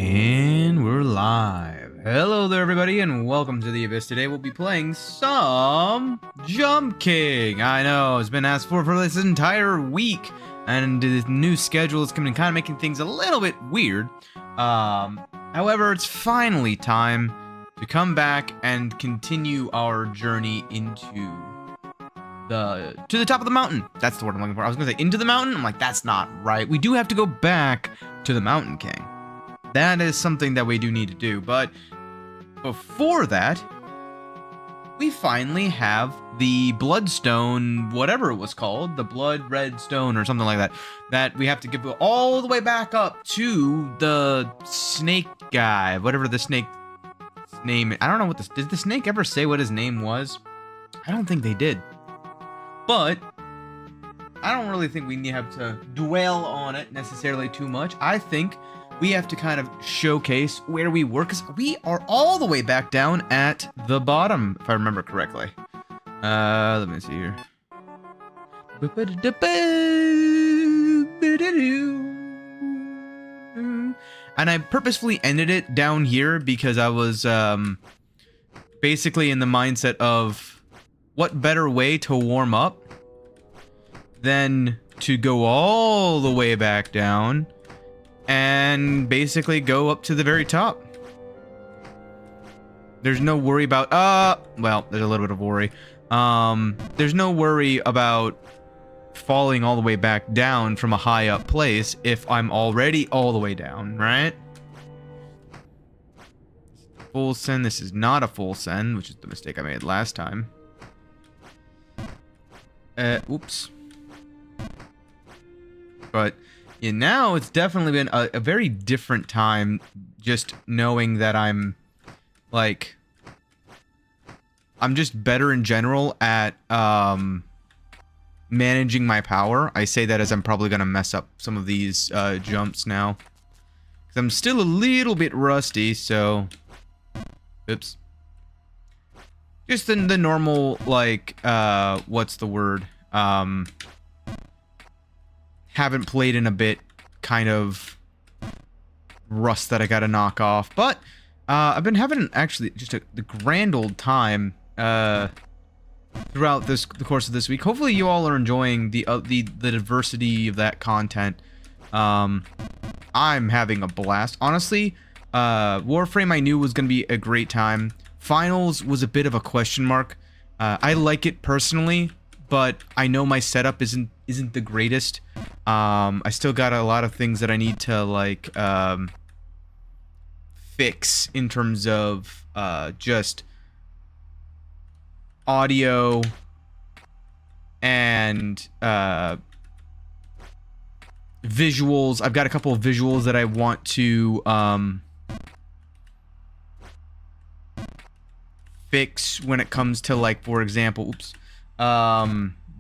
And we're live. Hello there, everybody, and welcome to the Abyss. Today we'll be playing some Jump King. I know, it's been asked for this entire week, and the new schedule is coming, kind of making things a little bit weird. However, it's finally time to come back and continue our journey into the top of the mountain. That's the word I'm looking for. I was gonna say into the mountain. I'm like, that's not right. We do have to go back to the Mountain King. That is something that we do need to do, but before that, we finally have the Bloodstone, whatever it was called, the Blood Red Stone or something like that, that we have to give all the way back up to the snake guy, whatever the snake's name. I don't know what did the snake ever say what his name was? I don't think they did, but I don't really think we have to dwell on it necessarily too much. I think we have to kind of showcase where we were, because we are all the way back down at the bottom, if I remember correctly. Let me see here. And I purposefully ended it down here because I was basically in the mindset of what better way to warm up than to go all the way back down and basically go up to the very top. There's no worry about, well, there's a little bit of worry. There's no worry about falling all the way back down from a high up place if I'm already all the way down, right? Full send. This is not a full send, which is the mistake I made last time. Oops. But yeah, now it's definitely been a very different time, just knowing that I'm just better in general at managing my power. I say that as I'm probably gonna mess up some of these jumps now, because I'm still a little bit rusty. So, oops. Just the normal, like, what's the word? Haven't played in a bit kind of rust that I gotta knock off. But I've been having actually just the grand old time throughout the course of this week. Hopefully you all are enjoying the diversity of that content. I'm having a blast. Honestly, Warframe I knew was gonna be a great time. Finals was a bit of a question mark. I like it personally, but I know my setup isn't the greatest. I still got a lot of things that I need to like fix in terms of just audio and visuals. I've got a couple of visuals that I want to fix when it comes to, like, for example, oops,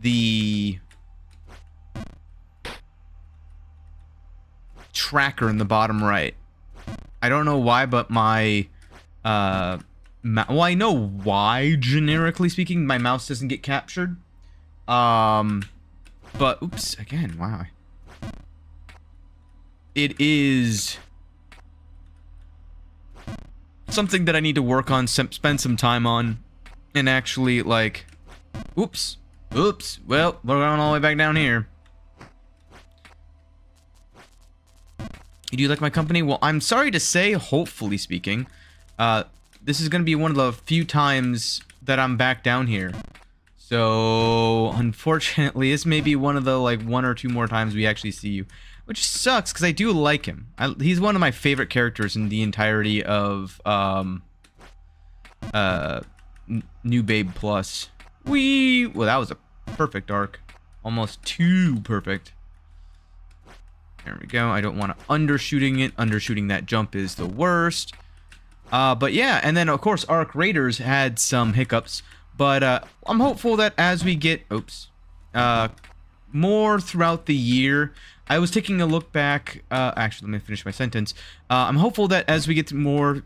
the tracker in the bottom right. I don't know why, but my well, I know why, generically speaking, my mouse doesn't get captured. But oops, again, wow. It is something that I need to work on, spend some time on, and actually, like, oops, well, we're going all the way back down here. You do like my company? Well, I'm sorry to say, hopefully speaking, this is going to be one of the few times that I'm back down here. So, unfortunately, this may be one of the, like, one or two more times we actually see you. Which sucks, because I do like him. He's one of my favorite characters in the entirety of, New Babe Plus. Well, that was a perfect arc. Almost too perfect. There we go. I don't want to undershooting it. Undershooting that jump is the worst. But yeah, and then, of course, Arc Raiders had some hiccups. But I'm hopeful that as we get, more throughout the year, I was taking a look back, actually, let me finish my sentence. I'm hopeful that as we get to more,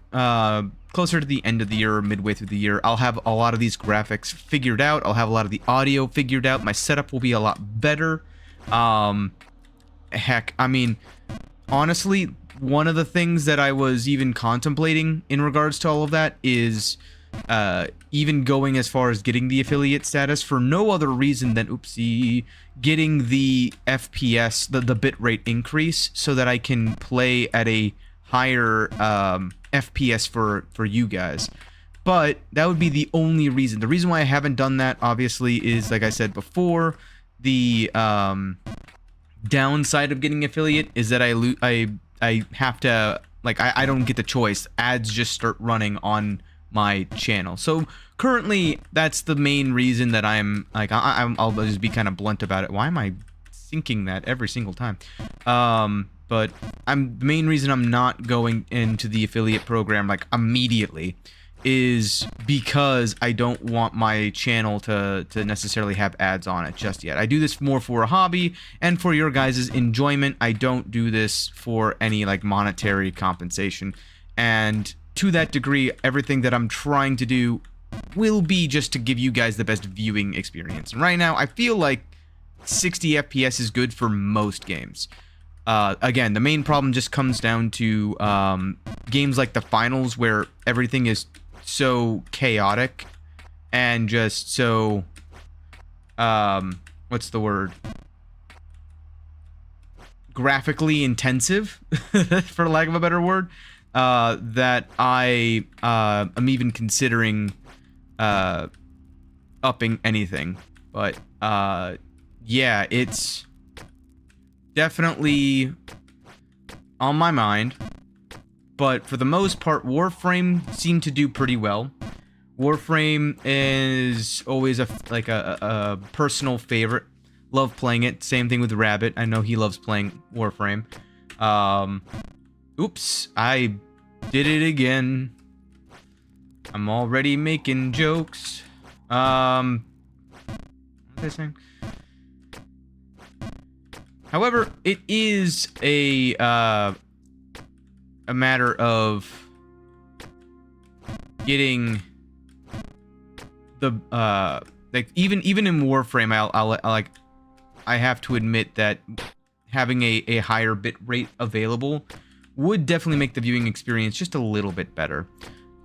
closer to the end of the year or midway through the year, I'll have a lot of these graphics figured out. I'll have a lot of the audio figured out. My setup will be a lot better. Heck, I mean, honestly, one of the things that I was even contemplating in regards to all of that is even going as far as getting the affiliate status for no other reason than, oopsie, getting the FPS, the bitrate increase, so that I can play at a higher FPS for you guys. But that would be the only reason. The reason why I haven't done that, obviously, is, like I said before, the downside of getting affiliate is that I have to, like, I don't get the choice. Ads just start running on my channel. So currently, that's the main reason that I'm like, I'll just be kind of blunt about it. Why am I thinking that every single time? But the main reason I'm not going into the affiliate program like immediately is because I don't want my channel to necessarily have ads on it just yet. I do this more for a hobby and for your guys' enjoyment. I don't do this for any like monetary compensation. And to that degree, everything that I'm trying to do will be just to give you guys the best viewing experience. And right now, I feel like 60 FPS is good for most games. Again, the main problem just comes down to games like the finals where everything is so chaotic and just so what's the word, graphically intensive for lack of a better word, that I am even considering upping anything. But yeah, it's definitely on my mind. But for the most part, Warframe seemed to do pretty well. Warframe is always a personal favorite. Love playing it. Same thing with Rabbit. I know he loves playing Warframe. Oops, I did it again. I'm already making jokes. What was I saying? However, it is a matter of getting the like even in Warframe, I have to admit that having a higher bit rate available would definitely make the viewing experience just a little bit better.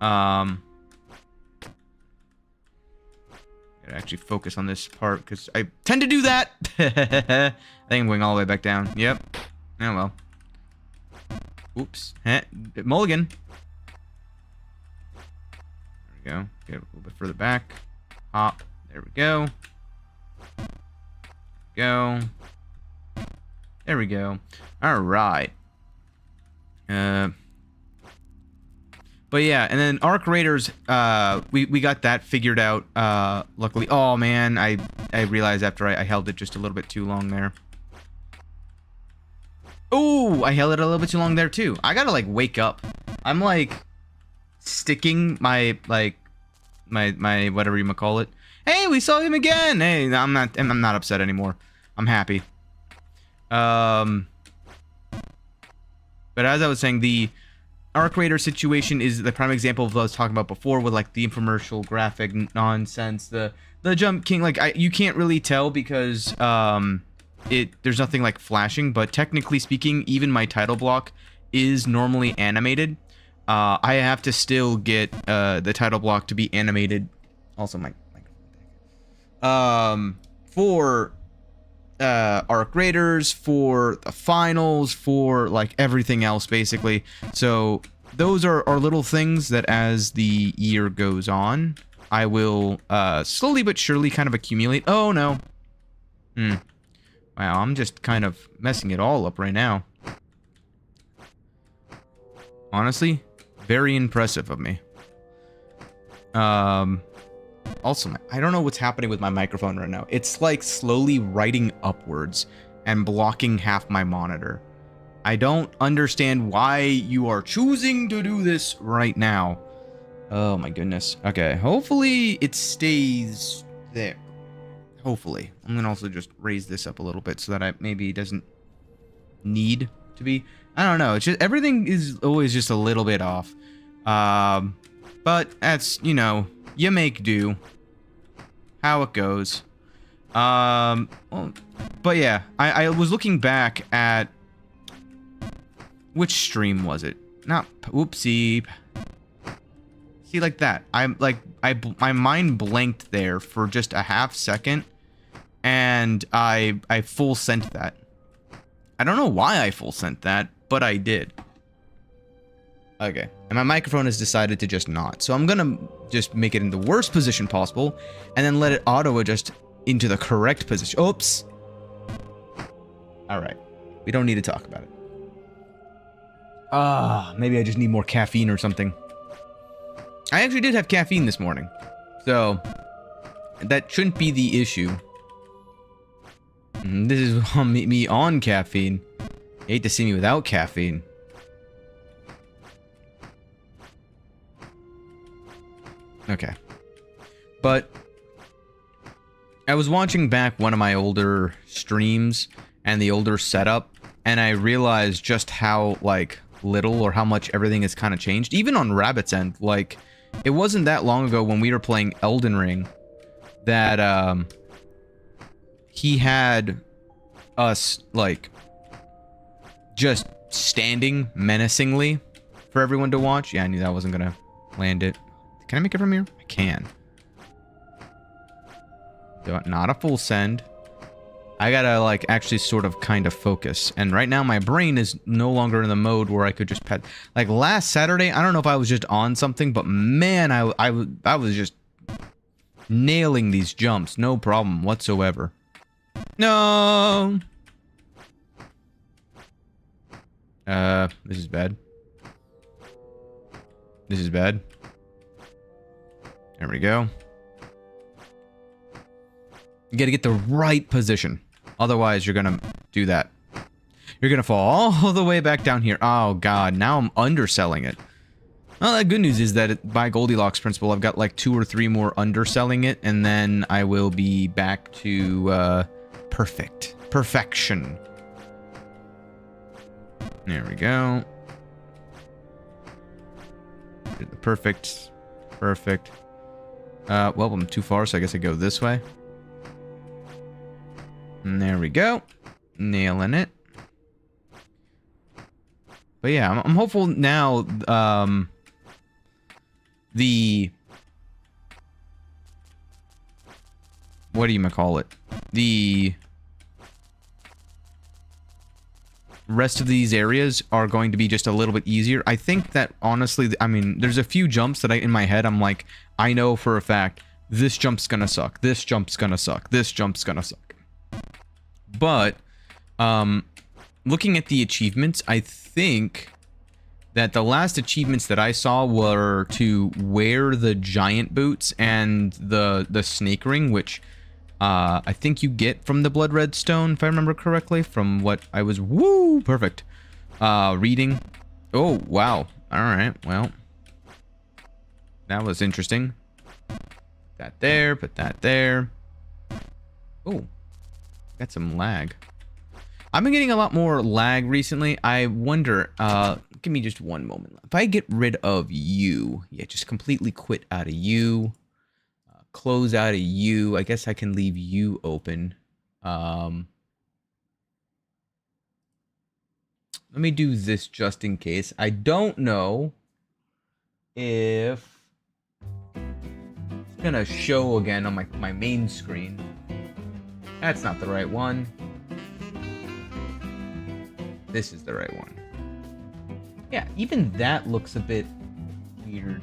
Gotta actually focus on this part because I tend to do that. I think I'm going all the way back down. Yep. Oh well. Oops. Mulligan. There we go. Get a little bit further back. Hop. There we go. Go. There we go. All right. But yeah, and then Arc Raiders, we got that figured out, luckily. Oh man, I realized after I held it just a little bit too long there. Oh, I held it a little bit too long there too. I gotta like wake up. I'm like sticking my whatever you might call it. Hey, we saw him again. Hey, I'm not upset anymore. I'm happy. But as I was saying, the Arc Raider situation is the prime example of what I was talking about before with like the infomercial graphic nonsense. The Jump King, like you can't really tell because there's nothing like flashing, but technically speaking, even my title block is normally animated. I have to still get the title block to be animated. Also, for Arc Raiders, for the finals, for like everything else basically. So those are little things that as the year goes on, I will slowly but surely kind of accumulate. Oh no. Wow, I'm just kind of messing it all up right now. Honestly, very impressive of me. Also, I don't know what's happening with my microphone right now. It's like slowly writing upwards and blocking half my monitor. I don't understand why you are choosing to do this right now. Oh my goodness. Okay, hopefully it stays there. Hopefully. I'm gonna also just raise this up a little bit so that maybe it doesn't need to be. I don't know. It's just everything is always just a little bit off. But that's, you know, you make do. How it goes. Well, but yeah, I was looking back at Which stream was it? Not, whoopsie. See, like that. My mind blanked there for just a half second, and I full sent that. I don't know why I full sent that, but I did. Okay, and my microphone has decided to just not. So I'm gonna just make it in the worst position possible, and then let it auto-adjust into the correct position. Oops. Alright, we don't need to talk about it. Maybe I just need more caffeine or something. I actually did have caffeine this morning, so that shouldn't be the issue. This is me on caffeine. You hate to see me without caffeine. Okay. But I was watching back one of my older streams and the older setup, and I realized just how, like, little or how much everything has kind of changed. Even on Rabbit's End, like, it wasn't that long ago when we were playing Elden Ring that, he had us, like, just standing menacingly for everyone to watch. Yeah, I knew that wasn't gonna land it. Can I make it from here? I can. Not a full send. I gotta, like, actually sort of kind of focus. And right now my brain is no longer in the mode where I could just pet. Like, last Saturday, I don't know if I was just on something, but man, I was just nailing these jumps. No problem whatsoever. No! This is bad. This is bad. There we go. You gotta get the right position. Otherwise, you're gonna do that. You're gonna fall all the way back down here. Oh, God. Now I'm underselling it. Well, the good news is that by Goldilocks principle, I've got like 2 or 3 more underselling it, and then I will be back to, perfection. There we go. Did the perfect. Perfect. Well, I'm too far, so I guess I go this way. And there we go. Nailing it. But yeah, I'm hopeful now, what do you call it? The rest of these areas are going to be just a little bit easier. I think that, honestly, I mean, there's a few jumps that in my head, I'm like, I know for a fact, this jump's gonna suck, this jump's gonna suck, this jump's gonna suck. But, looking at the achievements, I think that the last achievements that I saw were to wear the giant boots and the snake ring, which I think you get from the blood red stone, if I remember correctly, from what I was perfect reading. Oh, wow. All right, well, that was interesting. Put that there, put that there. Oh, got some lag. I've been getting a lot more lag recently. I wonder, give me just one moment. If I get rid of you, yeah, just completely quit out of you, close out of you. I guess I can leave you open. Let me do this just in case. I don't know if it's gonna show again on my main screen. That's not the right one. This is the right one. Yeah, even that looks a bit weird.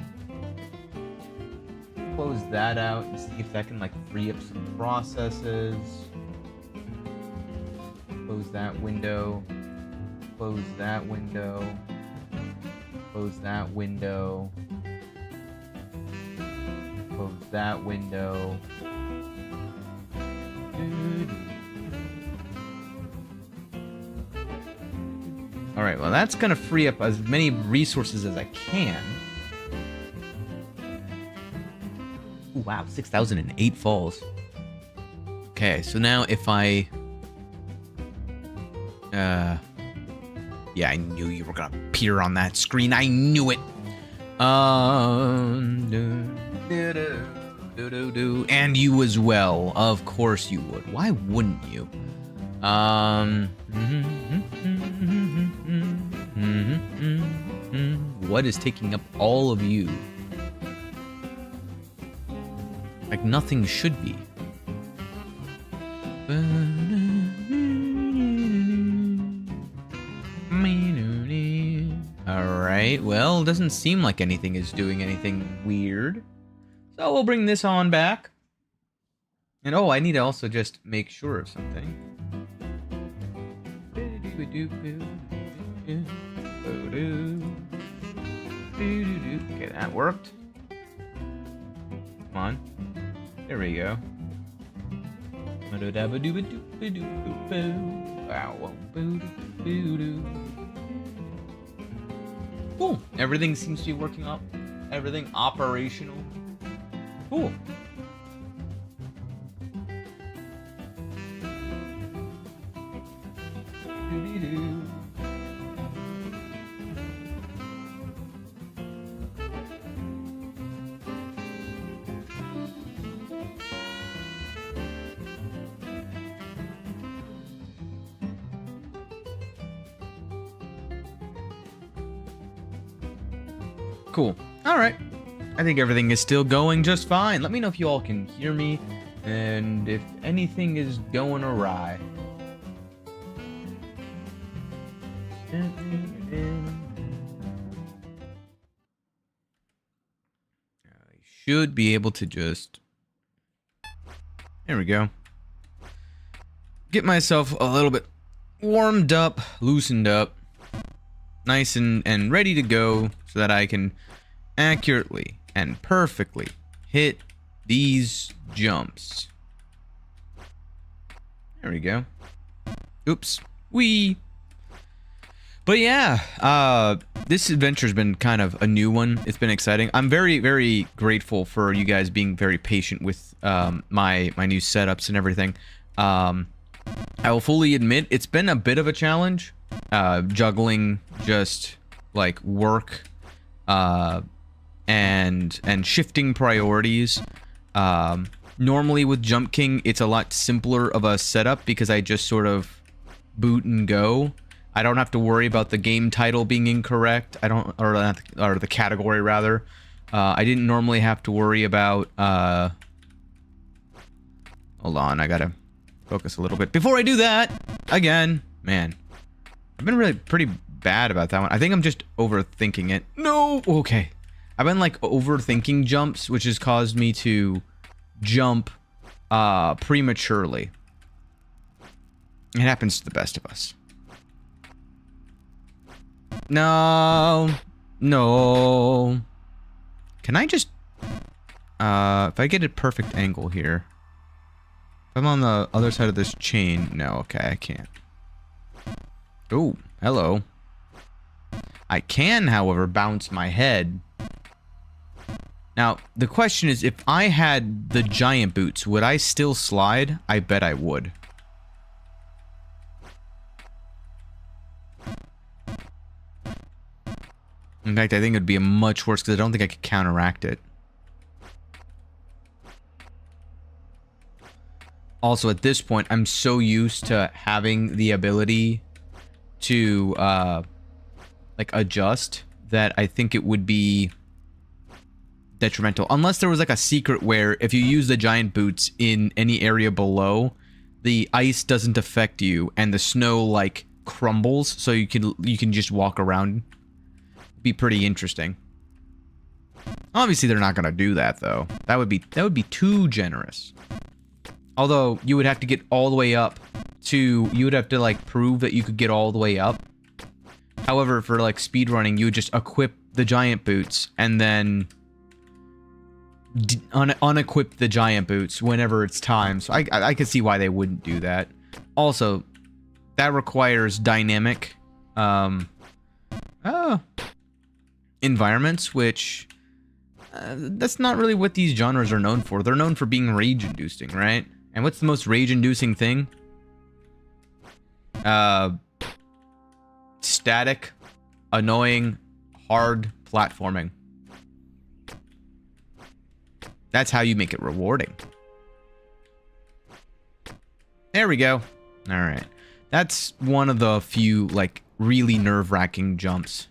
Close that out and see if that can, like, free up some processes. Close that window. Close that window. Close that window. Close that window. Alright, well, that's gonna free up as many resources as I can. Ooh, wow, 6,008 falls. Okay, so now if I... yeah, I knew you were gonna appear on that screen. I knew it! And you as well. Of course you would. Why wouldn't you? What is taking up all of you? Like nothing should be. Alright, well, doesn't seem like anything is doing anything weird. So we'll bring this on back. And oh, I need to also just make sure of something. Okay, that worked. Come on. There we go. Cool. Everything seems to be working up. Everything operational. Cool. Cool. Alright. I think everything is still going just fine. Let me know if you all can hear me and if anything is going awry. I should be able to just... There we go. Get myself a little bit warmed up, loosened up, nice and ready to go so that I can accurately and perfectly hit these jumps. There we go. Oops. Whee! But yeah, this adventure's been kind of a new one. It's been exciting. I'm very, very grateful for you guys being very patient with my new setups and everything. I will fully admit it's been a bit of a challenge, juggling just like work and shifting priorities. Normally with Jump King, it's a lot simpler of a setup because I just sort of boot and go. I don't have to worry about the game title being incorrect. I don't, or the category rather. I didn't normally have to worry about. Hold on, I gotta focus a little bit before I do that. Again, man, I've been really pretty bad about that one. I think I'm just overthinking it. No, okay. I've been like overthinking jumps, which has caused me to jump prematurely. It happens to the best of us. No. No. Can I just... if I get a perfect angle here... If I'm on the other side of this chain... No, okay, I can't. Oh, hello. I can, however, bounce my head. Now, the question is, if I had the giant boots, would I still slide? I bet I would. In fact, I think it would be much worse because I don't think I could counteract it. Also, at this point, I'm so used to having the ability to, like, adjust that I think it would be detrimental. Unless there was, like, a secret where if you use the giant boots in any area below, the ice doesn't affect you and the snow, like, crumbles so you can just walk around. Be pretty interesting. Obviously, they're not gonna do that though. That would be too generous. Although you would have to get all the way up to, you would have to like prove that you could get all the way up. However, for like speedrunning, you would just equip the giant boots and then unequip the giant boots whenever it's time. So I could see why they wouldn't do that. Also, that requires dynamic environments, which that's not really what these genres are known for. They're known for being rage-inducing, right? And what's the most rage-inducing thing? Static, annoying, hard platforming. That's how you make it rewarding. There we go. All right. That's one of the few, like, really nerve-wracking jumps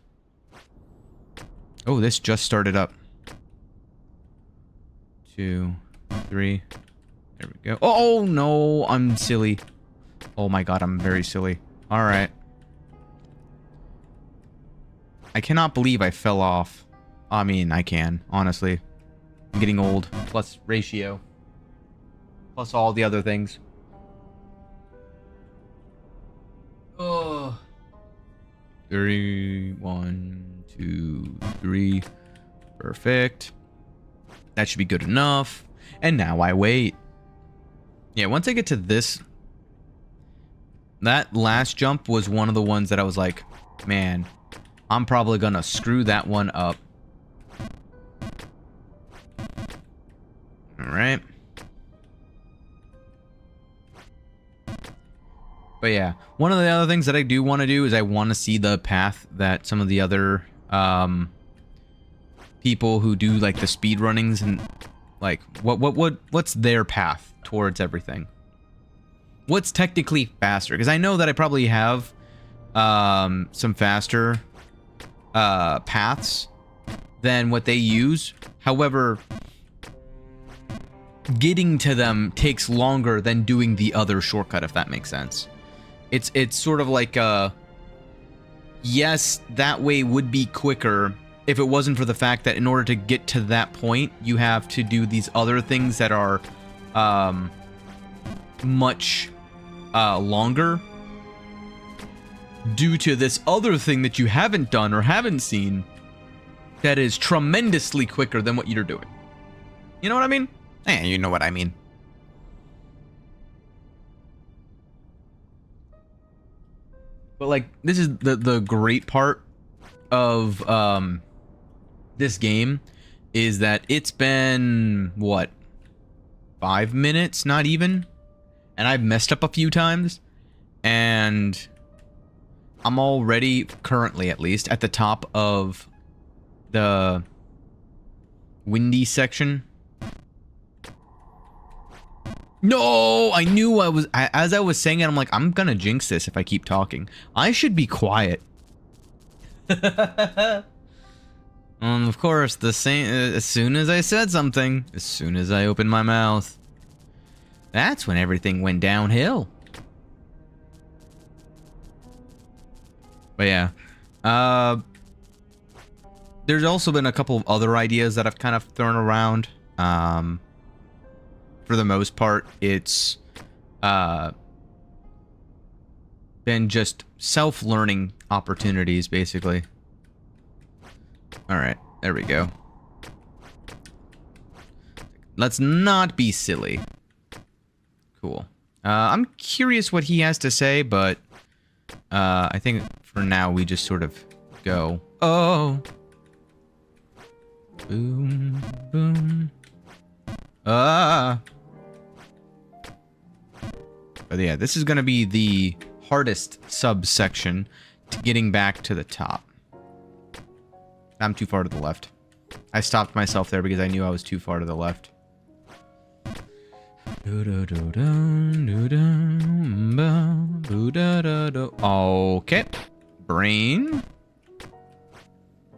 Oh, this just started up. 2, 3. There we go. Oh, no, I'm silly. Oh my god, I'm very silly. Alright. I cannot believe I fell off. I mean, I can, honestly. I'm getting old. Plus ratio. Plus all the other things. Oh. 3, 1, 2, 3. Perfect. That should be good enough. And now I wait. Yeah, once I get to this... That last jump was one of the ones that I was like, man, I'm probably gonna screw that one up. Alright. But yeah, one of the other things that I do want to do is I want to see the path that some of the other people who do like the speed runnings and like what's their path towards everything. What's technically faster? Because I know that I probably have some faster paths than what they use. However, getting to them takes longer than doing the other shortcut, if that makes sense. It's sort of like yes, that way would be quicker if it wasn't for the fact that in order to get to that point, you have to do these other things that are much longer due to this other thing that you haven't done or haven't seen that is tremendously quicker than what you're doing. You know what I mean? Eh, you know what I mean. But like, this is the great part of this game is that it's been what, 5 minutes, not even, and I've messed up a few times, and I'm already, currently at least, at the top of the windy section. No, I knew I was, as I was saying it, I'm like, I'm gonna jinx this if I keep talking. I should be quiet. Of course, the same, as soon as I said something, as soon as I opened my mouth, that's when everything went downhill. But yeah, there's also been a couple of other ideas that I've kind of thrown around. For the most part, it's been just self-learning opportunities, basically. Alright, there we go. Let's not be silly. Cool. I'm curious what he has to say, but I think for now we just sort of go. Oh! Boom, boom. Ah! But yeah, this is going to be the hardest subsection to getting back to the top. I'm too far to the left. I stopped myself there because I knew I was too far to the left. Okay. Brain.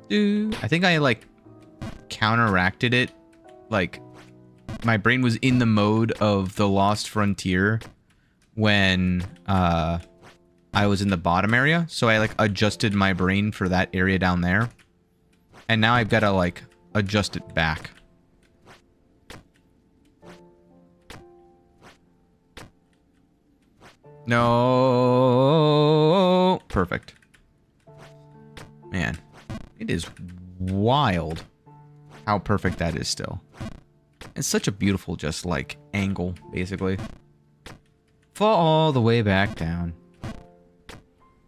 I think I, like, counteracted it. Like, my brain was in the mode of the Lost Frontier when I was in the bottom area, so I like adjusted my brain for that area down there, and now I've got to like adjust it back. No, perfect. Man, it is wild how perfect that is still. It's such a beautiful, just like angle, basically. Fall all the way back down.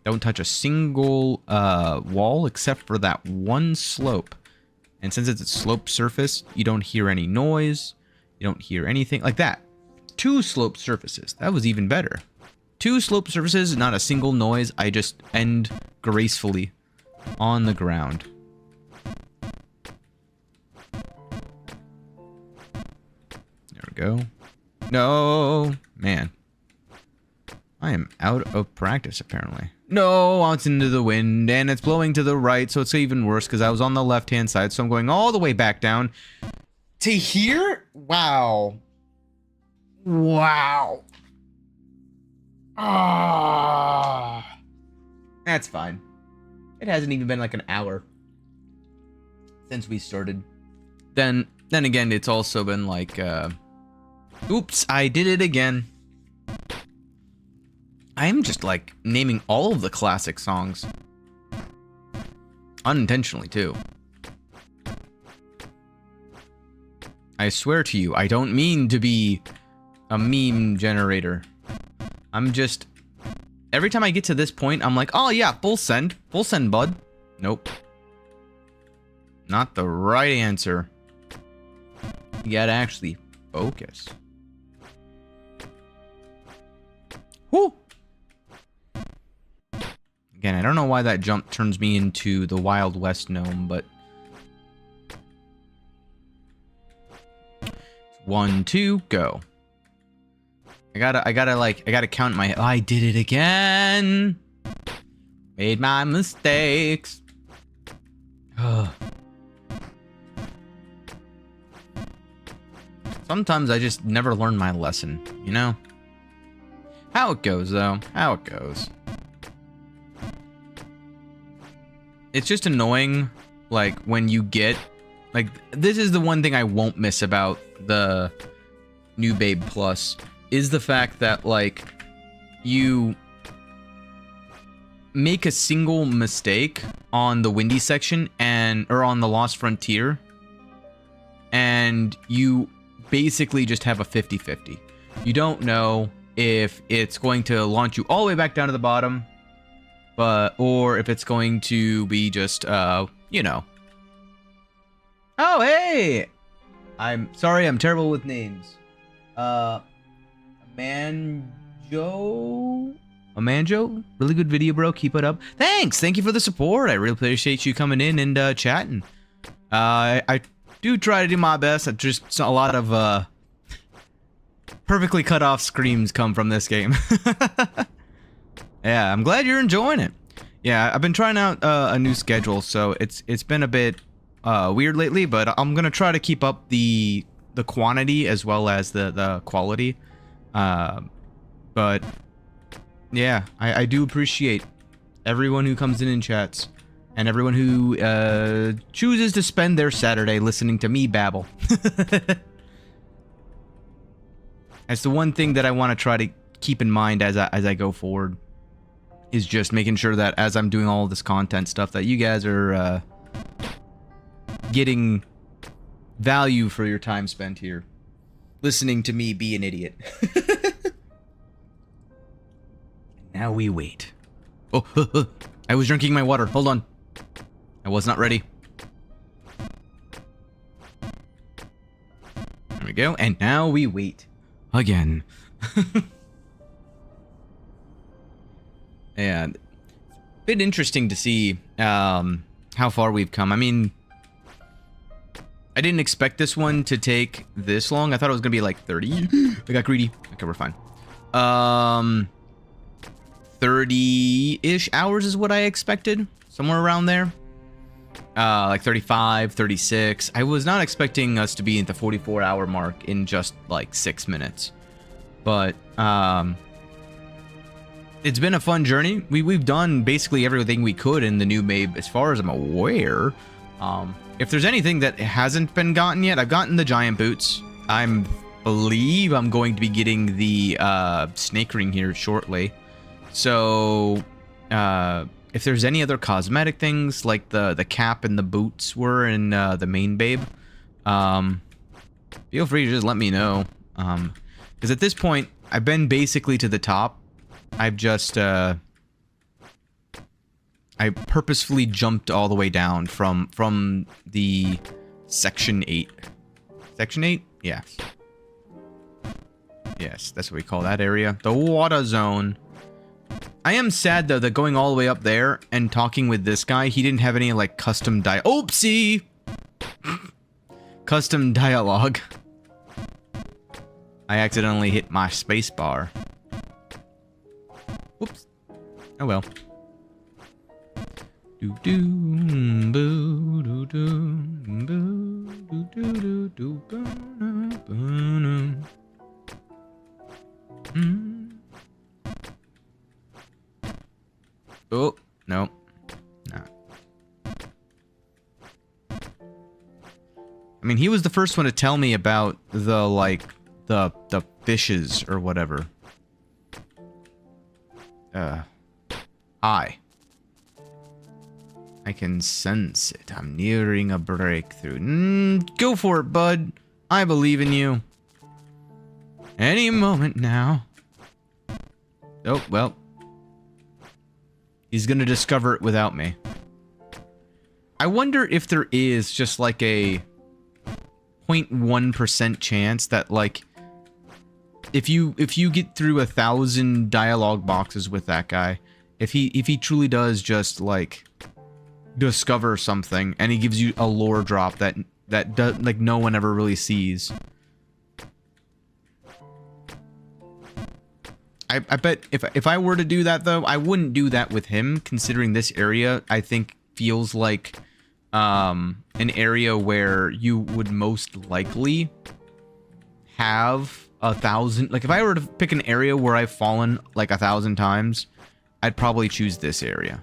Don't touch a single wall except for that one slope. And since it's a sloped surface, you don't hear any noise. You don't hear anything like that. 2 sloped surfaces. That was even better. 2 sloped surfaces, not a single noise. I just end gracefully on the ground. There we go. No, man. I am out of practice, apparently. No, out into the wind, and it's blowing to the right, so it's even worse because I was on the left-hand side, so I'm going all the way back down. To here? Wow. Wow. Ah. That's fine. It hasn't even been like an hour since we started. Then again, it's also been like, oops, I did it again. I am just like naming all of the classic songs. Unintentionally, too. I swear to you, I don't mean to be a meme generator. I'm just... Every time I get to this point, I'm like, oh yeah, full send. Full send, bud. Nope. Not the right answer. You gotta actually focus. Whoo! Again, I don't know why that jump turns me into the Wild West gnome, but... 1, 2, go. I gotta count my... Oh, I did it again! Made my mistakes. Sometimes I just never learn my lesson, you know? How it goes, though. How it goes. It's just annoying, like, when you get... Like, this is the one thing I won't miss about the New Babe Plus, is the fact that, like, you make a single mistake on the windy section or on the Lost Frontier, and you basically just have a 50-50. You don't know if it's going to launch you all the way back down to the bottom, or if it's going to be just, you know. Oh, hey! I'm sorry, I'm terrible with names. Amanjo? Really good video, bro. Keep it up. Thanks! Thank you for the support. I really appreciate you coming in and chatting. I do try to do my best. I just saw a lot of perfectly cut off screams come from this game. Yeah, I'm glad you're enjoying it. Yeah, I've been trying out a new schedule, so it's been a bit weird lately, but I'm gonna try to keep up the quantity as well as the quality. But yeah, I do appreciate everyone who comes in and chats, and everyone who chooses to spend their Saturday listening to me babble. That's the one thing that I want to try to keep in mind as I go forward, is just making sure that as I'm doing all of this content stuff, that you guys are getting value for your time spent here, listening to me be an idiot. Now we wait. Oh, I was drinking my water. Hold on. I was not ready. There we go. And now we wait. Again. And it's been interesting to see how far we've come. I mean, I didn't expect this one to take this long. I thought it was gonna be like 30. I got greedy. Okay, we're fine. 30-ish hours is what I expected. Somewhere around there. Like 35, 36. I was not expecting us to be at the 44-hour mark in just like 6 minutes. But it's been a fun journey. We've done basically everything we could in the new Babe, as far as I'm aware. If there's anything that hasn't been gotten yet, I've gotten the giant boots. I believe I'm going to be getting the snake ring here shortly. So if there's any other cosmetic things like the cap and the boots were in the main Babe, feel free to just let me know. Because at this point, I've been basically to the top. I've just I purposefully jumped all the way down from the section 8. Section 8? Yes. Yes, that's what we call that area. The water zone. I am sad though that going all the way up there and talking with this guy, he didn't have any like custom oopsie! Custom dialogue. I accidentally hit my space bar. Oops. Oh well. Do do boo do do boo do do do boo. Oh no, nah. I mean, he was the first one to tell me about the the fishes or whatever. Hi. I can sense it. I'm nearing a breakthrough. Go for it, bud. I believe in you. Any moment now. Oh, well. He's gonna discover it without me. I wonder if there is just like a 0.1% chance that like if you get through 1,000 dialogue boxes with that guy, if he truly does just like discover something and he gives you a lore drop that does, like, no one ever really sees. I bet if I were to do that though, I wouldn't do that with him, considering this area I think feels like an area where you would most likely have 1,000. Like if I were to pick an area where I've fallen like 1,000 times, I'd probably choose this area.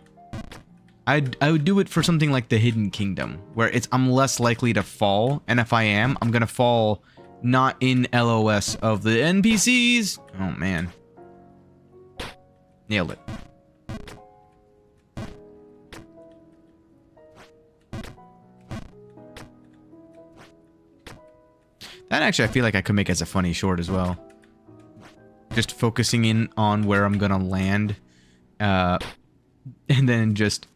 I would do it for something like the Hidden Kingdom, where I'm less likely to fall, and if I am, I'm gonna fall not in LOS of the NPCs. Oh man. Nailed it. That actually I feel like I could make as a funny short as well. Just focusing in on where I'm gonna land, and then just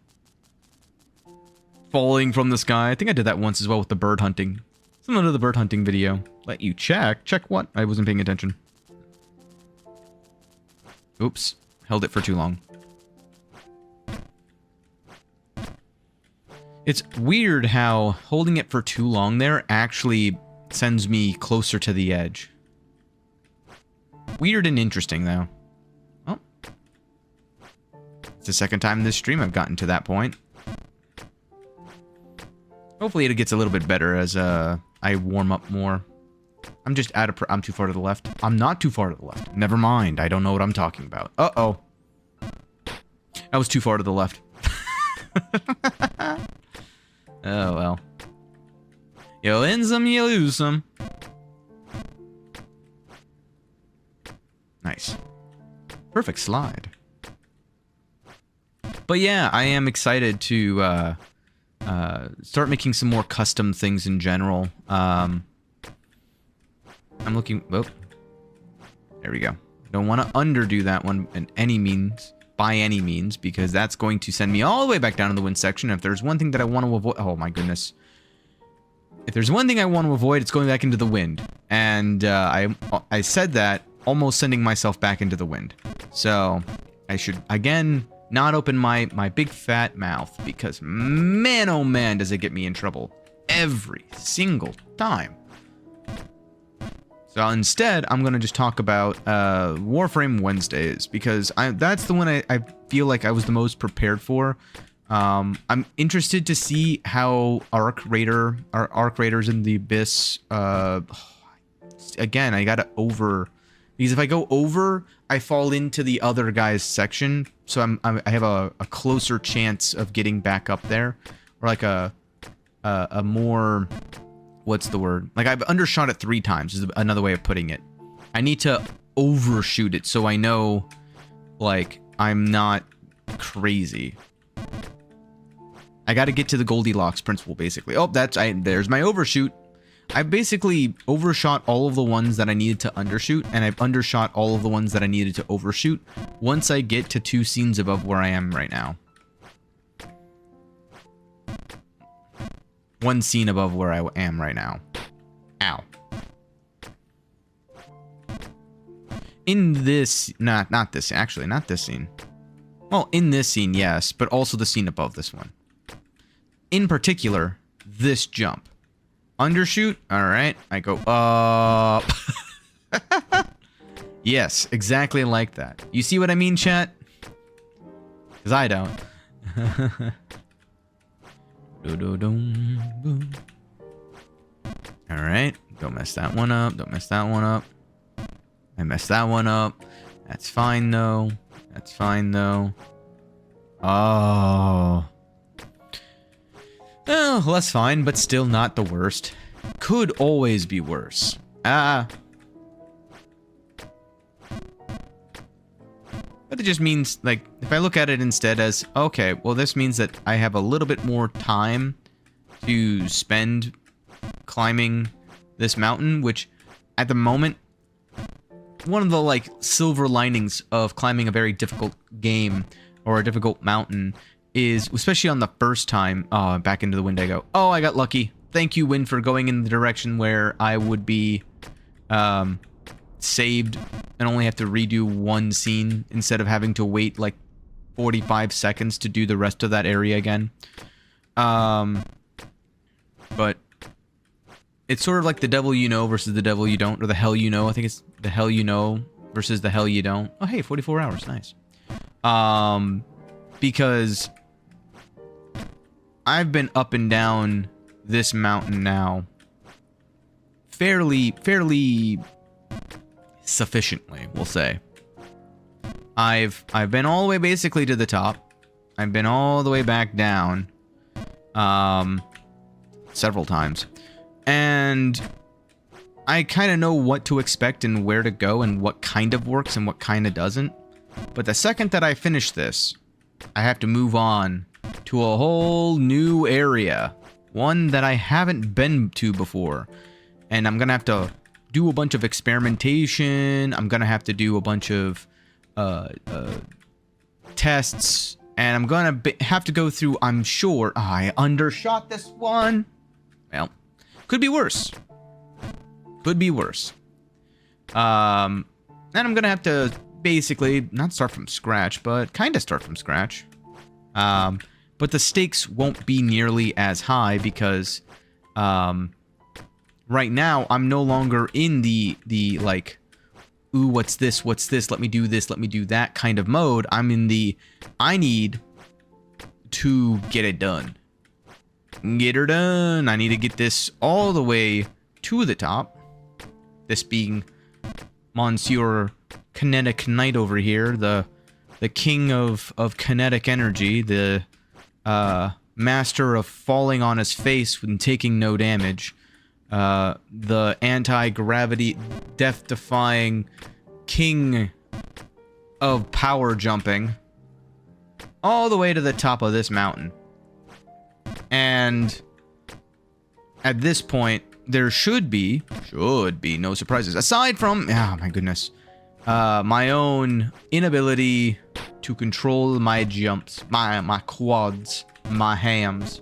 falling from the sky. I think I did that once as well with the bird hunting. Similar to the bird hunting video. Let you check. Check what? I wasn't paying attention. Oops. Held it for too long. It's weird how holding it for too long there actually sends me closer to the edge. Weird and interesting, though. Oh. It's the second time in this stream I've gotten to that point. Hopefully it gets a little bit better as I warm up more. I'm just I'm too far to the left. I'm not too far to the left. Never mind. I don't know what I'm talking about. Uh-oh. I was too far to the left. Oh, well. You win some, you lose some. Nice. Perfect slide. But yeah, I am excited to start making some more custom things in general. I'm looking... Oh. There we go. Don't want to underdo that one in any means. By any means, because that's going to send me all the way back down to the wind section. If there's one thing that I want to avoid... Oh my goodness. If there's one thing I want to avoid, it's going back into the wind. And I said that, almost sending myself back into the wind. So, I should, again, not open my big fat mouth, because man oh man does it get me in trouble. Every single time. So instead, I'm going to just talk about Warframe Wednesdays, because that's the one I feel like I was the most prepared for. I'm interested to see how Arc Raiders in the Abyss, again, I gotta over, because if I go over, I fall into the other guy's section, so I have a closer chance of getting back up there, or like a more... What's the word? Like, I've undershot it 3 times, is another way of putting it. I need to overshoot it so I know, like, I'm not crazy. I gotta get to the Goldilocks principle, basically. Oh, there's my overshoot. I basically overshot all of the ones that I needed to undershoot, and I've undershot all of the ones that I needed to overshoot once I get to 2 scenes above where I am right now. 1 scene above where I am right now. Ow. In this... not this... Actually, not this scene. Well, in this scene, yes, but also the scene above this one. In particular, this jump. Undershoot? Alright. I go up. Yes, exactly like that. You see what I mean, chat? Because I don't. Boom. All right. Don't mess that one up. Don't mess that one up. I messed that one up. That's fine, though. That's fine, though. Oh. Well, that's fine, but still not the worst. Could always be worse. But it just means, like, if I look at it instead as, okay, well, this means that I have a little bit more time to spend climbing this mountain, which, at the moment, one of the, like, silver linings of climbing a very difficult game or a difficult mountain is, especially on the first time, back into the wind I go. Oh, I got lucky. Thank you, wind, for going in the direction where I would be, saved and only have to redo one scene instead of having to wait, like, 45 seconds to do the rest of that area again. But it's sort of like the devil you know versus the devil you don't, or the hell you know. I think it's the hell you know versus the hell you don't. Oh, hey, 44 hours. Nice. Because I've been up and down this mountain now fairly sufficiently, we'll say. I've been all the way basically to the top. I've been all the way back down several times. And I kind of know what to expect and where to go and what kind of works and what kind of doesn't. But the second that I finish this, I have to move on to a whole new area. One that I haven't been to before. And I'm going to have to do a bunch of experimentation. I'm going to have to do a bunch of tests. And I'm going to have to go through, I'm sure, I undershot this one. Well, could be worse. Could be worse. And I'm going to have to basically, not start from scratch, but kind of start from scratch. But the stakes won't be nearly as high because right now I'm no longer in the like, ooh, what's this, let me do this, let me do that kind of mode. I'm in the, I need to get it done. Get her done. I need to get this all the way to the top. This being Monsieur Kinetic Knight over here, the king of kinetic energy, the master of falling on his face and taking no damage, the anti-gravity, death-defying king of power jumping, all the way to the top of this mountain. And at this point, there should be no surprises. Aside from, oh my goodness, my own inability to control my jumps, my quads, my hams.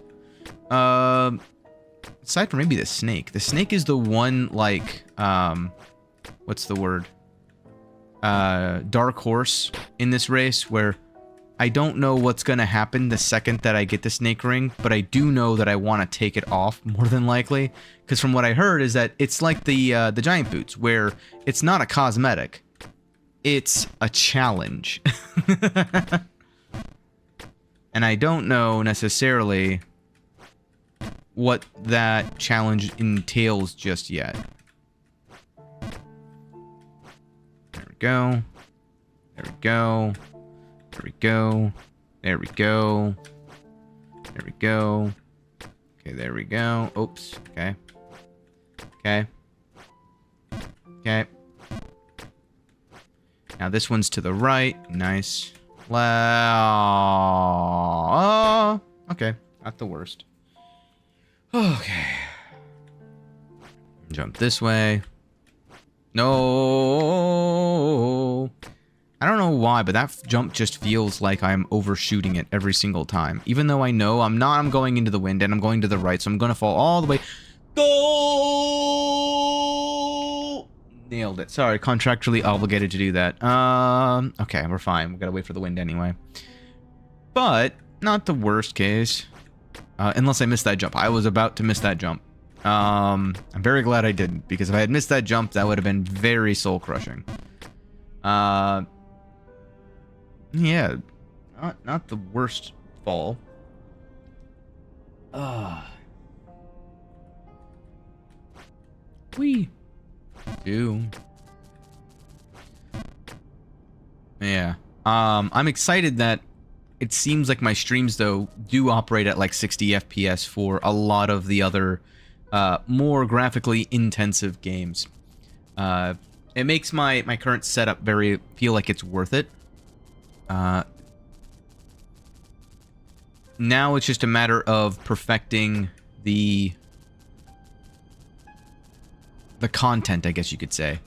Aside from maybe the snake. The snake is the one, like, what's the word? Dark horse in this race where I don't know what's gonna happen the second that I get the snake ring, but I do know that I want to take it off more than likely, because from what I heard is that it's like the giant boots, where it's not a cosmetic, it's a challenge. And I don't know necessarily what that challenge entails just yet. There we go. There we go. There we go. There we go. There we go. Okay, there we go. Oops. Okay. Okay. Okay. Now this one's to the right. Nice. Oh, okay. Not the worst. Okay. Jump this way. No. I don't know why, but that jump just feels like I'm overshooting it every single time. Even though I know I'm not, I'm going into the wind and I'm going to the right, so I'm going to fall all the way. Go! Nailed it. Sorry, contractually obligated to do that. Okay, we're fine. We gotta wait for the wind anyway. But, not the worst case. Unless I missed that jump. I was about to miss that jump. I'm very glad I didn't, because if I had missed that jump, that would have been very soul-crushing. Yeah, not the worst fall. We do. Yeah. I'm excited that it seems like my streams, though, do operate at like 60 FPS for a lot of the other more graphically intensive games. It makes my current setup feel like it's worth it. Now it's just a matter of perfecting the content, I guess you could say.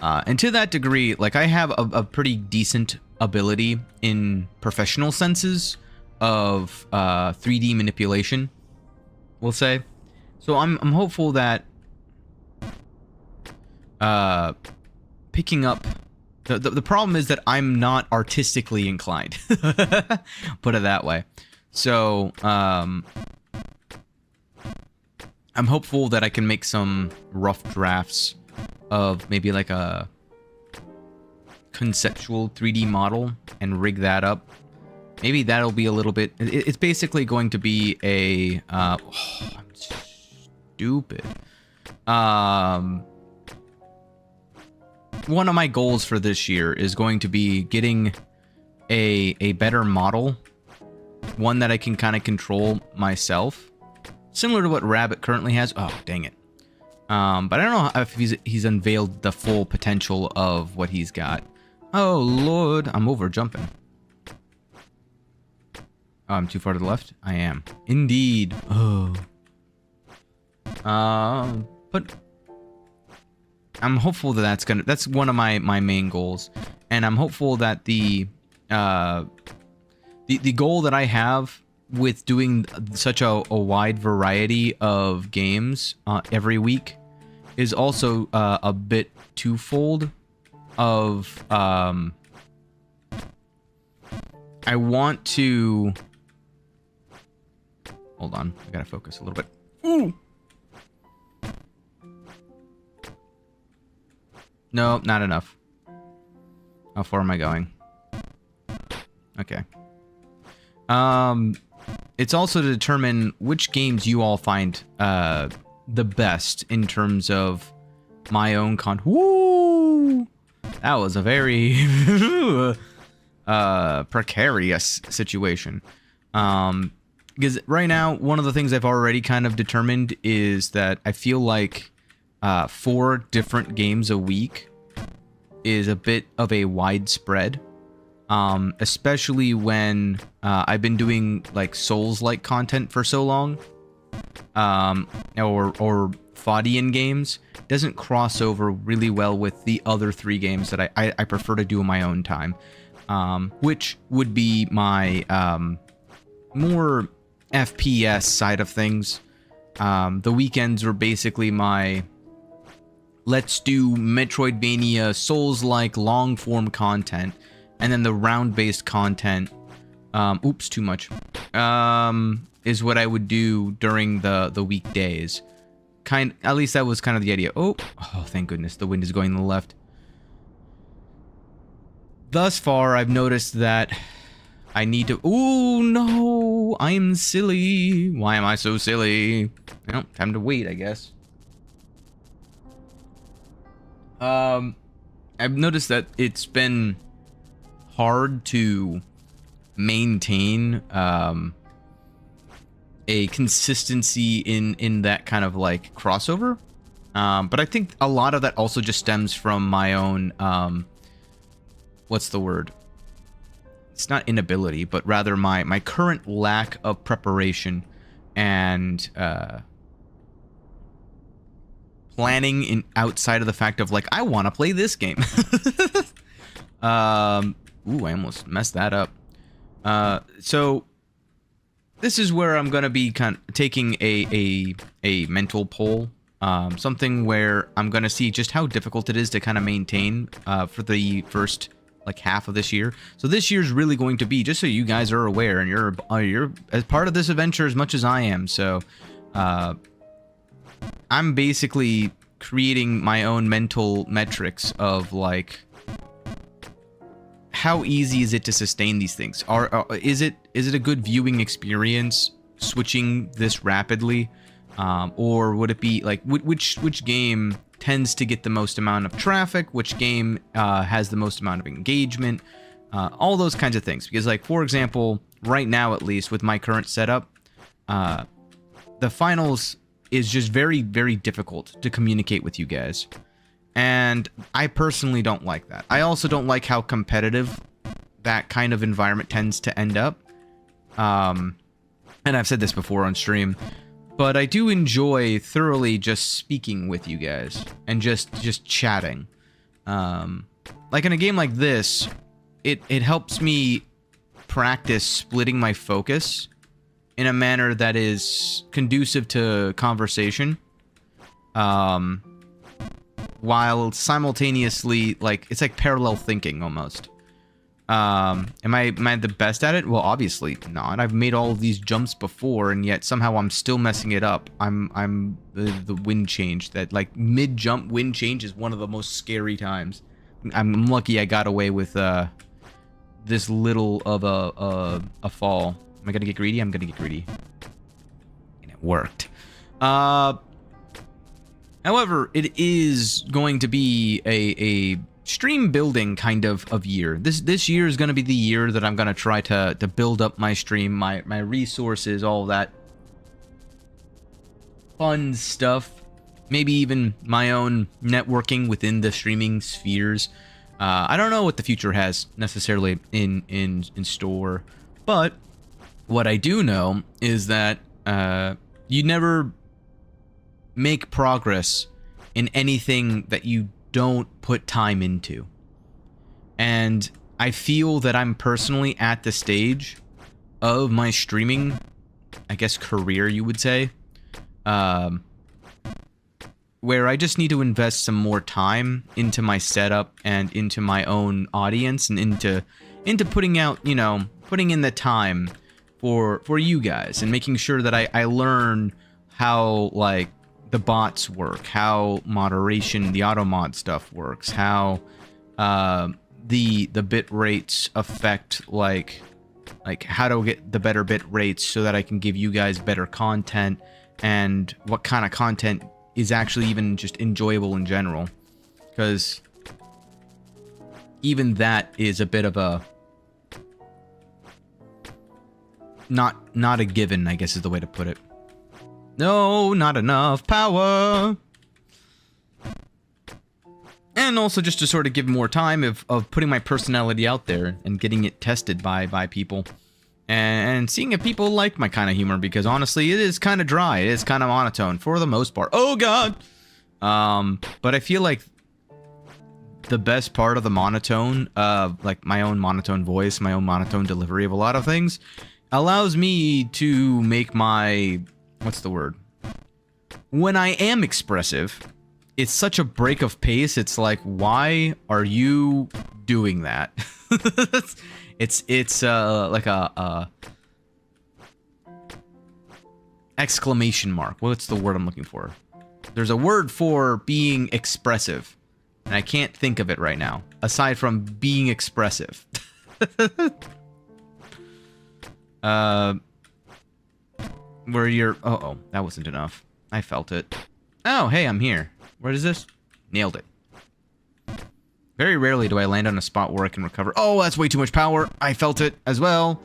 And to that degree, like, I have a pretty decent ability in professional senses of 3D manipulation, we'll say. So I'm hopeful that picking up the problem is that I'm not artistically inclined. Put it that way. So I'm hopeful that I can make some rough drafts of maybe like a conceptual 3D model and rig that up. Maybe that'll be a little bit... It's basically going to be a... I'm stupid. One of my goals for this year is going to be getting a better model. One that I can kind of control myself. Similar to what Rabbit currently has. Oh, dang it. But I don't know if he's unveiled the full potential of what he's got. Oh, Lord. I'm over jumping. Oh, I'm too far to the left? I am. Indeed. Oh. But I'm hopeful that that's one of my main goals. And I'm hopeful that the goal that I have with doing such a wide variety of games every week is also a bit twofold of I want to hold on, I gotta focus a little bit. Ooh. No, not enough. How far am I going? Okay. It's also to determine which games you all find the best in terms of my own Woo! That was a very precarious situation. Because right now, one of the things I've already kind of determined is that I feel like 4 different games a week is a bit of a widespread. Especially when I've been doing like Souls-like content for so long, or Fodian games, doesn't cross over really well with the other 3 games that I prefer to do in my own time, which would be my more FPS side of things. The weekends were basically my let's do Metroidvania Souls-like long-form content. And then the round-based content, oops, too much, is what I would do during the weekdays. At least that was kind of the idea. Oh, thank goodness, the wind is going to the left. Thus far, I've noticed that I need to... Ooh, no, I'm silly. Why am I so silly? Well, time to wait, I guess. I've noticed that it's been hard to maintain a consistency in that kind of like crossover, but I think a lot of that also just stems from my own what's the word, it's not inability, but rather my current lack of preparation and planning in outside of the fact of like I want to play this game. Ooh, I almost messed that up. So this is where I'm gonna be kind of taking a mental poll, something where I'm gonna see just how difficult it is to kind of maintain for the first like half of this year. So this year's really going to be, just so you guys are aware, and you're as part of this adventure as much as I am. So I'm basically creating my own mental metrics of like, how easy is it to sustain these things? Is it a good viewing experience switching this rapidly, or would it be like which game tends to get the most amount of traffic, which game has the most amount of engagement, all those kinds of things. Because, like, for example, right now, at least with my current setup, the finals is just very, very difficult to communicate with you guys. And I personally don't like that. I also don't like how competitive that kind of environment tends to end up. And I've said this before on stream, but I do enjoy thoroughly just speaking with you guys and just chatting. Like in a game like this, it helps me practice splitting my focus in a manner that is conducive to conversation, while simultaneously, like, it's like parallel thinking almost. Am I the best at it? Well, obviously not. I've made all of these jumps before, and yet somehow I'm still messing it up. I'm the wind change, that like mid jump wind change is one of the most scary times. I'm lucky I got away with this little of a fall. Am I gonna get greedy? I'm gonna get greedy, and it worked. However, it is going to be a stream building kind of year. This year is going to be the year that I'm going to try to build up my stream, my resources, all that fun stuff. Maybe even my own networking within the streaming spheres. I don't know what the future has necessarily in store, but what I do know is that you never make progress in anything that you don't put time into. And I feel that I'm personally at the stage of my streaming, I guess, career, you would say, where I just need to invest some more time into my setup and into my own audience and into putting out, you know, putting in the time for you guys and making sure that I learn how, like, the bots work, how moderation, the auto mod stuff works, how the bit rates affect, like how to get the better bit rates so that I can give you guys better content, and what kind of content is actually even just enjoyable in general, because even that is a bit of a not a given, I guess is the way to put it. No, not enough power. And also just to sort of give more time of putting my personality out there and getting it tested by people. And seeing if people like my kind of humor, because honestly, it is kind of dry. It is kind of monotone for the most part. Oh, God! But I feel like the best part of the monotone, like my own monotone voice, my own monotone delivery of a lot of things, allows me to make my... what's the word? When I am expressive, it's such a break of pace. It's like, why are you doing that? it's like a exclamation mark. What's the word I'm looking for? There's a word for being expressive, and I can't think of it right now, aside from being expressive. Where you're... oh, that wasn't enough. I felt it. Oh, hey, I'm here. What is this? Nailed it. Very rarely do I land on a spot where I can recover. Oh, that's way too much power. I felt it as well.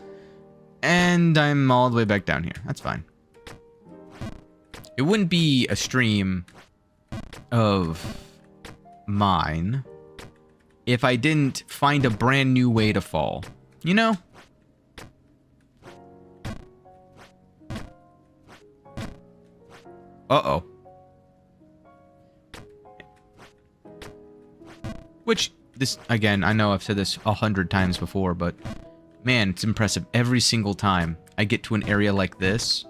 And I'm all the way back down here. That's fine. It wouldn't be a stream of mine if I didn't find a brand new way to fall. You know? Uh-oh. Which, this, again, I know I've said this 100 times before, but man, it's impressive. Every single time I get to an area like this,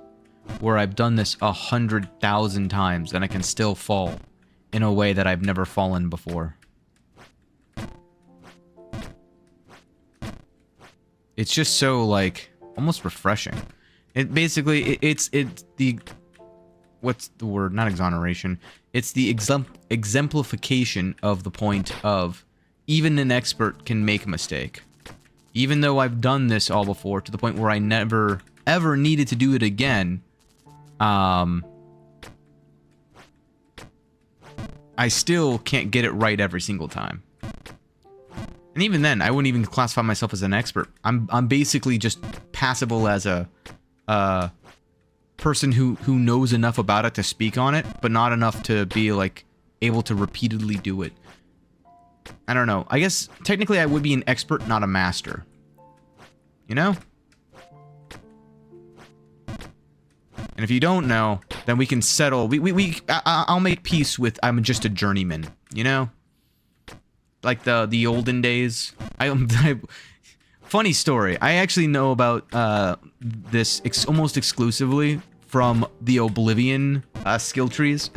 where I've done this 100,000 times, and I can still fall in a way that I've never fallen before. It's just so, like, almost refreshing. It basically, it's the... what's the word? Not exoneration. It's the exemplification of the point of even an expert can make a mistake. Even though I've done this all before, to the point where I never ever needed to do it again, I still can't get it right every single time. And even then, I wouldn't even classify myself as an expert. I'm basically just passable as a person who knows enough about it to speak on it, but not enough to be like able to repeatedly do it. I don't know. I guess technically I would be an expert, not a master. You know? And if you don't know, then we can settle. I'll make peace with I'm just a journeyman. You know? Like the olden days. Funny story. I actually know about this almost exclusively from the Oblivion skill trees.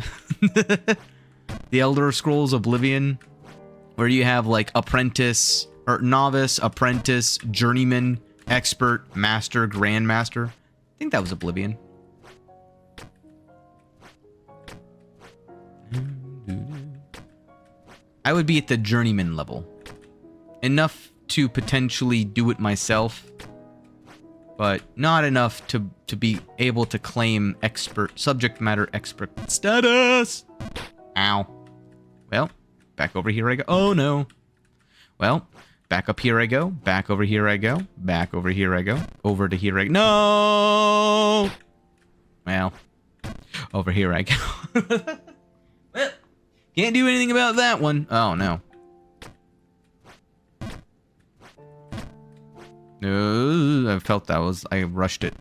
The Elder Scrolls Oblivion, where you have like apprentice or novice, apprentice, journeyman, expert, master, grandmaster. I think that was Oblivion. I would be at the journeyman level. Enough to potentially do it myself, but not enough to be able to claim subject matter expert status. Ow. Well, back over here I go. Oh no. Well, back up here I go. Back over here I go. Back over here I go. Over to here I go. No! Well, over here I go. Well, can't do anything about that one. Oh no. I felt that I rushed it.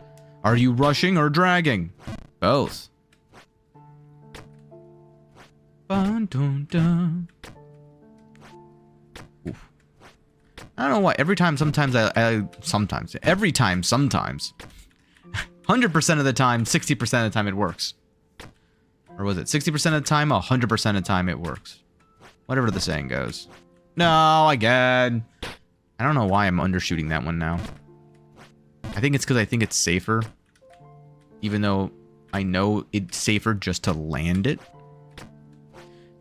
Are you rushing or dragging? Both. Dun, dun, dun. Oof. I don't know why. Every time, sometimes, every time, sometimes. 100% of the time, 60% of the time it works. Or was it 60% of the time, 100% of the time it works? Whatever the saying goes. No, again. I don't know why I'm undershooting that one now. I think it's because I think it's safer. Even though I know it's safer just to land it.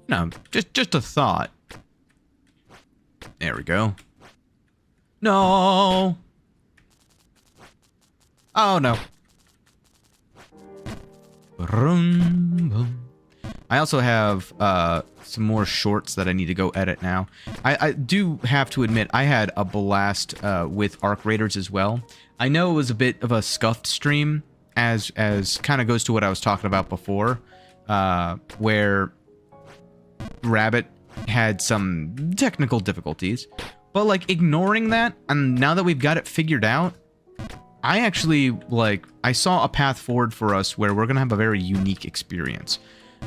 No, just a thought. There we go. No! Oh, no. I also have some more shorts that I need to go edit now. I do have to admit, I had a blast with Arc Raiders as well. I know it was a bit of a scuffed stream, as kind of goes to what I was talking about before, where Rabbit had some technical difficulties. But, like, ignoring that, and now that we've got it figured out, I actually, like, I saw a path forward for us where we're going to have a very unique experience.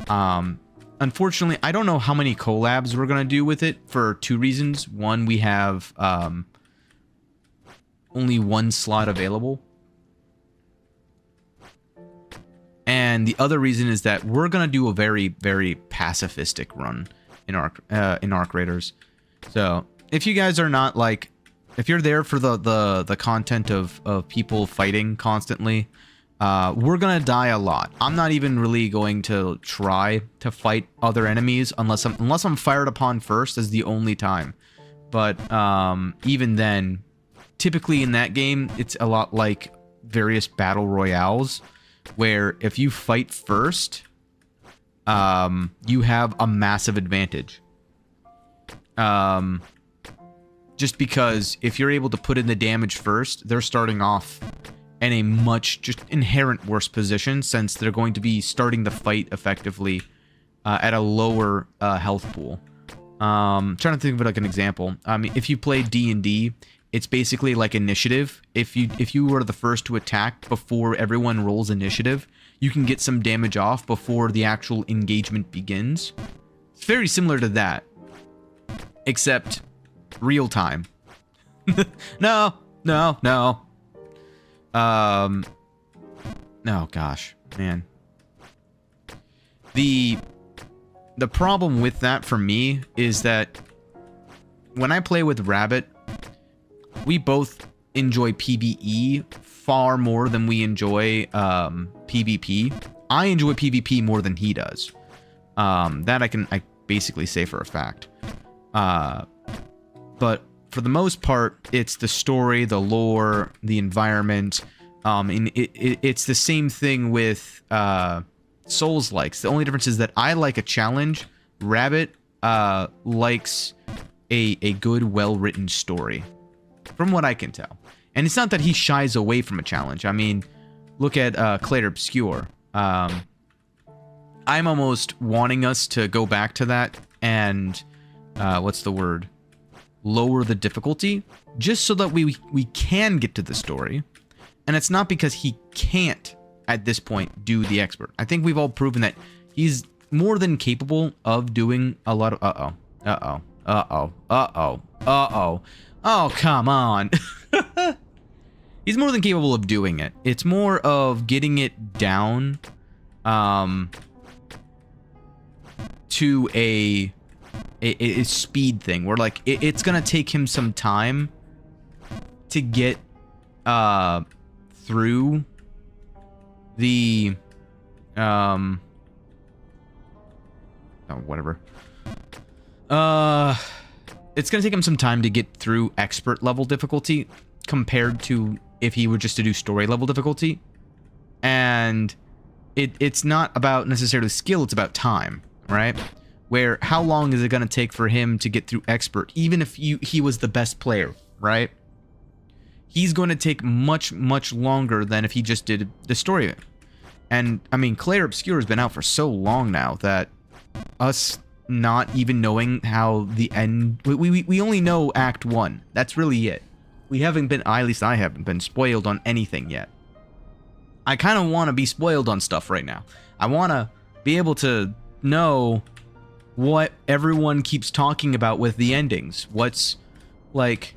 Unfortunately, I don't know how many collabs we're going to do with it for two reasons. One, we have only one slot available. And the other reason is that we're going to do a very, very pacifistic run in Arc Raiders. So, if you guys are not, like, if you're there for the content of people fighting constantly, we're gonna die a lot. I'm not even really going to try to fight other enemies unless I'm fired upon first as the only time. But even then, typically in that game, it's a lot like various battle royales, where if you fight first, you have a massive advantage. Just because if you're able to put in the damage first, they're starting off in a much just inherent worse position, since they're going to be starting the fight effectively at a lower health pool. Trying to think of it like an example. I mean, if you play D&D, it's basically like initiative. If you were the first to attack before everyone rolls initiative, you can get some damage off before the actual engagement begins. It's very similar to that, except real time. No. Oh gosh, man. The problem with that for me is that when I play with Rabbit, we both enjoy PvE far more than we enjoy PvP. I enjoy PvP more than he does. That I basically say for a fact. But for the most part, it's the story, the lore, the environment, And it's the same thing with Souls-likes. The only difference is that I like a challenge. Rabbit likes a good, well-written story, from what I can tell. And it's not that he shies away from a challenge. I mean, look at Claire Obscure. I'm almost wanting us to go back to that and, what's the word? Lower the difficulty, just so that we can get to the story. And it's not because he can't, at this point, do the expert. I think we've all proven that he's more than capable of doing a lot of... Oh, come on. He's more than capable of doing it. It's more of getting it down to a speed thing, where, like, it's gonna take him some time to get through the whatever. It's gonna take him some time to get through expert level difficulty compared to if he were just to do story level difficulty. And it's not about necessarily skill, it's about time, right? Where how long is it gonna take for him to get through expert, even if he was the best player, right? He's going to take much, much longer than if he just did the story. And, I mean, Claire Obscure has been out for so long now that us not even knowing how the end... We only know Act 1. That's really it. We haven't been... At least I haven't been spoiled on anything yet. I kind of want to be spoiled on stuff right now. I want to be able to know what everyone keeps talking about with the endings. What's, like...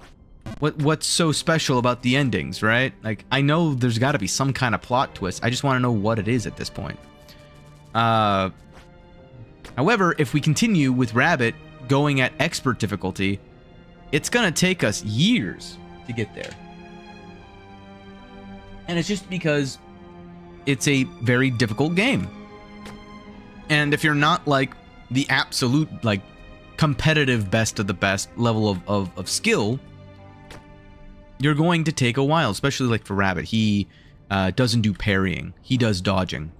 What's so special about the endings, right? Like, I know there's got to be some kind of plot twist. I just want to know what it is at this point. However, if we continue with Rabbit going at expert difficulty, it's going to take us years to get there. And it's just because it's a very difficult game. And if you're not, like, the absolute, like, competitive best of the best level of skill... you're going to take a while, especially like for Rabbit. He doesn't do parrying. He does dodging,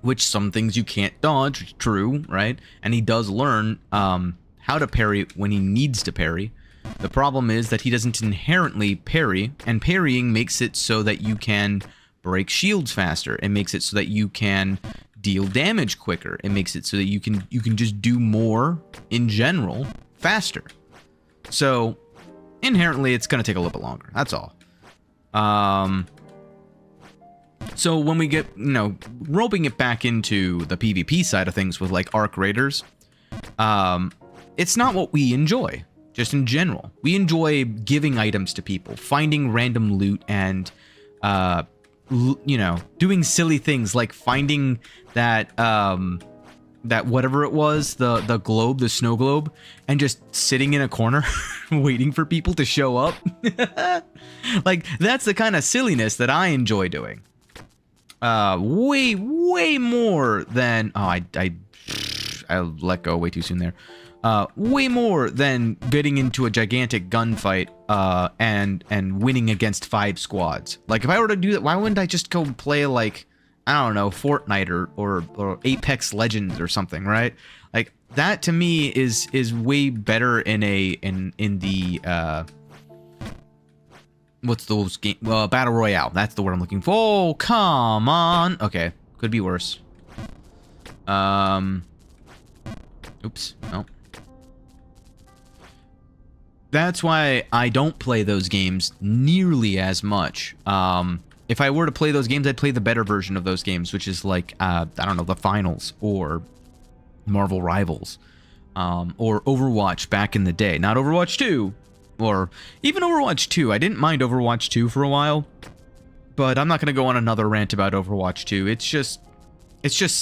which some things you can't dodge, true, right? And he does learn how to parry when he needs to parry. The problem is that he doesn't inherently parry, and parrying makes it so that you can break shields faster. It makes it so that you can deal damage quicker. It makes it so that you can just do more in general faster. So inherently, it's going to take a little bit longer. That's all. So when we get, you know, roping it back into the PvP side of things with, like, Arc Raiders, it's not what we enjoy, just in general. We enjoy giving items to people, finding random loot, and, you know, doing silly things like finding that, that whatever it was, the globe, the snow globe, and just sitting in a corner waiting for people to show up. Like, that's the kind of silliness that I enjoy doing. Way more than... Oh, I let go way too soon there. Way more than getting into a gigantic gunfight and winning against 5 squads. Like, if I were to do that, why wouldn't I just go play, like, I don't know, Fortnite or Apex Legends or something, right? Like, that to me is way better in the what's those game? Battle Royale. That's the word I'm looking for. Oh, come on. Okay, could be worse. Oops. No. That's why I don't play those games nearly as much. If I were to play those games, I'd play the better version of those games, which is like, I don't know, the Finals or Marvel Rivals, or Overwatch back in the day. Not Overwatch 2, or even Overwatch 2. I didn't mind Overwatch 2 for a while, but I'm not going to go on another rant about Overwatch 2. It's just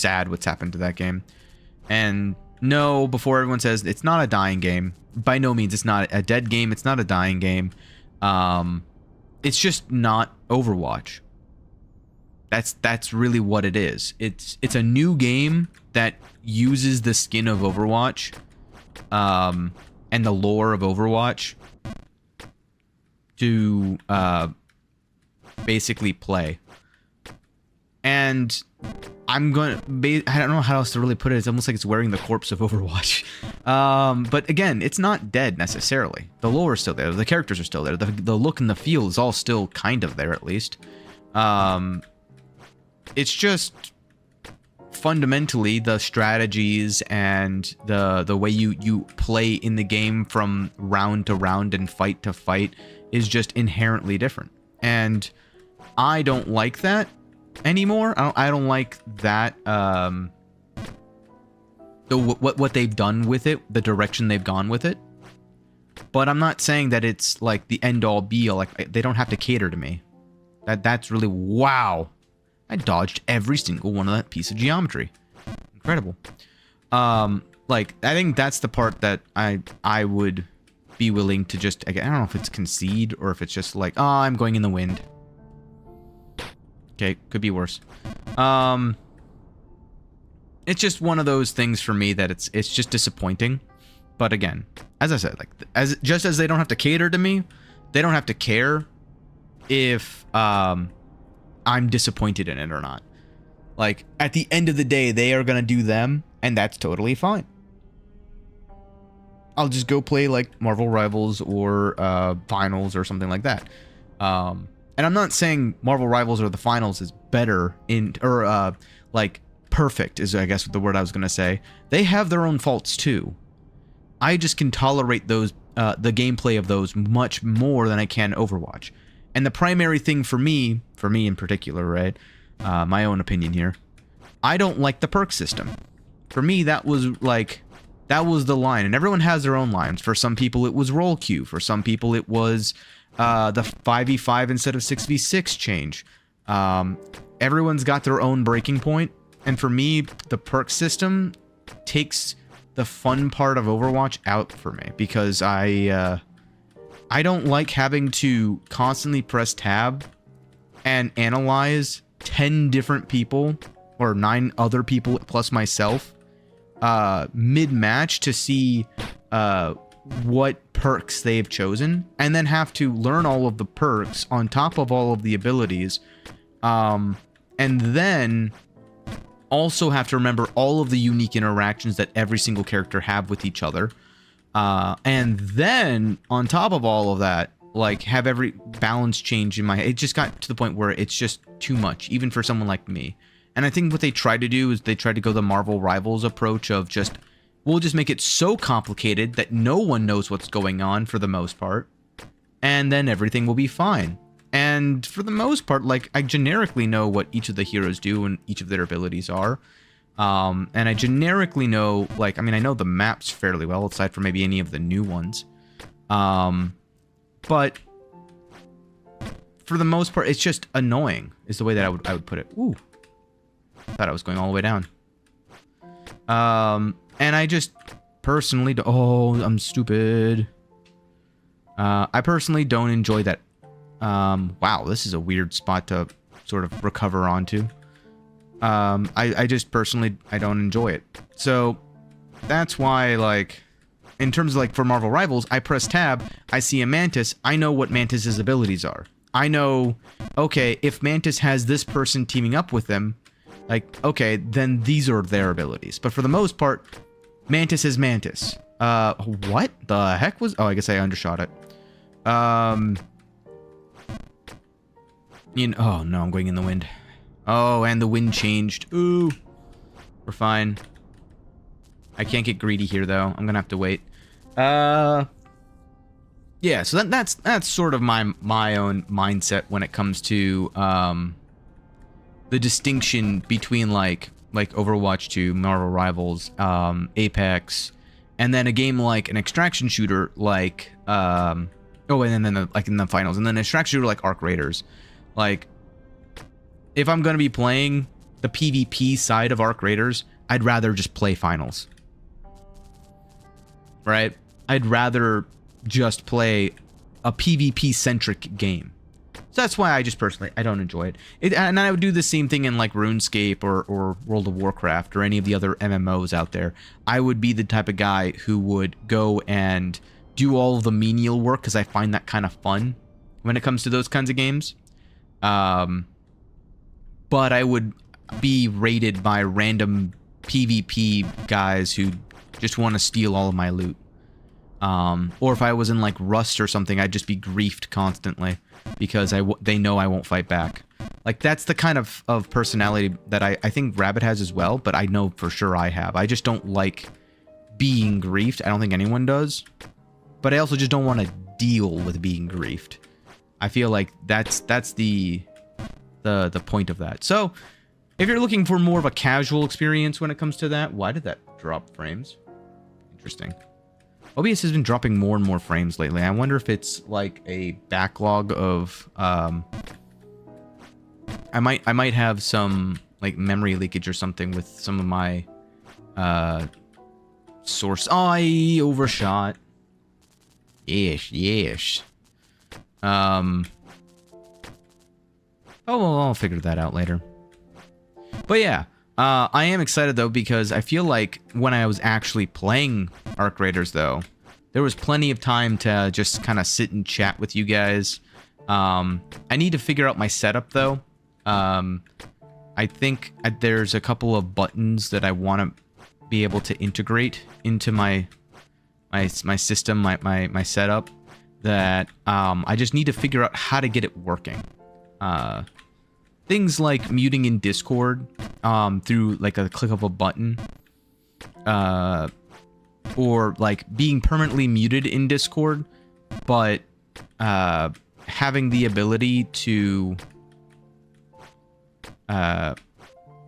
sad what's happened to that game. And no, before everyone says, it's not a dying game. By no means, it's not a dead game. It's not a dying game. It's just not Overwatch. That's really what it is. It's a new game that uses the skin of Overwatch, and the lore of Overwatch to basically play. And I'm gonna, I don't know how else to really put it. It's almost like it's wearing the corpse of Overwatch. But again, it's not dead necessarily. The lore is still there. The characters are still there. The look and the feel is all still kind of there, at least. It's just fundamentally the strategies and the way you play in the game from round to round and fight to fight is just inherently different. And I don't like that anymore. I don't like that what they've done with it, the direction they've gone with it. But I'm not saying that it's like the end all be all. Like, they don't have to cater to me. That's really, wow. I dodged every single one of that piece of geometry. Incredible. Like, I think that's the part that I would be willing to just, I don't know if it's concede or if it's just like, oh, I'm going in the wind. Okay, could be worse. It's just one of those things for me that it's just disappointing. But again, as I said, like, just as they don't have to cater to me, they don't have to care if I'm disappointed in it or not. Like, at the end of the day, they are gonna do them, and that's totally fine. I'll just go play like Marvel Rivals or Finals or something like that. And I'm not saying Marvel Rivals or the Finals is better like perfect is, I guess, the word I was gonna say. They have their own faults too. I just can tolerate those, the gameplay of those much more than I can Overwatch. And the primary thing for me in particular, right? My own opinion here. I don't like the perk system. For me, that was the line, and everyone has their own lines. For some people, it was roll queue. For some people, it was the 5v5 instead of 6v6 change. Everyone's got their own breaking point, and for me, the perk system takes the fun part of Overwatch out for me, because I don't like having to constantly press tab and analyze 10 different people or 9 other people plus myself mid-match to see what perks they've chosen, and then have to learn all of the perks on top of all of the abilities, and then also have to remember all of the unique interactions that every single character have with each other. And then, on top of all of that, like, have every balance change in my head. It just got to the point where it's just too much, even for someone like me. And I think what they tried to do is they tried to go the Marvel Rivals approach of just, we'll just make it so complicated that no one knows what's going on for the most part, and then everything will be fine. And for the most part, like, I generically know what each of the heroes do and each of their abilities are. And I generically know, like, I mean, I know the maps fairly well, aside from maybe any of the new ones. But for the most part, it's just annoying, is the way that I would put it. Ooh. Thought I was going all the way down. And I just personally, oh, I'm stupid. I personally don't enjoy that. Wow, this is a weird spot to sort of recover onto. I just personally, I don't enjoy it. So that's why, like, in terms of, like, for Marvel Rivals, I press tab, I see a Mantis, I know what Mantis's abilities are. I know, okay, if Mantis has this person teaming up with them, like, okay, then these are their abilities. But for the most part, Mantis is Mantis. What the heck was, oh, I guess I undershot it. You know, oh no, I'm going in the wind. Oh, and the wind changed. Ooh. We're fine. I can't get greedy here, though. I'm gonna have to wait. Yeah, so that's sort of my own mindset when it comes to the distinction between like Overwatch 2, Marvel Rivals, Apex, and then a game like an extraction shooter like oh, and then like in the finals, and then an extraction shooter like Arc Raiders. Like, if I'm gonna be playing the PvP side of Arc Raiders, I'd rather just play finals. Right? I'd rather just play a PvP-centric game. So that's why I just personally, I don't enjoy it. And I would do the same thing in like RuneScape or World of Warcraft or any of the other MMOs out there. I would be the type of guy who would go and do all of the menial work because I find that kind of fun when it comes to those kinds of games. But I would be raided by random PvP guys who just want to steal all of my loot. Or if I was in like Rust or something, I'd just be griefed constantly because they know I won't fight back. Like that's the kind of personality that I think Rabbit has as well, but I know for sure I have. I just don't like being griefed. I don't think anyone does. But I also just don't want to deal with being griefed. I feel like that's the point of that. So, if you're looking for more of a casual experience when it comes to that, why did that drop frames? Interesting. OBS has been dropping more and more frames lately. I wonder if it's like a backlog of I might have some like memory leakage or something with some of my source. Oh, I overshot. Yes. Oh, well, I'll figure that out later. But yeah, I am excited though because I feel like when I was actually playing Arc Raiders though, there was plenty of time to just kind of sit and chat with you guys. I need to figure out my setup though. I think there's a couple of buttons that I want to be able to integrate into my system, my setup, that I just need to figure out how to get it working. Things like muting in Discord through like a click of a button, or like being permanently muted in Discord, but having the ability to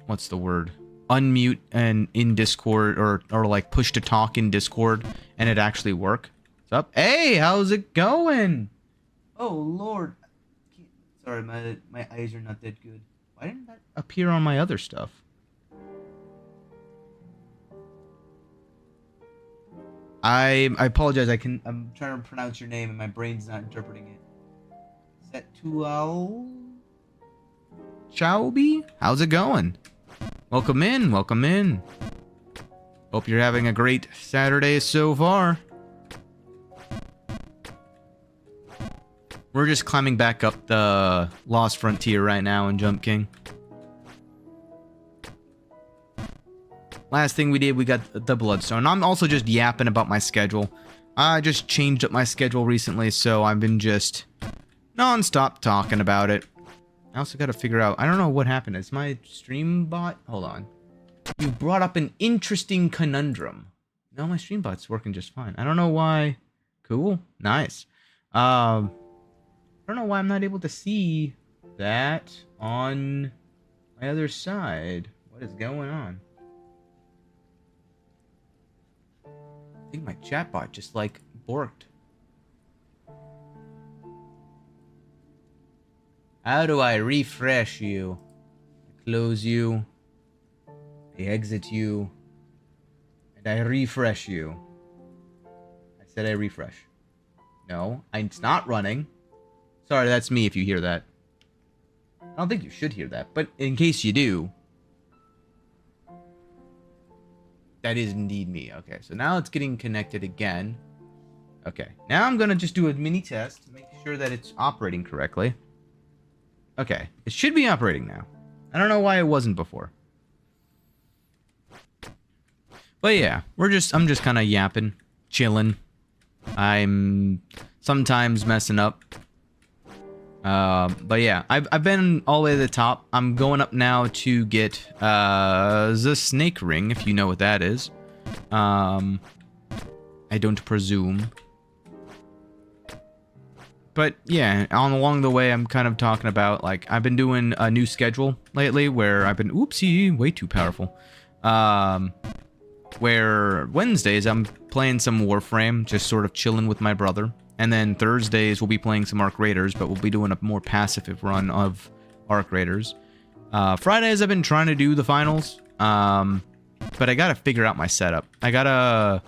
what's the word? Unmute and in Discord, or like push to talk in Discord and it actually work. What's up? Hey, how's it going? Oh Lord. Sorry, my eyes are not that good. Why didn't that appear on my other stuff? I apologize. I'm trying to pronounce your name and my brain's not interpreting it. Setual Chaubi? How's it going? Welcome in, welcome in. Hope you're having a great Saturday so far. We're just climbing back up the Lost Frontier right now in Jump King. Last thing we did, we got the Bloodstone. I'm also just yapping about my schedule. I just changed up my schedule recently, so I've been just non-stop talking about it. I also got to figure out, I don't know what happened. Is my stream bot? Hold on. You brought up an interesting conundrum. No, my stream bot's working just fine. I don't know why. Cool. Nice. I don't know why I'm not able to see that on my other side. What is going on? I think my chatbot just like borked. How do I refresh you? I close you. I exit you. And I refresh you. I said I refresh. No, it's not running. Sorry, that's me if you hear that. I don't think you should hear that, but in case you do, that is indeed me. Okay, so now it's getting connected again. Okay, now I'm gonna just do a mini test to make sure that it's operating correctly. Okay, it should be operating now. I don't know why it wasn't before. But yeah, I'm just kind of yapping, chilling. I'm sometimes messing up. But yeah, I've been all the way to the top. I'm going up now to get the snake ring, if you know what that is. I don't presume. But yeah, along the way, I'm kind of talking about, like, I've been doing a new schedule lately where I've been, oopsie, way too powerful. Where Wednesdays I'm playing some Warframe, just sort of chilling with my brother. And then Thursdays we'll be playing some Arc Raiders, but we'll be doing a more pacific run of Arc Raiders. Fridays I've been trying to do the finals, but I gotta figure out my setup. I gotta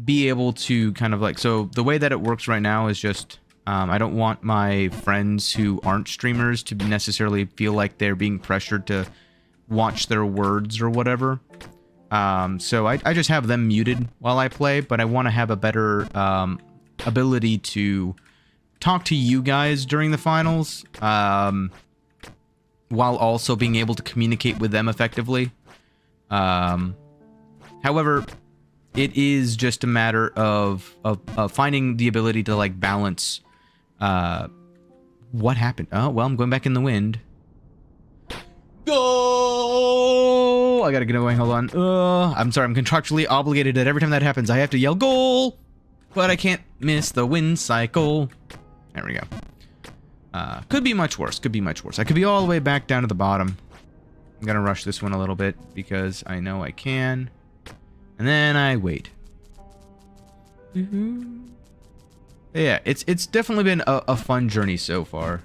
be able to kind of like, so the way that it works right now is just, I don't want my friends who aren't streamers to necessarily feel like they're being pressured to watch their words or whatever. So I just have them muted while I play, but I want to have a better ability to talk to you guys during the finals, while also being able to communicate with them effectively. However, it is just a matter of finding the ability to like balance. What happened? Oh, well, I'm going back in the wind. Goal! I gotta get going. Hold on. I'm sorry. I'm contractually obligated that every time that happens, I have to yell goal, but I can't miss the wind cycle. There we go. Could be much worse. Could be much worse. I could be all the way back down to the bottom. I'm gonna rush this one a little bit because I know I can. And then I wait. Yeah, it's definitely been a fun journey so far.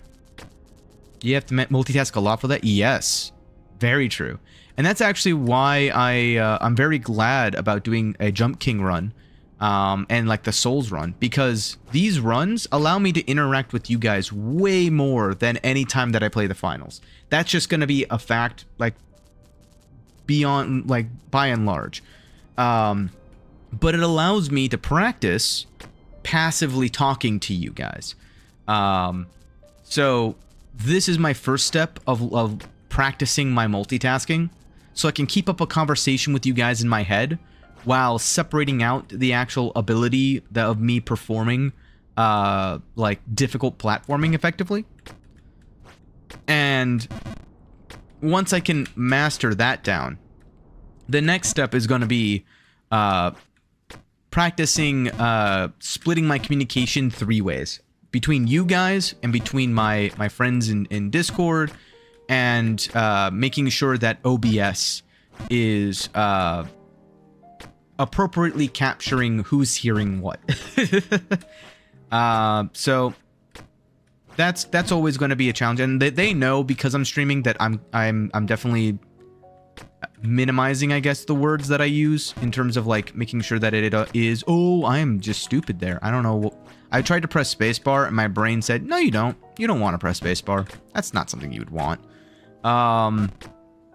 You have to multitask a lot for that? Yes. Very true. And that's actually why I'm very glad about doing a Jump King run. And like the Souls run, because these runs allow me to interact with you guys way more than any time that I play the finals. That's just going to be a fact, like, beyond, like, by and large. But it allows me to practice passively talking to you guys. So this is my first step of practicing my multitasking, so I can keep up a conversation with you guys in my head while separating out the actual ability of me performing like difficult platforming effectively. And once I can master that down, the next step is going to be practicing splitting my communication 3 ways. Between you guys and between my friends in Discord, and making sure that OBS is appropriately capturing who's hearing what. So that's always going to be a challenge, and they know, because I'm streaming, that I'm definitely minimizing, I guess, the words that I use in terms of like making sure that it is. Oh, I am just stupid there. I don't know. I tried to press spacebar and my brain said, no, you don't. You don't want to press spacebar. That's not something you would want.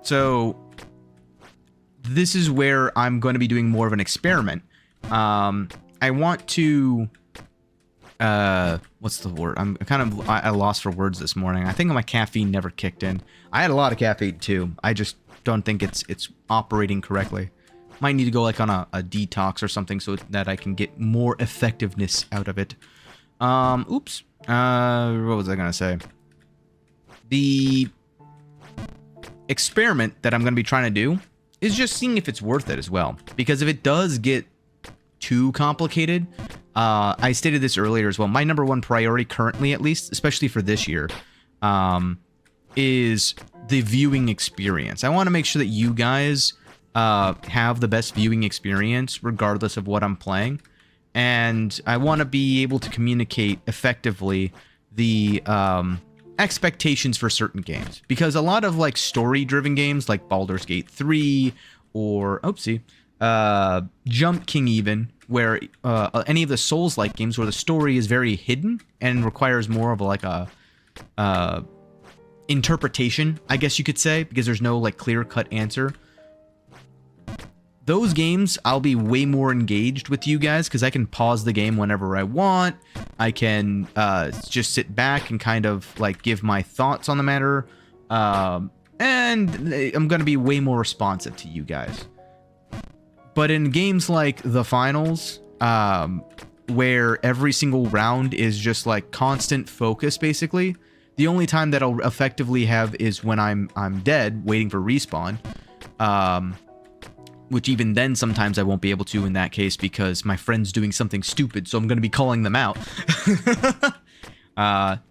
So this is where I'm going to be doing more of an experiment. I want to, what's the word? I'm kind of I lost for words this morning. I think my caffeine never kicked in. I had a lot of caffeine too. I just don't think it's operating correctly. Might need to go like on a detox or something so that I can get more effectiveness out of it. Oops. What was I gonna say? The experiment that I'm gonna be trying to do is just seeing if it's worth it as well. Because if it does get too complicated, I stated this earlier as well, my number one priority currently, at least, especially for this year, is the viewing experience. I want to make sure that you guys have the best viewing experience regardless of what I'm playing, and I want to be able to communicate effectively the expectations for certain games, because a lot of like story-driven games like Baldur's Gate 3 or Jump King, even, where any of the Souls-like games where the story is very hidden and requires more of like a interpretation, I guess you could say, because there's no like clear-cut answer. Those games, I'll be way more engaged with you guys because I can pause the game whenever I want. I can just sit back and kind of like give my thoughts on the matter. And I'm going to be way more responsive to you guys. But in games like the finals, where every single round is just like constant focus, basically, the only time that I'll effectively have is when I'm dead, waiting for respawn. Which even then, sometimes I won't be able to in that case because my friend's doing something stupid, so I'm going to be calling them out.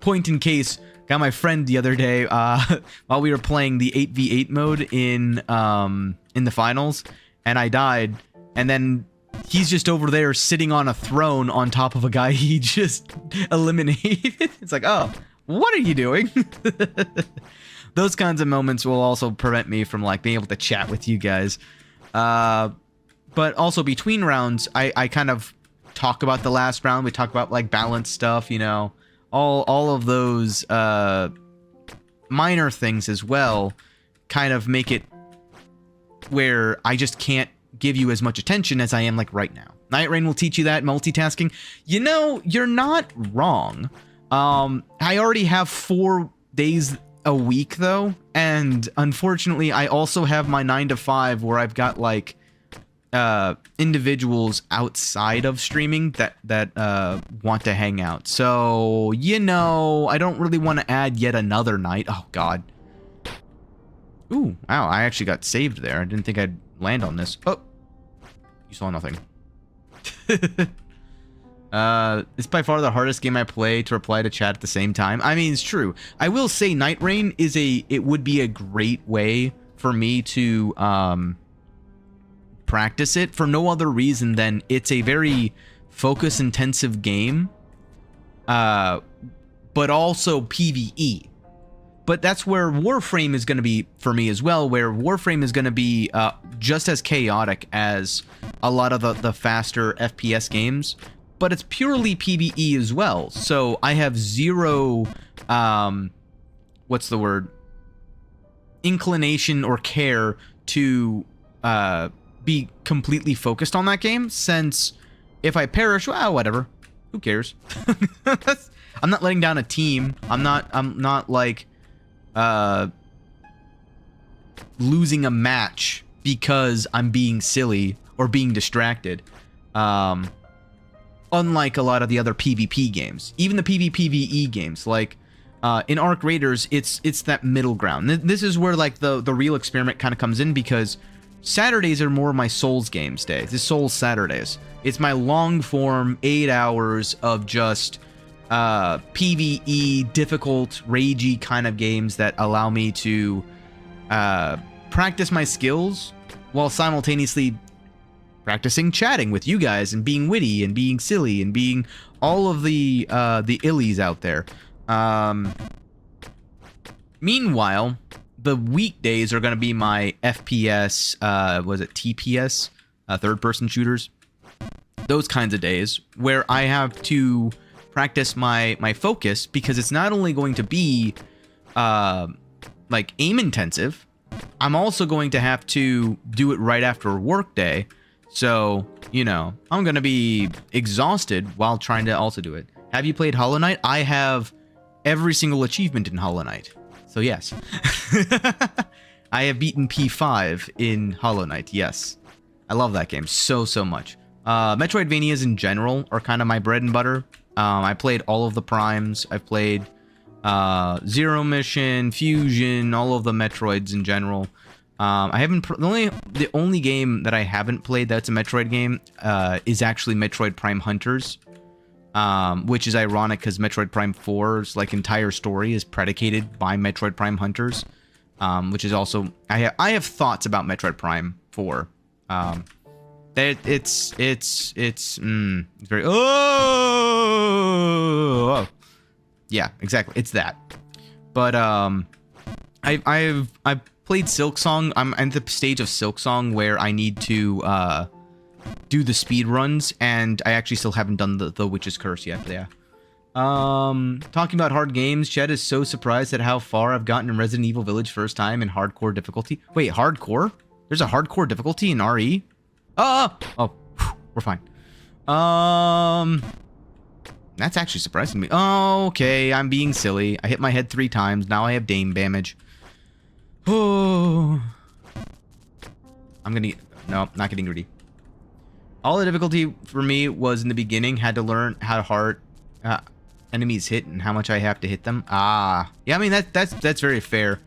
Point in case, got my friend the other day while we were playing the 8v8 mode in the finals, and I died, and then he's just over there sitting on a throne on top of a guy he just eliminated. It's like, oh, what are you doing? Those kinds of moments will also prevent me from like being able to chat with you guys. But also between rounds, I kind of talk about the last round. We talk about like balance stuff, you know, all of those minor things as well, kind of make it where I just can't give you as much attention as I am like right now. Night Rain will teach you that multitasking. You know, you're not wrong. I already have 4 days a week though, and unfortunately I also have my 9 to 5 where I've got like individuals outside of streaming that want to hang out. So, you know, I don't really want to add yet another night. Oh god. Ooh, wow, I actually got saved there. I didn't think I'd land on this. Oh, you saw nothing. It's by far the hardest game I play to reply to chat at the same time. I mean, it's true. I will say Night Rain it would be a great way for me to practice it for no other reason than it's a very focus intensive game, but also PvE. But that's where Warframe is going to be for me as well, where Warframe is going to be just as chaotic as a lot of the faster FPS games, but it's purely PvE as well. So I have zero, what's the word? Inclination or care to be completely focused on that game, since if I perish, well, whatever. Who cares? I'm not letting down a team. I'm not like losing a match because I'm being silly or being distracted. Unlike a lot of the other PvP games, even the PvPvE games, like in Arc Raiders, it's that middle ground. This is where like the real experiment kind of comes in, because Saturdays are more of my Souls games days. It's Souls Saturdays. It's my long form 8 hours of just PvE, difficult, ragey kind of games that allow me to practice my skills while simultaneously practicing chatting with you guys and being witty and being silly and being all of the illies out there. Meanwhile, the weekdays are going to be my FPS, was it TPS, third-person shooters, those kinds of days where I have to practice my focus, because it's not only going to be like aim intensive, I'm also going to have to do it right after a work day. So, you know, I'm going to be exhausted while trying to also do it. Have you played Hollow Knight? I have every single achievement in Hollow Knight. So yes. I have beaten P5 in Hollow Knight, yes. I love that game so much. Metroidvanias in general are kind of my bread and butter. I played all of the Primes. I've played Zero Mission, Fusion, all of the Metroids in general. I haven't the only game that I haven't played that's a Metroid game is actually Metroid Prime Hunters, which is ironic because Metroid Prime 4's like entire story is predicated by Metroid Prime Hunters, which is also I have thoughts about Metroid Prime 4. It's very oh yeah, exactly, it's that. But I've played Silksong. I'm at the stage of Silksong where I need to do the speed runs, and I actually still haven't done the Witch's Curse yet. Yeah. Talking about hard games, Chet is so surprised at how far I've gotten in Resident Evil Village first time in hardcore difficulty. Wait, hardcore? There's a hardcore difficulty in RE? Oh, we're fine. That's actually surprising me. Oh, okay, I'm being silly. I hit my head 3 times. Now I have Dame damage. Oh. I'm gonna... No, not getting greedy. All the difficulty for me was in the beginning. Had to learn how hard enemies hit and how much I have to hit them. Ah. Yeah, I mean, that's very fair.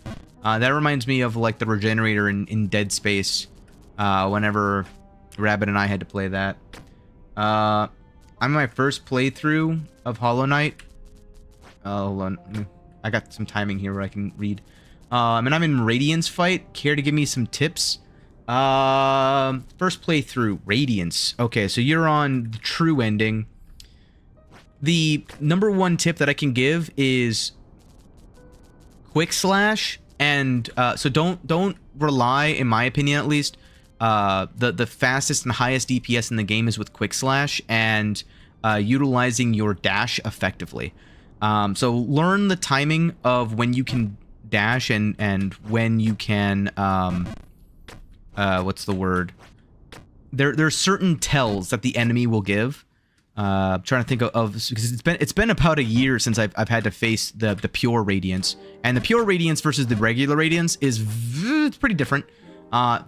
That reminds me of, like, the Regenerator in Dead Space. Whenever Rabbit and I had to play that. I'm in my first playthrough of Hollow Knight. Hold on. I got some timing here where I can read. And I'm in Radiance fight. Care to give me some tips? First playthrough, Radiance. Okay, so you're on the true ending. The number 1 tip that I can give is quick slash, and so don't rely, in my opinion at least, the fastest and highest DPS in the game is with quick slash and utilizing your dash effectively. So learn the timing of when you can dash and when you can what's the word? There's certain tells that the enemy will give. I'm trying to think of because it's been about a year since I've had to face the pure radiance, and the pure radiance versus the regular radiance is it's pretty different.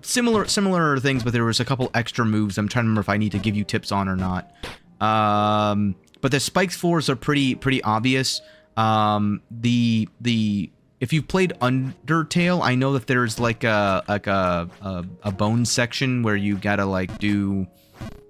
Similar things, but there was a couple extra moves I'm trying to remember if I need to give you tips on or not. But the spikes fours are pretty obvious. If you've played Undertale, I know that there's like a bone section where you gotta like do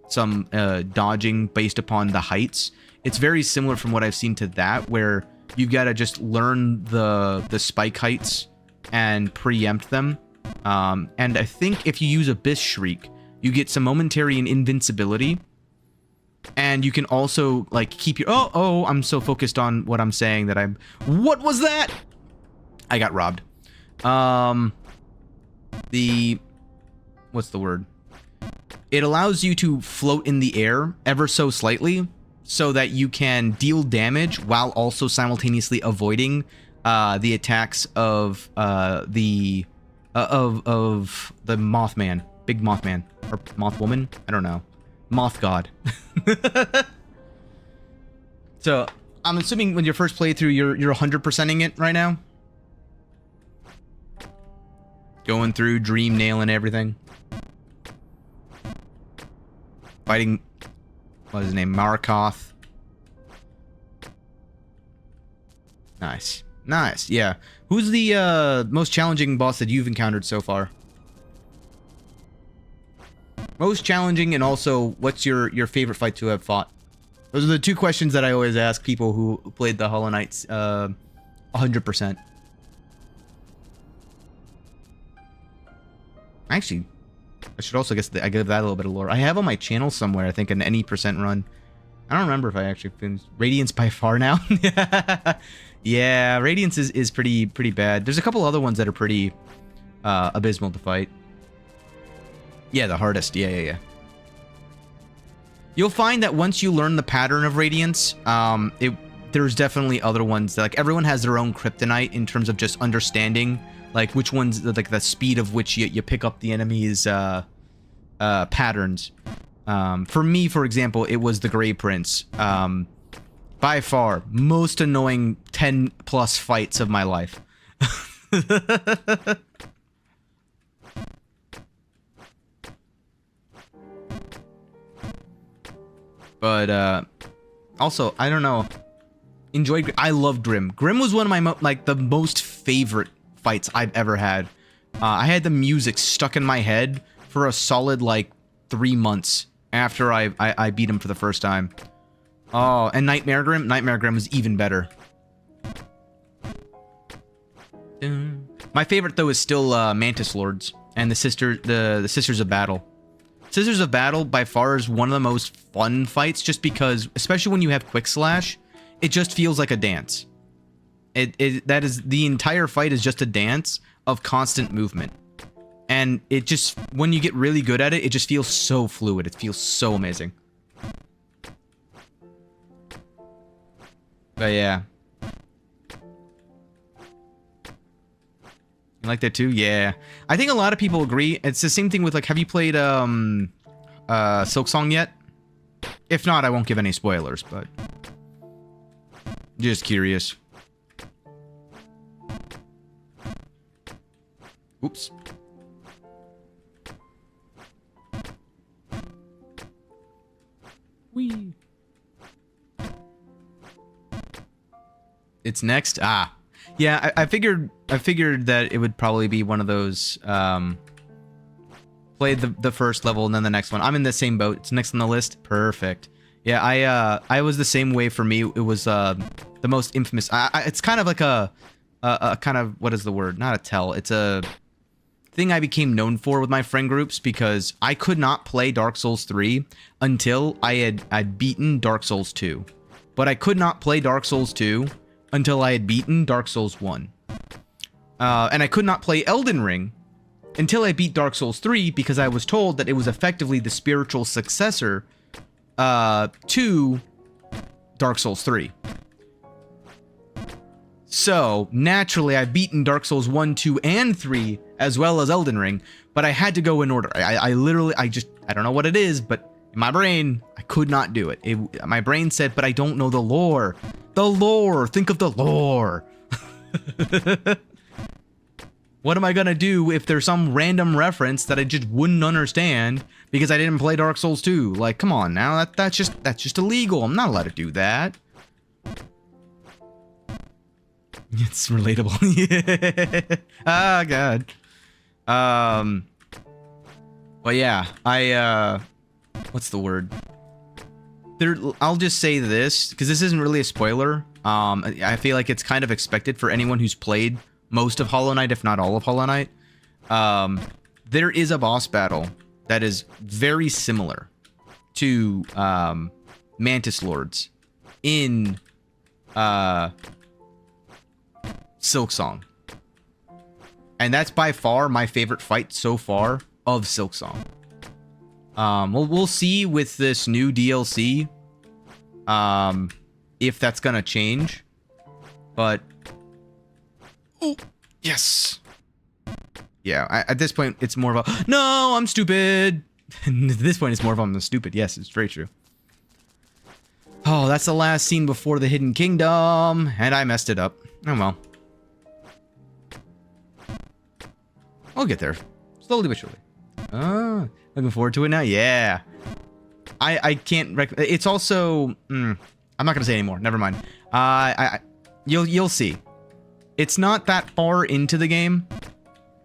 some dodging based upon the heights. It's very similar from what I've seen to that, where you gotta just learn the spike heights and preempt them. And I think if you use Abyss Shriek, you get some momentary invincibility. And you can also like keep your I'm so focused on what I'm saying that what was that? I got robbed. What's the word? It allows you to float in the air ever so slightly so that you can deal damage while also simultaneously avoiding the attacks of the Mothman, big Mothman or Mothwoman. I don't know. Moth God. So I'm assuming when your first playthrough, you're 100%ing it right now. Going through dream nailing everything. Fighting, what is his name? Markoth. Nice. Nice, yeah. Who's the most challenging boss that you've encountered so far? Most challenging, and also, what's your favorite fight to have fought? Those are the two questions that I always ask people who played the Hollow Knights 100%. Actually, I should also guess I give that a little bit of lore. I have on my channel somewhere, I think, an any percent run. I don't remember if I actually finished. Radiance by far now. Yeah, Radiance is pretty bad. There's a couple other ones that are pretty abysmal to fight. Yeah, the hardest. Yeah. You'll find that once you learn the pattern of Radiance, there's definitely other ones that, like, everyone has their own kryptonite in terms of just understanding, like, which ones, like, the speed of which you pick up the enemy's patterns. For me, for example, it was the Grey Prince. By far, most annoying 10+ fights of my life. But, also, I don't know. I loved Grim. Grim was one of my, the most favorite fights I've ever had. I had the music stuck in my head for a solid, 3 months after I beat him for the first time. Oh, and Nightmare Grim? Nightmare Grim was even better. My favorite, though, is still Mantis Lords and the Sisters of Battle. Sisters of Battle, by far, is one of the most fun fights, just because, especially when you have Quick Slash, it just feels like a dance. That is, the entire fight is just a dance of constant movement. And it just, when you get really good at it, it just feels so fluid. It feels so amazing. But yeah. You like that too? Yeah. I think a lot of people agree. It's the same thing with, have you played Silksong yet? If not, I won't give any spoilers, but just curious. Oops. Whee. It's next? Ah. Yeah, I figured that it would probably be one of those, play the first level and then the next one. I'm in the same boat. It's next on the list. Perfect. Yeah, I was the same way. For me, it was, the most infamous. It's kind of like a kind of, what is the word? Not a tell. It's a thing I became known for with my friend groups, because I could not play Dark Souls 3 until I'd beaten Dark Souls 2. But I could not play Dark Souls 2 until I had beaten Dark Souls 1. And I could not play Elden Ring until I beat Dark Souls 3, because I was told that it was effectively the spiritual successor to Dark Souls 3. So, naturally, I've beaten Dark Souls 1, 2, and 3, as well as Elden Ring, but I had to go in order. I literally, I don't know what it is, but In my brain, I could not do it. My brain said, but I don't know the lore. The lore. Think of the lore. What am I gonna do if there's some random reference that I just wouldn't understand because I didn't play Dark Souls 2? Like, come on now, that's just illegal. I'm not allowed to do that. It's relatable. Yeah. Ah, God. But yeah, what's the word? I'll just say this because this isn't really a spoiler. I feel like it's kind of expected for anyone who's played most of Hollow Knight, if not all of Hollow Knight. There is a boss battle that is very similar to Mantis Lords in Silksong. And that's by far my favorite fight so far of Silksong. We'll see with this new DLC if that's gonna change. But oh, yes. Yeah, at this point, it's more of a, no, I'm stupid. At this point, it's more of I'm stupid. Yes, it's very true. Oh, that's the last scene before the Hidden Kingdom. And I messed it up. Oh, well. I'll get there. Slowly but surely. Oh, looking forward to it now. Yeah. I can't it's also I'm not gonna say anymore. Never mind. You'll see. It's not that far into the game.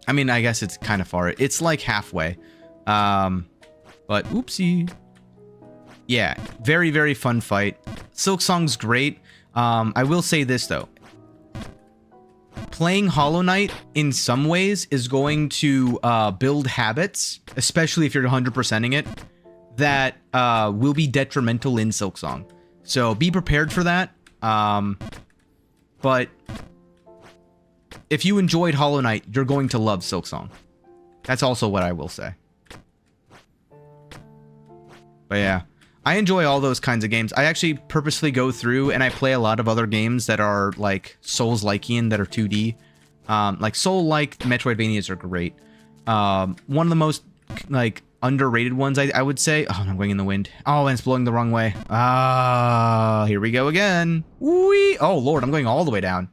I mean, I guess it's kind of far. It's like halfway. But oopsie. Yeah, very, very fun fight. Silksong's great. I will say this though. Playing Hollow Knight in some ways is going to build habits, especially if you're 100%ing it, that will be detrimental in Silksong. So be prepared for that. But if you enjoyed Hollow Knight, you're going to love Silksong. That's also what I will say. But yeah, I enjoy all those kinds of games. I actually purposely go through and I play a lot of other games that are like Souls-likeian, that are 2D. Like Soul-like Metroidvanias are great. One of the most like underrated ones, I would say. Oh, I'm going in the wind. Oh, and it's blowing the wrong way. Ah, here we go again. Whee! Oh Lord, I'm going all the way down.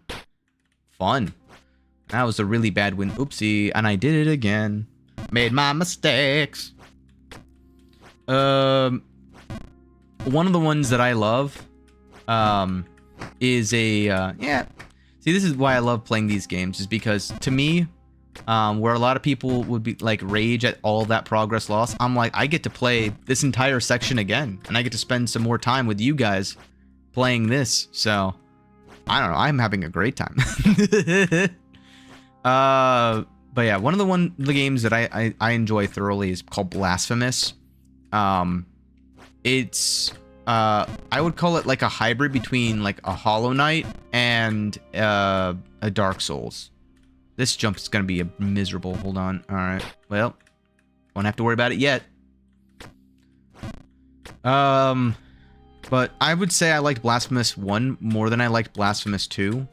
Fun. That was a really bad wind. Oopsie, and I did it again. Made my mistakes. One of the ones that I love, is a, yeah. See, this is why I love playing these games, is because, to me, where a lot of people would be, like, rage at all of that progress loss, I'm like, I get to play this entire section again, and I get to spend some more time with you guys playing this, so, I don't know, I'm having a great time. But yeah, one of the games that I enjoy thoroughly is called Blasphemous. It's I would call it like a hybrid between like a Hollow Knight and a Dark Souls. This jump is gonna be miserable. Hold on. All right. Well, won't have to worry about it yet. But I would say I liked Blasphemous 1 more than I liked Blasphemous 2.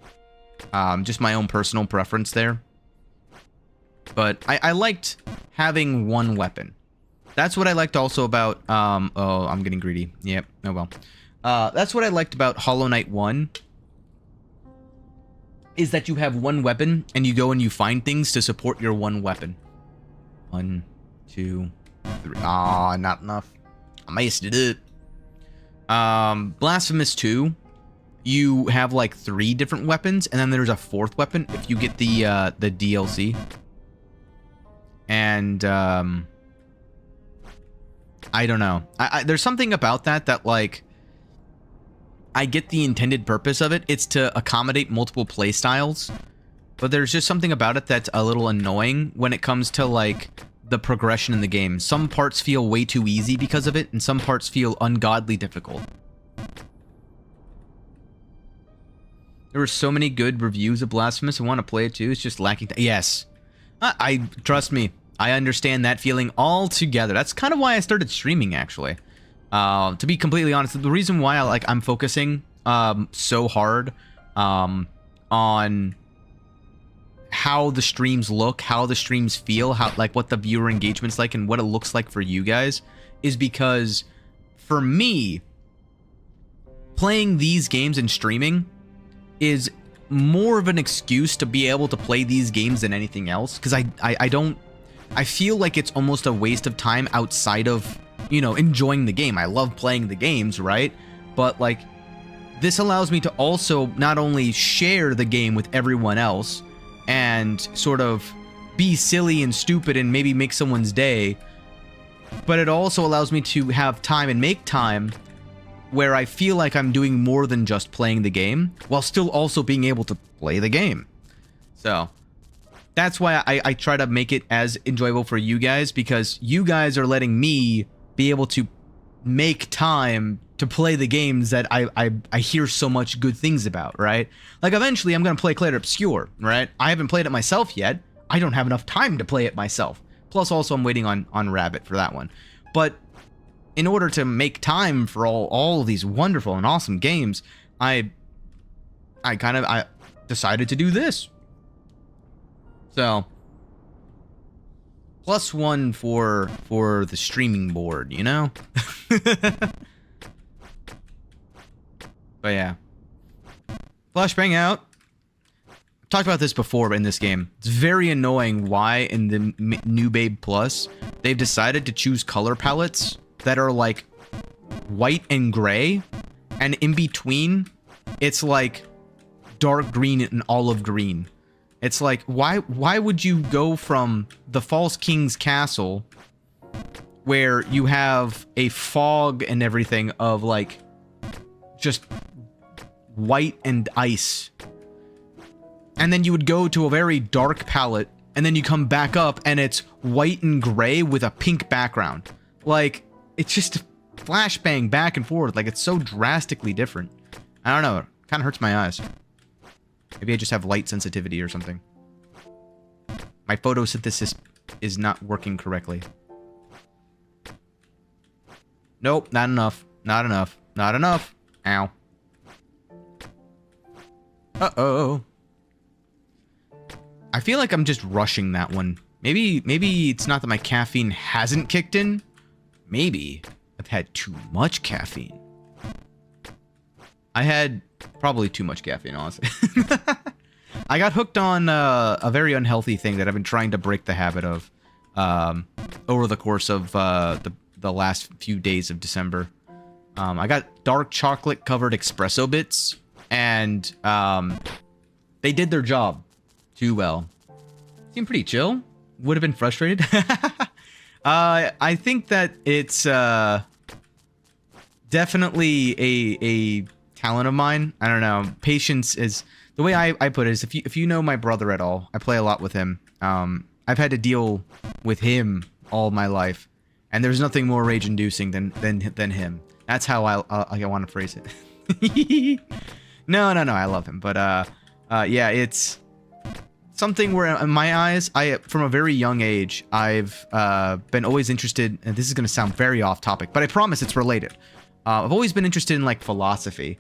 Just my own personal preference there. But I liked having one weapon. That's what I liked also about, oh, I'm getting greedy. Yep, oh well. That's what I liked about Hollow Knight 1. Is that you have one weapon, and you go and you find things to support your one weapon. 1, 2, 3. Ah, not enough. I messed it up. Blasphemous 2, you have like 3 different weapons, and then there's a 4th weapon if you get the DLC. And, I don't know. There's something about that like, I get the intended purpose of it. It's to accommodate multiple play styles. But there's just something about it that's a little annoying when it comes to like the progression in the game. Some parts feel way too easy because of it, and some parts feel ungodly difficult. There were so many good reviews of Blasphemous. I want to play it too. It's just lacking. Yes. I trust me. I understand that feeling altogether. That's kind of why I started streaming, actually. To be completely honest, the reason why I'm focusing so hard on how the streams look, how the streams feel, how like what the viewer engagement's like, and what it looks like for you guys, is because for me, playing these games and streaming is more of an excuse to be able to play these games than anything else, because I feel like it's almost a waste of time outside of, you know, enjoying the game. I love playing the games, right? But like, this allows me to also not only share the game with everyone else and sort of be silly and stupid and maybe make someone's day, but it also allows me to have time and make time where I feel like I'm doing more than just playing the game while still also being able to play the game. So that's why I try to make it as enjoyable for you guys, because you guys are letting me be able to make time to play the games that I hear so much good things about, right? Like, eventually I'm going to play Clair Obscure, right? I haven't played it myself yet. I don't have enough time to play it myself. Plus, also, I'm waiting on Rabbit for that one. But in order to make time for all of these wonderful and awesome games, I decided to do this. So, +1 for the streaming board, you know? But yeah. Flashbang out. I've talked about this before in this game. It's very annoying why in the New Babe Plus they've decided to choose color palettes that are like white and gray, and in between it's like dark green and olive green. It's like, why would you go from the False King's castle, where you have a fog and everything of like just white and ice, and then you would go to a very dark palette, and then you come back up and it's white and gray with a pink background? Like, it's just a flashbang back and forth. Like, it's so drastically different. I don't know, it kind of hurts my eyes. Maybe I just have light sensitivity or something. My photosynthesis is not working correctly. Nope, not enough. Not enough. Not enough. Ow. Uh-oh. I feel like I'm just rushing that one. Maybe it's not that my caffeine hasn't kicked in. Maybe I've had too much caffeine. I had probably too much caffeine, honestly. I got hooked on a very unhealthy thing that I've been trying to break the habit of over the course of the last few days of December. I got dark chocolate covered espresso bits, and they did their job too well. Seemed pretty chill. Would have been frustrated. I think that it's definitely a talent of mine. I don't know. Patience is the way I put it. Is if you know my brother at all, I play a lot with him. I've had to deal with him all my life, and there's nothing more rage-inducing than him. That's how I want to phrase it. No, I love him, but yeah, it's something where in my eyes, from a very young age, I've been always interested, and this is going to sound very off topic, but I promise it's related. I've always been interested in like philosophy.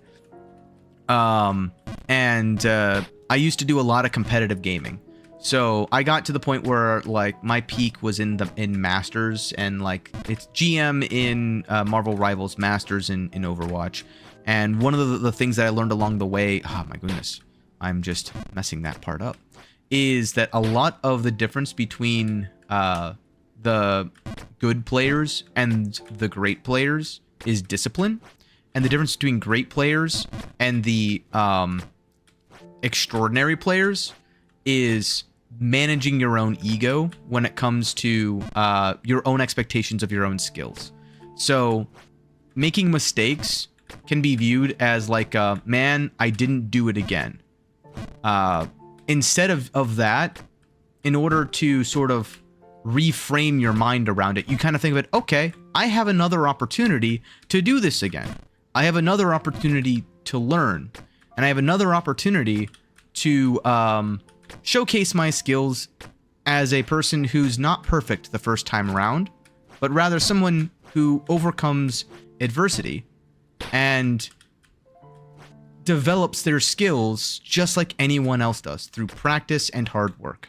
And I used to do a lot of competitive gaming. So I got to the point where like my peak was in Masters, and like it's GM in Marvel Rivals, Masters in Overwatch. And one of the things that I learned along the way, oh my goodness, I'm just messing that part up, is that a lot of the difference between the good players and the great players is discipline. And the difference between great players and the extraordinary players is managing your own ego when it comes to your own expectations of your own skills. So making mistakes can be viewed as like, man, I didn't do it again. Instead of that, in order to sort of reframe your mind around it, you kind of think of it, okay, I have another opportunity to do this again. I have another opportunity to learn, and I have another opportunity to showcase my skills as a person who's not perfect the first time around, but rather someone who overcomes adversity and develops their skills just like anyone else does through practice and hard work.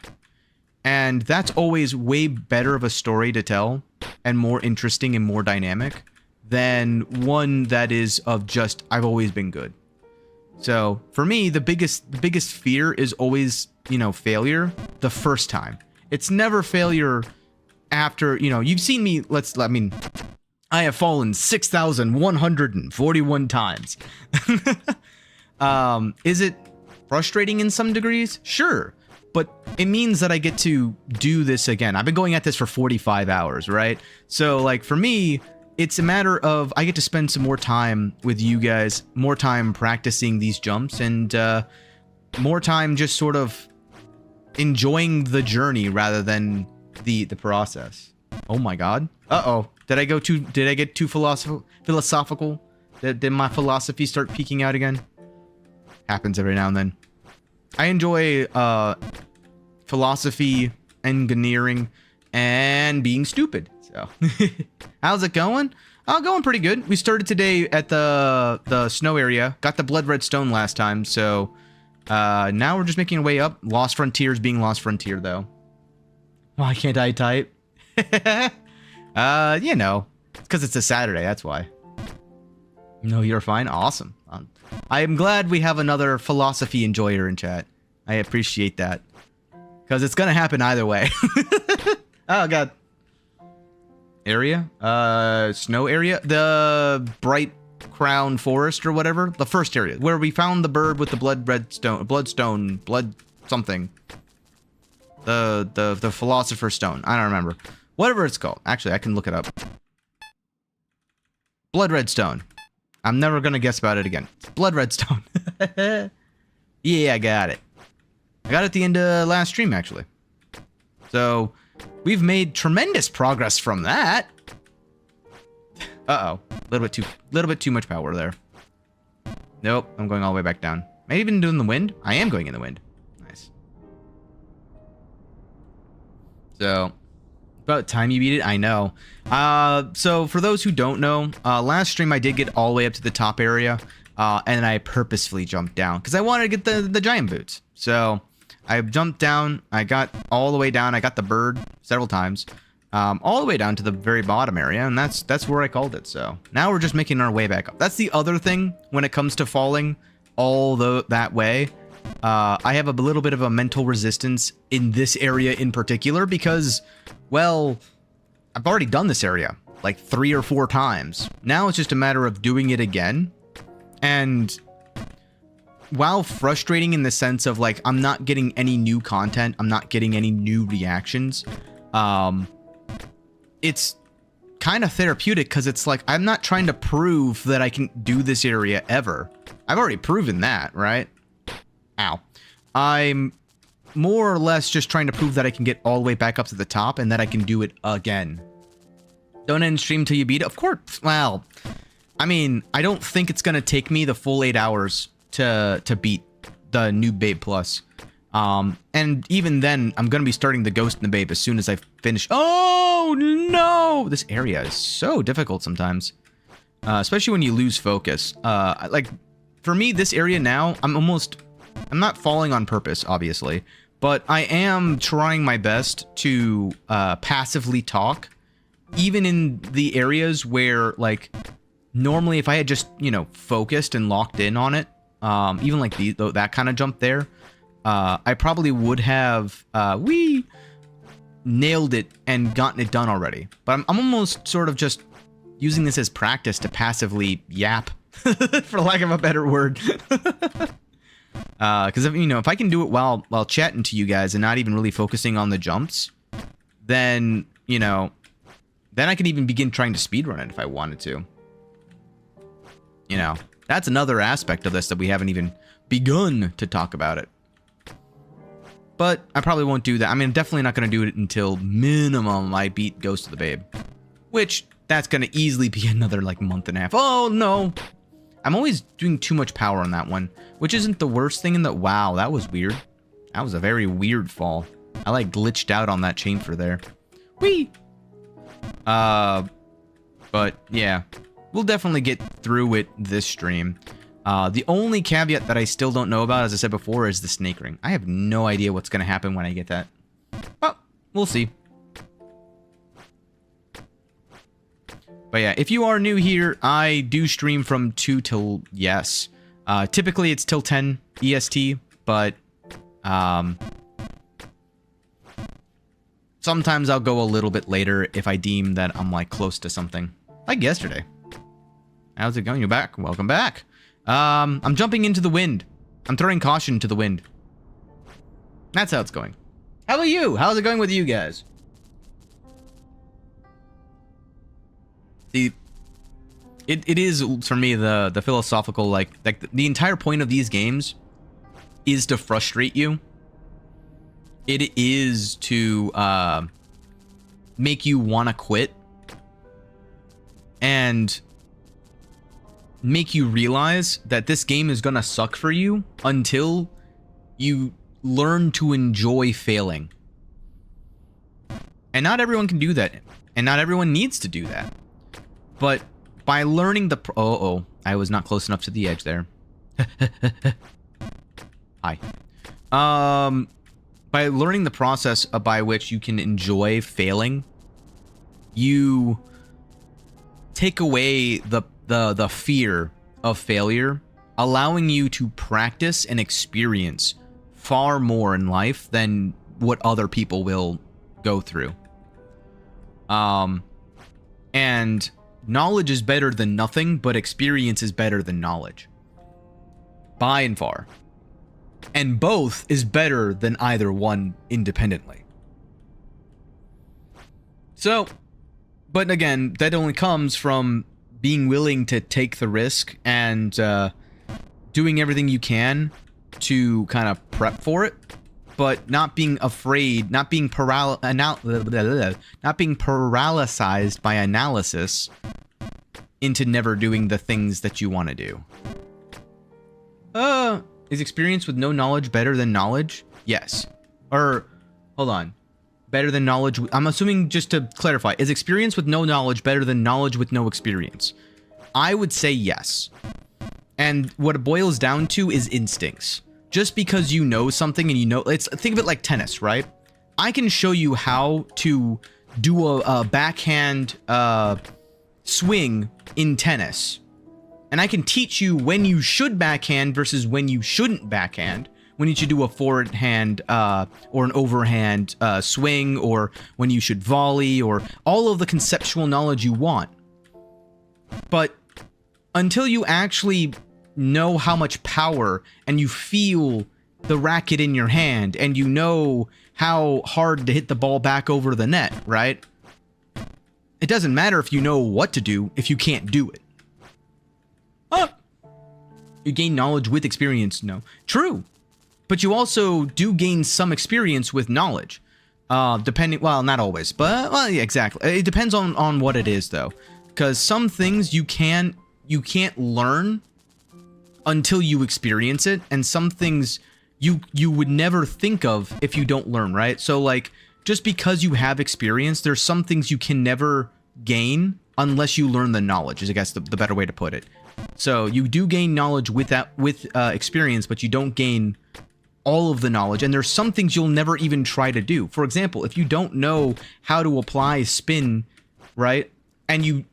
And that's always way better of a story to tell and more interesting and more dynamic than one that is of just, I've always been good. So for me, the biggest fear is always, you know, failure the first time. It's never failure after, you know, you've seen me, I have fallen 6,141 times. Is it frustrating in some degrees? Sure. But it means that I get to do this again. I've been going at this for 45 hours, right? So, like, for me, it's a matter of I get to spend some more time with you guys, more time practicing these jumps, and more time just sort of enjoying the journey rather than the process. Oh my god. Uh-oh. Did I get too philosophical? Did my philosophy start peeking out again? Happens every now and then. I enjoy philosophy, engineering, and being stupid. So, how's it going? Going pretty good. We started today at the snow area. Got the blood red stone last time, so now we're just making our way up. Lost Frontiers being Lost Frontier, though. Why can't I type? You know, it's because it's a Saturday, that's why. No, you're fine. Awesome. I am glad we have another philosophy enjoyer in chat. I appreciate that. Because it's going to happen either way. Oh, God. Area? Snow area? The Bright Crown Forest or whatever? The first area. Where we found the bird with the blood something. The Philosopher's Stone. I don't remember. Whatever it's called. Actually, I can look it up. Blood red stone. I'm never going to guess about it again. Blood red stone. Yeah, I got it. I got it at the end of last stream, actually. So, we've made tremendous progress from that. Uh-oh. A little bit too much power there. Nope, I'm going all the way back down. Am I even doing the wind? I am going in the wind. Nice. So, about time you beat it? I know. So, for those who don't know, last stream I did get all the way up to the top area, and I purposefully jumped down, because I wanted to get the giant boots. So, I jumped down, I got all the way down, I got the bird several times, all the way down to the very bottom area, and that's where I called it. So, now we're just making our way back up. That's the other thing when it comes to falling all that way. I have a little bit of a mental resistance in this area in particular because, well, I've already done this area like 3 or 4 times. Now it's just a matter of doing it again. And while frustrating in the sense of like, I'm not getting any new content, I'm not getting any new reactions, it's kind of therapeutic because it's like, I'm not trying to prove that I can do this area ever. I've already proven that, right? Ow. I'm more or less just trying to prove that I can get all the way back up to the top and that I can do it again. Don't end stream till you beat it? Of course. Well, I mean, I don't think it's going to take me the full 8 hours to beat the new Babe Plus. And even then, I'm going to be starting the Ghost and the Babe as soon as I finish. Oh, no! This area is so difficult sometimes. Especially when you lose focus. Like, for me, this area now, I'm not falling on purpose, obviously, but I am trying my best to passively talk, even in the areas where, like, normally if I had just, you know, focused and locked in on it, even like that kind of jump there, I probably would have, nailed it and gotten it done already. But I'm almost sort of just using this as practice to passively yap, for lack of a better word. Because if I can do it while chatting to you guys and not even really focusing on the jumps, then then I could even begin trying to speedrun it if I wanted to. That's another aspect of this that we haven't even begun to talk about it. But I probably won't do that. I mean, I'm definitely not going to do it until minimum I beat Ghost of the Babe, which that's going to easily be another like month and a half. Oh no. I'm always doing too much power on that one, which isn't the worst thing in that. Wow, that was weird. That was a very weird fall. I like glitched out on that chamfer there. Whee! But yeah, we'll definitely get through it this stream. The only caveat that I still don't know about, as I said before, is the snake ring. I have no idea what's going to happen when I get that. Well, we'll see. But yeah, if you are new here, I do stream from 2 till, yes. Typically it's till 10 EST, but sometimes I'll go a little bit later if I deem that I'm like close to something. Like yesterday. How's it going? You're back. Welcome back. I'm jumping into the wind. I'm throwing caution to the wind. That's how it's going. How about you? How's it going with you guys? It is for me the philosophical like the entire point of these games is to frustrate you. It is to make you want to quit and make you realize that this game is gonna suck for you until you learn to enjoy failing. And not everyone can do that, and not everyone needs to do that. But by learning the I was not close enough to the edge there. Hi. By learning the process by which you can enjoy failing, you take away the fear of failure, allowing you to practice and experience far more in life than what other people will go through. And knowledge is better than nothing, but experience is better than knowledge. By and far. And both is better than either one independently. So, but again, that only comes from being willing to take the risk and doing everything you can to kind of prep for it, but not being afraid, not being paralyzed by analysis into never doing the things that you want to do. Is experience with no knowledge better than knowledge? Yes. Or, hold on. Better than knowledge... I'm assuming, just to clarify, is experience with no knowledge better than knowledge with no experience? I would say yes. And what it boils down to is instincts. Just because you know something and you know... think of it like tennis, right? I can show you how to do a backhand swing in tennis. And I can teach you when you should backhand versus when you shouldn't backhand. When you should do a forehand or an overhand swing, or when you should volley, or all of the conceptual knowledge you want. But until you actually know how much power and you feel the racket in your hand and you know how hard to hit the ball back over the net, right? It doesn't matter if you know what to do if you can't do it. You gain knowledge with experience, no. True. But you also do gain some experience with knowledge. Depending, well, not always, but, well, yeah, exactly. It depends on what it is, though. Because some things you can't learn until you experience it, and some things you would never think of if you don't learn, right? So, like, just because you have experience, there's some things you can never gain unless you learn the knowledge, is I guess the better way to put it. So you do gain knowledge with experience, but you don't gain all of the knowledge. And there's some things you'll never even try to do. For example, if you don't know how to apply spin, right? And you,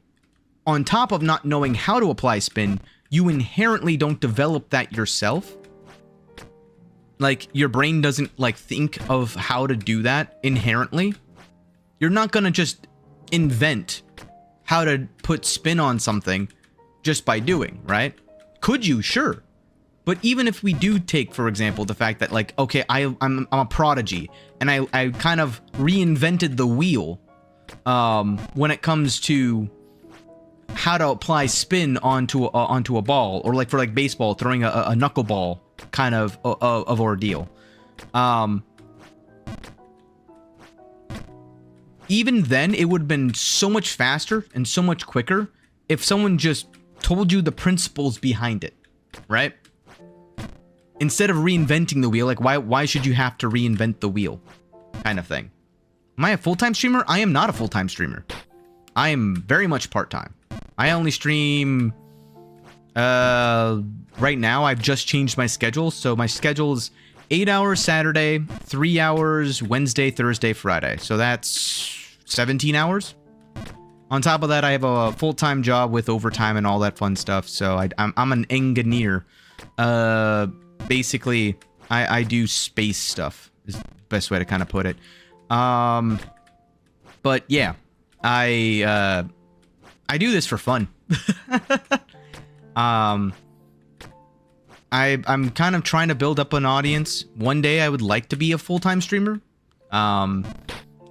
on top of not knowing how to apply spin, you inherently don't develop that yourself. Like, your brain doesn't, like, think of how to do that inherently. You're not gonna just invent how to put spin on something just by doing, right? Could you? Sure. But even if we do take, for example, the fact that, like, okay, I'm a prodigy, and I kind of reinvented the wheel when it comes to how to apply spin onto a ball, or like for like baseball, throwing a knuckleball kind of ordeal. Even then, it would have been so much faster and so much quicker if someone just told you the principles behind it, right? Instead of reinventing the wheel, like why should you have to reinvent the wheel, kind of thing. Am I a full-time streamer? I am not a full-time streamer. I am very much part-time. I only stream, right now I've just changed my schedule, so my schedule is 8 hours Saturday, 3 hours Wednesday, Thursday, Friday. So that's 17 hours. On top of that, I have a full-time job with overtime and all that fun stuff. So I'm an engineer. Basically, I do space stuff is the best way to kind of put it. But yeah, I do this for fun. I'm kind of trying to build up an audience. One day I would like to be a full-time streamer.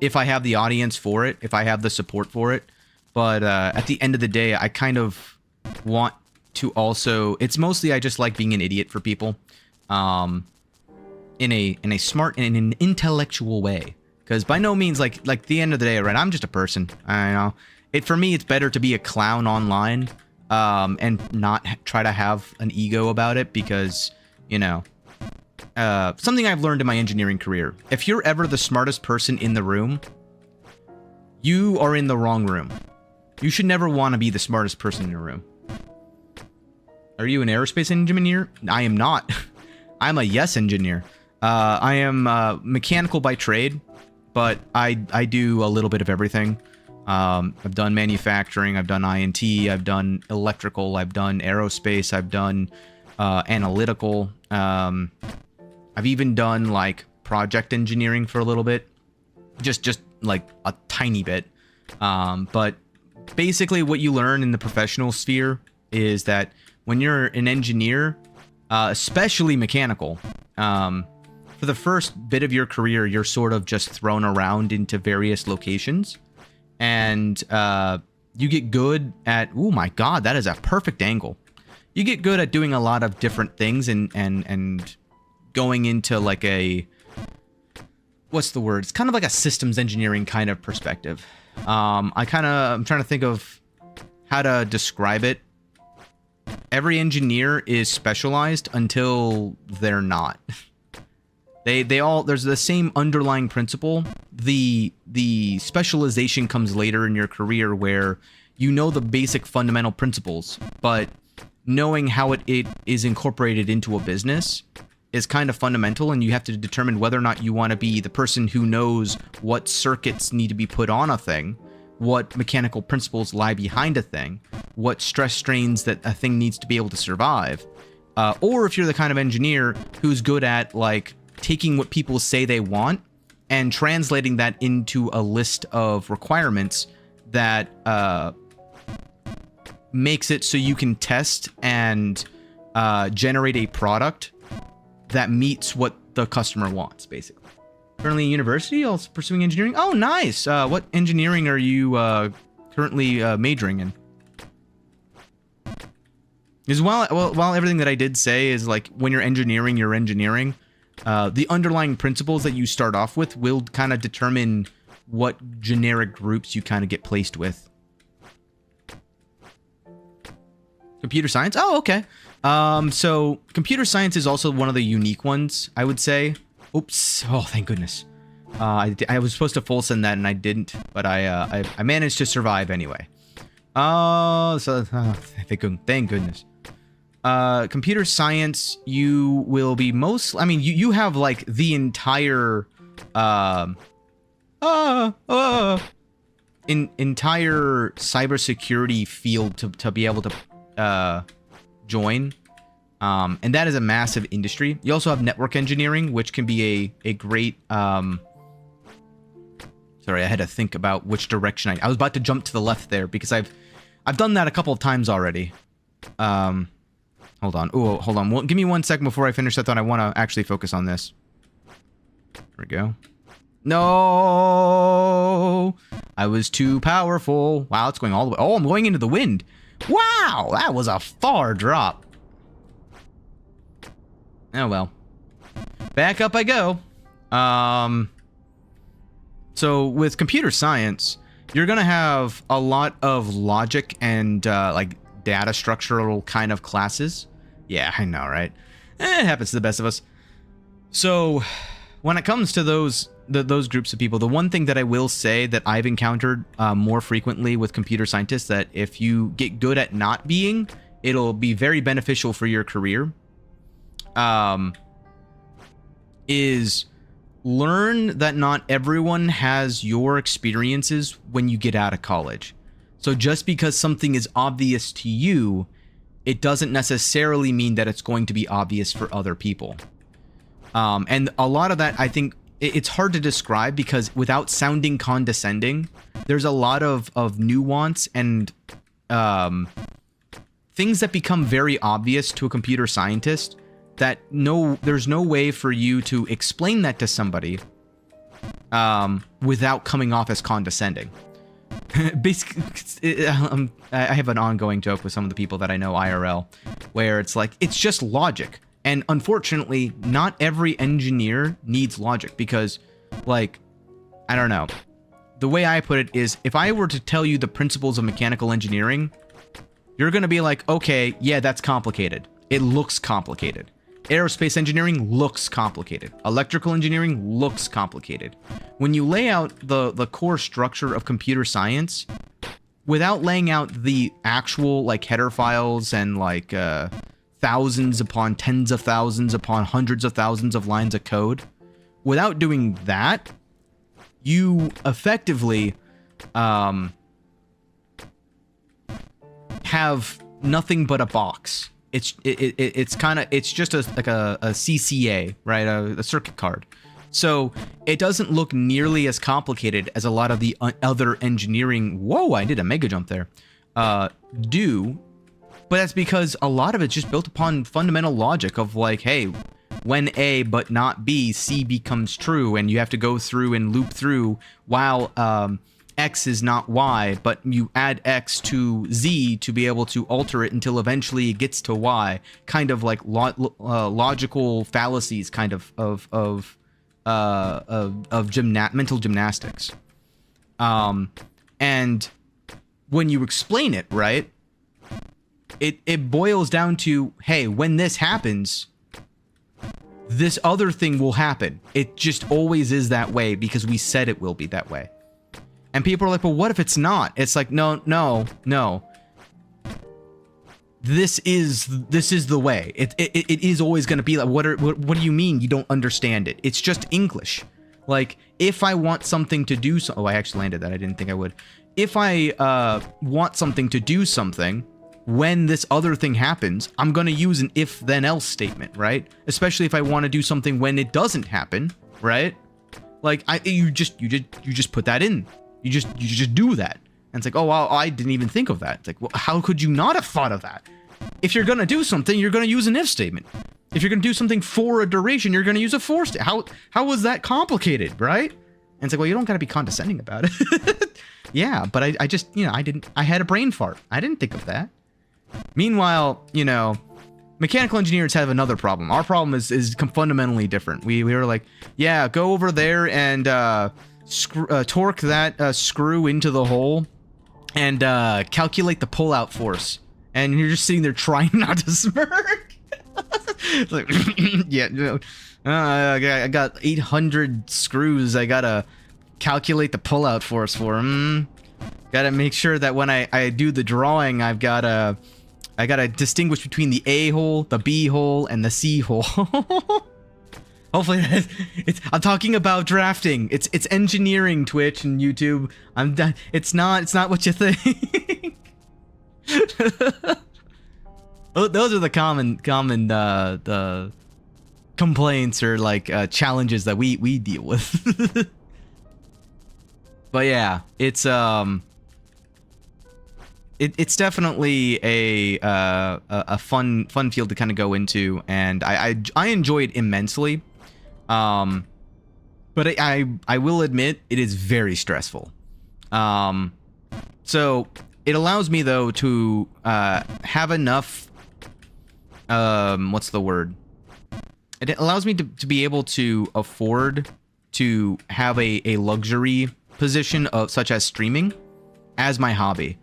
If I have the audience for it, if I have the support for it. But at the end of the day, I kind of want to also... It's mostly I just like being an idiot for people. In a smart and an intellectual way. Because by no means, like the end of the day, right? I'm just a person. I know. For me, it's better to be a clown online and not try to have an ego about it. Because, you know... something I've learned in my engineering career. If you're ever the smartest person in the room, you are in the wrong room. You should never want to be the smartest person in a room. Are you an aerospace engineer? I am not. I'm a yes engineer. I am mechanical by trade, but I do a little bit of everything. I've done manufacturing, I've done INT, I've done electrical, I've done aerospace, I've done analytical. I've even done like project engineering for a little bit, just like a tiny bit. But basically what you learn in the professional sphere is that when you're an engineer, especially mechanical, for the first bit of your career, you're sort of just thrown around into various locations, and you get good at, oh my god, that is a perfect angle. You get good at doing a lot of different things and going into like a, what's the word? It's kind of like a systems engineering kind of perspective. I'm trying to think of how to describe it. Every engineer is specialized until they're not. They all, there's the same underlying principle. The specialization comes later in your career where you know the basic fundamental principles, but knowing how it is incorporated into a business is kind of fundamental, and you have to determine whether or not you want to be the person who knows what circuits need to be put on a thing, what mechanical principles lie behind a thing, what stress strains that a thing needs to be able to survive, or if you're the kind of engineer who's good at like taking what people say they want and translating that into a list of requirements that makes it so you can test and generate a product that meets what the customer wants, basically. Currently in university, also pursuing engineering. Oh, nice. What engineering are you currently majoring in? Because while everything that I did say is like when you're engineering, the underlying principles that you start off with will kind of determine what generic groups you kind of get placed with. Computer science? Oh, okay. So computer science is also one of the unique ones, I would say. Oops. Oh, thank goodness. I was supposed to full send that and I didn't, but I managed to survive anyway. Thank goodness. Computer science, you will be I mean, you have like the entire, entire cybersecurity field to be able to, join. And that is a massive industry. You also have network engineering, which can be a great, sorry, I had to think about which direction I was about to jump to the left there because I've done that a couple of times already. Hold on. Oh, hold on. Give me 1 second before I finish that thought. I want to actually focus on this. There we go. No! I was too powerful. Wow, it's going all the way. Oh, I'm going into the wind. Wow, that was a far drop. Oh, well. Back up I go. So with computer science, you're going to have a lot of logic and like data structural kind of classes. Yeah, I know, right? It happens to the best of us. So when it comes to those groups of people, the one thing that I will say that I've encountered more frequently with computer scientists, that if you get good at not being, it'll be very beneficial for your career, is learn that not everyone has your experiences when you get out of college. So just because something is obvious to you, it doesn't necessarily mean that it's going to be obvious for other people. And a lot of that, I think, it's hard to describe because without sounding condescending, there's a lot of nuance and things that become very obvious to a computer scientist that there's no way for you to explain that to somebody without coming off as condescending. Basically, I have an ongoing joke with some of the people that I know IRL, where it's like, it's just logic. And unfortunately, not every engineer needs logic because, like, I don't know. The way I put it is, if I were to tell you the principles of mechanical engineering, you're going to be like, okay, yeah, that's complicated. It looks complicated. Aerospace engineering looks complicated. Electrical engineering looks complicated. When you lay out the core structure of computer science, without laying out the actual, like, header files and, like, thousands upon tens of thousands upon hundreds of thousands of lines of code, without doing that, you effectively have nothing but a box. It's just like a CCA, right? A circuit card. So it doesn't look nearly as complicated as a lot of the other engineering. Whoa, I did a mega jump there. Do, but that's because a lot of it's just built upon fundamental logic of like, hey, when A but not B, C becomes true, and you have to go through and loop through while X is not Y, but you add X to Z to be able to alter it until eventually it gets to Y. Kind of like logical fallacies, kind of mental gymnastics. And when you explain it, right, it boils down to, hey, when this happens, this other thing will happen. It just always is that way because we said it will be that way. And people are like, well, what if it's not? It's like, no. This is the way. It is always going to be like, what do you mean you don't understand it? It's just English. Like, if I want something to do so, oh, I actually landed that. I didn't think I would. If I want something to do something, when this other thing happens, I'm going to use an if then else statement, right? Especially if I want to do something when it doesn't happen, right? Like, you just put that in. You just do that. And it's like, oh, wow, I didn't even think of that. It's like, well, how could you not have thought of that? If you're going to do something, you're going to use an if statement. If you're going to do something for a duration, you're going to use a for statement. How was that complicated, right? And it's like, well, you don't got to be condescending about it. Yeah, but I just, I had a brain fart. I didn't think of that. Meanwhile, mechanical engineers have another problem. Our problem is fundamentally different. We were like, yeah, go over there and torque that screw into the hole and calculate the pull-out force. And you're just sitting there trying not to smirk. It's like, yeah, I got 800 screws. I gotta calculate the pull-out force for them. Gotta make sure that when I do the drawing, I gotta distinguish between the A hole, the B hole, and the C hole. Hopefully I'm talking about drafting. It's engineering, Twitch and YouTube. It's not what you think. Those are the common the complaints or like challenges that we deal with. But yeah, it's definitely a fun field to kind of go into, and I enjoy it immensely. But I will admit it is very stressful. So it allows me though to have enough. What's the word? It allows me to be able to afford to have a luxury position of such as streaming as my hobby.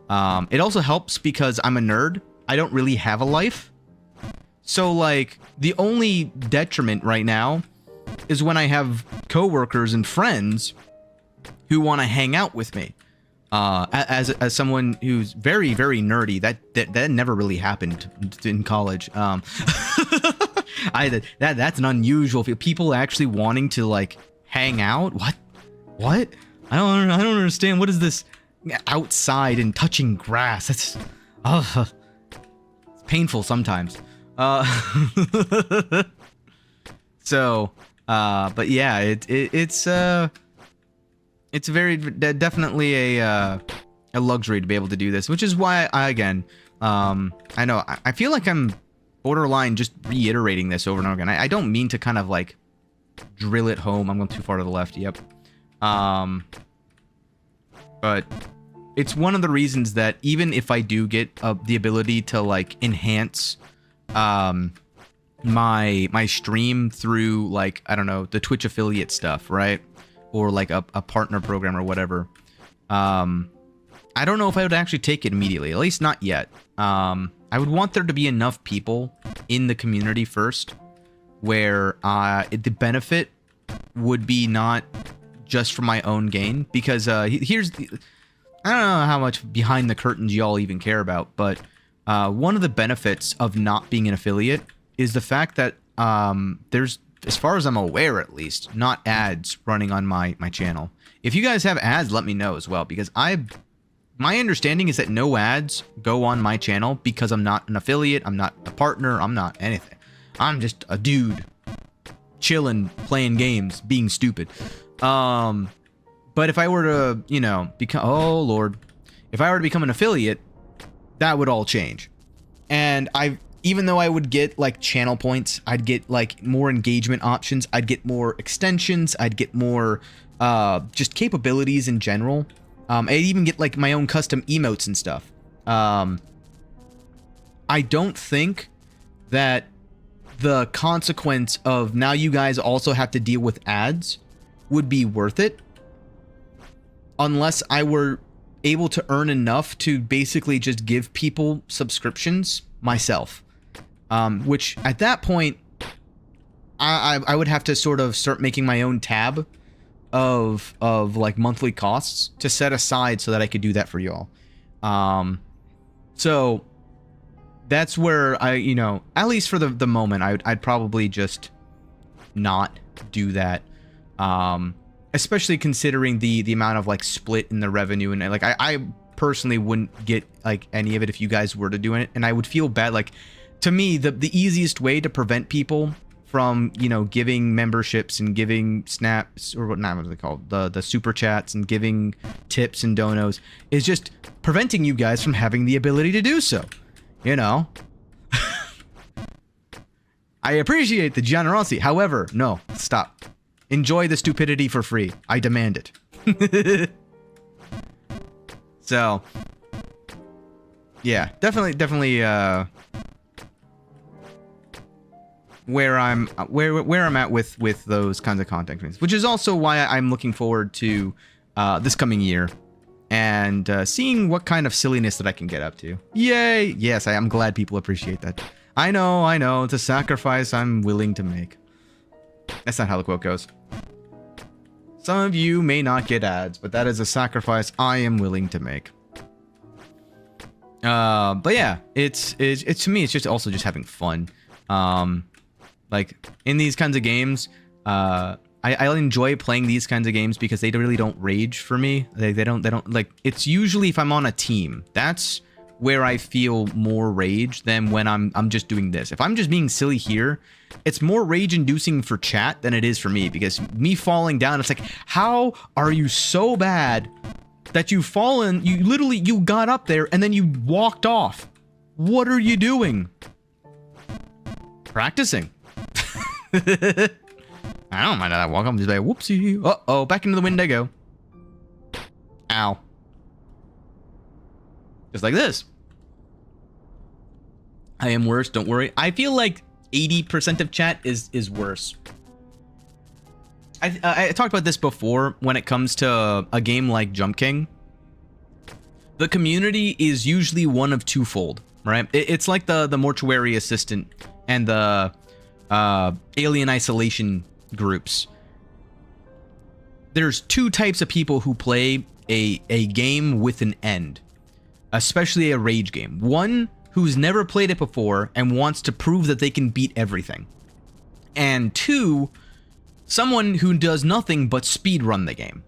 It also helps because I'm a nerd. I don't really have a life. So like the only detriment right now is when I have coworkers and friends who want to hang out with me. As someone who's very, very nerdy, that never really happened in college. That's an unusual feel. People actually wanting to like hang out. What? I don't understand. What is this? outside and touching grass. That's it's painful sometimes. So, but yeah, it's very definitely a luxury to be able to do this, which is why I know I feel like I'm borderline just reiterating this over and over again. I don't mean to kind of like drill it home. I'm going too far to the left. Yep. But it's one of the reasons that even if I do get the ability to like enhance my stream through like, I don't know, the Twitch affiliate stuff, right? Or like a partner program or whatever. I don't know if I would actually take it immediately, at least not yet. I would want there to be enough people in the community first where the benefit would be not just for my own gain, because here's the, I don't know how much behind the curtains y'all even care about, but one of the benefits of not being an affiliate is the fact that there's, as far as I'm aware at least, not ads running on my channel. If you guys have ads, let me know as well, because my understanding is that no ads go on my channel because I'm not an affiliate, I'm not a partner, I'm not anything. I'm just a dude chilling, playing games, being stupid. But if I were to, you know, become, oh lord, if I were to become an affiliate, that would all change. And even though I would get like channel points, I'd get like more engagement options, I'd get more extensions, I'd get more just capabilities in general. I'd even get like my own custom emotes and stuff. I don't think that the consequence of now you guys also have to deal with ads would be worth it, unless I were able to earn enough to basically just give people subscriptions myself. Which at that point, I would have to sort of start making my own tab of like monthly costs to set aside so that I could do that for y'all. So that's where I, you know, at least for the moment, I'd probably just not do that. Especially considering the amount of like split in the revenue, and like I personally wouldn't get like any of it if you guys were to do it, and I would feel bad. Like, to me, the easiest way to prevent people from, you know, giving memberships and giving snaps, or what are they called, the super chats, and giving tips and donos, is just preventing you guys from having the ability to do so, you know. I appreciate the generosity, however, no, stop. Enjoy the stupidity for free. I demand it. So, yeah, definitely where I'm at with those kinds of content creators, which is also why I'm looking forward to this coming year and seeing what kind of silliness that I can get up to. Yay! Yes, I'm glad people appreciate that. I know, it's a sacrifice I'm willing to make. That's not how the quote goes. Some of you may not get ads, but that is a sacrifice I am willing to make. But yeah, it's to me, it's just also just having fun. Like in these kinds of games, I enjoy playing these kinds of games because they really don't rage for me. They don't like, it's usually if I'm on a team, that's where I feel more rage than when I'm just doing this. If I'm just being silly here, it's more rage inducing for chat than it is for me, because me falling down, it's like, how are you so bad that you've fallen, you got up there and then you walked off? What are you doing? Practicing. I don't mind that walk. I'm just like, whoopsie. Uh-oh, back into the wind I go. Ow. Just like this. I am worse, don't worry. I feel like 80% of chat is worse. I talked about this before when it comes to a game like Jump King. The community is usually one of twofold, right? It's like the mortuary assistant and the alien isolation groups. There's two types of people who play a game with an end, especially a rage game. One who's never played it before and wants to prove that they can beat everything. And two, someone who does nothing but speedrun the game.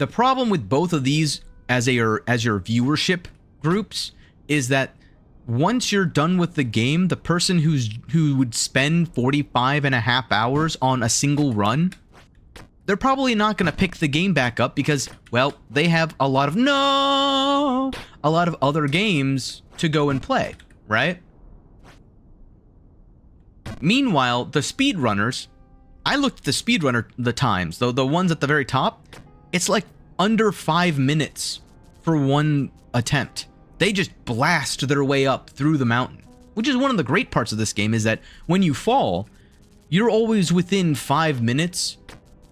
The problem with both of these as your viewership groups is that once you're done with the game, the person who would spend 45.5 hours on a single run, they're probably not going to pick the game back up because, well, they have a lot of other games to go and play, right? Meanwhile, the speedrunners, I looked at the times, though the ones at the very top, it's like under 5 minutes for one attempt. They just blast their way up through the mountain, which is one of the great parts of this game, is that when you fall, you're always within 5 minutes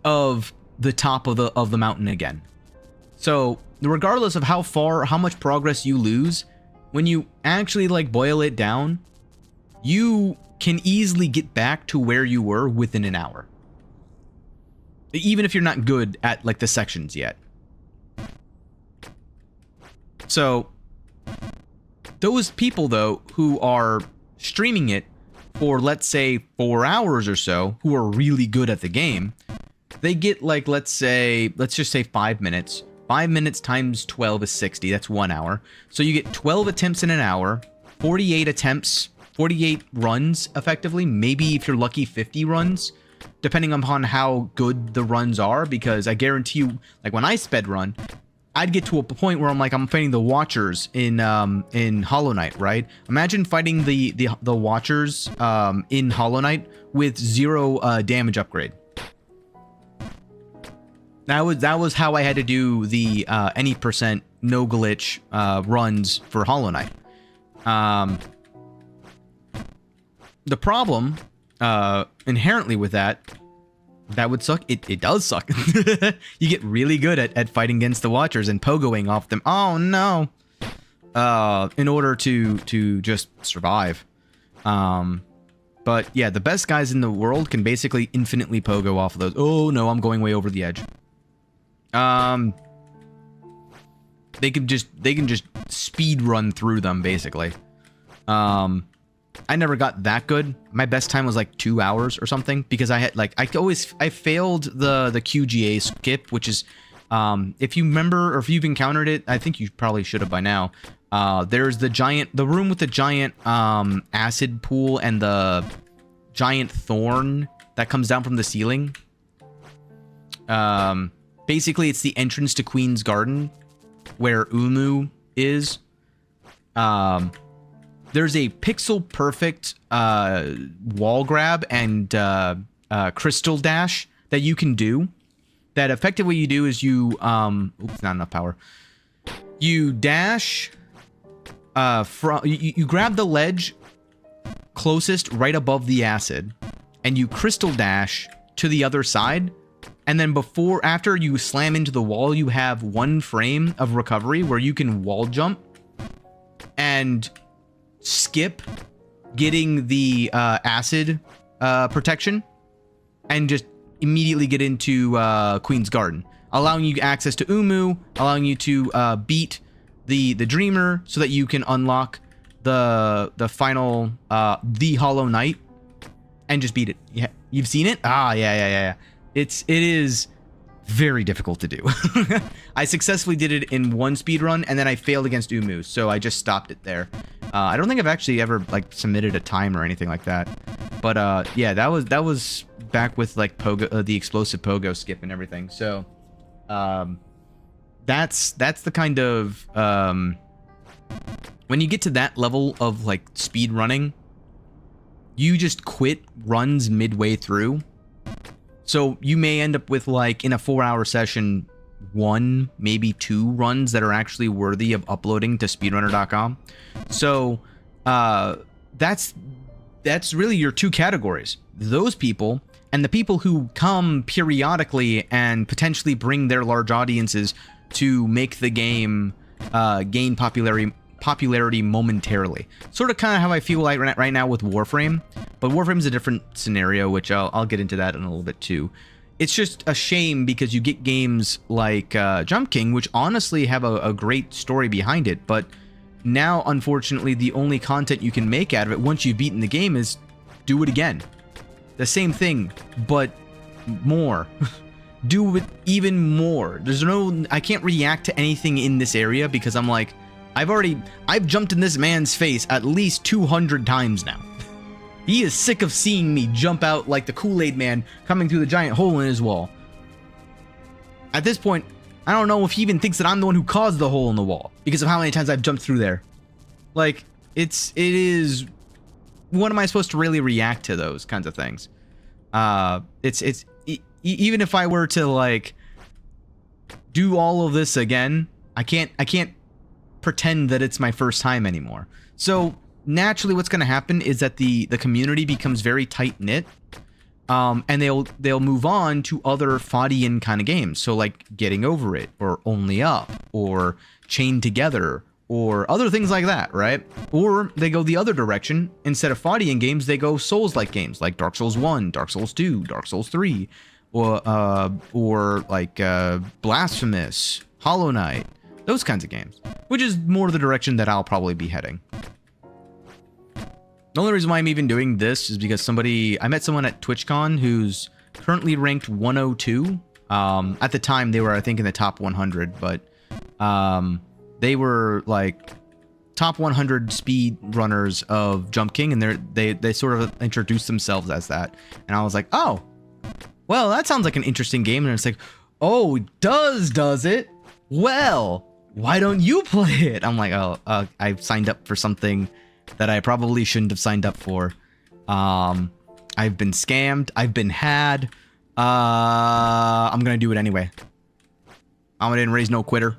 of the top of the mountain again. So regardless of how much progress you lose, when you actually like boil it down, you can easily get back to where you were within an hour, even if you're not good at like the sections yet. So those people though who are streaming it for, let's say, 4 hours or so, who are really good at the game, they get like, let's just say 5 minutes. 5 minutes times 12 is 60. That's 1 hour. So you get 12 attempts in an hour, 48 attempts, 48 runs effectively. Maybe if you're lucky, 50 runs, depending upon how good the runs are. Because I guarantee you, like when I sped run, I'd get to a point where I'm fighting the Watchers in Hollow Knight, right? Imagine fighting the Watchers in Hollow Knight with 0 damage upgrade. That was how I had to do the any percent no glitch runs for Hollow Knight. The problem inherently with that would suck. It does suck. You get really good at fighting against the Watchers and pogoing off them. Oh no! In order to just survive. But yeah, the best guys in the world can basically infinitely pogo off of those. Oh no, I'm going way over the edge. They can just speed run through them basically. I never got that good. My best time was like 2 hours or something, because I had like I failed the QGA skip, which is if you remember, or if you've encountered it, I think you probably should have by now. There's the room with the giant acid pool and the giant thorn that comes down from the ceiling. Basically, it's the entrance to Queen's Garden, where Umu is. There's a pixel-perfect wall grab and crystal dash that you can do. That effectively you do is you... oops, not enough power. You dash... you grab the ledge closest right above the acid, and you crystal dash to the other side. And then after you slam into the wall, you have 1 frame of recovery where you can wall jump and skip getting the acid protection and just immediately get into Queen's Garden, allowing you access to Umu, allowing you to beat the Dreamer so that you can unlock the final the Hollow Knight and just beat it. Yeah, you've seen it? Ah, yeah. It is very difficult to do. I successfully did it in 1 speed run, and then I failed against Umu, so I just stopped it there. I don't think I've actually ever like submitted a time or anything like that. But yeah, that was back with like pogo, the explosive pogo skip and everything. So that's the kind of when you get to that level of like speed running, you just quit runs midway through. So you may end up with, like, in a 4-hour session, 1, maybe 2 runs that are actually worthy of uploading to speedrunner.com. So that's really your 2 categories. Those people and the people who come periodically and potentially bring their large audiences to make the game gain popularity momentarily. Sort of kind of how I feel like right now with Warframe, but Warframe's a different scenario, which I'll get into that in a little bit too. It's just a shame because you get games like Jump King, which honestly have a great story behind it, but now unfortunately the only content you can make out of it once you've beaten the game is do it again. The same thing, but more. do with even more. I can't react to anything in this area because I'm like, I've jumped in this man's face at least 200 times now. He is sick of seeing me jump out like the Kool-Aid man coming through the giant hole in his wall. At this point, I don't know if he even thinks that I'm the one who caused the hole in the wall because of how many times I've jumped through there. Like, it is, what am I supposed to really react to those kinds of things? Even if I were to like do all of this again, I can't pretend that it's my first time anymore. So naturally what's going to happen is that the community becomes very tight-knit, and they'll move on to other Fadian kind of games. So like Getting Over It, or Only Up, or Chained Together, or other things like that, right? Or they go the other direction. Instead of Fadian games, they go Souls-like games like Dark Souls 1, Dark Souls 2, Dark Souls 3, or like Blasphemous, Hollow Knight, those kinds of games, which is more the direction that I'll probably be heading. The only reason why I'm even doing this is because I met someone at TwitchCon who's currently ranked 102. At the time, they were, I think, in the top 100, but they were like top 100 speed runners of Jump King, and they sort of introduced themselves as that. And I was like, oh, well, that sounds like an interesting game. And it's like, oh, it does it? Well, why don't you play it? I'm like, oh, I've signed up for something that I probably shouldn't have signed up for. I've been scammed. I've been had. I'm gonna do it anyway. I didn't raise no quitter.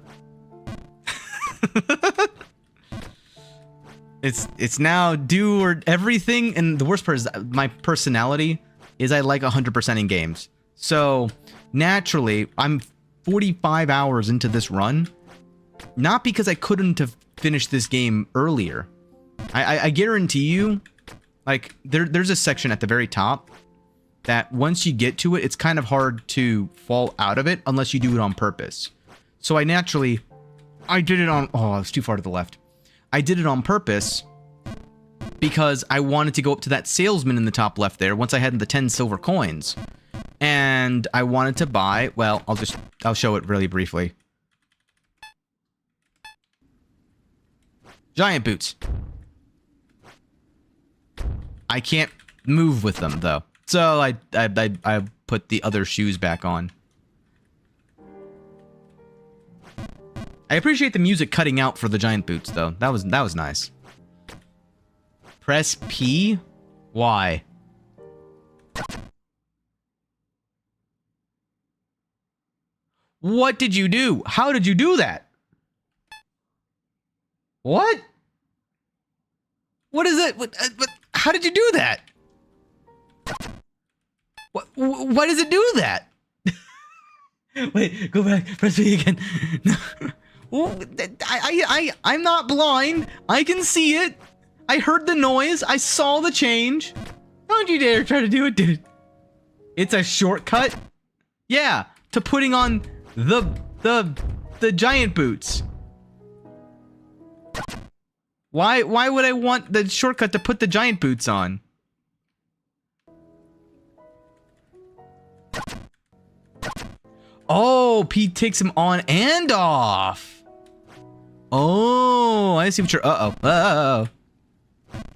It's now do or everything, and the worst part is my personality is I like 100% in games. So naturally, I'm 45 hours into this run, not because I couldn't have finished this game earlier. I guarantee you, like there's a section at the very top that once you get to it, it's kind of hard to fall out of it unless you do it on purpose. So I did it on, oh, I was too far to the left. I did it on purpose because I wanted to go up to that salesman in the top left there once I had the 10 silver coins. And I wanted to buy, well, I'll show it really briefly. Giant boots. I can't move with them though. So I put the other shoes back on. I appreciate the music cutting out for the giant boots though. That was nice. Press P? Why? What did you do? How did you do that? What? What is it? How did you do that? Why does it do that? Wait, go back. Press me again. No. I'm not blind. I can see it. I heard the noise. I saw the change. Don't you dare try to do it, dude. It's a shortcut? Yeah, to putting on the giant boots. Why would I want the shortcut to put the giant boots on? Oh, Pete takes him on and off. Oh, I see what you're... Uh-oh.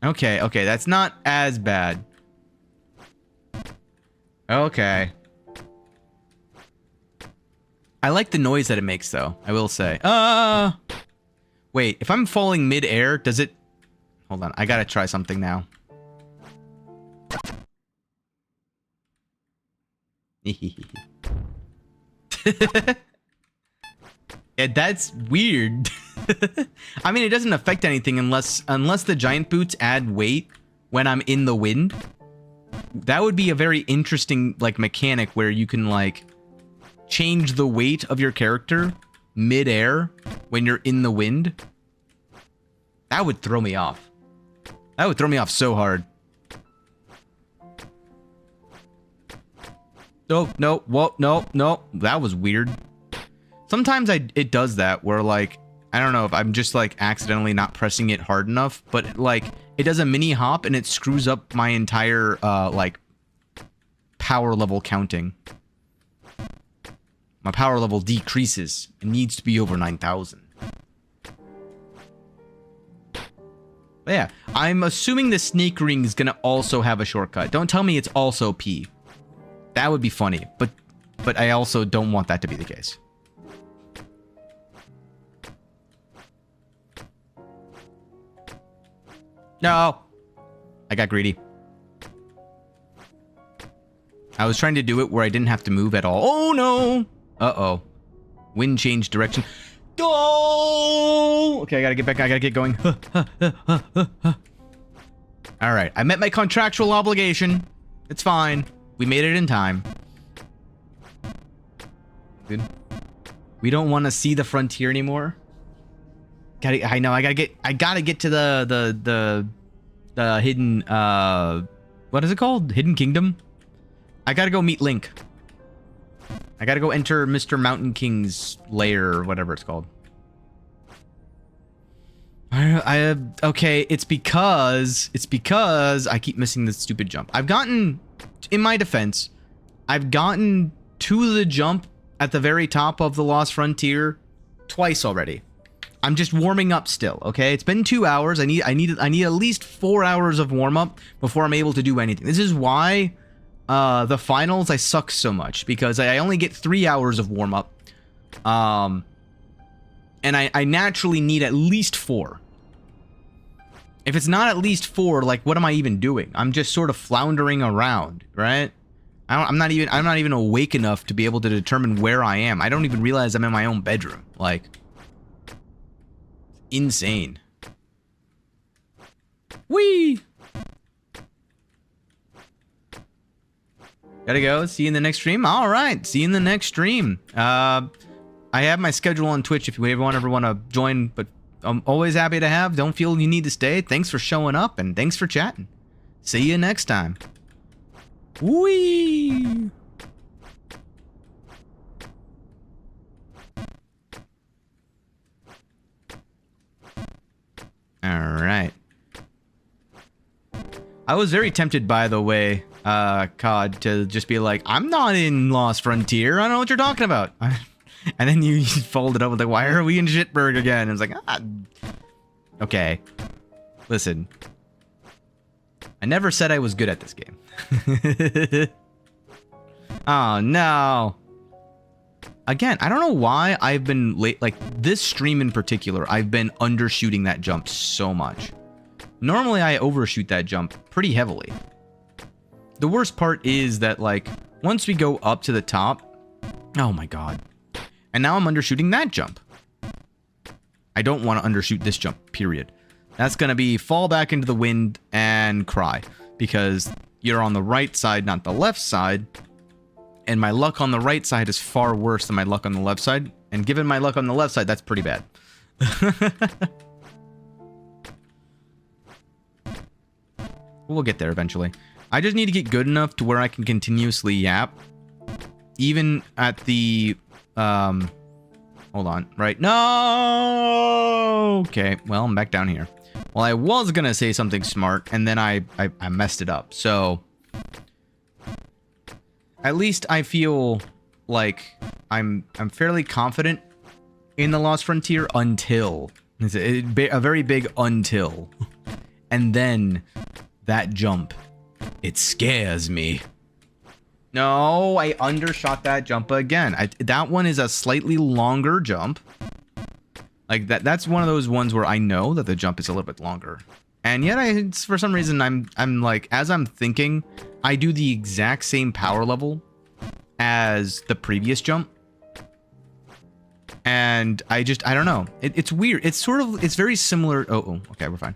Okay, that's not as bad. Okay. I like the noise that it makes, though, I will say. Wait, if I'm falling mid-air, does it... Hold on, I gotta try something now. Yeah, that's weird. I mean, it doesn't affect anything unless the giant boots add weight when I'm in the wind. That would be a very interesting, like, mechanic where you can, like, change the weight of your character mid-air when you're in the wind. That would throw me off. That would throw me off so hard. No, whoa, no. That was weird. Sometimes it does that where, like, I don't know if I'm just, like, accidentally not pressing it hard enough, but, like, it does a mini hop and it screws up my entire, like, power level counting. my power level decreases. It needs to be over 9,000. Yeah, I'm assuming the snake ring is gonna also have a shortcut. Don't tell me it's also P. That would be funny, but I also don't want that to be the case. No, I got greedy. I was trying to do it where I didn't have to move at all. Oh no! Uh-oh. Wind changed direction. Oh! Okay, I gotta get back. I gotta get going. Alright, I met my contractual obligation. It's fine. We made it in time. Good. We don't want to see the frontier anymore. I know. I gotta get to the hidden. What is it called? Hidden Kingdom. I gotta go meet Link. I gotta go enter Mr. Mountain King's lair or whatever it's called. Okay, it's because I keep missing this stupid jump. I've gotten, in my defense, I've gotten to the jump at the very top of the Lost Frontier twice already. I'm just warming up still, okay? It's been 2 hours. I need at least 4 hours of warm up before I'm able to do anything. This is why the finals I suck so much, because I only get 3 hours of warm up. And I naturally need at least 4. If it's not at least 4, like, what am I even doing? I'm just sort of floundering around, right? I'm not even awake enough to be able to determine where I am. I don't even realize I'm in my own bedroom. Like, insane. Whee! Gotta go. See you in the next stream. All right. See you in the next stream. I have my schedule on Twitch if you ever want to join, but I'm always happy to have. Don't feel you need to stay. Thanks for showing up and thanks for chatting. See you next time. Whee! All right. I was very tempted, by the way, COD, to just be like, I'm not in Lost Frontier. I don't know what you're talking about. And then you folded up with like, why are we in Shitberg again? And it's like, okay. Listen. I never said I was good at this game. Oh, no. Again, I don't know why I've been late. Like, this stream in particular, I've been undershooting that jump so much. Normally, I overshoot that jump pretty heavily. The worst part is that, like, once we go up to the top... Oh, my God. And now I'm undershooting that jump. I don't want to undershoot this jump, period. That's going to be fall back into the wind and cry. Because you're on the right side, not the left side. And my luck on the right side is far worse than my luck on the left side. And given my luck on the left side, that's pretty bad. We'll get there eventually. I just need to get good enough to where I can continuously yap. Even at the... hold on. Right. No! Okay, well, I'm back down here. Well, I was gonna say something smart, and then I messed it up. So... At least I feel like I'm fairly confident in the Lost Frontier until... It's a very big until. And then... That jump. It scares me. No, I undershot that jump again. That one is a slightly longer jump. Like, that's one of those ones where I know that the jump is a little bit longer. And yet, for some reason, I'm like, as I'm thinking, I do the exact same power level as the previous jump. And I don't know. It's weird. It's very similar. Oh, okay, we're fine.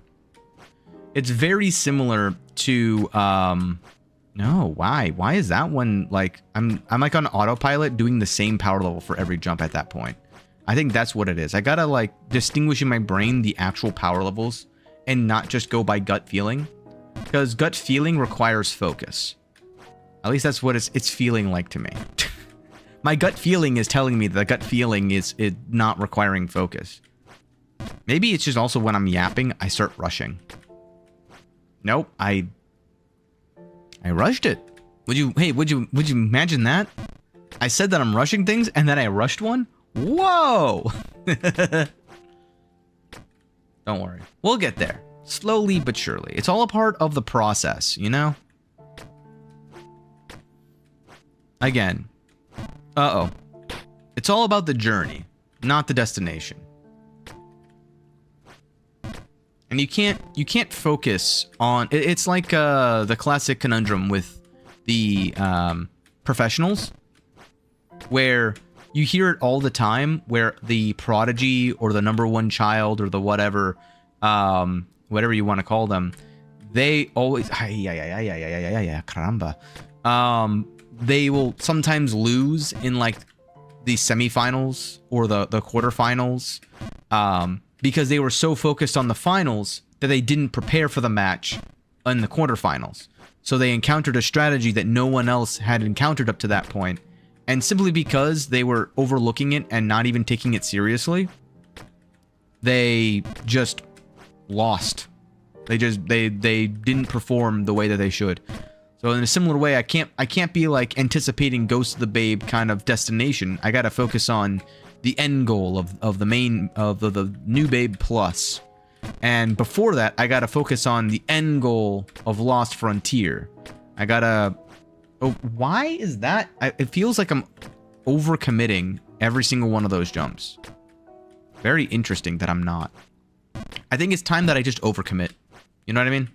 It's very similar to, no, why? Why is that one, like, I'm like on autopilot doing the same power level for every jump at that point. I think that's what it is. I gotta, like, distinguish in my brain the actual power levels and not just go by gut feeling. Because gut feeling requires focus. At least that's what it's feeling like to me. My gut feeling is telling me that gut feeling is not requiring focus. Maybe it's just also when I'm yapping, I start rushing. Nope, I rushed it. Would you imagine that? I said that I'm rushing things, and then I rushed one? Whoa! Don't worry. We'll get there. Slowly but surely. It's all a part of the process, you know? Again. Uh-oh. It's all about the journey, not the destination. And you can't focus on... It's like the classic conundrum with the professionals, where you hear it all the time, where the prodigy or the #1 child or the whatever, whatever you want to call them, they always... caramba. They will sometimes lose in like the semifinals or the quarterfinals, because they were so focused on the finals that they didn't prepare for the match in the quarterfinals. So they encountered a strategy that no one else had encountered up to that point. And simply because they were overlooking it and not even taking it seriously, they just lost. They didn't perform the way that they should. So in a similar way, I can't be like anticipating Ghost of the Babe kind of destination. I gotta focus on the end goal of the main of the new Babe Plus. And before that, I gotta focus on the end goal of Lost Frontier. I gotta... Oh, why is that? It feels like I'm overcommitting every single one of those jumps. Very interesting that I'm not. I think it's time that I just overcommit. You know what I mean?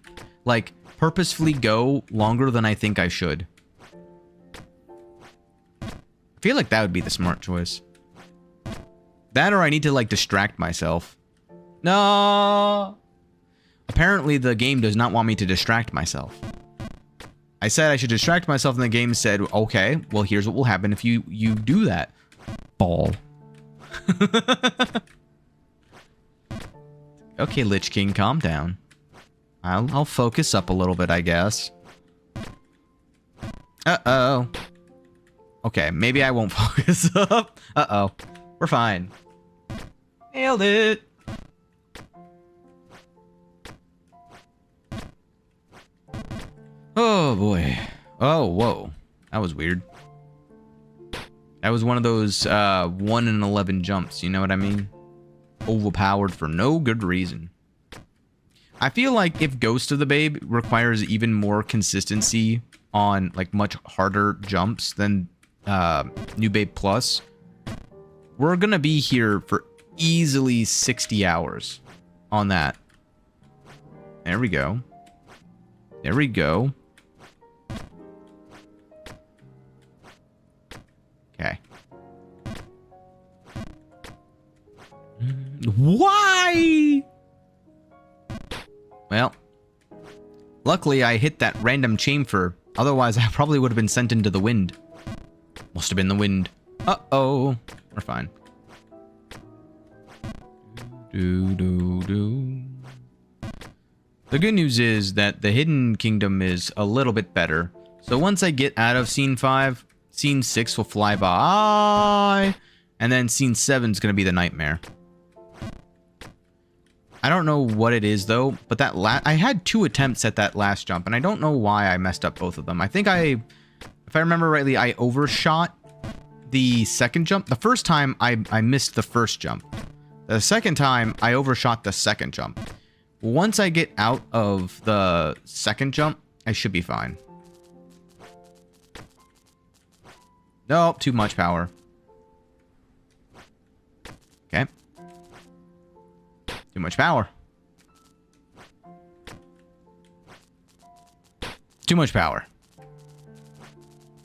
Like, purposefully go longer than I think I should. I feel like that would be the smart choice. That, or I need to, like, distract myself. No! Apparently, the game does not want me to distract myself. I said I should distract myself, and the game said, okay, well, here's what will happen if you do that. Ball. Okay, Lich King, calm down. I'll focus up a little bit, I guess. Uh-oh. Okay, maybe I won't focus up. Uh-oh. We're fine. Nailed it. Oh, boy. Oh, whoa. That was weird. That was one of those 1 in 11 jumps, you know what I mean? Overpowered for no good reason. I feel like if Ghost of the Babe requires even more consistency on like much harder jumps than New Babe Plus, we're gonna be here for easily 60 hours on that. There we go. There we go. Okay. Why? Well, luckily I hit that random chamfer. Otherwise, I probably would have been sent into the wind. Must have been the wind. Uh-oh. We're fine. The good news is that the Hidden Kingdom is a little bit better. So once I get out of Scene 5, Scene 6 will fly by. And then Scene 7 is going to be the nightmare. I don't know what it is, though, but that I had 2 attempts at that last jump, and I don't know why I messed up both of them. I think if I remember rightly, I overshot the second jump. The first time, I missed the first jump. The second time, I overshot the second jump. Once I get out of the second jump, I should be fine. Nope, too much power. Okay. Too much power. Too much power.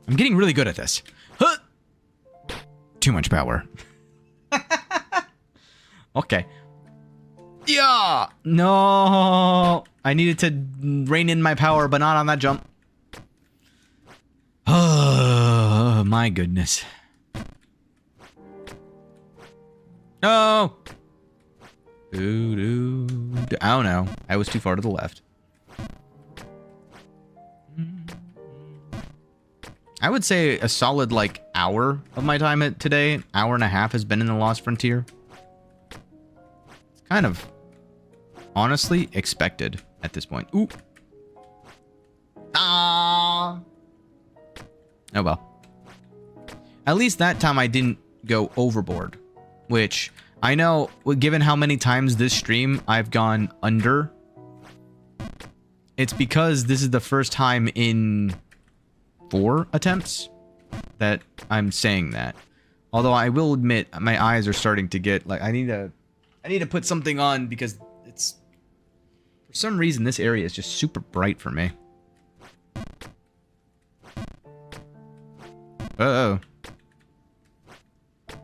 I'm getting really good at this. Huh! Too much power. Okay. Yeah! No! I needed to rein in my power, but not on that jump. Oh, my goodness. No! Oh no, I was too far to the left. I would say a solid, like, hour of my time today, hour and a half, has been in the Lost Frontier. It's kind of, honestly, expected at this point. Ooh. Ah. Oh well. At least that time I didn't go overboard, which I know, given how many times this stream I've gone under, it's because this is the first time in 4 attempts that I'm saying that. Although I will admit my eyes are starting to get like I need to put something on because it's for some reason this area is just super bright for me. Uh-oh. I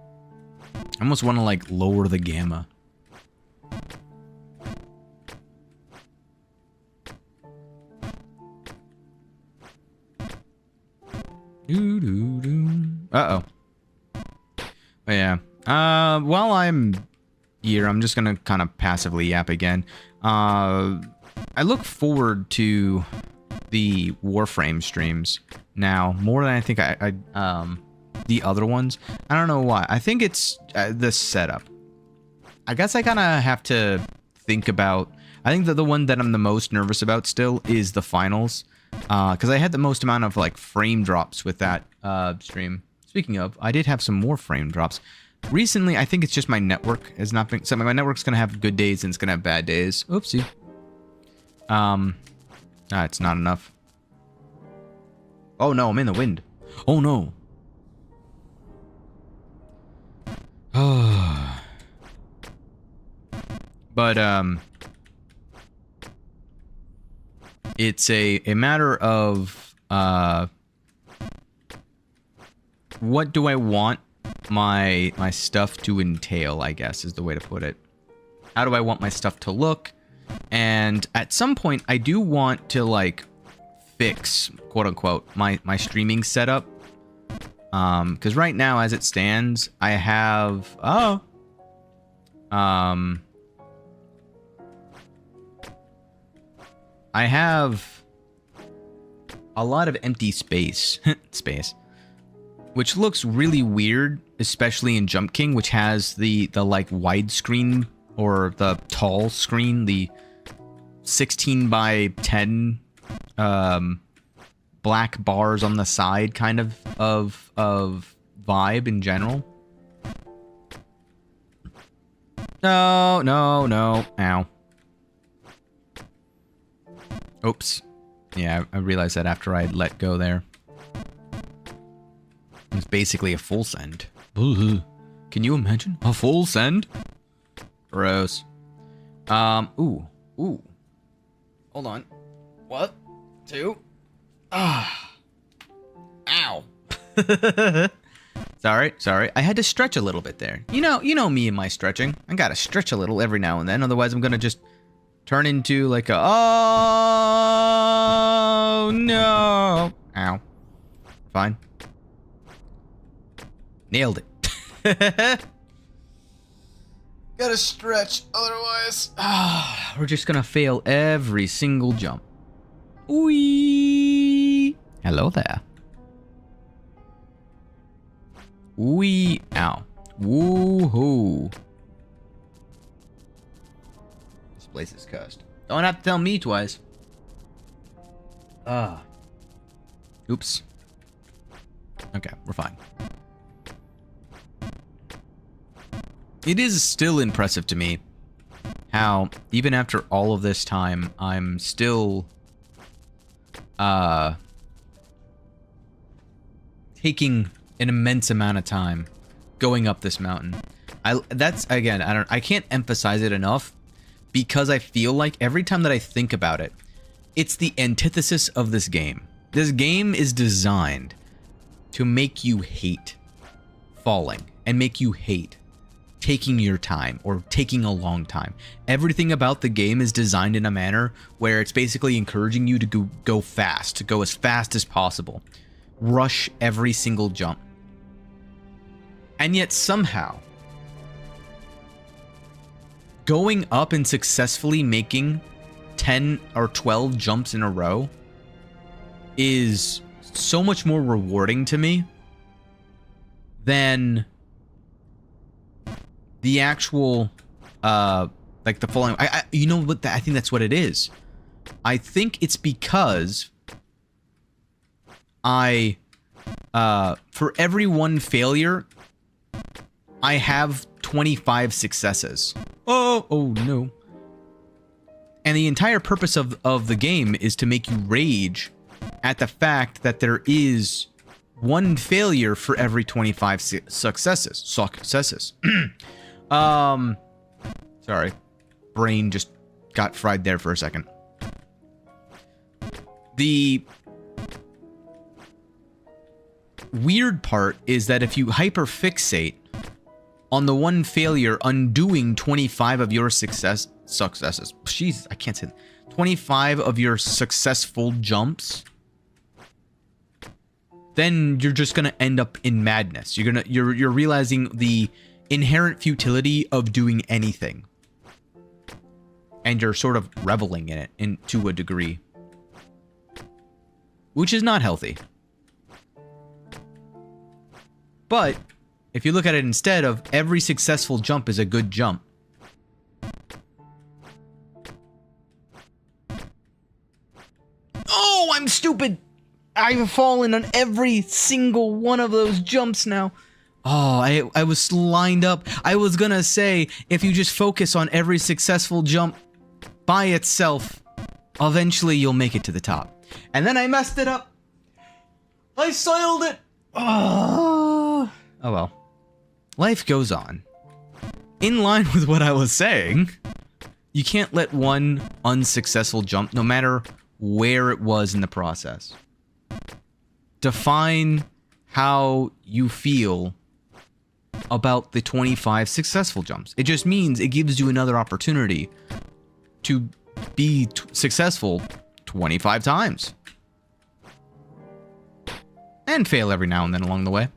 almost want to like lower the gamma. Uh-oh. But yeah. While I'm here, I'm just gonna kind of passively yap again. I look forward to the Warframe streams now more than I think the other ones. I don't know why. I think it's the setup. I guess I kind of have to think about... I think that the one that I'm the most nervous about still is the finals. Because I had the most amount of like frame drops with that stream. Speaking of, I did have some more frame drops. Recently, I think it's just my network has not been... My network's going to have good days and it's going to have bad days. Oopsie. It's not enough. Oh no, I'm in the wind. Oh no. But, it's a matter of, what do I want my stuff to entail, I guess, is the way to put it. How do I want my stuff to look? And at some point, I do want to, like, fix, quote-unquote, my streaming setup. Because right now, as it stands, I have... I have a lot of empty space, which looks really weird, especially in Jump King, which has the like widescreen or the tall screen, the 16 by 10 black bars on the side kind of vibe in general. No, no, no. Ow. Oops. Yeah, I realized that after I let go there. It was basically a full send. Can you imagine? A full send? Gross. Ooh. Hold on. What? 2? Ah. Ow. Sorry. I had to stretch a little bit there. You know me and my stretching. I gotta stretch a little every now and then, otherwise I'm gonna just turn into like a... Oh, no. Ow. Fine. Nailed it. Gotta stretch, otherwise... we're just gonna fail every single jump. Wee. Hello there. Wee. Ow. Woohoo. Place is cursed. Don't have to tell me twice. Oops. Okay, we're fine. It is still impressive to me how, even after all of this time, I'm still taking an immense amount of time going up this mountain. That's again, I can't emphasize it enough. Because I feel like every time that I think about it, it's the antithesis of this game. This game is designed to make you hate falling and make you hate taking your time or taking a long time. Everything about the game is designed in a manner where it's basically encouraging you to go fast, to go as fast as possible. Rush every single jump. And yet somehow... going up and successfully making 10 or 12 jumps in a row is so much more rewarding to me than the actual, like the falling. You know what? I think that's what it is. I think it's because I For every one failure, I have 25 successes. Oh no. And the entire purpose of the game is to make you rage at the fact that there is one failure for every 25 successes. Sorry. Brain just got fried there for a second. The weird part is that if you hyperfixate on the one failure undoing 25 of your successes. Jeez, I can't say that. 25 of your successful jumps, then you're just gonna end up in madness. You're realizing the inherent futility of doing anything. And you're sort of reveling in it to a degree. Which is not healthy. But if you look at it instead of every successful jump is a good jump. Oh, I'm stupid! I've fallen on every single one of those jumps now. Oh, I was lined up. I was gonna say, if you just focus on every successful jump by itself, eventually you'll make it to the top. And then I messed it up. I soiled it. Oh well. Life goes on. In line with what I was saying, you can't let one unsuccessful jump, no matter where it was in the process, define how you feel about the 25 successful jumps. It just means it gives you another opportunity to be successful 25 times. And fail every now and then along the way.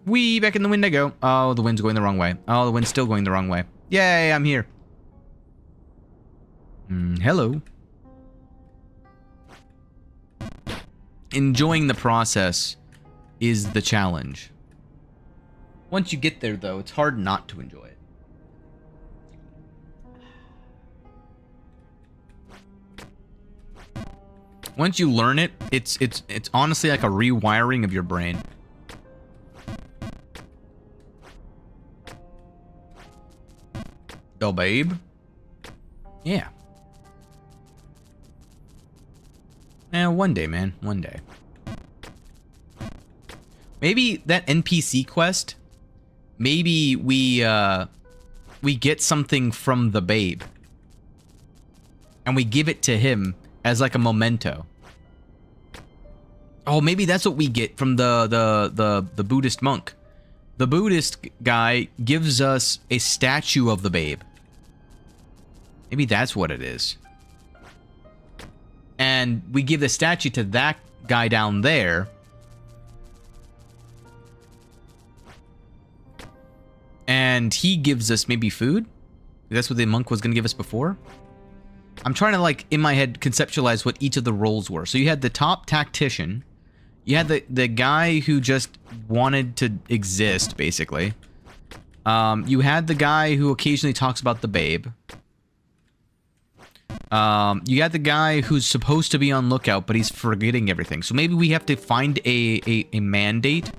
Wee, back in the wind I go. Oh, the wind's going the wrong way. Oh, the wind's still going the wrong way. Yay, I'm here. Hello. Enjoying the process is the challenge. Once you get there, though, it's hard not to enjoy it. Once you learn it, it's honestly like a rewiring of your brain. Oh, babe? Yeah. One day, man. One day. Maybe that NPC quest, maybe we get something from the babe. And we give it to him as like a memento. Oh, maybe that's what we get from the Buddhist monk. The Buddhist guy gives us a statue of the babe. Maybe that's what it is. And we give the statue to that guy down there. And he gives us maybe food? That's what the monk was going to give us before? I'm trying to, like, in my head, conceptualize what each of the roles were. So you had the top tactician. You had the guy who just wanted to exist, basically. You had the guy who occasionally talks about the babe. You got the guy who's supposed to be on lookout, but he's forgetting everything. So maybe we have to find a mandate.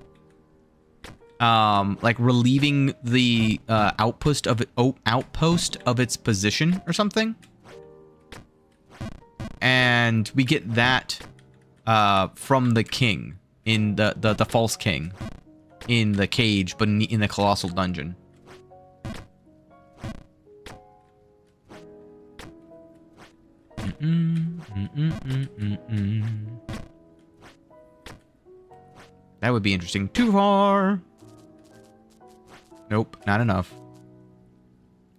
Like relieving the outpost of its position or something. And we get that from the king in the false king in the cage, but in the colossal dungeon. That would be interesting. Too far. Nope, not enough.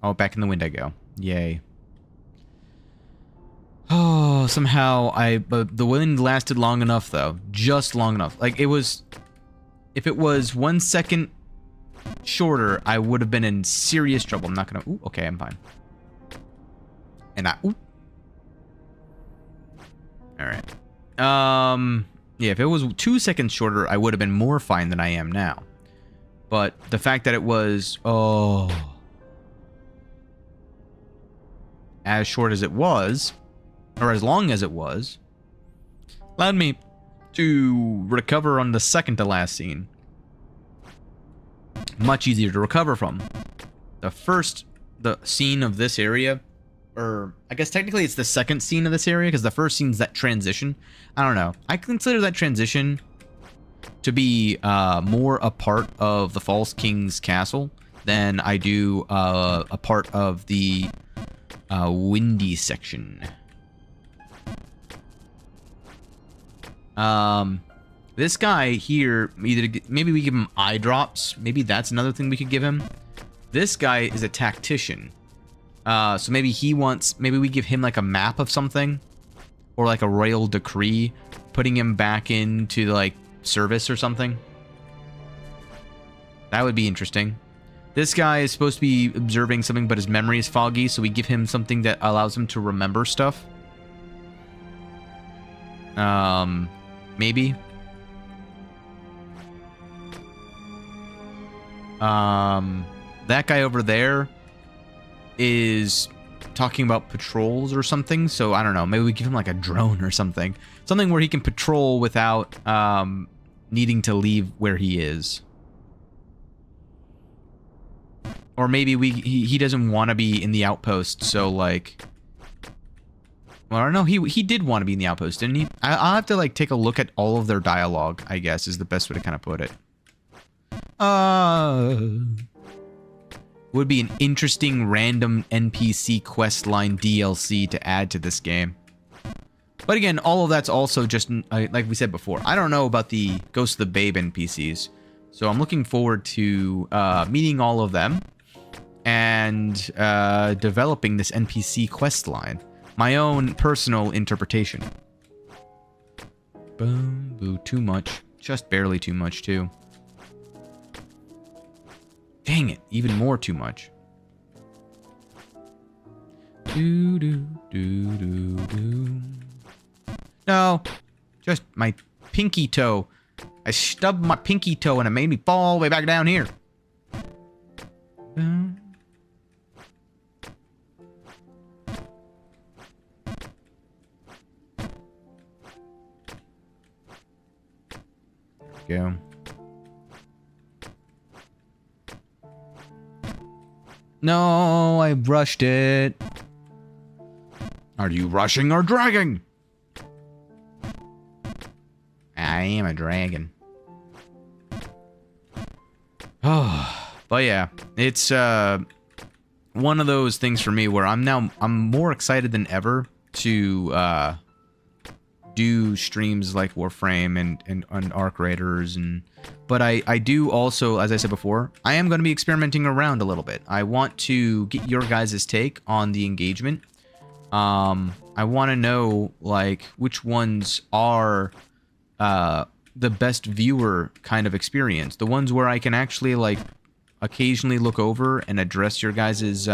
Oh, back in the wind I go. Yay. Oh, somehow but the wind lasted long enough though. Just long enough. Like it was, if it was 1 second shorter, I would have been in serious trouble. I'm not gonna, ooh, okay, I'm fine. And ooh. All right. Yeah, if it was 2 seconds shorter, I would have been more fine than I am now. But the fact that it was, as short as it was, or as long as it was, allowed me to recover on the second to last scene. Much easier to recover from. The scene of this area, or I guess technically it's the second scene of this area, because the first scene's that transition. I don't know. I consider that transition to be more a part of the False King's castle than I do a part of the windy section. This guy here, maybe we give him eye drops. Maybe that's another thing we could give him. This guy is a tactician. So maybe we give him like a map of something, or like a royal decree, putting him back into like service or something. That would be interesting. This guy is supposed to be observing something, but his memory is foggy, so we give him something that allows him to remember stuff. Maybe. That guy over there is talking about patrols or something, so I don't know. Maybe we give him like a drone or something. Something where he can patrol without needing to leave where he is. Or maybe he doesn't want to be in the outpost, so like... Well, I don't know. He did want to be in the outpost, didn't he? I'll have to like take a look at all of their dialogue, I guess, is the best way to kind of put it. Would be an interesting random NPC questline DLC to add to this game. But again, all of that's also just, like we said before, I don't know about the Ghost of the Babe NPCs. So I'm looking forward to meeting all of them and developing this NPC questline. My own personal interpretation. Boom, boo, too much. Just barely too much, too. Dang it, even more too much. Do do do do do. No, just my pinky toe. I stubbed my pinky toe and it made me fall all the way back down here. There we go. No, I rushed it. Are you rushing or dragging? I am a dragon. Oh, but yeah, it's one of those things for me where I'm more excited than ever to do streams like Warframe and Arc Raiders, but I do also, as I said before, I am going to be experimenting around a little bit. I want to get your guys' take on the engagement. I want to know like which ones are the best viewer kind of experience, the ones where I can actually like occasionally look over and address your guys'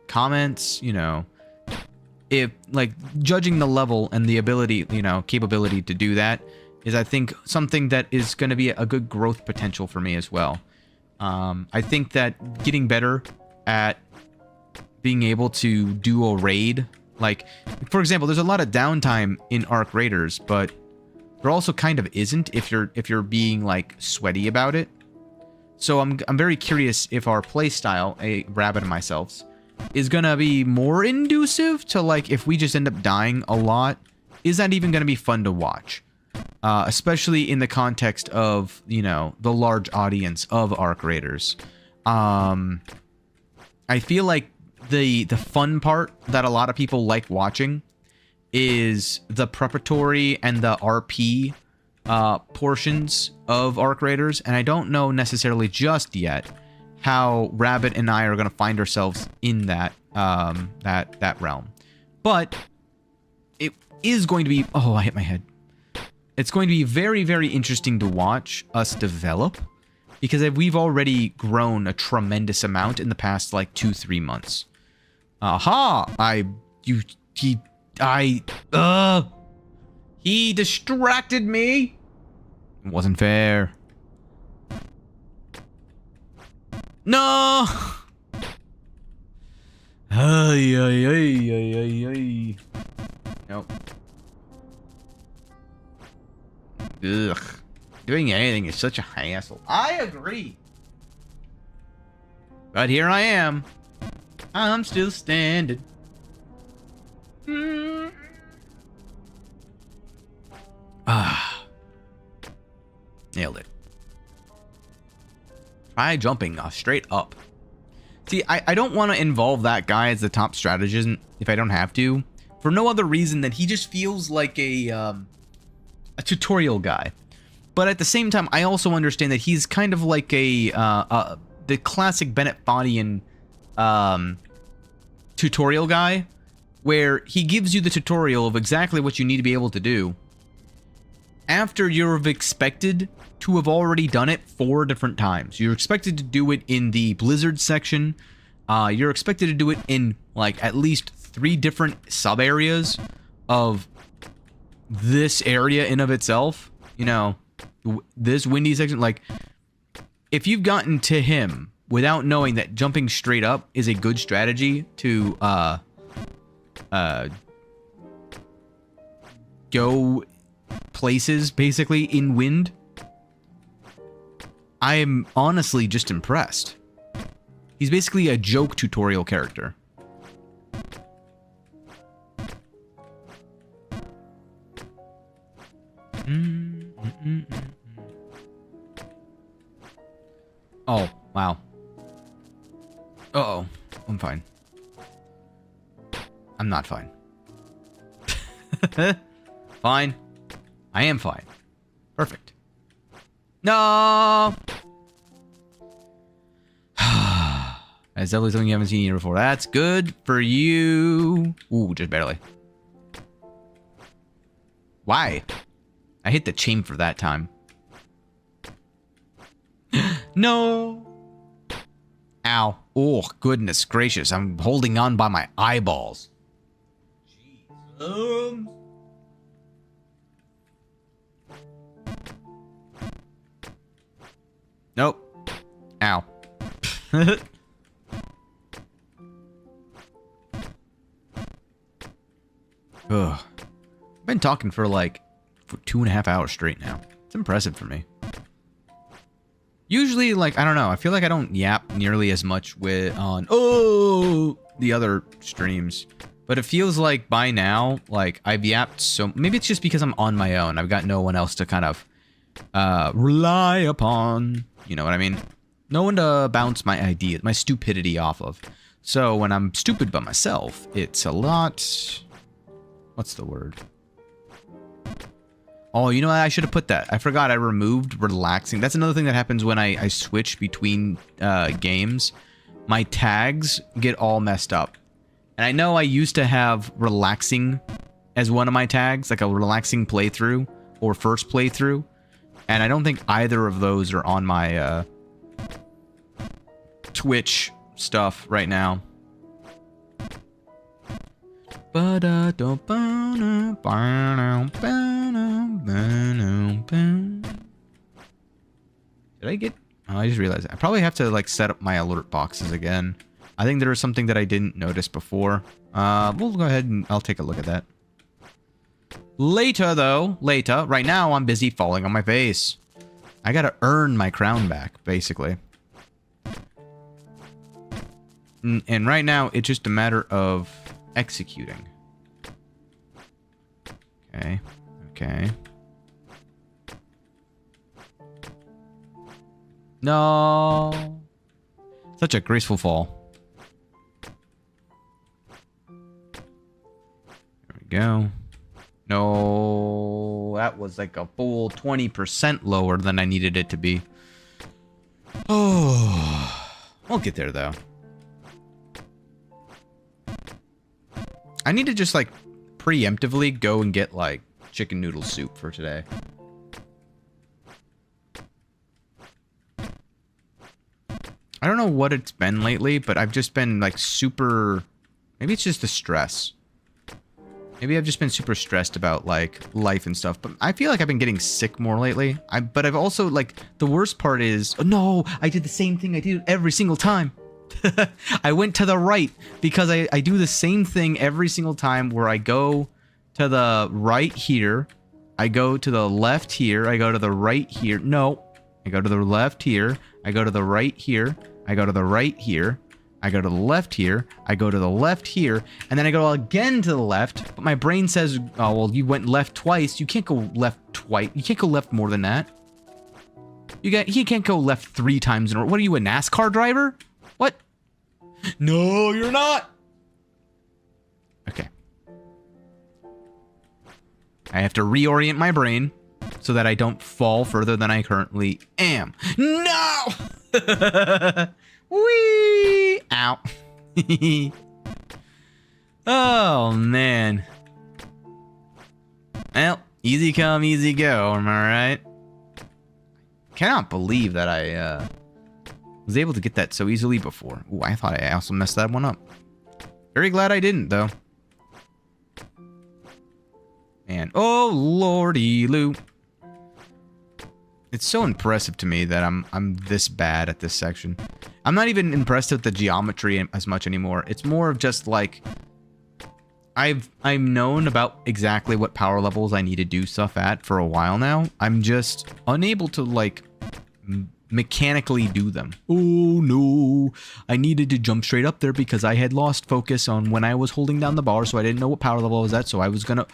comments, you know. If like judging the level and the ability, you know, capability to do that is, I think, something that is going to be a good growth potential for me as well. I think that getting better at being able to do a raid, like, for example, there's a lot of downtime in Arc Raiders, but there also kind of isn't if you're being like sweaty about it. So I'm very curious if our playstyle, Rabbit and myself, is gonna be more inducive to, like, if we just end up dying a lot, is that even gonna be fun to watch? Especially in the context of, you know, the large audience of Arc Raiders. I feel like the fun part that a lot of people like watching is the preparatory and the RP portions of Arc Raiders, and I don't know necessarily just yet how Rabbit and I are going to find ourselves in that that realm. But it is going to be... Oh, I hit my head. It's going to be very, very interesting to watch us develop, because we've already grown a tremendous amount in the past, like, 2-3 months. Aha! He distracted me! It wasn't fair. No! Ay, ay, ay, ay, ay, ay. Nope. Ugh. Doing anything is such a hassle. I agree. But here I am. I'm still standing. Ah. Nailed it. Try jumping straight up. See, I don't want to involve that guy as the top strategist if I don't have to. For no other reason than he just feels like a tutorial guy. But at the same time, I also understand that he's kind of like the classic Bennett Foddian tutorial guy, where he gives you the tutorial of exactly what you need to be able to do after you're expected to have already done it 4 different times. You're expected to do it in the Blizzard section. You're expected to do it in like at least 3 different sub areas of this area in of itself. You know, this windy section. Like, if you've gotten to him without knowing that jumping straight up is a good strategy to go places basically in wind, I am honestly just impressed. He's basically a joke tutorial character. Oh, wow. Uh-oh. I'm fine. I'm not fine. Fine. I am fine. Perfect. No! That's definitely something you haven't seen here before. That's good for you. Ooh, just barely. Why? I hit the chain for that time. No! Ow. Oh, goodness gracious. I'm holding on by my eyeballs. Jesus. Nope. Ow. Ugh. I've been talking for like 2.5 hours straight now. It's impressive for me. Usually, like, I don't know. I feel like I don't yap nearly as much on the other streams. But it feels like by now, like, I've yapped so... Maybe it's just because I'm on my own. I've got no one else to kind of rely upon. You know what I mean? No one to bounce my ideas, my stupidity off of. So when I'm stupid by myself, it's a lot... What's the word? Oh, you know what? I should have put that. I forgot I removed relaxing. That's another thing that happens when I switch between games. My tags get all messed up. And I know I used to have relaxing as one of my tags, like a relaxing playthrough or first playthrough. And I don't think either of those are on my Twitch stuff right now. Did I get... Oh, I just realized I probably have to like set up my alert boxes again. I think there was something that I didn't notice before. We'll go ahead and I'll take a look at that. Later, though. Later. Right now, I'm busy falling on my face. I gotta earn my crown back, basically. And right now, it's just a matter of executing. Okay. Okay. No. Such a graceful fall. There we go. No. That was like a full 20% lower than I needed it to be. Oh. We'll get there, though. I need to just, like, preemptively go and get, like, chicken noodle soup for today. I don't know what it's been lately, but I've just been, like, super... Maybe it's just the stress. Maybe I've just been super stressed about, like, life and stuff. But I feel like I've been getting sick more lately. But I've also, like, the worst part is... Oh, no! I did the same thing I do every single time. I went to the right because I do the same thing every single time where I go to the right here. I go to the left here. I go to the right here. No. I go to the left here. I go to the right here. I go to the right here. I go to the left here. I go to the left here. And then I go again to the left. But my brain says, oh, well, you went left twice. You can't go left twice. You can't go left more than that. You can't go left 3 times in a row. What are you, a NASCAR driver? What? No, you're not. Okay. I have to reorient my brain so that I don't fall further than I currently am. No! Whee! Ow. Oh, man. Well, easy come, easy go, am I right? Cannot believe that I was able to get that so easily before. Ooh, I thought I also messed that one up. Very glad I didn't, though. And oh lordy Lou. It's so impressive to me that I'm this bad at this section. I'm not even impressed with the geometry as much anymore. It's more of just like I've known about exactly what power levels I need to do stuff at for a while now. I'm just unable to like mechanically do them. Oh no, I needed to jump straight up there because I had lost focus on when I was holding down the bar, so I didn't know what power level I was at, so I was gonna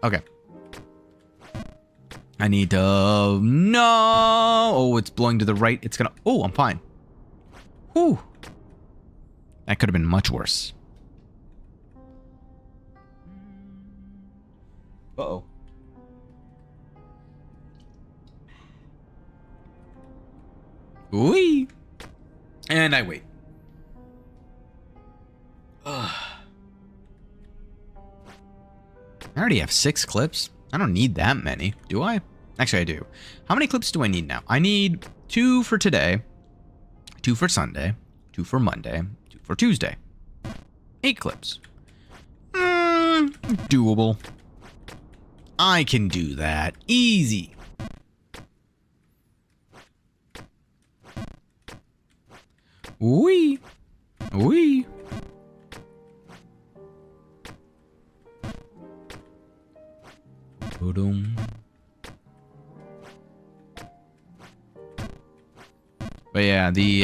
okay. I need to... No! Oh, it's blowing to the right. It's gonna... Oh, I'm fine. Whew. That could have been much worse. Uh-oh. Whee! And I wait. Ugh. I already have 6 clips. I don't need that many, do I? Actually, I do. How many clips do I need now? I need 2 for today, 2 for Sunday, 2 for Monday, 2 for Tuesday. 8 clips. Doable. I can do that. Easy. Wee. Wee. But yeah, the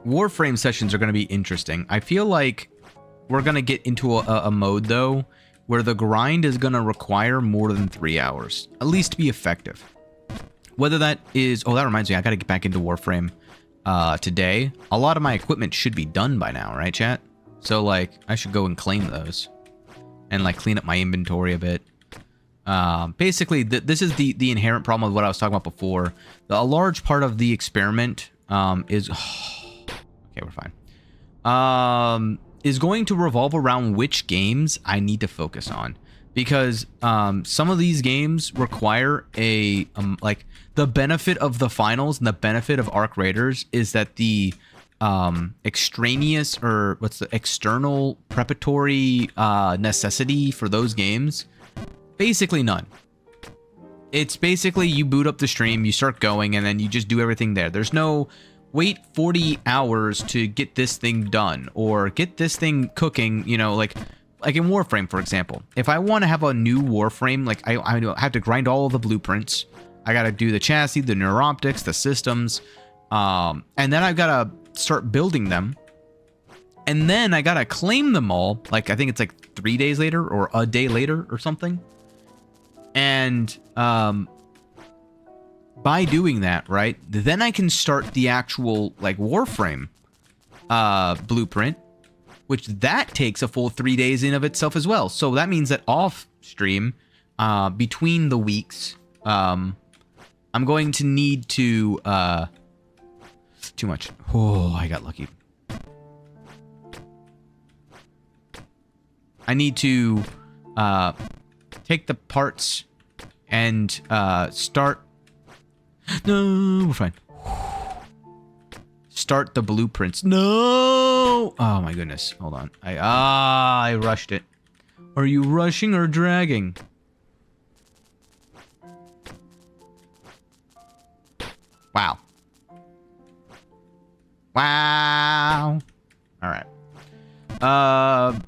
Warframe sessions are going to be interesting. I feel like we're going to get into a mode, though, where the grind is going to require more than 3 hours, at least to be effective. Whether that is... Oh, that reminds me, I got to get back into Warframe today. A lot of my equipment should be done by now, right, chat? So, like, I should go and claim those. And, like, clean up my inventory a bit. Basically, this is the inherent problem of what I was talking about before. A large part of the experiment is... okay, we're fine. Is going to revolve around which games I need to focus on. Because some of these games require a... like, the benefit of the finals and the benefit of Arc Raiders is that the... extraneous, or what's the external preparatory necessity for those games, basically none. It's basically you boot up the stream, you start going, and then you just do everything there. There's no wait 40 hours to get this thing done or get this thing cooking, you know, like in Warframe, for example. If I want to have a new Warframe, like I have to grind all of the blueprints. I got to do the chassis, the neuroptics, the systems, and then I've got to start building them, and then I gotta claim them all, like I think it's like 3 days later or a day later or something. And by doing that, right, then I can start the actual like Warframe blueprint, which that takes a full 3 days in of itself as well. So that means that off stream, between the weeks, I'm going to need to too much. Oh, I got lucky. I need to take the parts and start... No, we're fine. Start the blueprints. No! Oh my goodness. Hold on. I rushed it. Are you rushing or dragging? Wow. Wow. All right. So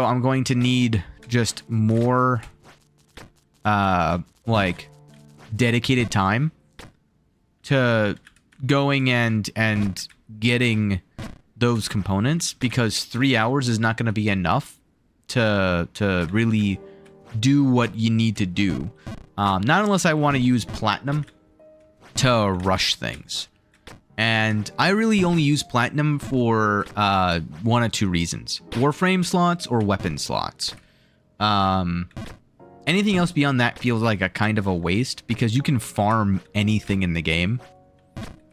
I'm going to need just more, like, dedicated time to going and getting those components, because 3 hours is not going to be enough to really do what you need to do. Not unless I want to use platinum to rush things. And I really only use platinum for one of two reasons: Warframe slots or weapon slots. Anything else beyond that feels like a kind of a waste, because you can farm anything in the game.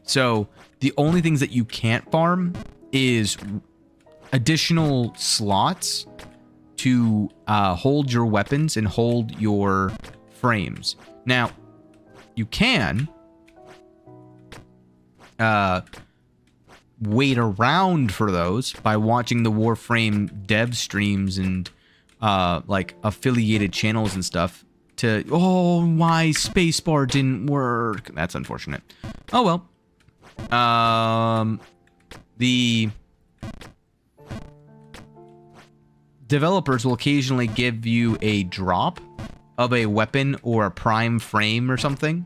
So the only things that you can't farm is additional slots to hold your weapons and hold your frames. Now, you can wait around for those by watching the Warframe dev streams and like affiliated channels and stuff to, oh, my spacebar didn't work. That's unfortunate. Oh well. The developers will occasionally give you a drop of a weapon or a prime frame or something.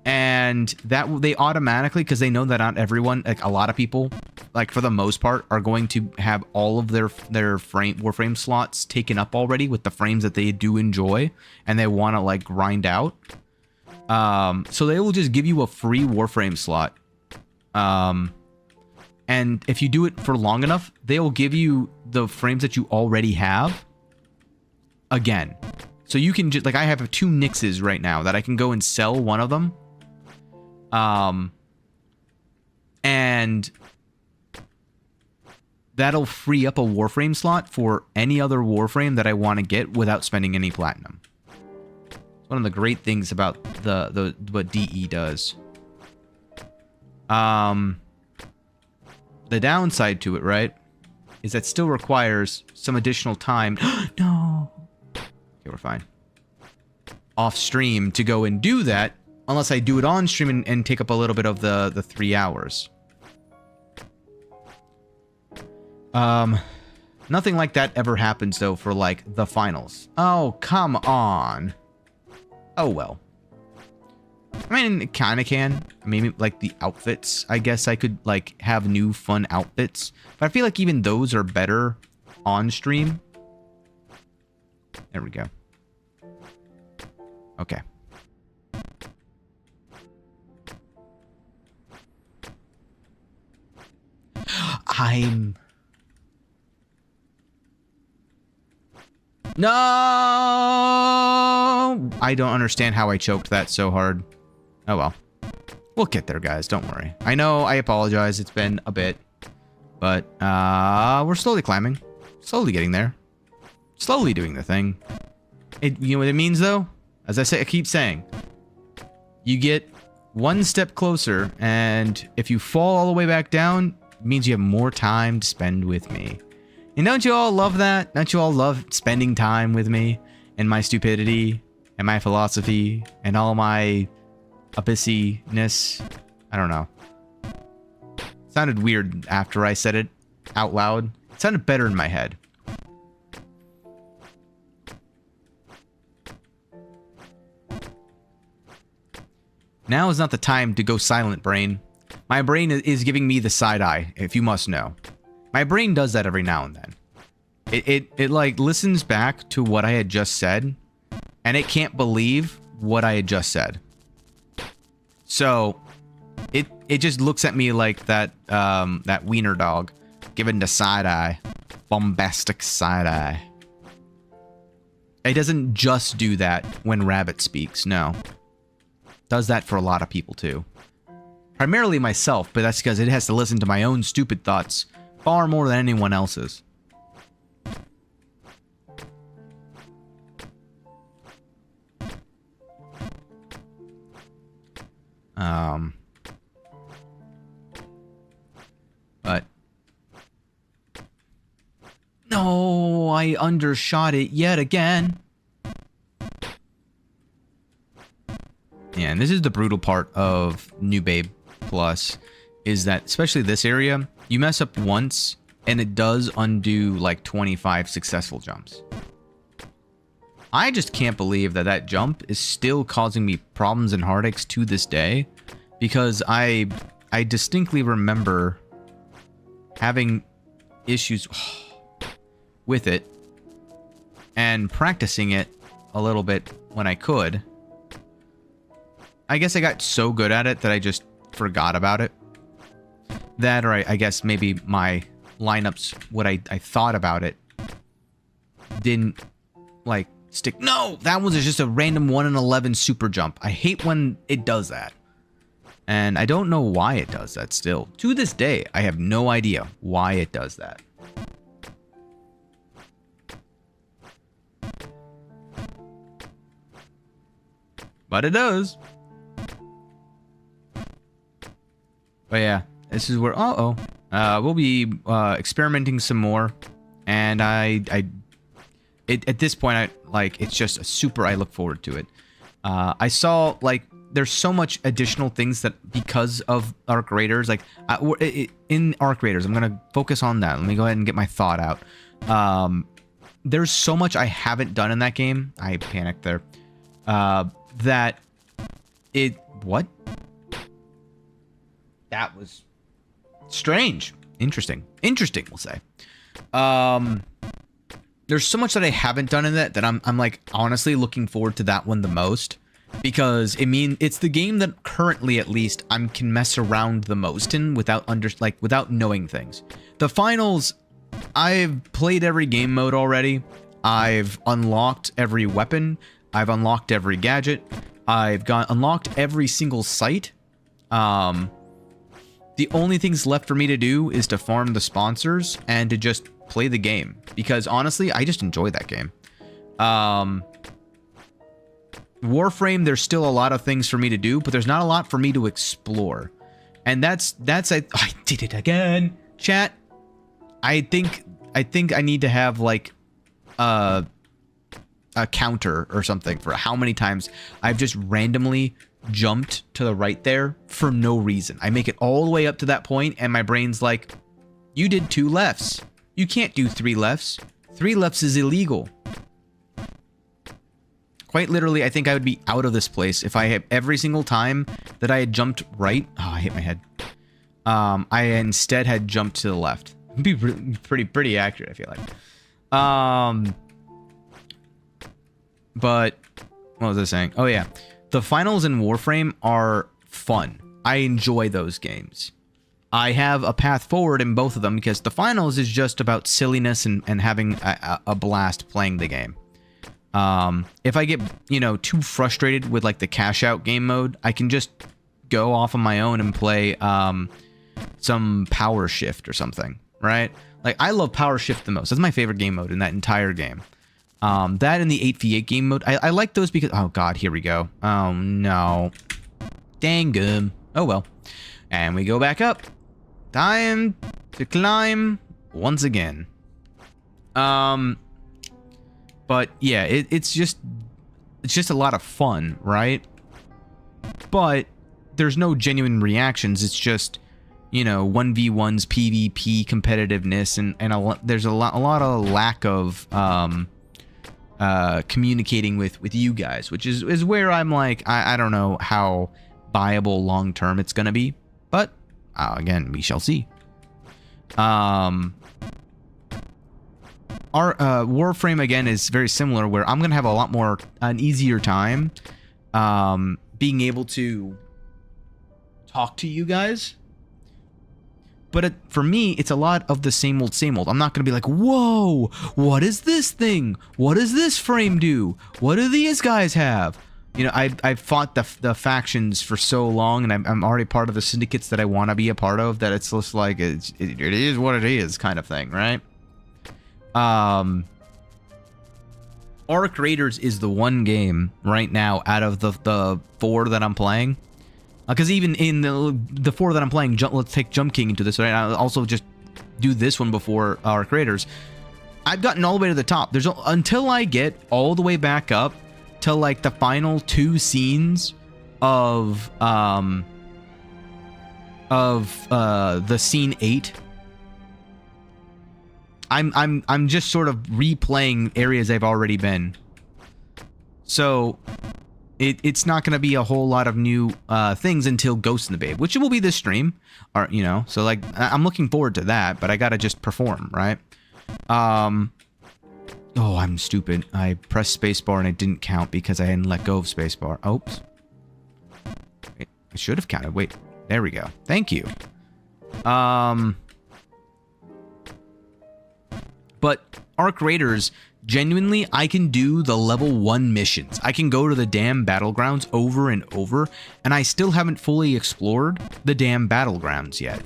And that they automatically, because they know that not everyone, like a lot of people, like for the most part, are going to have all of their Warframe slots taken up already with the frames that they do enjoy and they want to like grind out. So they will just give you a free Warframe slot. And if you do it for long enough, they will give you the frames that you already have again. So you can just, like, I have 2 Nixes right now that I can go and sell one of them. And that'll free up a Warframe slot for any other Warframe that I want to get without spending any platinum. It's one of the great things about what DE does. The downside to it, right, is that still requires some additional time. No. Okay, we're fine. Off stream to go and do that, unless I do it on stream and take up a little bit of the 3 hours. Nothing like that ever happens though for like the finals. Oh, come on. Oh well. I mean, it kind of can. Maybe like the outfits, I guess I could like have new fun outfits. But I feel like even those are better on stream. There we go. Okay. No! I don't understand how I choked that so hard. Oh well. We'll get there, guys. Don't worry. I know, I apologize. It's been a bit. But, we're slowly climbing. Slowly getting there. Slowly doing the thing. You know what it means, though? As I keep saying. You get one step closer, and if you fall all the way back down, it means you have more time to spend with me. And don't you all love that? Don't you all love spending time with me? And my stupidity, and my philosophy, and all my abyssiness? I don't know. It sounded weird after I said it out loud. It sounded better in my head. Now is not the time to go silent, brain. My brain is giving me the side eye, if you must know. My brain does that every now and then. It like listens back to what I had just said, and it can't believe what I had just said. So it just looks at me like that that wiener dog, giving the side eye, bombastic side eye. It doesn't just do that when Rabbit speaks. No, does that for a lot of people too. Primarily myself, but that's because it has to listen to my own stupid thoughts far more than anyone else's. But no, I undershot it yet again. Yeah, and this is the brutal part of New Babe Plus, is that especially this area, you mess up once and it does undo like 25 successful jumps. I just can't believe that that jump is still causing me problems and heartaches to this day, because I distinctly remember having issues with it and practicing it a little bit when I could. I guess I got so good at it that I just forgot about it. That, or I guess maybe my lineups, what I thought about it, didn't, like, stick. No! That was just a random 1 in 11 super jump. I hate when it does that. And I don't know why it does that still. To this day, I have no idea why it does that. But it does. But yeah, this is where, we'll be experimenting some more. And at this point, it's just a super, I look forward to it. I saw, like, there's so much additional things that, because of Arc Raiders, like, in Arc Raiders, I'm going to focus on that. Let me go ahead and get my thought out. There's so much I haven't done in that game. I panicked there. That what? That was strange. Interesting, we'll say. There's so much that I haven't done in that I'm like honestly looking forward to that one the most, because it's the game that currently, at least, I can mess around the most in without knowing things. The finals, I've played every game mode already. I've unlocked every weapon. I've unlocked every gadget. I've unlocked every single site. The only things left for me to do is to farm the sponsors and to just play the game, because honestly, I just enjoy that game. Warframe, there's still a lot of things for me to do, but there's not a lot for me to explore. And I did it again, chat. I think I need to have like a counter or something for how many times I've just randomly jumped to the right there for no reason. I make it all the way up to that point and my brain's like, you did 2 lefts. You can't do 3 lefts. 3 lefts is illegal. Quite literally, I think I would be out of this place if I had every single time that I had jumped right. Oh, I hit my head. I instead had jumped to the left. It'd be pretty accurate, I feel like. But what was I saying? Oh yeah, the finals in Warframe are fun. I enjoy those games. I have a path forward in both of them because the finals is just about silliness and having a blast playing the game. If I get, too frustrated with like the cash out game mode, I can just go off on my own and play some Power Shift or something, right? Like, I love Power Shift the most. That's my favorite game mode in that entire game. That and the 8v8 game mode, I like those because, oh god, here we go. Oh no. Dang gum. Oh well. And we go back up. Time to climb once again. But yeah, it's just a lot of fun, right? But there's no genuine reactions. It's just, 1v1s, PvP competitiveness, and there's a lot of lack of communicating with you guys, which is where I'm like, I don't know how viable long term it's gonna be, but again, we shall see. Our Warframe again is very similar, where I'm gonna have an easier time being able to talk to you guys. But for me, it's a lot of the same old, same old. I'm not going to be like, whoa, what is this thing? What does this frame do? What do these guys have? I've fought the factions for so long, and I'm already part of the syndicates that I want to be a part of, that it's just like, it is what it is kind of thing, right? Arc Raiders is the one game right now out of the 4 that I'm playing. Because even in the 4 that I'm playing, let's take Jump King into this, right? I'll also just do this one before Arc Raiders. I've gotten all the way to the top. Until I get all the way back up to like the final 2 scenes of the scene 8 I'm just sort of replaying areas I've already been. So it's not going to be a whole lot of new things until Ghost in the Babe, which will be this stream, or you know. So like I'm looking forward to that, but I gotta just perform, right? Oh, I'm stupid. I pressed spacebar and it didn't count because I hadn't let go of spacebar. Oops. Wait, I should have counted. Wait, there we go. Thank you. But Arc Raiders, genuinely, I can do the level 1 missions. I can go to the damn battlegrounds over and over, and I still haven't fully explored the damn battlegrounds yet.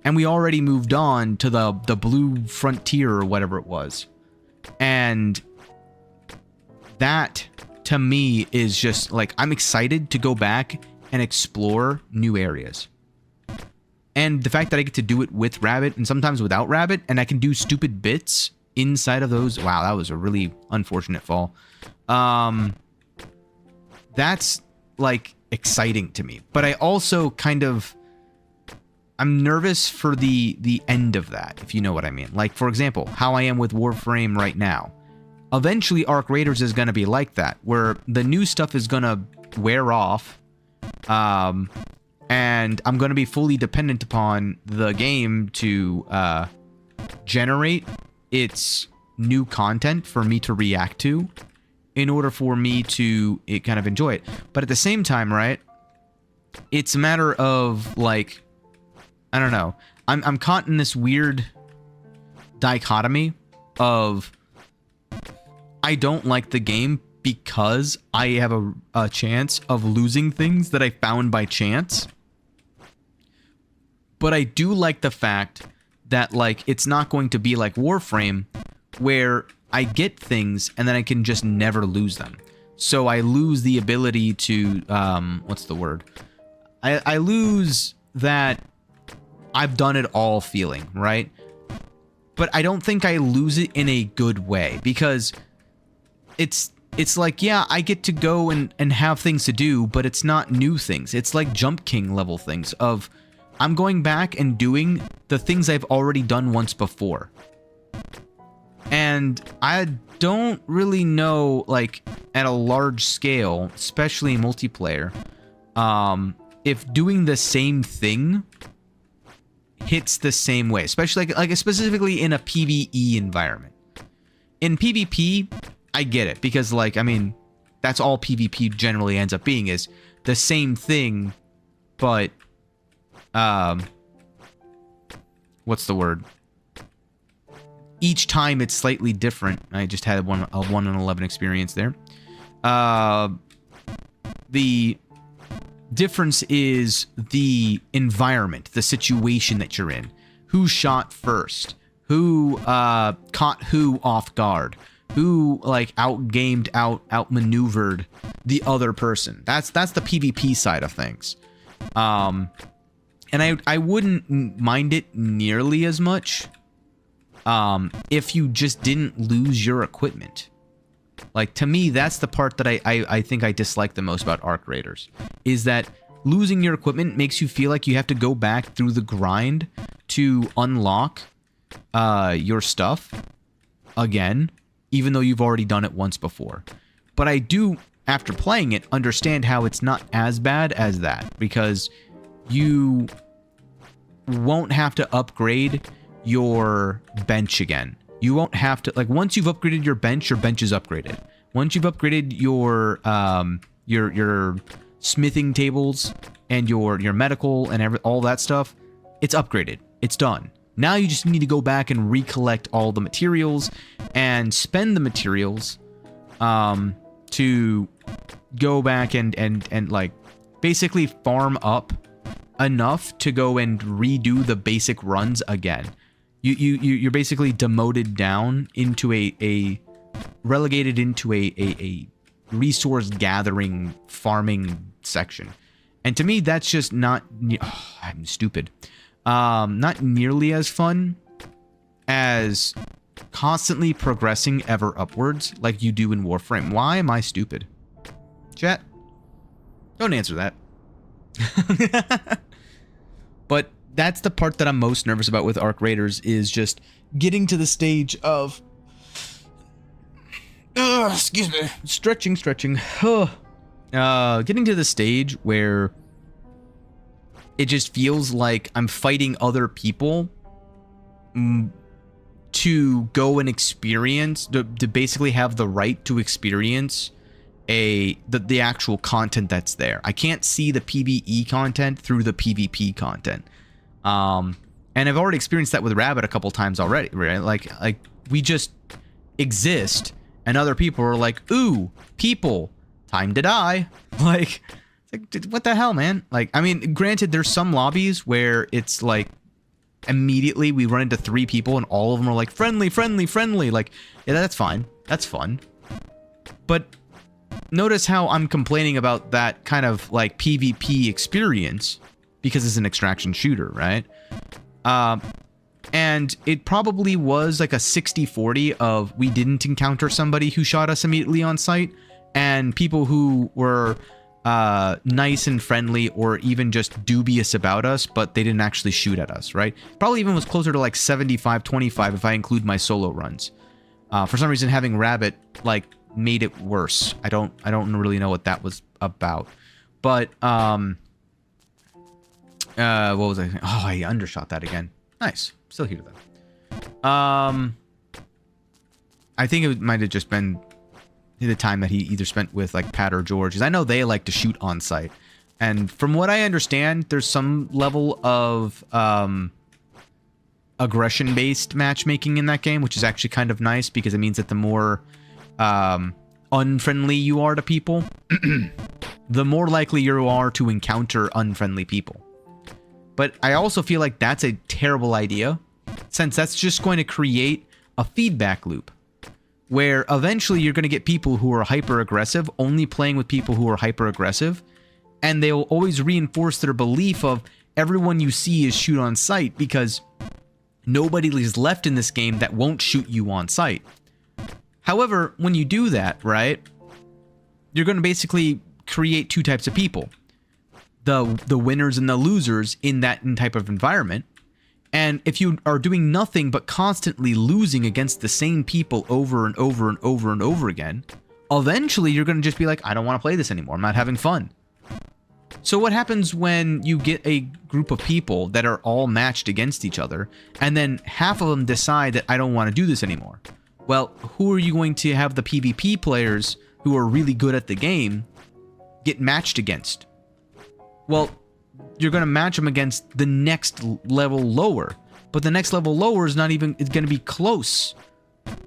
And we already moved on to the Blue Frontier or whatever it was. And that, to me, is just, like, I'm excited to go back and explore new areas. And the fact that I get to do it with Rabbit and sometimes without Rabbit, and I can do stupid bits inside of those. Wow, that was a really unfortunate fall. That's, like, exciting to me. But I also kind of... I'm nervous for the end of that, if you know what I mean. Like, for example, how I am with Warframe right now. Eventually, Arc Raiders is going to be like that, where the new stuff is going to wear off, and I'm going to be fully dependent upon the game to generate its new content for me to react to in order for me to kind of enjoy it. But at the same time, right, it's a matter of, like... I don't know. I'm caught in this weird dichotomy of I don't like the game because I have a chance of losing things that I found by chance. But I do like the fact that, like, it's not going to be like Warframe where I get things and then I can just never lose them. So I lose the ability to, what's the word? I lose that I've done it all feeling, right? But I don't think I lose it in a good way, because it's like, yeah, I get to go and have things to do, but it's not new things. It's like Jump King level things of I'm going back and doing the things I've already done once before. And I don't really know, like, at a large scale, especially in multiplayer, if doing the same thing hits the same way, especially like specifically in a PvE environment. In PvP, I get it, because, like, I mean, that's all PvP generally ends up being, is the same thing, but what's the word? Each time it's slightly different. I just had a 1 in 11 experience there. The difference is the environment, the situation that you're in. Who shot first? Who caught who off guard? Who, like, outgamed, outmaneuvered the other person? That's the PvP side of things. And I wouldn't mind it nearly as much if you just didn't lose your equipment. Like, to me, that's the part that I think I dislike the most about Arc Raiders, is that losing your equipment makes you feel like you have to go back through the grind to unlock your stuff again, even though you've already done it once before. But I do, after playing it, understand how it's not as bad as that, because you won't have to upgrade your bench again. You won't have to, like, once you've upgraded your bench is upgraded. Once you've upgraded your smithing tables and your medical and all that stuff, it's upgraded. It's done. Now you just need to go back and recollect all the materials and spend the materials to go back and like basically farm up enough to go and redo the basic runs again. You're basically demoted down into relegated into a resource gathering farming section. And to me, that's just not, I'm stupid. Not nearly as fun as constantly progressing ever upwards like you do in Warframe. Why am I stupid? Chat, don't answer that. But that's the part that I'm most nervous about with Arc Raiders, is just getting to the stage of excuse me, stretching getting to the stage where it just feels like I'm fighting other people to go and experience, to basically have the right to experience the actual content that's there. I can't see the PvE content through the PvP content. And I've already experienced that with Rabbit a couple times already, right? Like we just exist, and other people are like, ooh, people, time to die. Like, what the hell, man? Like, I mean, granted, there's some lobbies where it's like, immediately we run into 3 people and all of them are like, friendly. Like, yeah, that's fine. That's fun. But notice how I'm complaining about that kind of like PvP experience because it's an extraction shooter, right? And it probably was like a 60-40 of we didn't encounter somebody who shot us immediately on sight, and people who were nice and friendly or even just dubious about us, but they didn't actually shoot at us, right? Probably even was closer to like 75-25 if I include my solo runs. For some reason, having Rabbit like made it worse. I don't really know what that was about. But what was I thinking? Oh, I undershot that again. Nice. Still here though. I think it might have just been the time that he either spent with like Pat or George, because I know they like to shoot on site, and from what I understand, there's some level of aggression based matchmaking in that game, which is actually kind of nice because it means that the more unfriendly you are to people, the more likely you are to encounter unfriendly people. But I also feel like that's a terrible idea, since that's just going to create a feedback loop where eventually you're going to get people who are hyper-aggressive only playing with people who are hyper-aggressive, and they'll always reinforce their belief of everyone you see is shoot on sight because nobody is left in this game that won't shoot you on sight. However, when you do that, right, you're going to basically create 2 types of people. The winners and the losers in that type of environment. And if you are doing nothing but constantly losing against the same people over and over and over and over again, eventually you're going to just be like, I don't want to play this anymore. I'm not having fun. So what happens when you get a group of people that are all matched against each other, and then half of them decide that I don't want to do this anymore? Well, who are you going to have the PvP players who are really good at the game get matched against? Well, you're going to match them against the next level lower. But the next level lower is not even, it's going to be close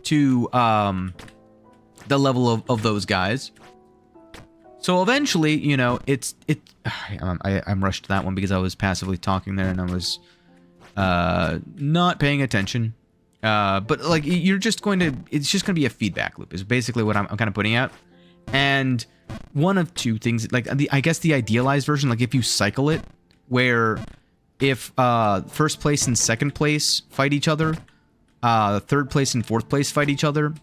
to the level of those guys. So eventually, you know, I'm rushed to that one because I was passively talking there and I was not paying attention. But like, you're just going to, it's just going to be a feedback loop is basically what I'm kind of putting out. And one of 2 things, like I guess the idealized version, like if you cycle it, where if first place and second place fight each other, third place and fourth place fight each other,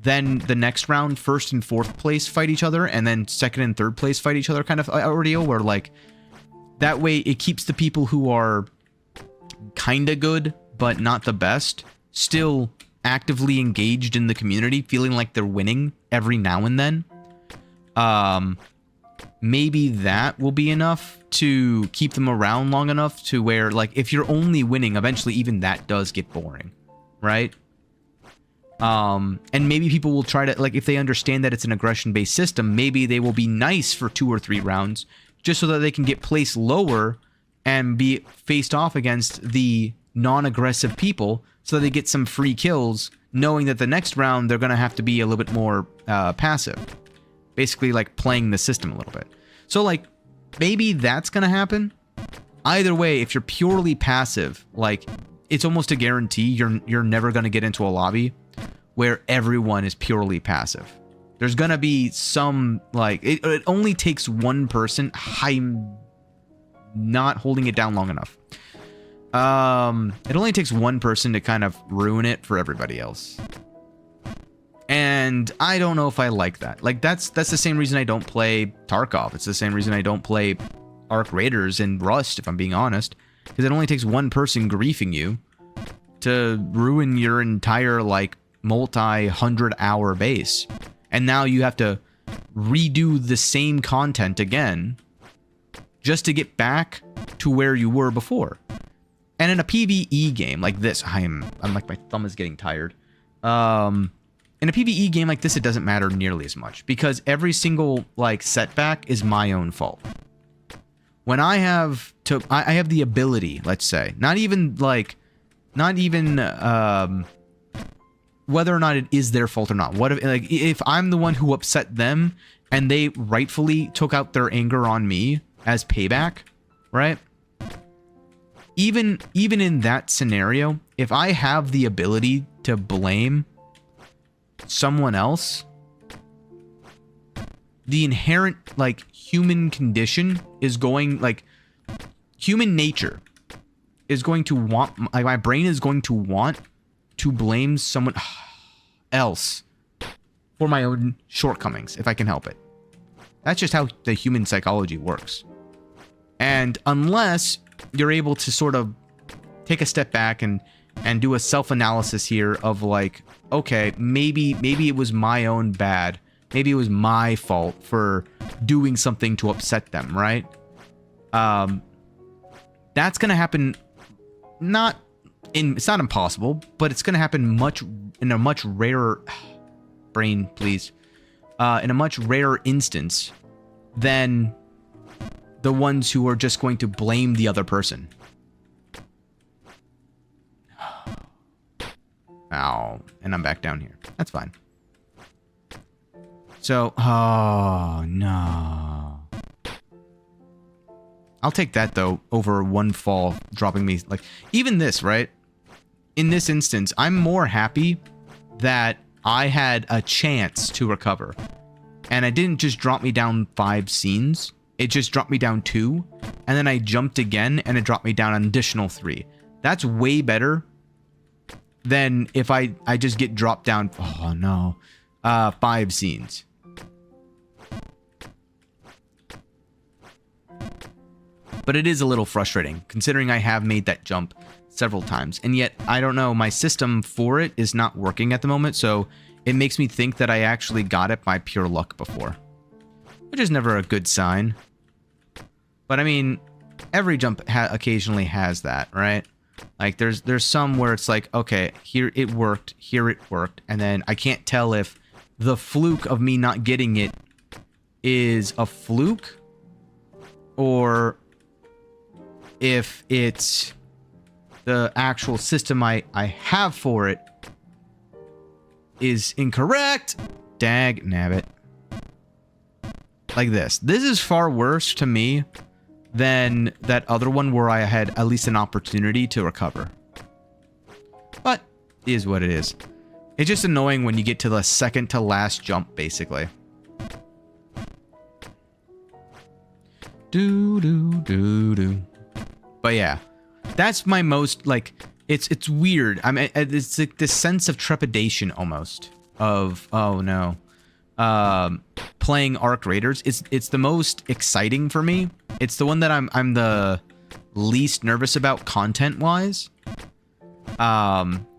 then the next round, first and fourth place fight each other, and then second and third place fight each other kind of ordeal, where like, that way it keeps the people who are kind of good, but not the best, still actively engaged in the community, feeling like they're winning every now and then. Maybe that will be enough to keep them around long enough to where, like, if you're only winning, eventually even that does get boring, right? And maybe people will try to, like, if they understand that it's an aggression-based system, maybe they will be nice for 2 or 3 rounds, just so that they can get placed lower and be faced off against the non-aggressive people, so that they get some free kills, knowing that the next round they're going to have to be a little bit more passive. Basically, like, playing the system a little bit. So, like, maybe that's going to happen. Either way, if you're purely passive, like, it's almost a guarantee you're never going to get into a lobby where everyone is purely passive. There's going to be some, like, it only takes one person. I'm not holding it down long enough. It only takes one person to kind of ruin it for everybody else. And I don't know if I like that. Like, that's the same reason I don't play Tarkov. It's the same reason I don't play Arc Raiders and Rust, if I'm being honest. Because it only takes one person griefing you to ruin your entire, like, multi-100-hour base. And now you have to redo the same content again just to get back to where you were before. And in a PvE game like this, I'm like, my thumb is getting tired. In a PvE game like this, it doesn't matter nearly as much because every single, like, setback is my own fault. When I have the ability, let's say, not even whether or not it is their fault or not. What if, like, if I'm the one who upset them and they rightfully took out their anger on me as payback, right? Even in that scenario, if I have the ability to blame someone else, the inherent, like, human condition is going, like, human nature is going to want, like, my brain is going to want to blame someone else for my own shortcomings if I can help it. That's just how the human psychology works. And unless you're able to sort of take a step back and do a self-analysis here of, like, okay, maybe it was my own bad. Maybe it was my fault for doing something to upset them, right? That's going to happen. It's not impossible, but it's going to happen in a much rarer brain, please. In a much rarer instance than the ones who are just going to blame the other person. Ow. And I'm back down here. That's fine. So, oh, no. I'll take that, though, over one fall dropping me. Like, even this, right? In this instance, I'm more happy that I had a chance to recover. And it didn't just drop me down 5 scenes. It just dropped me down 2. And then I jumped again, and it dropped me down an additional 3. That's way better than if I just get dropped down, oh no, 5 scenes. But it is a little frustrating, considering I have made that jump several times. And yet, I don't know, my system for it is not working at the moment, so it makes me think that I actually got it by pure luck before. Which is never a good sign. But I mean, every jump occasionally has that, right? Like, there's some where it's like, okay, here it worked, and then I can't tell if the fluke of me not getting it is a fluke, or if it's the actual system I have for it is incorrect. Dag nabbit. Like this. This is far worse to me than that other one where I had at least an opportunity to recover. But it is what it is. It's just annoying when you get to the second to last jump, basically. But yeah, that's my most, like, it's weird. I mean, it's like this sense of trepidation almost of, oh no. Playing Arc Raiders, it's the most exciting for me. It's the one that I'm the least nervous about content-wise.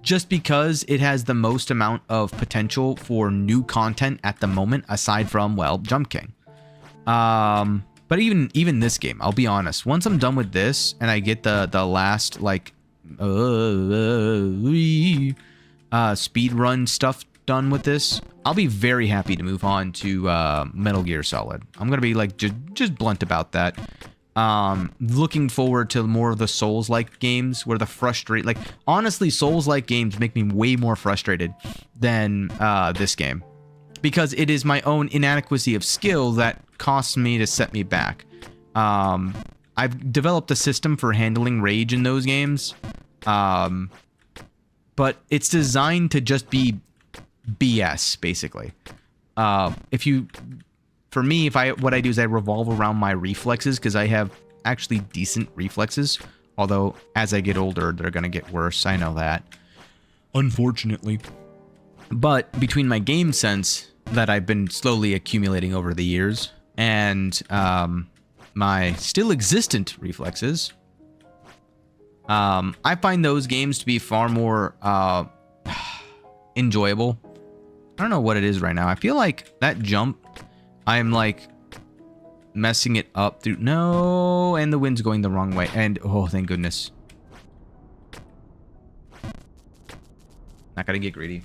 Just because it has the most amount of potential for new content at the moment, aside from, well, Jump King. But even this game, I'll be honest, once I'm done with this and I get the last, like, speed run stuff done with this, I'll be very happy to move on to Metal Gear Solid. I'm gonna be like just blunt about that. Looking forward to more of the Souls-like games where the honestly, Souls-like games make me way more frustrated than this game, because it is my own inadequacy of skill that costs me to set me back. I've developed a system for handling rage in those games, but it's designed to just be BS, basically. For me, what I do is I revolve around my reflexes, because I have actually decent reflexes, although as I get older, they're gonna get worse. I know that, unfortunately. But between my game sense that I've been slowly accumulating over the years, and my still existent reflexes, I find those games to be far more enjoyable. I don't know what it is right now. I feel like that jump, I'm like messing it up through. No, and the wind's going the wrong way. And oh, thank goodness. Not gonna get greedy.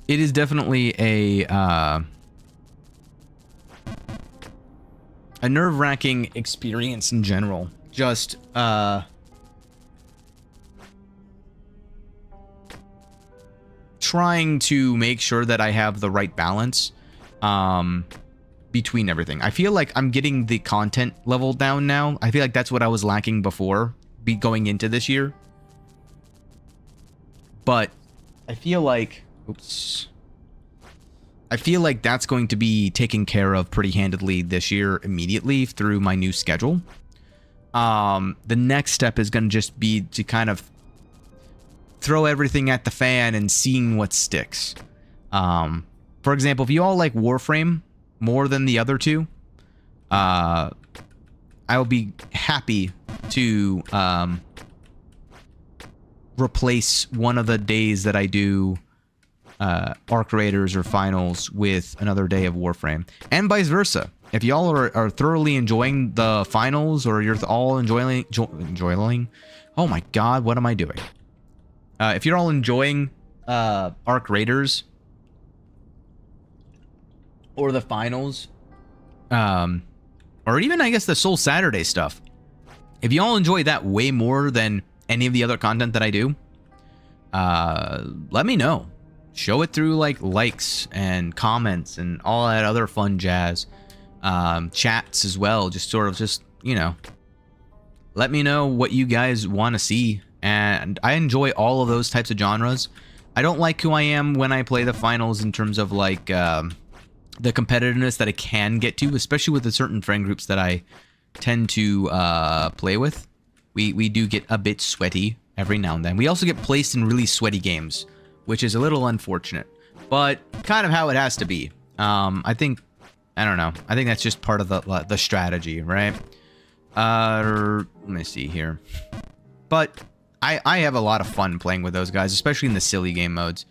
It is definitely a nerve-wracking experience in general. Just trying to make sure that I have the right balance between everything. I feel like I'm getting the content level down now. I feel like that's what I was lacking before going into this year. But I feel like, oops. I feel like that's going to be taken care of pretty handedly this year immediately through my new schedule. The next step is going to just be to kind of throw everything at the fan and seeing what sticks. For example, if you all like Warframe more than the other two, I will be happy to replace one of the days that I do Arc Raiders or Finals with another day of Warframe, and vice versa. If y'all are thoroughly enjoying the Finals, or you're all enjoying oh my god, what am I doing? If you're all enjoying Arc Raiders or the Finals, or even I guess the Soul Saturday stuff, if y'all enjoy that way more than any of the other content that I do, let me know. Show it through like likes and comments and all that other fun jazz. Chats as well. Just sort of you know, let me know what you guys want to see. And I enjoy all of those types of genres. I don't like who I am when I play the Finals in terms of like the competitiveness that I can get to, especially with the certain friend groups that I tend to play with. We do get a bit sweaty every now and then. We also get placed in really sweaty games, which is a little unfortunate, but kind of how it has to be. I think, I don't know. I think that's just part of the strategy, right? Let me see here. But I have a lot of fun playing with those guys, especially in the silly game modes.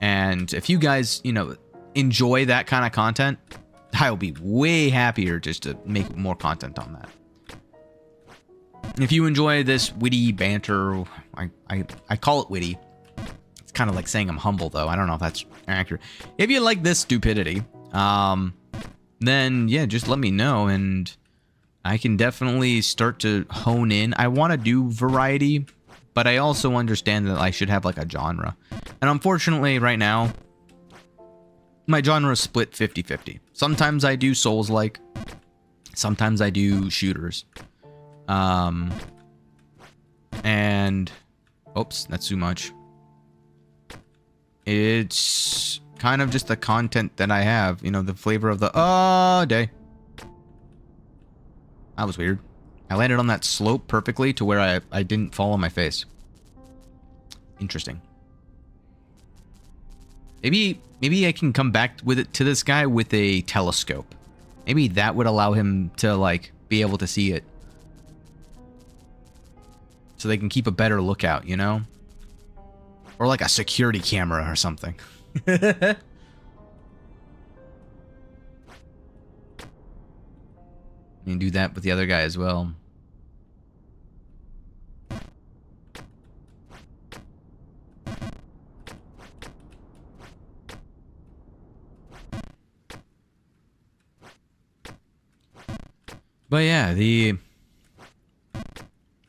And if you guys, you know, enjoy that kind of content, I'll be way happier just to make more content on that. If you enjoy this witty banter, I call it witty. It's kind of like saying I'm humble, though. I don't know if that's accurate. If you like this stupidity, then yeah, just let me know, and I can definitely start to hone in. I want to do variety, but I also understand that I should have like a genre. And unfortunately, right now, my genre is split 50-50. Sometimes I do Souls-like, sometimes I do shooters. And oops, that's too much. It's kind of just the content that I have, you know, the flavor of the day. That was weird. I landed on that slope perfectly to where I didn't fall on my face. Interesting. Maybe I can come back with it to this guy with a telescope. Maybe that would allow him to like be able to see it. So they can keep a better lookout, you know? Or like a security camera or something. You can do that with the other guy as well. But yeah, the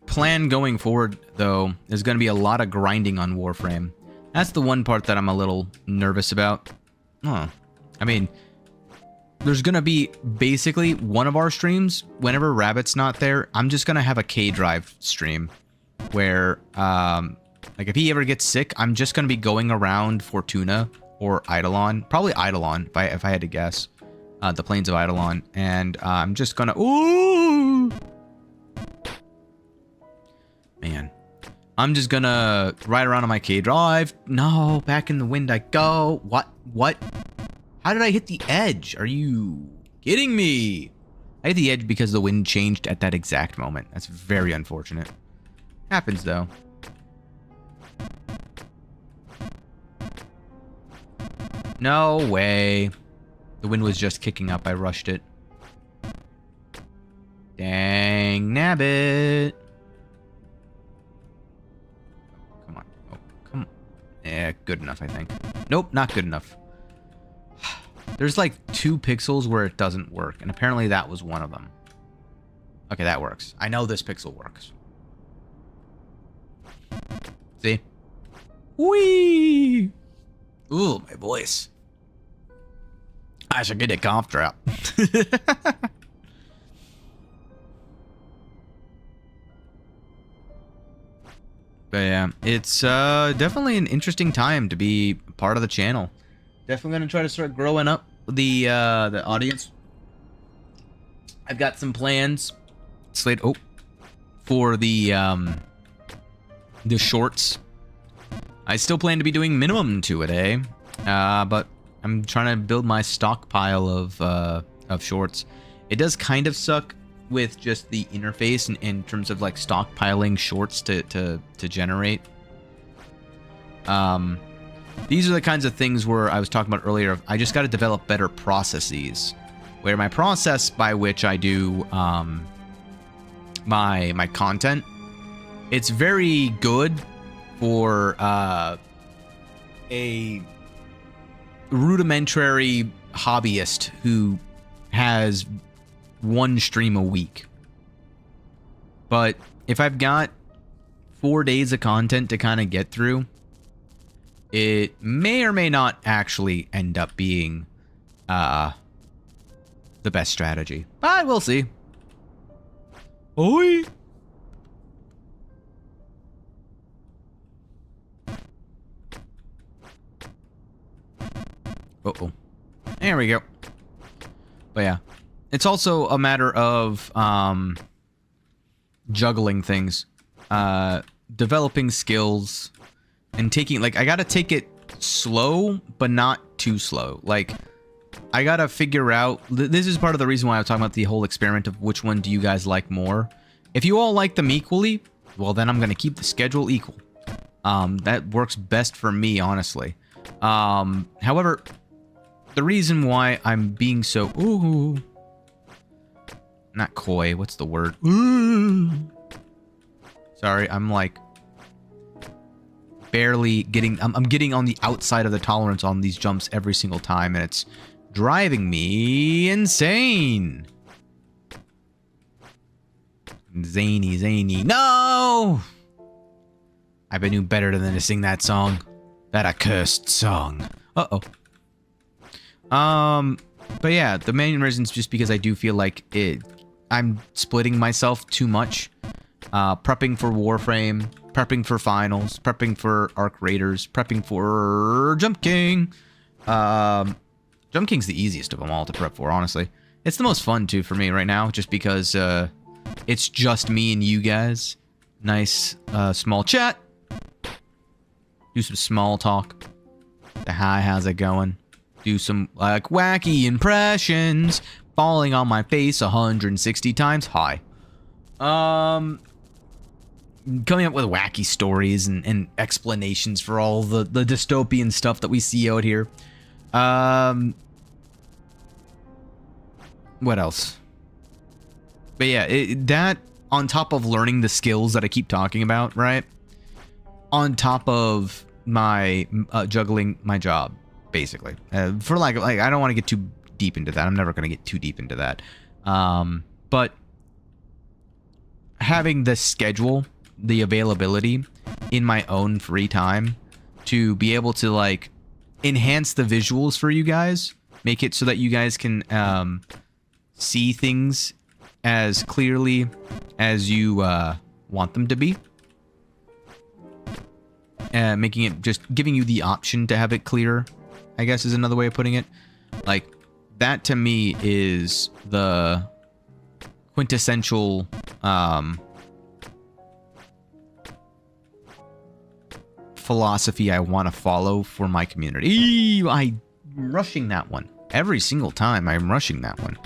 plan going forward, though, is going to be a lot of grinding on Warframe. That's the one part that I'm a little nervous about. I mean, there's going to be basically one of our streams, whenever Rabbit's not there, I'm just going to have a K-Drive stream where, like, if he ever gets sick, I'm just going to be going around Fortuna or Eidolon. Probably Eidolon, if I had to guess. The Plains of Eidolon. And I'm just going to... Ooh! Man. I'm just gonna ride around on my K-Drive. No, back in the wind I go. What? How did I hit the edge? Are you kidding me? I hit the edge because the wind changed at that exact moment. That's very unfortunate. Happens, though. No way. The wind was just kicking up. I rushed it. Dang nabbit. Come on. Oh, come on. Yeah, good enough, I think. Nope, not good enough. There's like 2 pixels where it doesn't work, and apparently that was one of them. Okay, that works. I know this pixel works. See? Whee! Ooh, my voice. I should get a cough drop. But yeah, it's definitely an interesting time to be part of the channel. Definitely gonna try to start growing up the audience. I've got some plans for the shorts. I still plan to be doing minimum 2 a day, but I'm trying to build my stockpile of shorts. It does kind of suck with just the interface in terms of like stockpiling shorts to generate. These are the kinds of things where I was talking about earlier. I just got to develop better processes, where my process by which I do my content, it's very good for a rudimentary hobbyist who has 1 stream a week. But if I've got 4 days of content to kind of get through, it may or may not actually end up being the best strategy. But we'll see. Oi! Uh-oh. There we go. But yeah. It's also a matter of juggling things. Developing skills. And taking... Like, I gotta take it slow, but not too slow. Like, I gotta figure out... This is part of the reason why I was talking about the whole experiment of which one do you guys like more. If you all like them equally, well, then I'm gonna keep the schedule equal. That works best for me, honestly. However... The reason why I'm being so... Ooh. Not coy. What's the word? Ooh. Sorry, I'm like... barely getting... I'm getting on the outside of the tolerance on these jumps every single time, and it's driving me insane. Zany. No! I bet I knew better than to sing that song. That accursed song. Uh-oh. But yeah, the main reason is just because I do feel like I'm splitting myself too much. Prepping for Warframe, prepping for finals, prepping for Arc Raiders, prepping for Jump King. Jump King's the easiest of them all to prep for, honestly. It's the most fun, too, for me right now, just because, it's just me and you guys. Nice, small chat. Do some small talk. Hi, how's it going? Do some, like, wacky impressions. Falling on my face 160 times. Hi. Coming up with wacky stories and explanations for all the dystopian stuff that we see out here. What else? But yeah, that on top of learning the skills that I keep talking about, right? On top of my juggling my job, basically. For like I don't want to get too deep into that. I'm never going to get too deep into that. But having the schedule, the availability in my own free time to be able to like enhance the visuals for you guys, make it so that you guys can see things as clearly as you want them to be. Making it just giving you the option to have it clearer, I guess is another way of putting it. Like, that to me is the quintessential philosophy I want to follow for my community. I'm rushing that one. Every single time I'm rushing that one.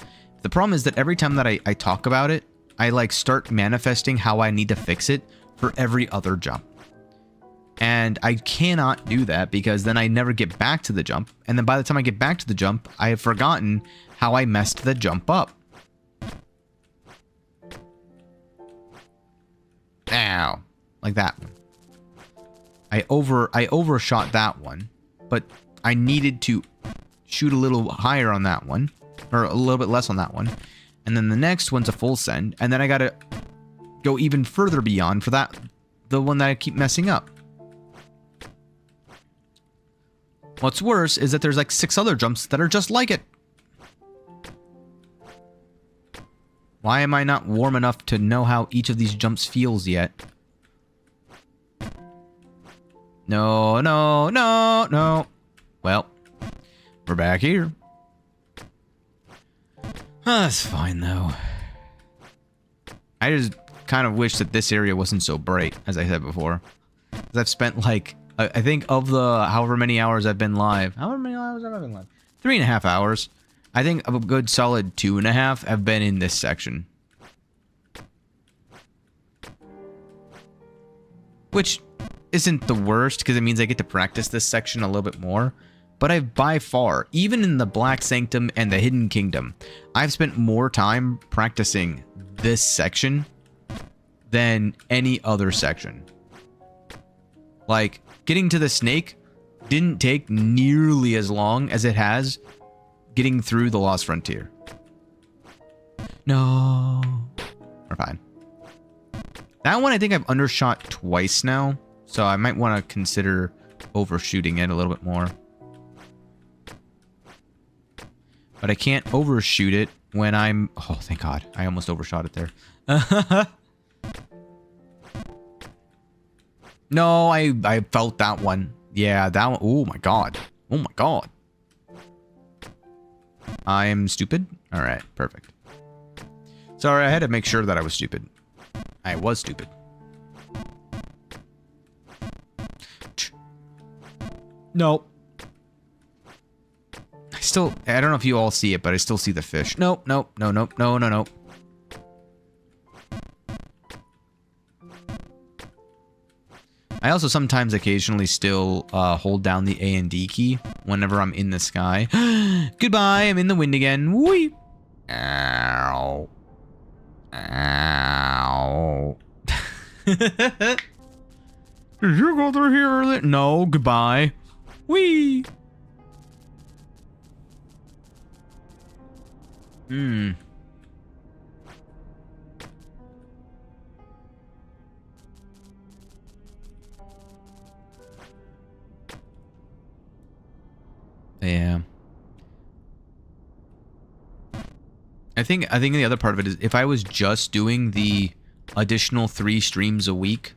The problem is that every time that I talk about it, I like start manifesting how I need to fix it for every other jump. And I cannot do that because then I never get back to the jump. And then by the time I get back to the jump, I have forgotten how I messed the jump up. Ow. Like that one. I overshot that one, but I needed to shoot a little higher on that one, or a little bit less on that one. And then the next one's a full send, and then I gotta go even further beyond for that, the one that I keep messing up. What's worse is that there's like 6 other jumps that are just like it. Why am I not warm enough to know how each of these jumps feels yet? No, no, no, no. Well, we're back here. That's fine, though. I just kind of wish that this area wasn't so bright, as I said before. Because I've spent, like, I think of the however many hours I've been live. However many hours have I been live? 3.5 hours. I think a good solid 2.5 have been in this section. Which isn't the worst, because it means I get to practice this section a little bit more. But I've by far, even in the Black Sanctum and the Hidden Kingdom, I've spent more time practicing this section than any other section. Like, getting to the snake didn't take nearly as long as it has getting through the Lost Frontier. No. We're fine. That one I think I've undershot twice now, so I might want to consider overshooting it a little bit more. But I can't overshoot it when I'm... Oh, thank God. I almost overshot it there. No, I felt that one. Yeah, that one. Oh, my God. Oh, my God. I am stupid? All right, perfect. Sorry, I had to make sure that I was stupid. I was stupid. Nope. I don't know if you all see it, but I still see the fish. Nope, nope, no, nope, no, no, no. I also sometimes occasionally still hold down the A and D key whenever I'm in the sky. Goodbye, I'm in the wind again. Whee! Ow. Ow. Did you go through here earlier? No, goodbye. Whee! Hmm. Yeah. I think the other part of it is if I was just doing the additional 3 streams a week,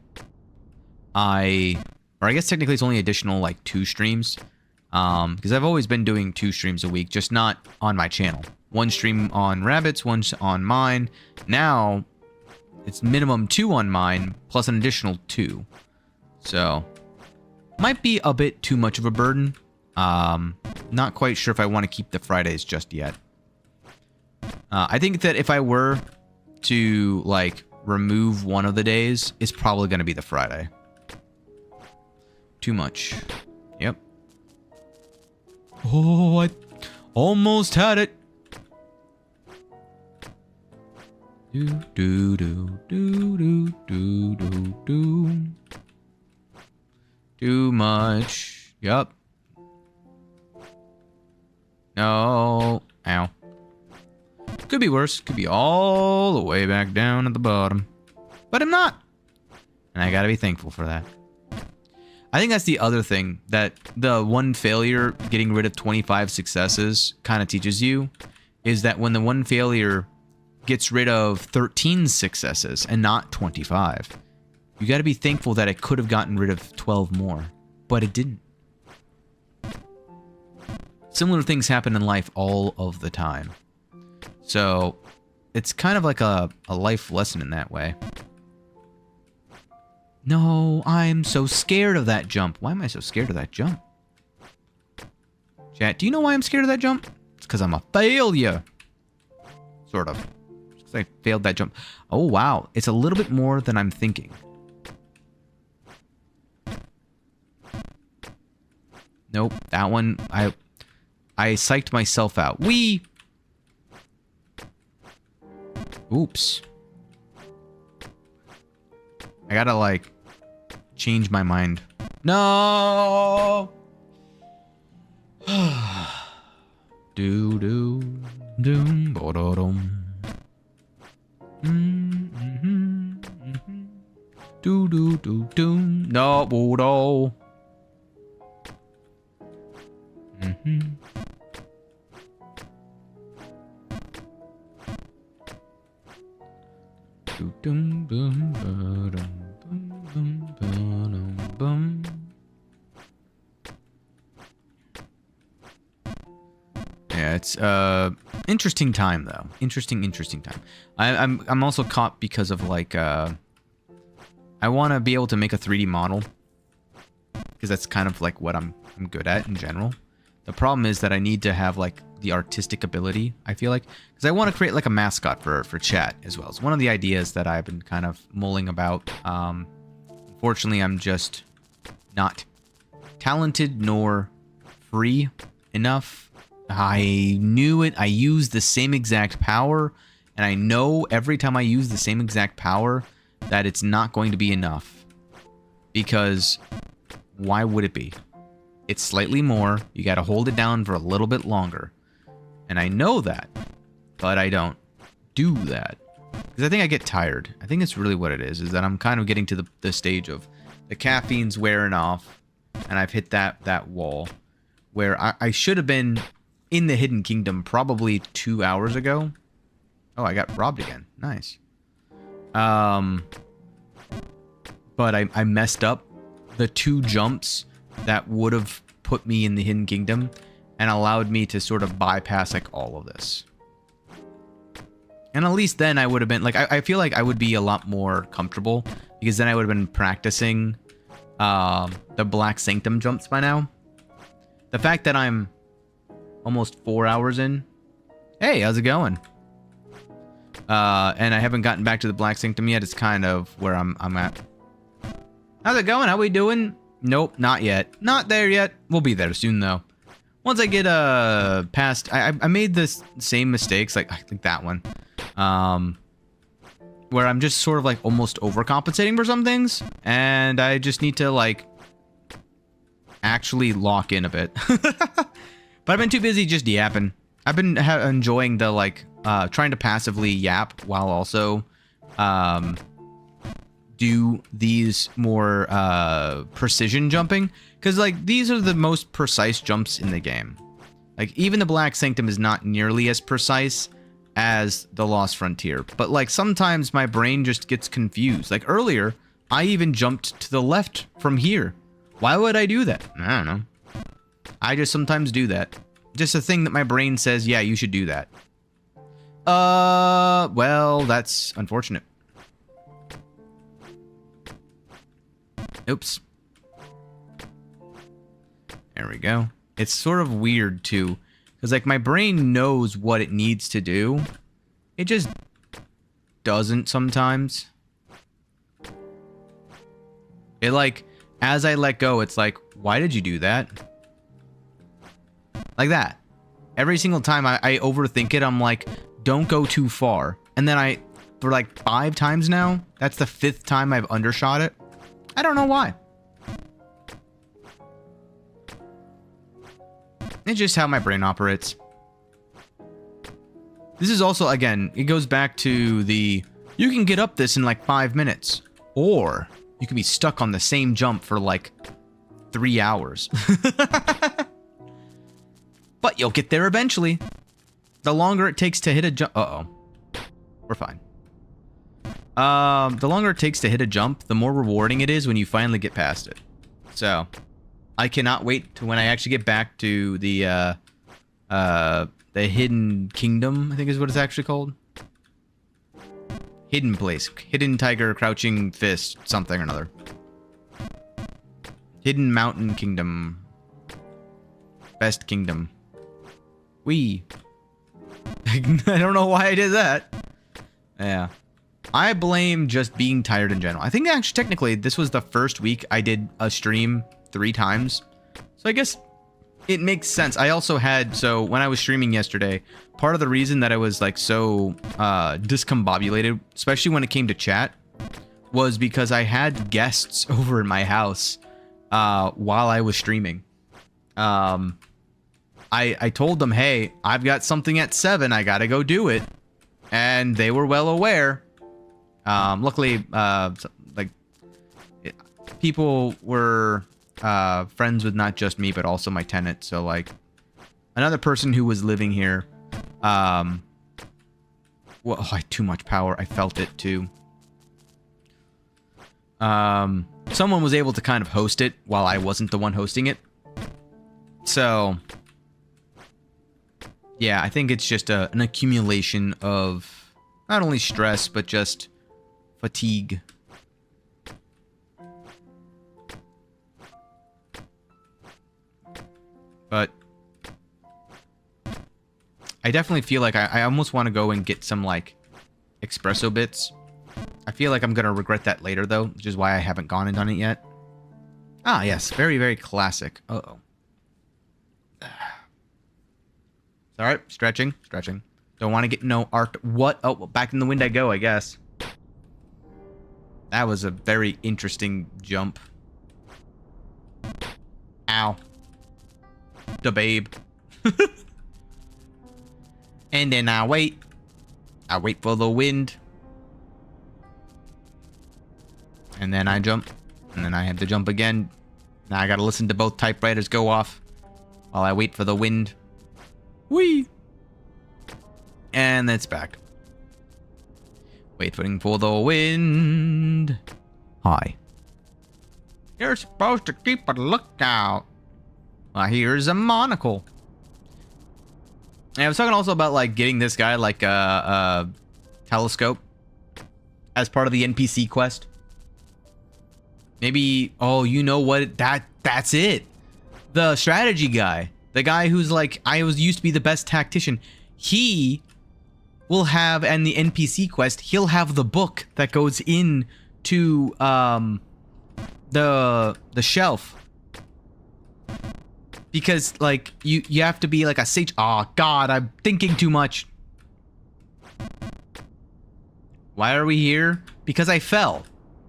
or I guess technically it's only additional like 2 streams, because I've always been doing 2 streams a week, just not on my channel. 1 stream on Rabbit's, 1 on mine. Now it's minimum 2 on mine plus an additional 2. So might be a bit too much of a burden. Not quite sure if I want to keep the Fridays just yet. I think that if I were to like remove one of the days, it's probably going to be the Friday. Too much. Yep. Oh, I almost had it. Do do do do do do do do. Too much. Yup. No. Ow. Could be worse. Could be all the way back down at the bottom. But I'm not. And I gotta be thankful for that. I think that's the other thing that the one failure getting rid of 25 successes kind of teaches you, is that when the one failure gets rid of 13 successes and not 25, you got to be thankful that it could have gotten rid of 12 more, but it didn't. Similar things happen in life all of the time. So it's kind of like a life lesson in that way. No, I'm so scared of that jump. Why am I so scared of that jump? Chat, do you know why I'm scared of that jump? It's because I'm a failure. Sort of. Because I failed that jump. Oh, wow. It's a little bit more than I'm thinking. Nope. That one, I psyched myself out. Whee! Oops. I gotta, like, change my mind. No! Do do doom bododum. Do do do doom. No bodo. Do dum dum badum bum bum bum. Yeah, it's interesting time though. Interesting time. I'm also caught because of like I want to be able to make a 3D model because that's kind of like what I'm good at in general. The problem is that I need to have like the artistic ability, I feel like, because I want to create like a mascot for chat as well. It's one of the ideas that I've been kind of mulling about. Unfortunately, I'm just not talented nor free enough. I knew it. I used the same exact power, and I know every time I use the same exact power that it's not going to be enough. Because why would it be? It's slightly more. You got to hold it down for a little bit longer. And I know that, but I don't do that. Because I think I get tired. I think it's really what it is that I'm kind of getting to the stage of the caffeine's wearing off, and I've hit that wall where I should have been in the Hidden Kingdom probably 2 hours ago. Oh, I got robbed again. Nice. But I messed up the 2 jumps that would have put me in the Hidden Kingdom and allowed me to sort of bypass like all of this. And at least then I would have been like, I feel like I would be a lot more comfortable because then I would have been practicing the Black Sanctum jumps by now. The fact that I'm almost 4 hours in. Hey, how's it going? And I haven't gotten back to the Black Sanctum yet. It's kind of where I'm at. How's it going? How we doing? Nope, not yet. Not there yet. We'll be there soon, though. Once I get past... I made the same mistakes, like I think that one. Where I'm just sort of like almost overcompensating for some things. And I just need to like actually lock in a bit. But I've been too busy just yapping. I've been enjoying the, like, trying to passively yap while also do these more precision jumping. Because, like, these are the most precise jumps in the game. Like, even the Black Sanctum is not nearly as precise as the Lost Frontier. But, like, sometimes my brain just gets confused. Like, earlier, I even jumped to the left from here. Why would I do that? I don't know. I just sometimes do that. Just a thing that my brain says, yeah, you should do that. Well, that's unfortunate. Oops. There we go. It's sort of weird, too. Because, like, my brain knows what it needs to do. It just doesn't sometimes. It, like, as I let go, it's like, why did you do that? Like that. Every single time I overthink it, I'm like, don't go too far. And then for like 5 times now, that's the 5th time I've undershot it. I don't know why. It's just how my brain operates. This is also, again, it goes back to the, you can get up this in like 5 minutes. Or you can be stuck on the same jump for like 3 hours. But you'll get there eventually. The longer it takes to hit a jump... Uh-oh. We're fine. The longer it takes to hit a jump, the more rewarding it is when you finally get past it. So, I cannot wait to when I actually get back to the Hidden Kingdom, I think is what it's actually called. Hidden place. Hidden Tiger, Crouching Fist, something or another. Hidden Mountain Kingdom. Best Kingdom. Wee. I don't know why I did that. Yeah. I blame just being tired in general. I think actually technically this was the first week I did a stream 3 times. So I guess it makes sense. I also had, so when I was streaming yesterday, part of the reason that I was like so discombobulated, especially when it came to chat, was because I had guests over in my house while I was streaming. I told them, hey, I've got something at 7, I gotta go do it. And they were well aware. Luckily, like, people were friends with not just me, but also my tenant. So, like, another person who was living here, well, I had too much power. I felt it, too. Someone was able to kind of host it while I wasn't the one hosting it. So, yeah, I think it's just an accumulation of not only stress, but just fatigue. But I definitely feel like I almost want to go and get some, like, espresso bits. I feel like I'm going to regret that later, though, which is why I haven't gone and done it yet. Ah, yes. Very, very classic. Uh-oh. Alright, stretching. Don't want to get no art. What? Oh, well, back in the wind I go, I guess. That was a very interesting jump. Ow. Da babe. And then I wait. I wait for the wind. And then I jump. And then I have to jump again. Now I gotta listen to both typewriters go off while I wait for the wind. Whee! And it's back. Waiting for the wind. Hi. You're supposed to keep a lookout. Well, here's a monocle. And I was talking also about, like, getting this guy, like, a telescope as part of the NPC quest. Maybe, oh, you know what? That's it. The strategy guy. The guy who's like, used to be the best tactician. He will have, and the NPC quest, he'll have the book that goes in to the shelf. Because, like, you have to be like a sage. Oh, God, I'm thinking too much. Why are we here? Because I fell.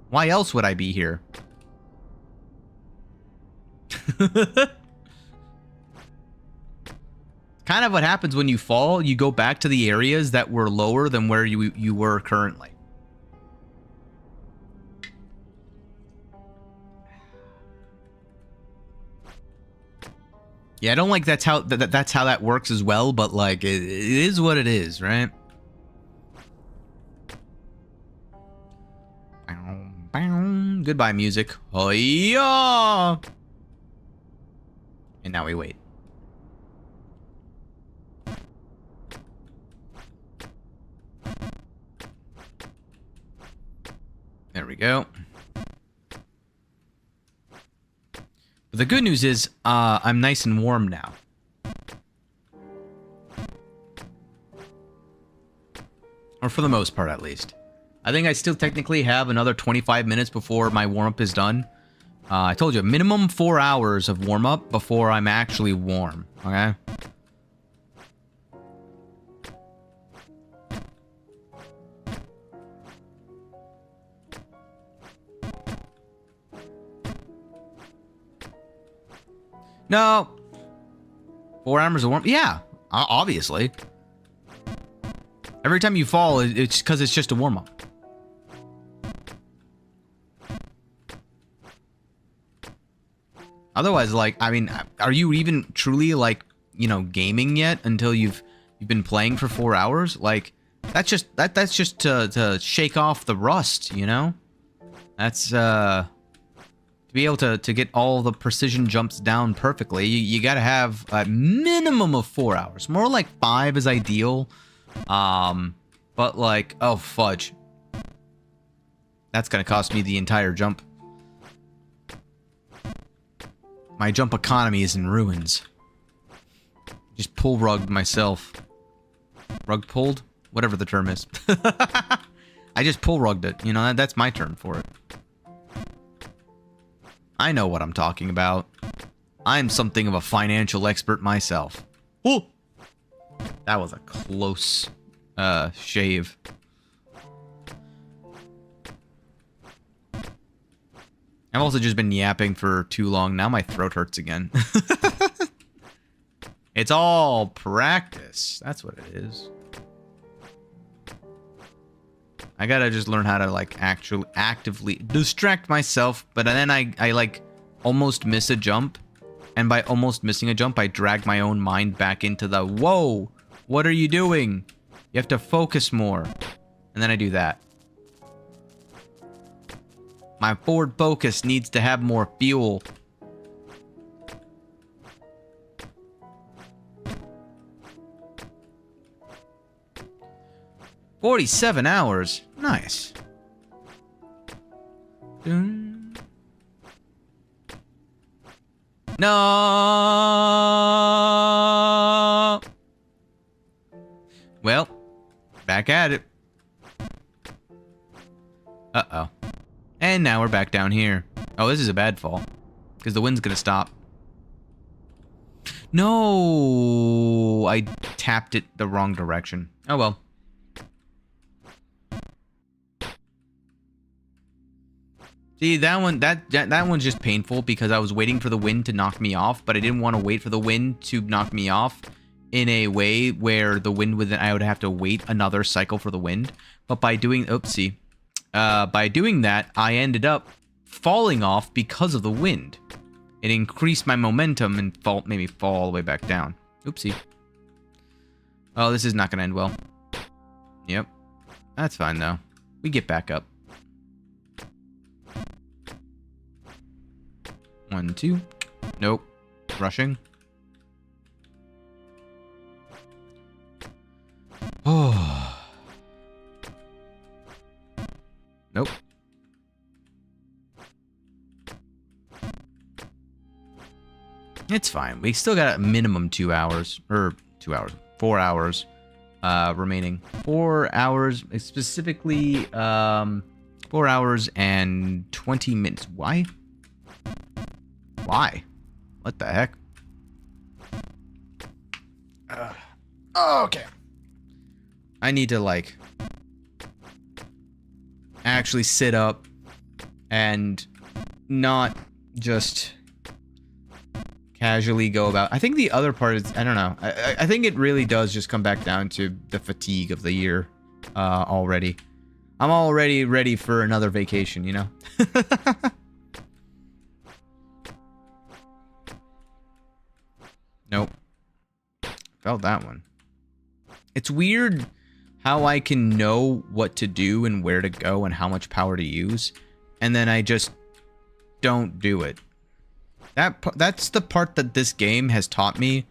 Why else would I be here? Kind of what happens when you fall, you go back to the areas that were lower than where you were currently. Yeah, I don't like that's how that works as well, but like it is what it is, right? Goodbye, music. Hi-ya! And now we wait. There we go. But the good news is, I'm nice and warm now. Or for the most part, at least. I think I still technically have another 25 minutes before my warm-up is done. I told you, minimum 4 hours of warm-up before I'm actually warm, okay? No. 4 hours of warm. Yeah, obviously. Every time you fall, it's because it's just a warm-up. Otherwise, like, I mean, are you even truly, like, you know, gaming yet until you've been playing for 4 hours? Like, that's just to shake off the rust, you know? That's to be able to get all the precision jumps down perfectly, you gotta have a minimum of 4 hours. More like 5 is ideal. But like, oh fudge. That's gonna cost me the entire jump. My jump economy is in ruins. Just pull rugged myself. Rug pulled? Whatever the term is. I just pull rugged it. You know, that's my term for it. I know what I'm talking about. I'm something of a financial expert myself. Ooh! That was a close shave. I've also just been yapping for too long. Now my throat hurts again. It's all practice. That's what it is. I gotta just learn how to, like, actually actively distract myself, but then I like, almost miss a jump. And by almost missing a jump, I drag my own mind back into the, whoa, what are you doing? You have to focus more. And then I do that. My forward focus needs to have more fuel. $47 hours. Nice. No. Well, back at it. Uh-oh. And now we're back down here. Oh, this is a bad fall. Because the wind's gonna stop. No! I tapped it the wrong direction. Oh well. See, that one's just painful because I was waiting for the wind to knock me off, but I didn't want to wait for the wind to knock me off in a way where the wind would, I would have to wait another cycle for the wind. But by doing, oopsie. By doing that, I ended up falling off because of the wind. It increased my momentum and made me fall all the way back down. Oopsie. Oh, this is not going to end well. Yep. That's fine, though. We get back up. 1, 2. Nope. Rushing. Oh. Nope. It's fine. We still got a minimum 2 hours. Or 2 hours. 4 hours remaining. 4 hours. Specifically, 4 hours and 20 minutes. Why? Why? What the heck? Okay. I need to, like, actually sit up and not just casually go about. I think the other part is, I don't know. I think it really does just come back down to the fatigue of the year already. I'm already ready for another vacation, you know? Nope. Felt that one. It's weird how I can know what to do and where to go and how much power to use, and then I just don't do it. That's the part that this game has taught me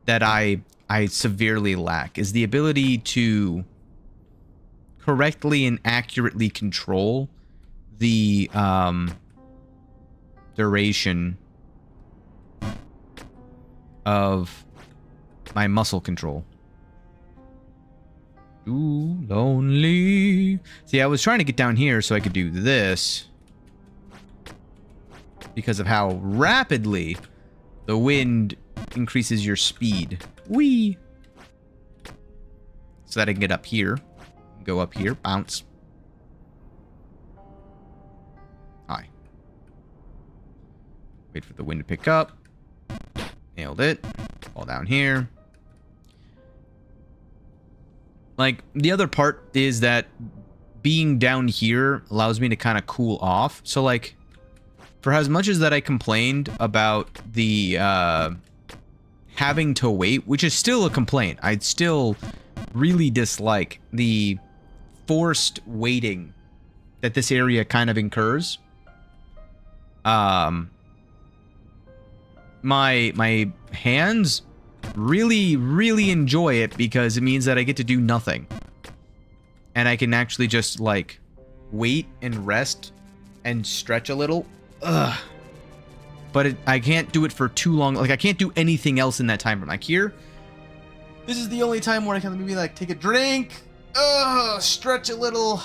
that I severely lack, is the ability to correctly and accurately control the duration of my muscle control. Ooh, lonely. See, I was trying to get down here so I could do this because of how rapidly the wind increases your speed. Whee! So that I can get up here. Go up here. Bounce. Hi. Wait for the wind to pick up. Nailed it. Fall down here. Like, the other part is that being down here allows me to kind of cool off. So, like, for as much as that I complained about the having to wait, which is still a complaint, I'd still really dislike the forced waiting that this area kind of incurs. My hands really enjoy it because it means that I get to do nothing. And I can actually just, like, wait and rest and stretch a little. Ugh. But I can't do it for too long. Like, I can't do anything else in that time frame. Like, here, This is the only time where I can maybe like take a drink, stretch a little,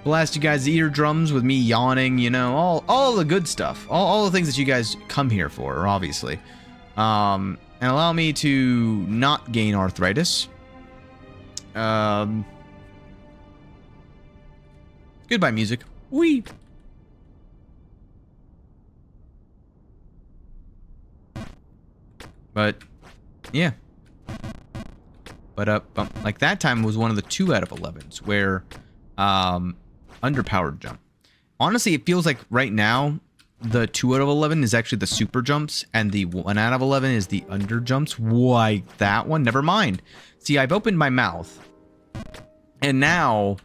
blast you guys' eardrums with me yawning, you know, all the good stuff, all the things that you guys come here for, obviously, and allow me to not gain arthritis. Goodbye, music. Wee. But yeah. But like that time was one of the 2 out of 11s where underpowered jump. Honestly, it feels like right now the 2 out of 11 is actually the super jumps and the 1 out of 11 is the under jumps. Why that one? Never mind. See, I've opened my mouth and now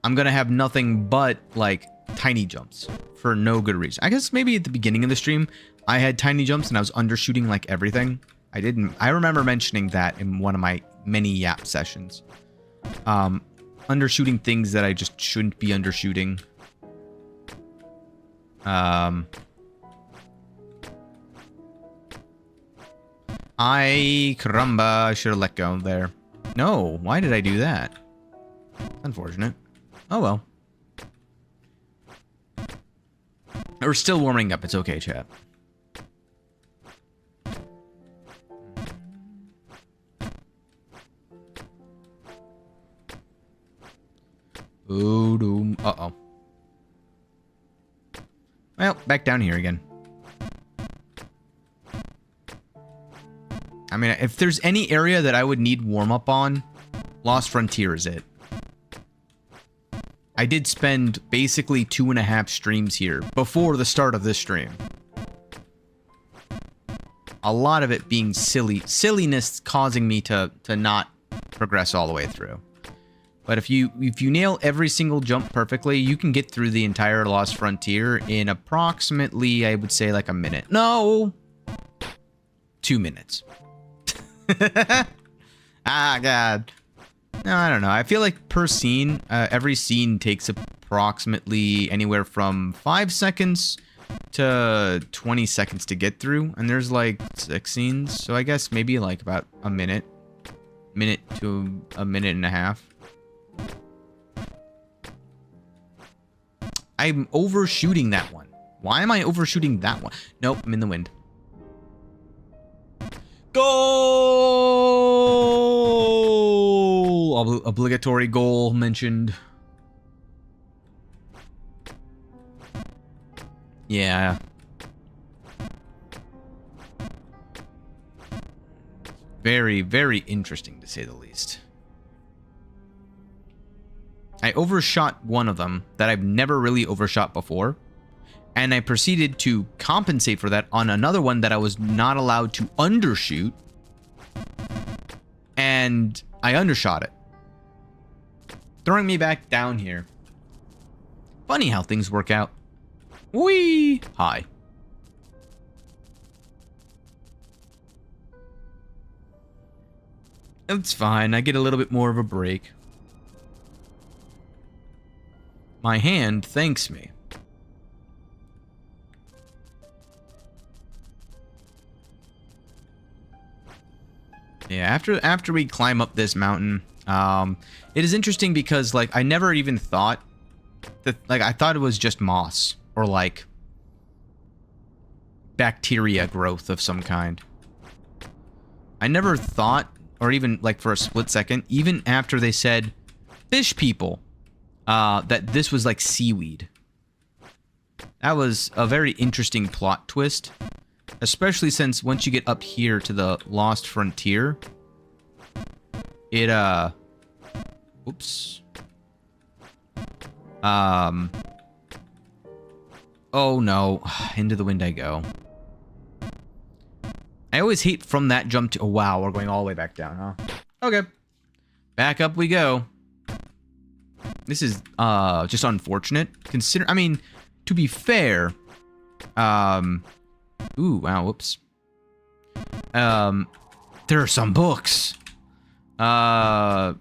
I'm gonna have nothing but like tiny jumps for no good reason. I guess maybe at the beginning of the stream I had tiny jumps and I was undershooting like everything. I remember mentioning that in one of my many yap sessions. Undershooting things that I just shouldn't be undershooting. Caramba, I should have let go there. No, why did I do that? Unfortunate. Oh well. We're still warming up. It's okay, chat. Uh-oh. Well, back down here again. I mean, if there's any area that I would need warm-up on, Lost Frontier is it. I did spend basically 2.5 streams here before the start of this stream. A lot of it being silliness causing me to not progress all the way through. But if you nail every single jump perfectly, you can get through the entire Lost Frontier in approximately, I would say, like a minute. No! 2 minutes. Ah, God. No, I don't know. I feel like per scene, every scene takes approximately anywhere from 5 seconds to 20 seconds to get through. And there's like 6 scenes. So I guess maybe like about a minute. Minute to a minute and a half. I'm overshooting that one. Why am I overshooting that one? Nope, I'm in the wind. Goal! Obligatory goal mentioned. Yeah. Very, very interesting to say the least. I overshot one of them that I've never really overshot before. And I proceeded to compensate for that on another one that I was not allowed to undershoot. And I undershot it. Throwing me back down here. Funny how things work out. Whee! Hi. It's fine. I get a little bit more of a break. My hand thanks me. Yeah, after we climb up this mountain, it is interesting because like I never even thought that, like, I thought it was just moss or like bacteria growth of some kind. I never thought, or even like for a split second, even after they said fish people, that this was like seaweed. That was a very interesting plot twist. Especially since once you get up here to the Lost Frontier, it, oops. Oh no, into the wind I go. I always hate from that jump to, oh wow, we're going all the way back down, huh? Okay. Back up we go. This is, just unfortunate. I mean, to be fair, ooh, wow, whoops. There are some books. Oops.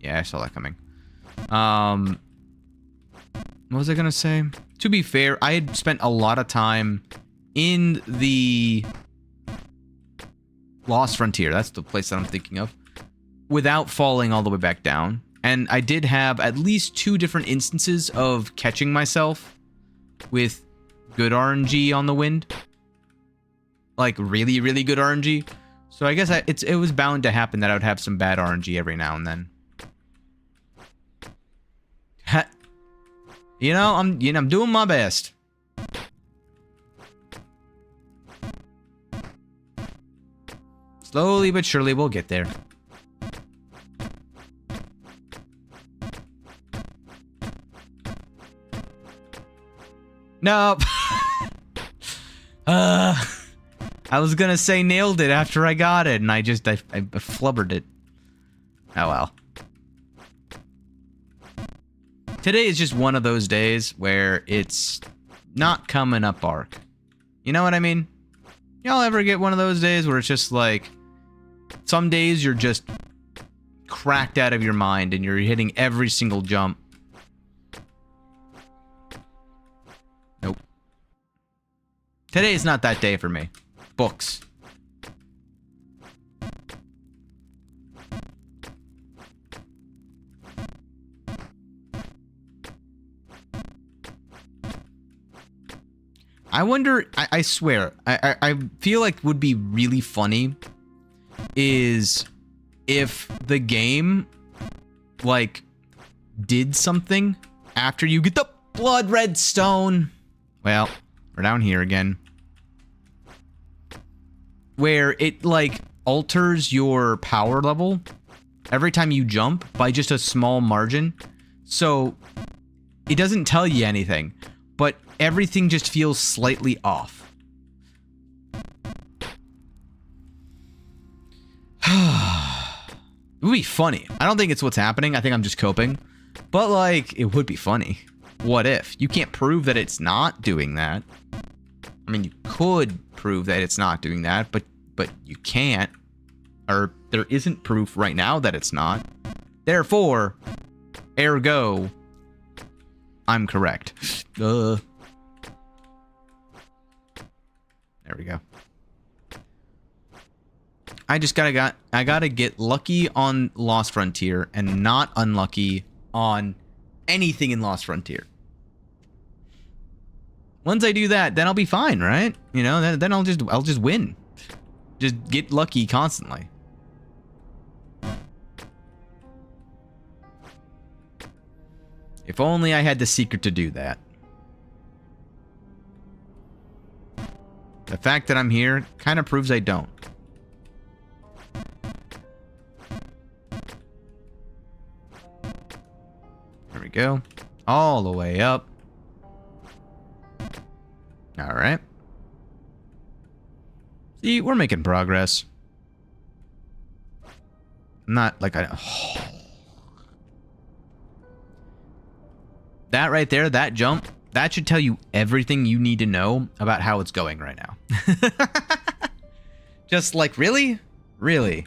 Yeah, I saw that coming. What was I gonna say? To be fair, I had spent a lot of time in the Lost Frontier. That's the place that I'm thinking of. Without falling all the way back down. And I did have at least 2 different instances of catching myself with good RNG on the wind. Like really, really good RNG. So I guess it was bound to happen that I would have some bad RNG every now and then. I'm doing my best. Slowly but surely we'll get there. Nope. I was gonna say nailed it after I got it, and I flubbered it. Oh well. Today is just one of those days where it's not coming up arc. You know what I mean? Y'all ever get one of those days where it's just like, some days you're just cracked out of your mind and you're hitting every single jump. Nope. Today is not that day for me. Books. I wonder, I swear, I feel like would be really funny is if the game, like, did something after you get the blood red stone. Well, we're down here again. Where it, like, alters your power level every time you jump by just a small margin. So, it doesn't tell you anything, but everything just feels slightly off. It would be funny. I don't think it's what's happening. I think I'm just coping. But, like, it would be funny. What if? You can't prove that it's not doing that. I mean, you could prove that it's not doing that, but you can't. Or there isn't proof right now that it's not. Therefore, ergo, I'm correct. There we go. I gotta get lucky on Lost Frontier and not unlucky on anything in Lost Frontier. Once I do that, then I'll be fine, right? You know, then I'll just win. Just get lucky constantly. If only I had the secret to do that. The fact that I'm here kind of proves I don't. There we go. All the way up. All right. See, we're making progress. Not like I... That right there, that jump, that should tell you everything you need to know about how it's going right now. Just like, really? Really?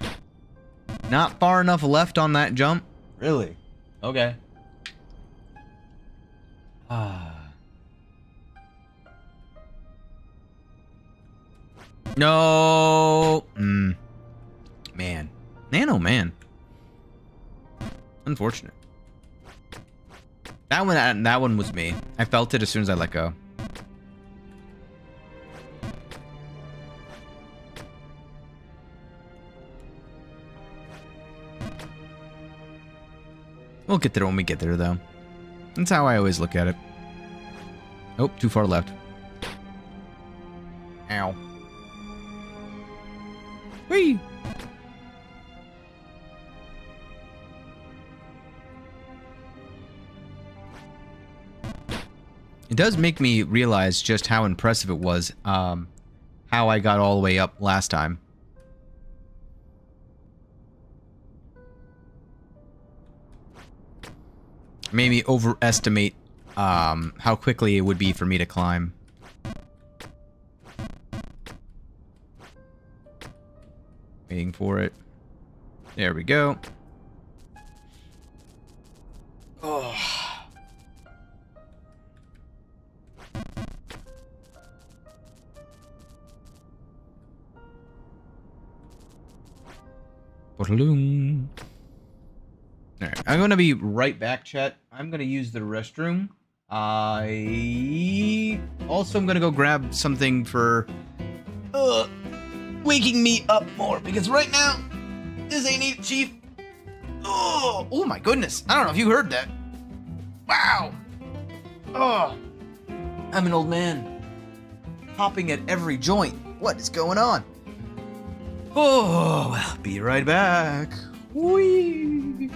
Not far enough left on that jump? Really? Okay. No. Man. Man, oh man. Unfortunate. That one was me. I felt it as soon as I let go. We'll get there when we get there, though. That's how I always look at it. Oh, too far left. Ow. Whee! It does make me realize just how impressive it was, how I got all the way up last time. Made me overestimate how quickly it would be for me to climb. Waiting for it. There we go. Oh. Alright, I'm gonna be right back, chat. I'm gonna use the restroom. I also am gonna go grab something for waking me up more, because right now this ain't it, Chief. Oh my goodness! I don't know if you heard that. Wow. Oh, I'm an old man, hopping at every joint. What is going on? Oh, well, be right back. Whee!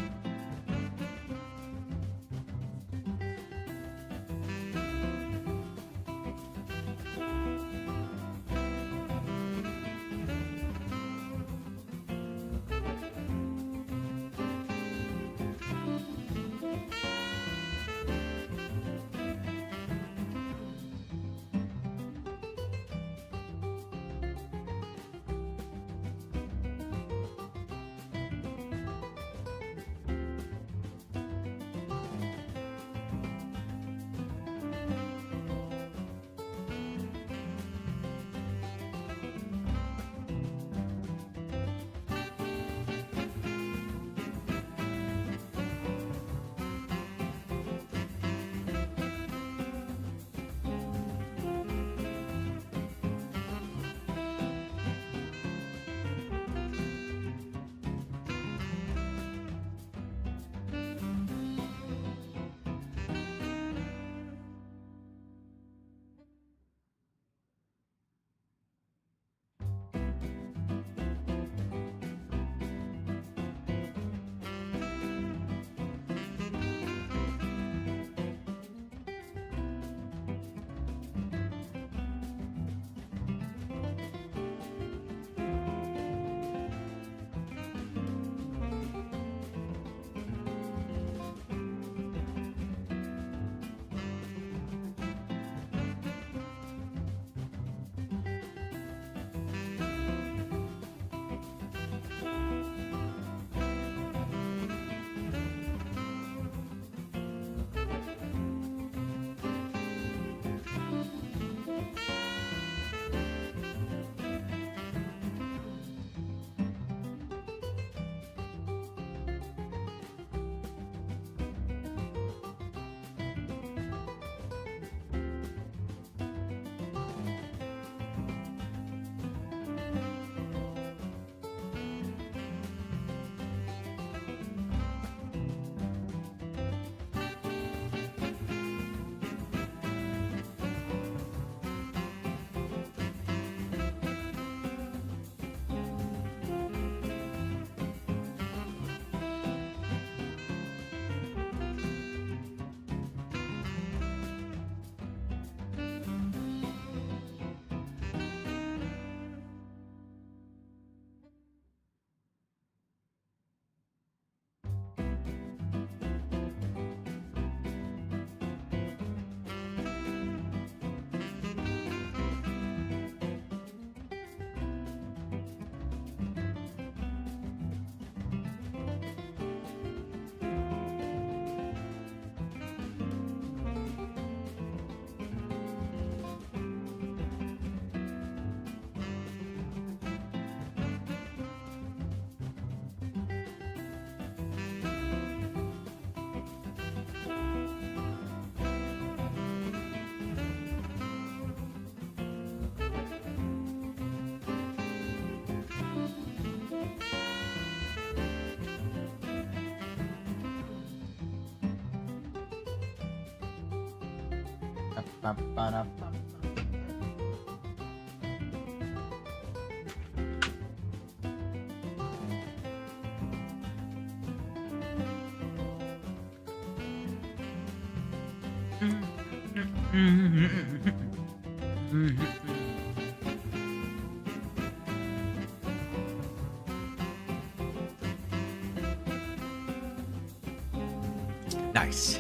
Nice.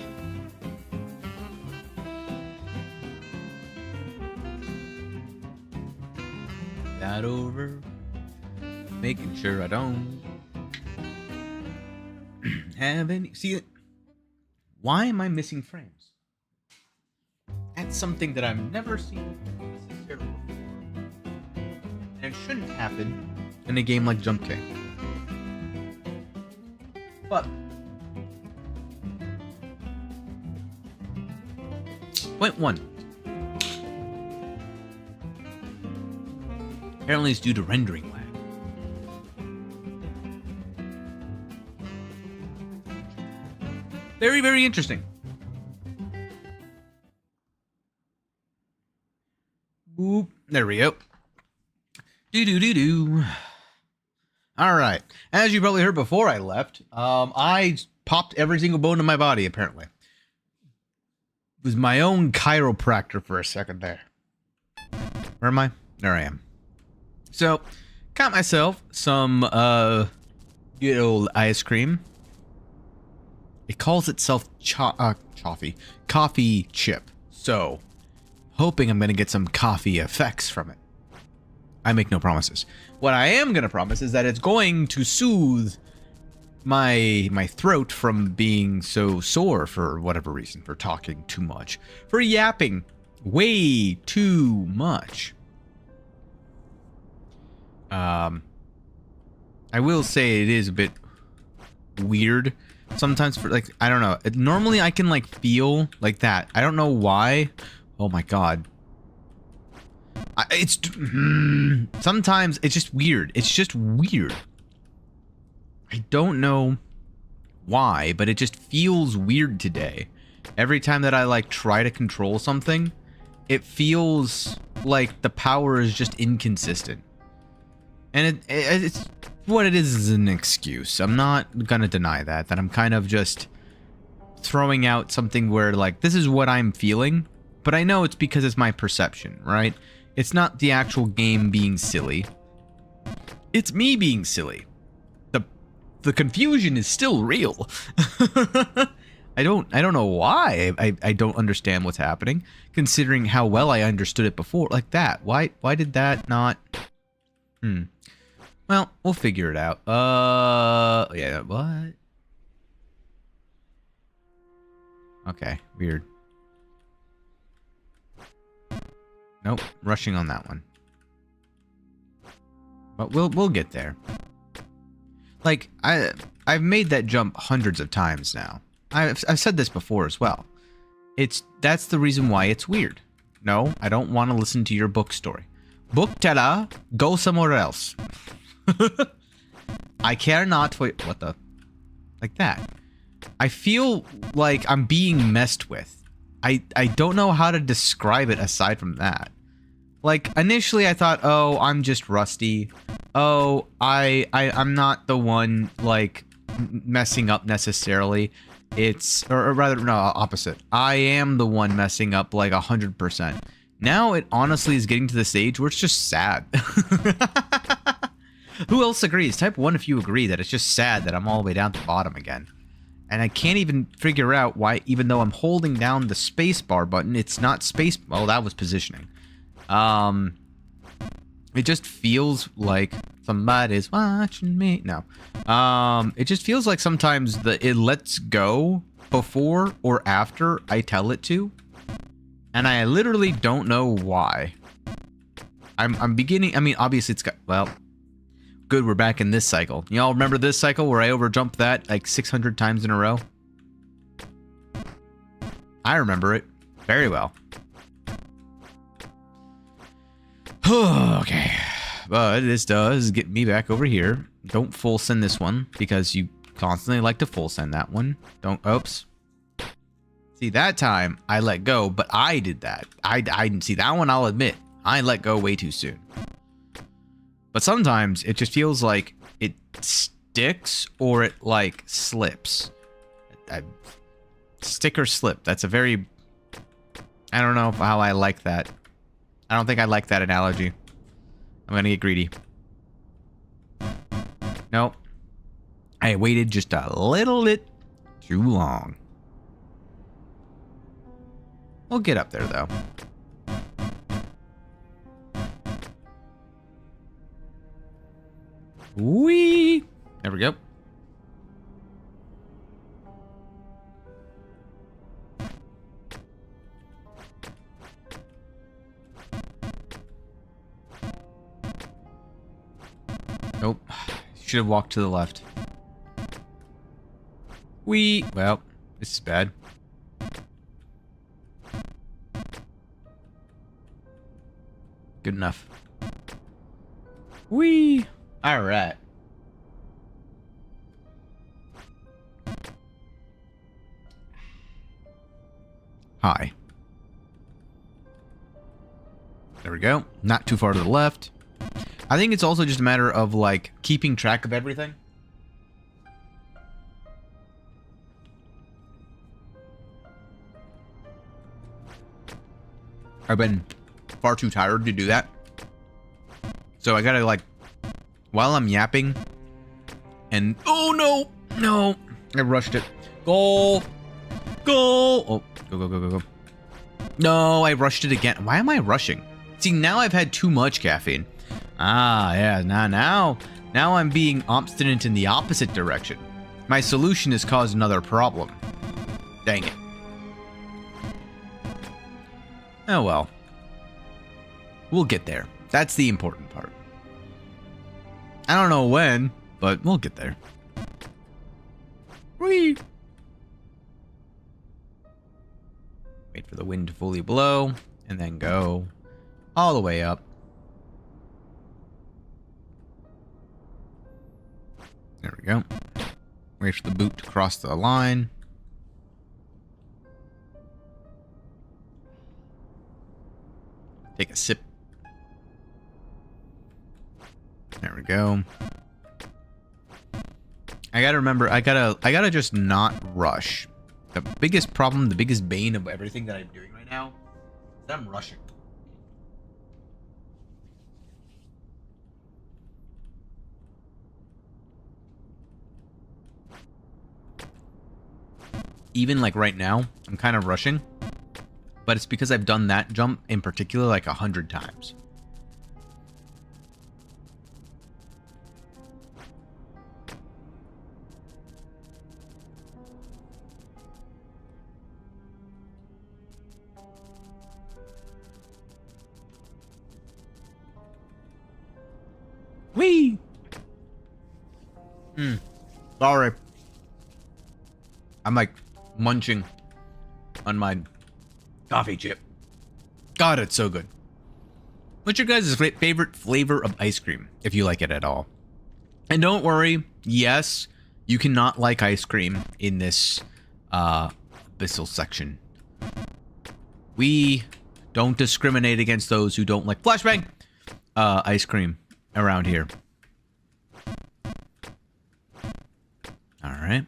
That over. Making sure I don't have any. See, why am I missing frames? That's something that I've never seen necessarily before. And it shouldn't happen in a game like Jump King. But 0.1. Apparently it's due to rendering lag. Very, very interesting. Boop. There we go. Do. All right. As you probably heard before I left, I popped every single bone in my body, apparently. It was my own chiropractor for a second there. Where am I? There I am. So, got myself some, good old ice cream. It calls itself coffee chip. So, hoping I'm going to get some coffee effects from it. I make no promises. What I am going to promise is that it's going to soothe my throat from being so sore for whatever reason, for talking too much, for yapping way too much. I will say it is a bit weird sometimes for, like, I don't know. Normally I can, like, feel like that. I don't know why. Oh my god. Sometimes it's just weird. It's just weird. I don't know why, but it just feels weird today. Every time that I, like, try to control something, it feels like the power is just inconsistent. And it's what it is an excuse. I'm not gonna deny that I'm kind of just throwing out something where, like, this is what I'm feeling, but I know it's because it's my perception, right? It's not the actual game being silly. It's me being silly. The confusion is still real. I don't know why I don't understand what's happening, considering how well I understood it before. Like that. Why did that not? Well, we'll figure it out. Yeah, what? Okay, weird. Nope, rushing on that one. But we'll get there. Like, I've made that jump hundreds of times now. I've said this before as well. That's the reason why it's weird. No, I don't want to listen to your book story. Book teller, go somewhere else. I care not. Wait, what the? Like that. I feel like I'm being messed with. I don't know how to describe it aside from that. Like, initially I thought, oh, I'm just rusty. Oh, I'm not the one, like, messing up necessarily. Or rather, no, opposite. I am the one messing up, like, 100%. Now it honestly is getting to the stage where it's just sad. Who else agrees? Type 1 if you agree that it's just sad that I'm all the way down to the bottom again. And I can't even figure out why, even though I'm holding down the spacebar button, it's not space. Well, that was positioning. It just feels like somebody's watching me. No. It just feels like sometimes it lets go before or after I tell it to. And I literally don't know why. I'm beginning. I mean, obviously it's got, well, good, we're back in this cycle. Y'all remember this cycle where I overjumped that like 600 times in a row? I remember it very well. Okay. But this does get me back over here. Don't full send this one because you constantly like to full send that one. Don't, oops. See, that time I let go, but I did that. I didn't see that one, I'll admit. I let go way too soon. But sometimes it just feels like it sticks or it like slips. Stick or slip. That's a very... I don't know how I like that. I don't think I like that analogy. I'm gonna get greedy. Nope. I waited just a little bit too long. We'll get up there though. Whee! There we go. Nope. Should have walked to the left. Well, this is bad. Good enough. Whee! Alright. Hi. There we go. Not too far to the left. I think it's also just a matter of, like, keeping track of everything. I've been far too tired to do that. So I gotta, like, while I'm yapping, and oh no, no, I rushed it. Goal, goal. Oh, go. No, I rushed it again. Why am I rushing? See, now I've had too much caffeine. Ah, yeah, now I'm being obstinate in the opposite direction. My solution has caused another problem. Dang it. Oh well. We'll get there. That's the important part. I don't know when, but we'll get there. Whee! Wait for the wind to fully blow, and then go all the way up. There we go. Wait for the boot to cross the line. Take a sip. There we go. I gotta remember, I gotta just not rush. The biggest problem, the biggest bane of everything that I'm doing right now is that I'm rushing. Even like right now, I'm kind of rushing. But it's because I've done that jump in particular like 100 times. Whee! Sorry. I'm like munching on my coffee chip. God, it's so good. What's your guys' favorite flavor of ice cream, if you like it at all? And don't worry, yes, you cannot like ice cream in this abyssal section. We don't discriminate against those who don't like flashbang ice cream around here. Alright.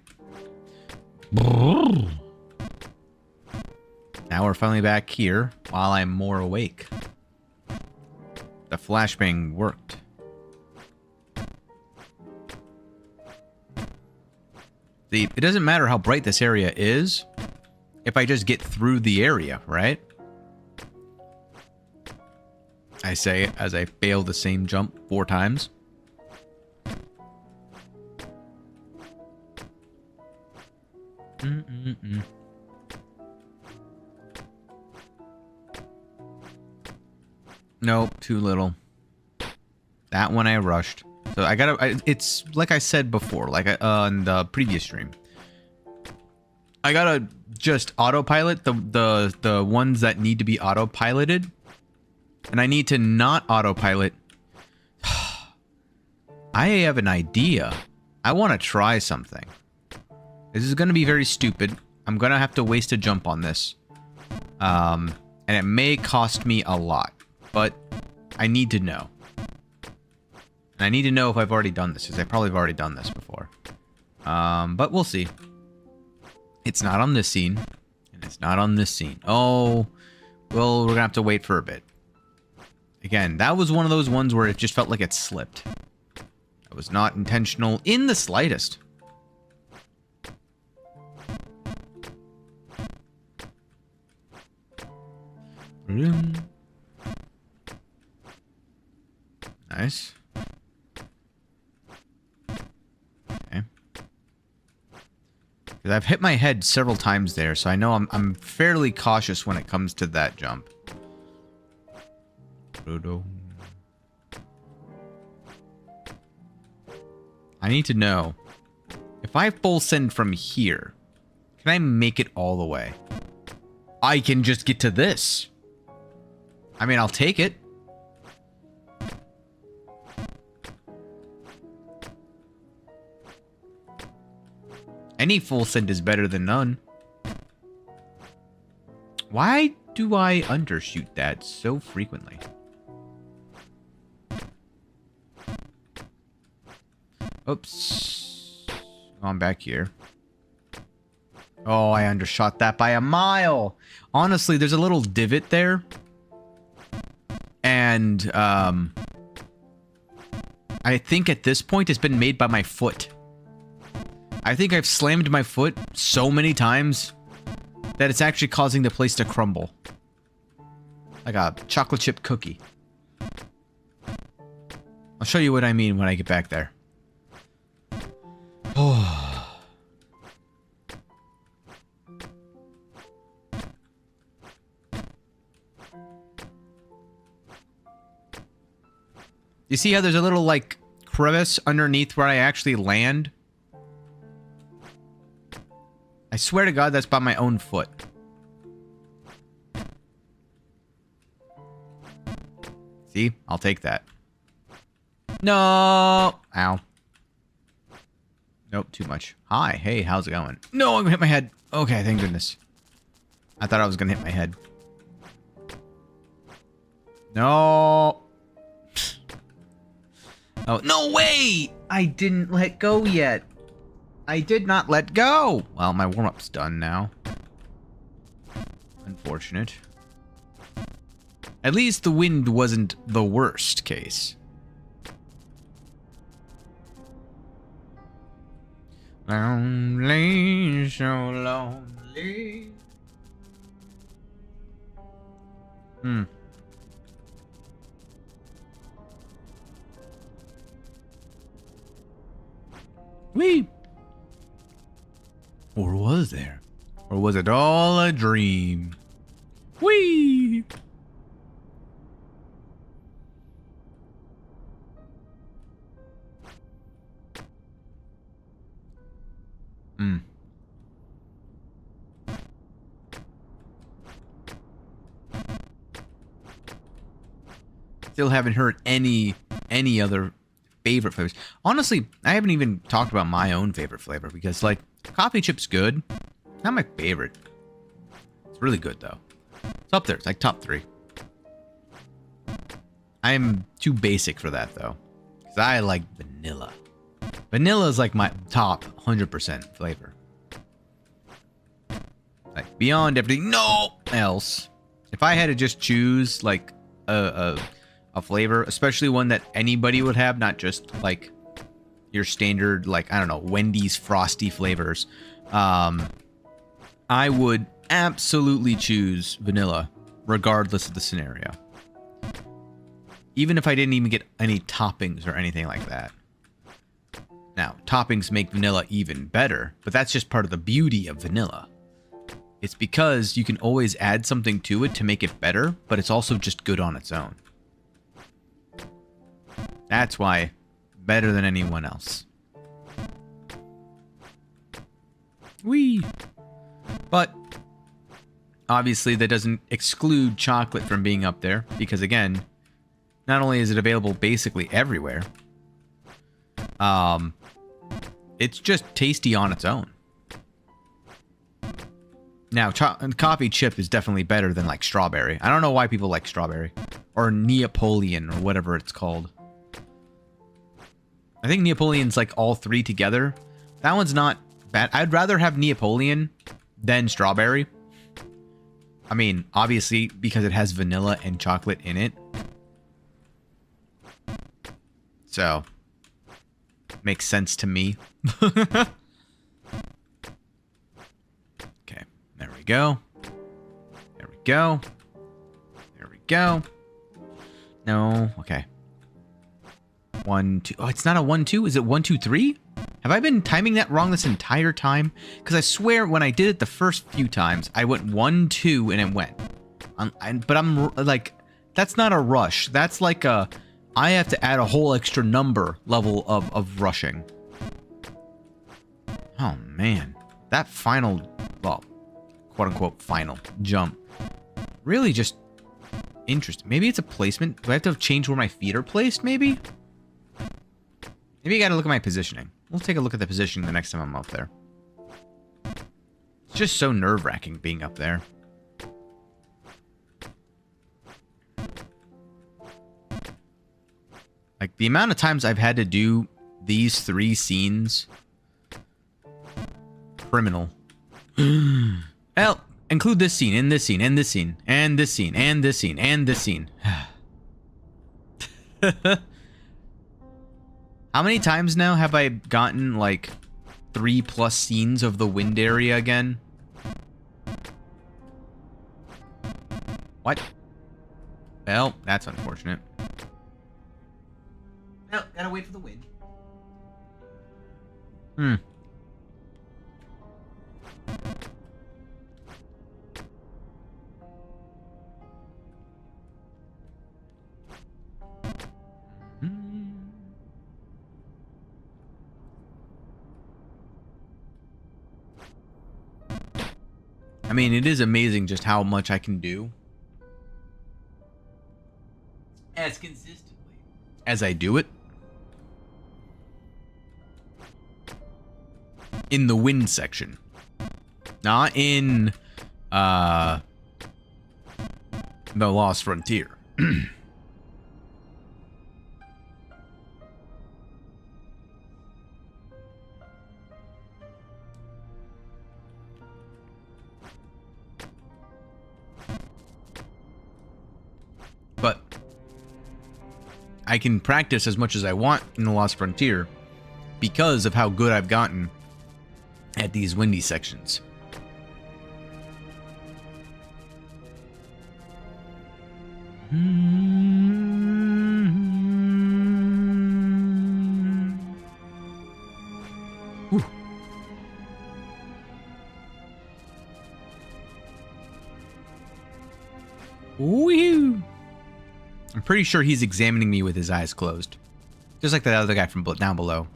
Now we're finally back here while I'm more awake. The flashbang worked. See, it doesn't matter how bright this area is if I just get through the area, right? I say it as I fail the same jump 4 times. Nope, too little. That one I rushed. So I gotta, it's like I said before, like on the previous stream. I gotta just autopilot the ones that need to be autopiloted. And I need to not autopilot. I have an idea. I want to try something. This is going to be very stupid. I'm going to have to waste a jump on this. And it may cost me a lot. But I need to know. And I need to know if I've already done this, because I probably have already done this before. But we'll see. It's not on this scene. And it's not on this scene. Oh, well, we're going to have to wait for a bit. Again, that was one of those ones where it just felt like it slipped. It was not intentional in the slightest. Nice. Okay. Because I've hit my head several times there, so I know I'm fairly cautious when it comes to that jump. I need to know If I full send from here, can I make it all the way? I can just get to this. I mean, I'll take it. Any full send is better than none. Why do I undershoot that so frequently? Oops. I'm back here. Oh, I undershot that by a mile. Honestly, there's a little divot there. And, I think at this point it's been made by my foot. I think I've slammed my foot so many times that it's actually causing the place to crumble. Like a chocolate chip cookie. I'll show you what I mean when I get back there. Oh. You see how there's a little, like, crevice underneath where I actually land? I swear to God, that's by my own foot. See? I'll take that. No! Ow. Nope, too much. Hi, hey, how's it going? No, I'm gonna hit my head. Okay, thank goodness. I thought I was gonna hit my head. No! Oh, no way! I didn't let go yet. I did not let go! Well, my warm-up's done now. Unfortunate. At least the wind wasn't the worst case. Lonely, so lonely. Whee! Or was there? Or was it all a dream? Whee! Still haven't heard any other favorite flavors. Honestly, I haven't even talked about my own favorite flavor because, like, coffee chip's good. Not my favorite. It's really good, though. It's up there. It's like top 3. I'm too basic for that, though. Because I like vanilla. Vanilla is like my top 100% flavor. Like, beyond everything else. If I had to just choose, like, a flavor, especially one that anybody would have, not just, like, your standard, like, I don't know, Wendy's Frosty flavors, I would absolutely choose vanilla, regardless of the scenario. Even if I didn't even get any toppings or anything like that. Now, toppings make vanilla even better, but that's just part of the beauty of vanilla. It's because you can always add something to it to make it better, but it's also just good on its own. That's why better than anyone else. Whee! But obviously that doesn't exclude chocolate from being up there, because again, not only is it available basically everywhere, it's just tasty on its own. Now, coffee chip is definitely better than, like, strawberry. I don't know why people like strawberry. Or Neapolitan, or whatever it's called. I think Neapolitan's, like, all 3 together. That one's not bad. I'd rather have Neapolitan than strawberry. I mean, obviously, because it has vanilla and chocolate in it. So, makes sense to me. Okay, there we go. There we go. There we go. No, okay. 1, 2. Oh, it's not a 1, 2. Is it 1, 2, 3? Have I been timing that wrong this entire time? Because I swear when I did it the first few times, I went 1, 2, and it went. But I'm like, that's not a rush. That's like a, I have to add a whole extra number level of rushing. Oh, man. That final, well, quote-unquote final jump really just interesting. Maybe it's a placement. Do I have to change where my feet are placed, maybe? Maybe I gotta look at my positioning. We'll take a look at the positioning the next time I'm up there. It's just so nerve-wracking being up there. Like, the amount of times I've had to do these 3 scenes... Criminal. Well, include this scene, and this scene, and this scene, and this scene, and this scene, and this scene. How many times now have I gotten, like, 3+ scenes of the wind area again? What? Well, that's unfortunate. Well, gotta wait for the wind. I mean, it is amazing just how much I can do as consistently as I do it. In the wind section. Not in the Lost Frontier. But I can practice as much as I want in the Lost Frontier because of how good I've gotten at these windy sections. Ooh. Woo! I'm pretty sure he's examining me with his eyes closed. Just like that other guy from down below.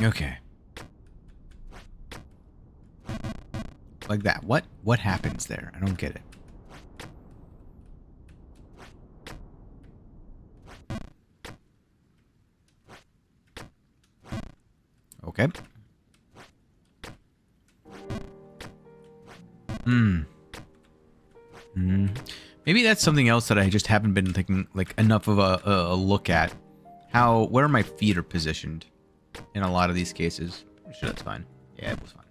Okay. Like that. What happens there? I don't get it. Okay. Maybe that's something else that I just haven't been taking like enough of a look at. Where my feet are positioned in a lot of these cases. I'm sure that's fine. Yeah, it was fine.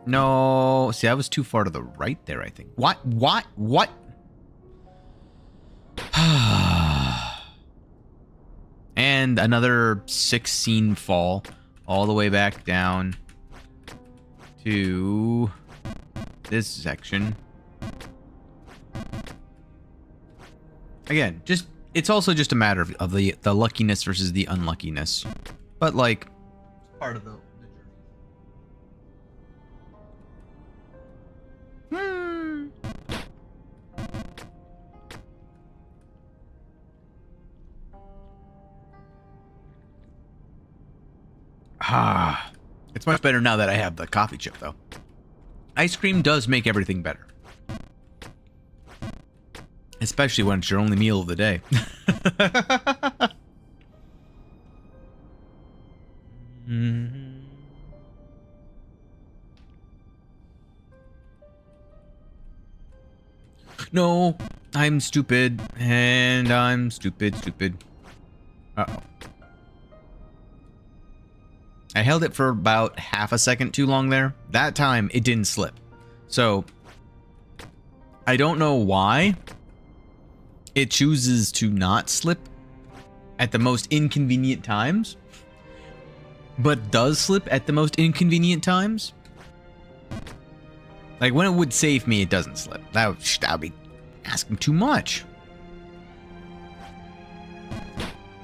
No, see, I was too far to the right there, I think. What? And another 6-scene fall all the way back down to this section. Again, it's also just a matter of the luckiness versus the unluckiness. But like part of the journey. It's much better now that I have the coffee chip though. Ice cream does make everything better. Especially when it's your only meal of the day. No, I'm stupid. And I'm stupid. Uh-oh. I held it for about half a second too long there. That time, it didn't slip. So, I don't know why it chooses to not slip at the most inconvenient times, but does slip at the most inconvenient times. Like, when it would save me, it doesn't slip. That would be asking too much.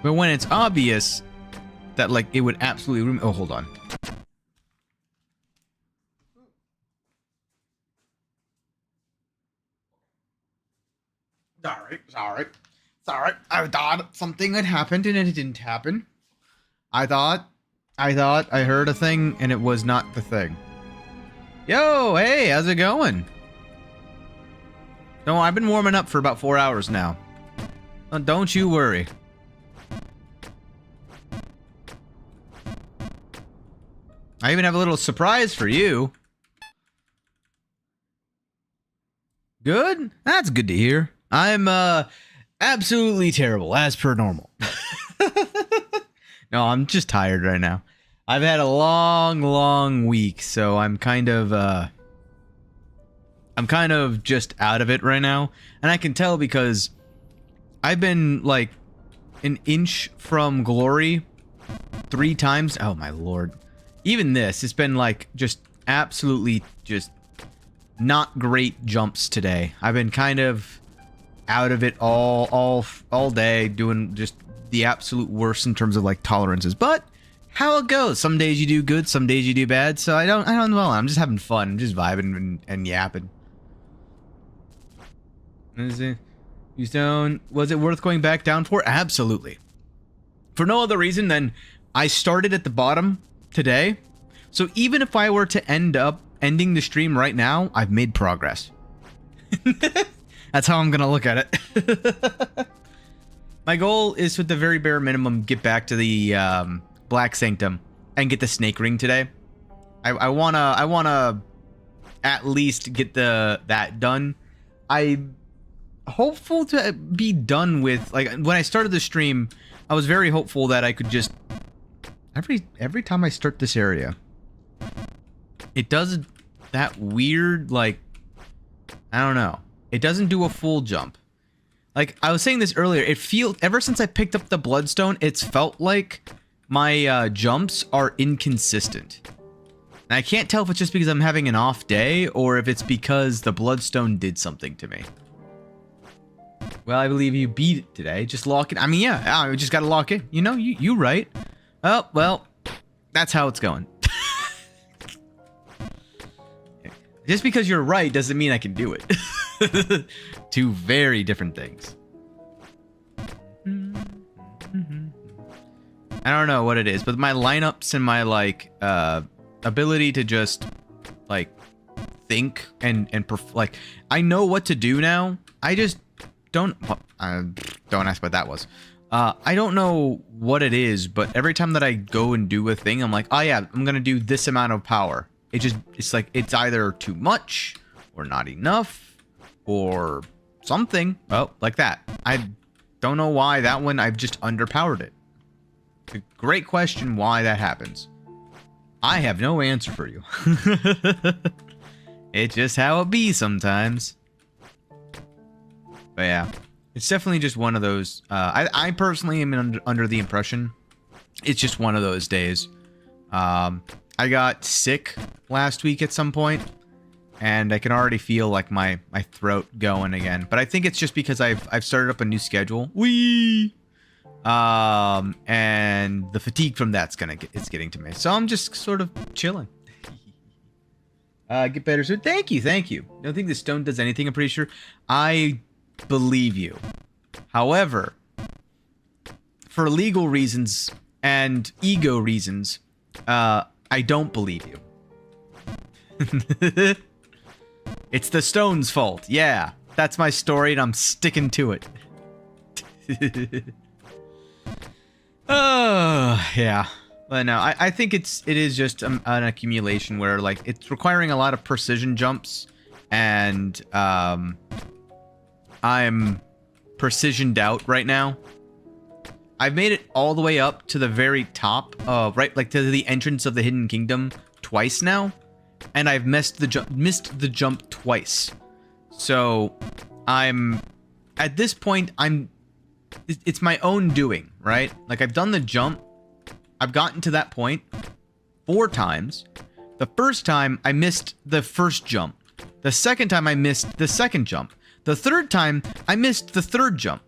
But when it's obvious that, like, it would absolutely... Oh, hold on. Alright. Sorry, I thought something had happened and it didn't happen. I thought I heard a thing and it was not the thing. Yo, hey, how's it going? No, I've been warming up for about 4 hours now. Don't you worry. I even have a little surprise for you. Good? That's good to hear. I'm, absolutely terrible, as per normal. No, I'm just tired right now. I've had a long week, so I'm kind of just out of it right now. And I can tell because I've been, like, an inch from glory 3 times. Oh, my lord. Even this, it's been, like, just absolutely just not great jumps today. I've been kind of out of it all day, doing just the absolute worst in terms of like tolerances. But how it goes. Some days you do good, some days you do bad. So I don't know. I'm just having fun. I'm just vibing and yapping. Is it? Stone, was it worth going back down for? Absolutely. For no other reason than I started at the bottom today. So even if I were to end up ending the stream right now, I've made progress. That's how I'm gonna look at it. My goal is to, at the very bare minimum, get back to the Black Sanctum and get the snake ring today. I wanna at least get that done. I'm hopeful to be done with, like, when I started the stream, I was very hopeful that I could just every time I start this area, it does that weird, like, I don't know. It doesn't do a full jump. Like, I was saying this earlier, it feels, ever since I picked up the Bloodstone, it's felt like my jumps are inconsistent. And I can't tell if it's just because I'm having an off day, or if it's because the Bloodstone did something to me. Well, I believe you beat it today. Just lock it. I mean, yeah, I just gotta lock it. You know, you right. Oh, well, that's how it's going. Just because you're right doesn't mean I can do it. Two very different things. I don't know what it is, but my lineups and my, like, ability to just, like, think and like, I know what to do now. I just don't ask what that was. I don't know what it is, but every time that I go and do a thing, I'm like, oh yeah, I'm gonna do this amount of power. It's like, it's either too much, or not enough, or something. Well, like that. I don't know why that one, I've just underpowered it. It's a great question why that happens. I have no answer for you. It's just how it be sometimes. But yeah, it's definitely just one of those, I personally am under the impression it's just one of those days. I got sick last week at some point, and I can already feel like my throat going again. But I think it's just because I've started up a new schedule. Whee! And the fatigue from that's it's getting to me. So I'm just sort of chilling. Get better soon. Thank you. I don't think the stone does anything, I'm pretty sure. I believe you. However, for legal reasons and ego reasons, I don't believe you. It's the stone's fault. Yeah, that's my story and I'm sticking to it. Oh, yeah. But no, I think it is just an accumulation where, like, it's requiring a lot of precision jumps, and I'm precisioned out right now. I've made it all the way up to the very top, right, like to the entrance of the Hidden Kingdom twice now, and I've missed the jump twice. So I'm at this point, it's my own doing, right? Like, I've done the jump. I've gotten to that point 4 times. The first time I missed the first jump. The second time I missed the second jump. The third time I missed the third jump.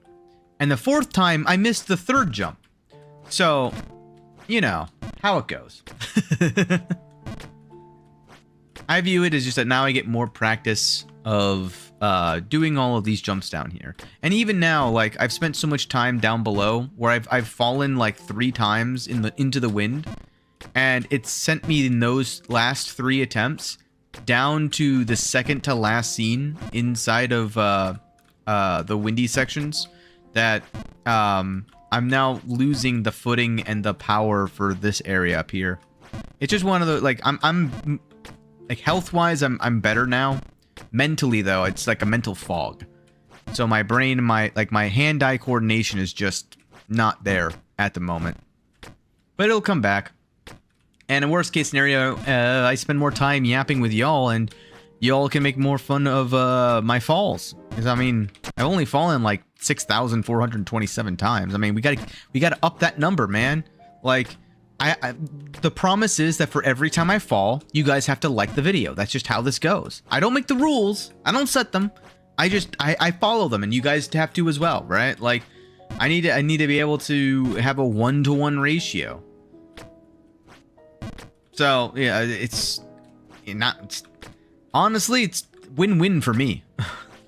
And the 4th time, I missed the 3rd jump. So, you know, how it goes. I view it as just that now I get more practice of doing all of these jumps down here. And even now, like, I've spent so much time down below where I've fallen like 3 times into the wind, and it's sent me in those last 3 attempts down to the second to last scene inside of the windy sections, that I'm now losing the footing and the power for this area up here. It's just one of the, like, I'm like, health-wise, I'm better now. Mentally, though, it's like a mental fog. So my brain, my hand-eye coordination is just not there at the moment. But it'll come back. And in worst case scenario, I spend more time yapping with y'all, and y'all can make more fun of my falls. Because, I mean, I've only fallen like 6,427 times. I mean, we gotta up that number, man. Like, the promise is that for every time I fall, you guys have to like the video. That's just how this goes. I don't make the rules. I don't set them. I follow them, and you guys have to as well, right? Like, I need to be able to have a 1-to-1 ratio. So yeah, honestly, it's win-win for me.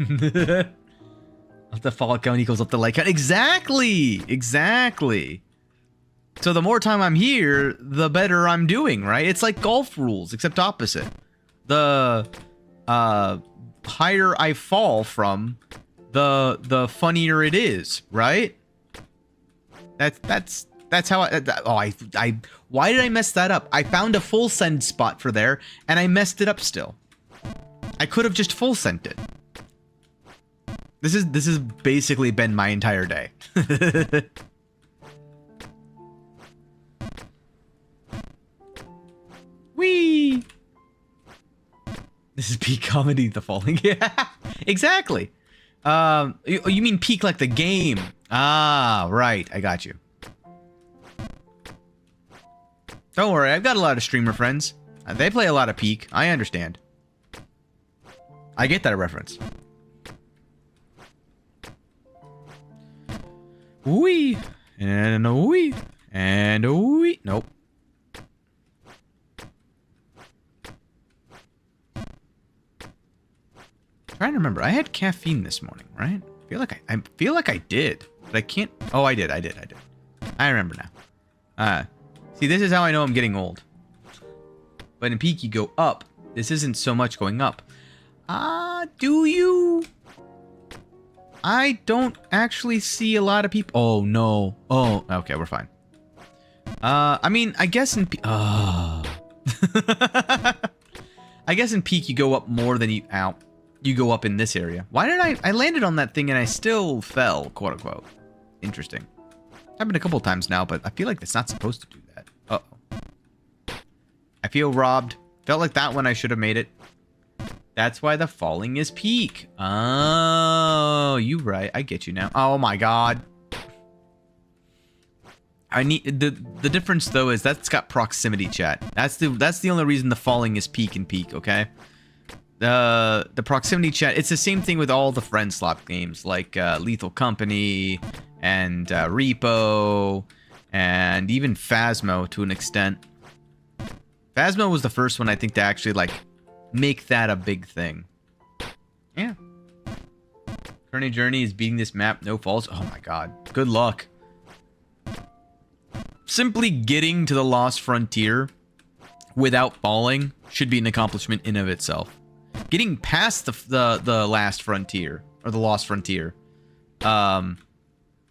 The fall count equals up the like count. Exactly. So the more time I'm here, the better I'm doing, right? It's like golf rules, except opposite. The higher I fall from, the funnier it is, right? That's how why did I mess that up? I found a full send spot for there, and I messed it up still. I could have just full sent it. This has basically been my entire day. Whee! This is peak comedy, the falling. Yeah, exactly. You mean peak like the game? Ah, right. I got you. Don't worry, I've got a lot of streamer friends. They play a lot of Peak. I understand. I get that reference. Wee and a wee and a wee. Nope. Trying to remember. I had caffeine this morning, right? I feel like I did, but I can't. Oh, I did. I remember now. See, this is how I know I'm getting old. But in Peak, you go up. This isn't so much going up. Do you? I don't actually see a lot of people. Oh, no. Oh, okay, we're fine. I mean, I guess in I guess in Peak, you go up more than you go up in this area. Why did I landed on that thing and I still fell, quote unquote. Interesting. Happened a couple times now, but I feel like it's not supposed to do that. Uh-oh. I feel robbed. Felt like that one I should have made it. That's why the falling is Peak. Oh, you right. I get you now. Oh my god. I need the difference though is that's got proximity chat. That's the only reason the falling is Peak and Peak, okay? The proximity chat, it's the same thing with all the friend slot games like Lethal Company and Repo and even Phasmo to an extent. Phasmo was the first one I think to actually like make that a big thing. Yeah. Current journey is beating this map, no falls. Oh my god. Good luck. Simply getting to the Lost Frontier without falling should be an accomplishment in of itself. Getting past the last frontier or the Lost Frontier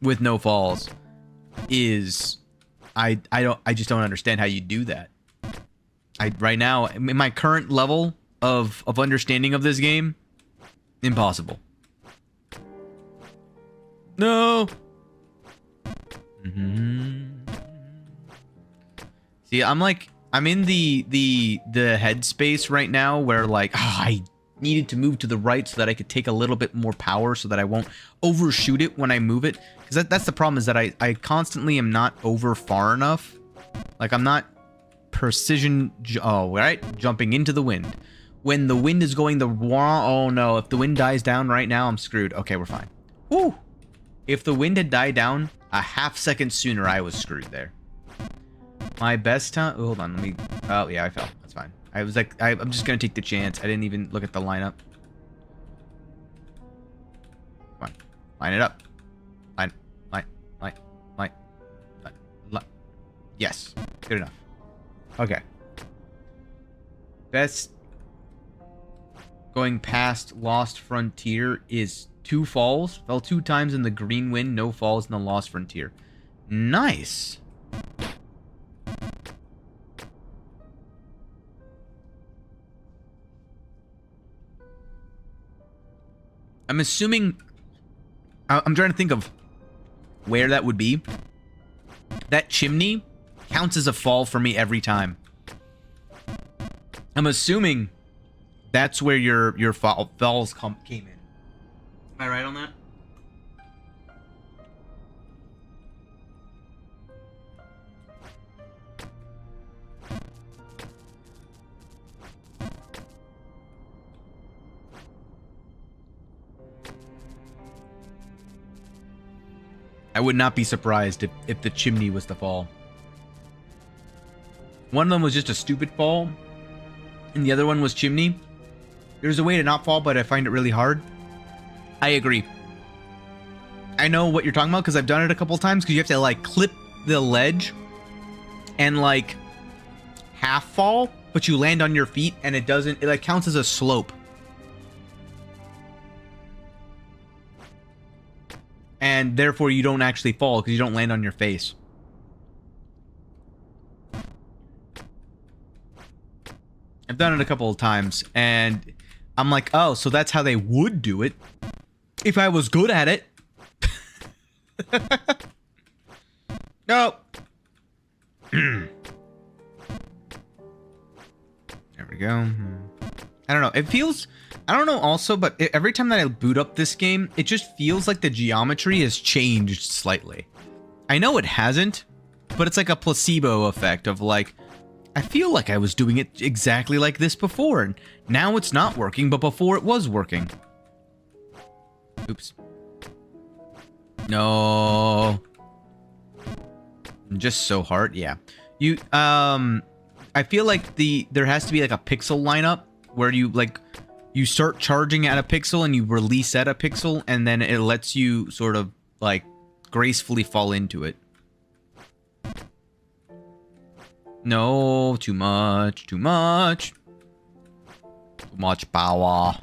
with no falls is I just don't understand how you do that. Right now in my current level of understanding of this game, impossible. No. See, I'm in the headspace right now where like I needed to move to the right so that I could take a little bit more power so that I won't overshoot it when I move it. Because that's the problem, is that I constantly am not over far enough. Like I'm not precision. Jumping into the wind. When the wind is going the wrong. Oh no! If the wind dies down right now, I'm screwed. Okay, we're fine. Woo! If the wind had died down a half second sooner, I was screwed there. My best time. Oh, hold on, let me. Oh yeah, I fell. That's fine. I was like, I'm just gonna take the chance. I didn't even look at the lineup. Line it up. Line. Yes. Good enough. Okay. Best going past Lost Frontier is 2 falls. Fell 2 times in the Green Wind, no falls in the Lost Frontier. Nice. I'm assuming... I'm trying to think of where that would be. That chimney counts as a fall for me every time. I'm assuming that's where your falls came in. Am I right on that? I would not be surprised if the chimney was the fall. One of them was just a stupid fall, and the other one was chimney. There's a way to not fall, but I find it really hard. I agree. I know what you're talking about because I've done it a couple times, because you have to like clip the ledge and like half fall, but you land on your feet and it doesn't, it like counts as a slope. And therefore you don't actually fall because you don't land on your face. I've done it a couple of times and I'm like, oh, so that's how they would do it if I was good at it. No. There we go. I don't know. It feels... I don't know also, but every time that I boot up this game, it just feels like the geometry has changed slightly. I know it hasn't, but it's like a placebo effect of like, I feel like I was doing it exactly like this before, and now it's not working, but before it was working. Oops. No. Just so hard, yeah. You, I feel like there has to be like a pixel lineup where you like, you start charging at a pixel and you release at a pixel, and then it lets you sort of like gracefully fall into it. No, too much, too much. Too much power.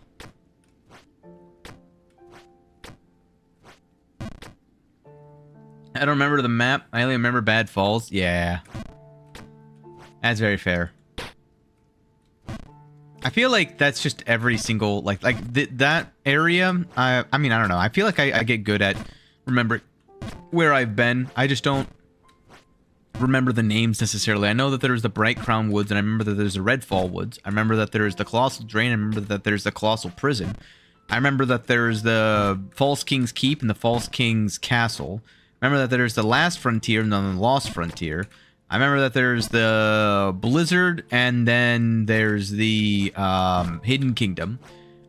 I don't remember the map. I only remember Bad Falls. Yeah. That's very fair. I feel like that's just every single, that area, I mean, I don't know. I feel like I get good at remembering where I've been. I just don't remember the names necessarily. I know that there's the Bright Crown Woods, and I remember that there's the Redfall Woods. I remember that there's the Colossal Drain. I remember that there's the Colossal Prison. I remember that there's the False King's Keep and the False King's Castle. I remember that there's the Last Frontier and then the Lost Frontier. I remember that there's the Blizzard, and then there's the Hidden Kingdom.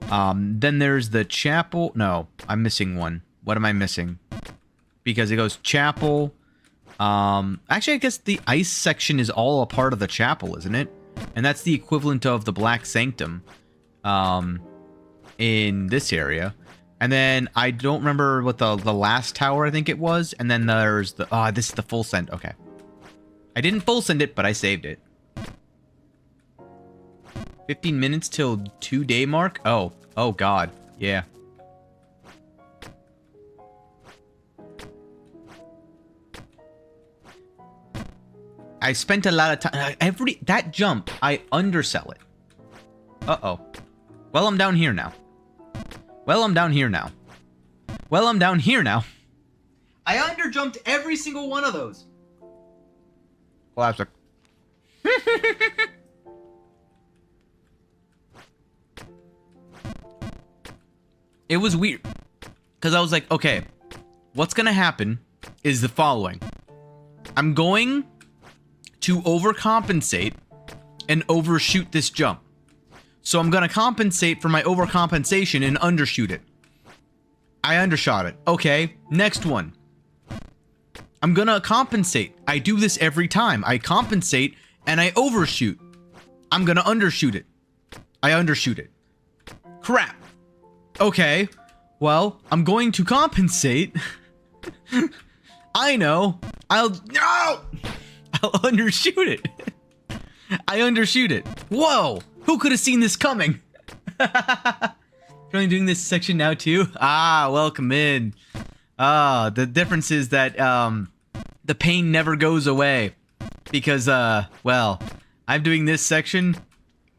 Then there's the Chapel. No, I'm missing one. What am I missing? Because it goes Chapel. Actually, I guess the ice section is all a part of the Chapel, isn't it? And that's the equivalent of the Black Sanctum in this area. And then I don't remember what the last tower I think it was. And then there's the... Oh, this is the full send. Okay. I didn't full send it, but I saved it. 15 minutes till 2-day mark? Oh. Oh, God. Yeah. I spent a lot of time... That jump, I undersell it. Uh-oh. Well, I'm down here now. Well, I'm down here now. Well, I'm down here now. I underjumped every single one of those. Classic. It was weird. Because I was like, okay, what's going to happen is the following. I'm going to overcompensate and overshoot this jump. So I'm going to compensate for my overcompensation and undershoot it. I undershot it. Okay, next one. I'm going to compensate. I do this every time. I compensate and I overshoot. I'm going to undershoot it. I undershoot it. Crap. Okay. Well, I'm going to compensate. I know. I'll undershoot it. I undershoot it. Whoa! Who could have seen this coming? Currently doing this section now too? Ah, welcome in. The difference is that the pain never goes away. Because, well, I'm doing this section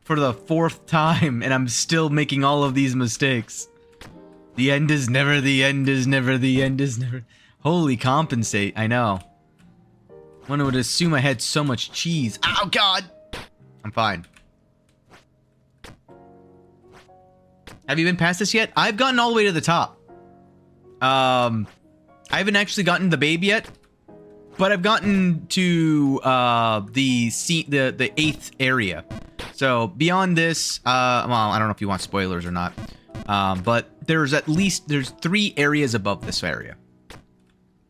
for the 4th time, and I'm still making all of these mistakes. The end is never, the end is never, the end is never. Holy compensate, I know. One would assume I had so much cheese. Oh, God! I'm fine. Have you been past this yet? I've gotten all the way to the top. I haven't actually gotten the babe yet. But I've gotten to the 8th area. So beyond this, well, I don't know if you want spoilers or not. But there's 3 areas above this area.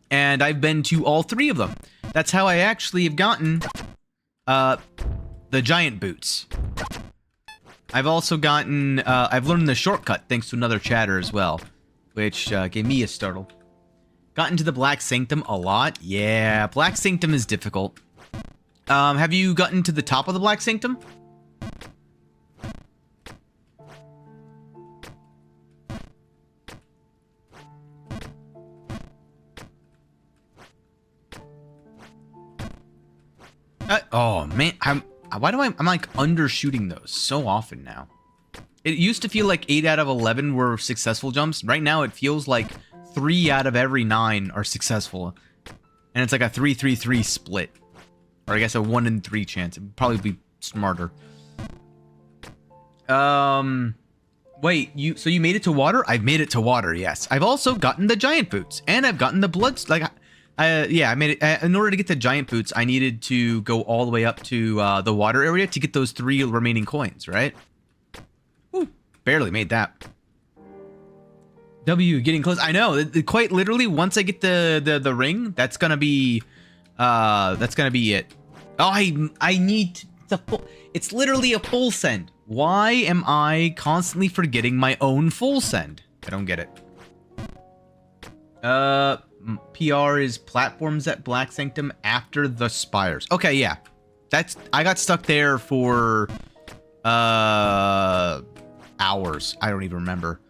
And I've been to all 3 of them. That's how I actually have gotten the giant boots. I've also gotten, I've learned the shortcut thanks to another chatter as well, which gave me a startle. Gotten to the Black Sanctum a lot? Yeah, Black Sanctum is difficult. Have you gotten to the top of the Black Sanctum? Oh man, I'm like undershooting those so often now. It used to feel like 8 out of 11 were successful jumps. Right now it feels like 3 out of every 9 are successful. And it's like a 3-3-3 split. Or I guess a 1 in 3 chance. It'd probably be smarter. Wait, so you made it to water? I've made it to water, yes. I've also gotten the giant boots. And I've gotten the blood, yeah, I made it. In order to get the giant boots, I needed to go all the way up to the water area to get those 3 remaining coins, right? Ooh, barely made that. W, getting close. I know, quite literally, once I get the ring, that's gonna be it. Oh, I need it's literally a full send. Why am I constantly forgetting my own full send? I don't get it. PR is platforms at Black Sanctum after the spires. Okay, yeah. I got stuck there for hours. I don't even remember.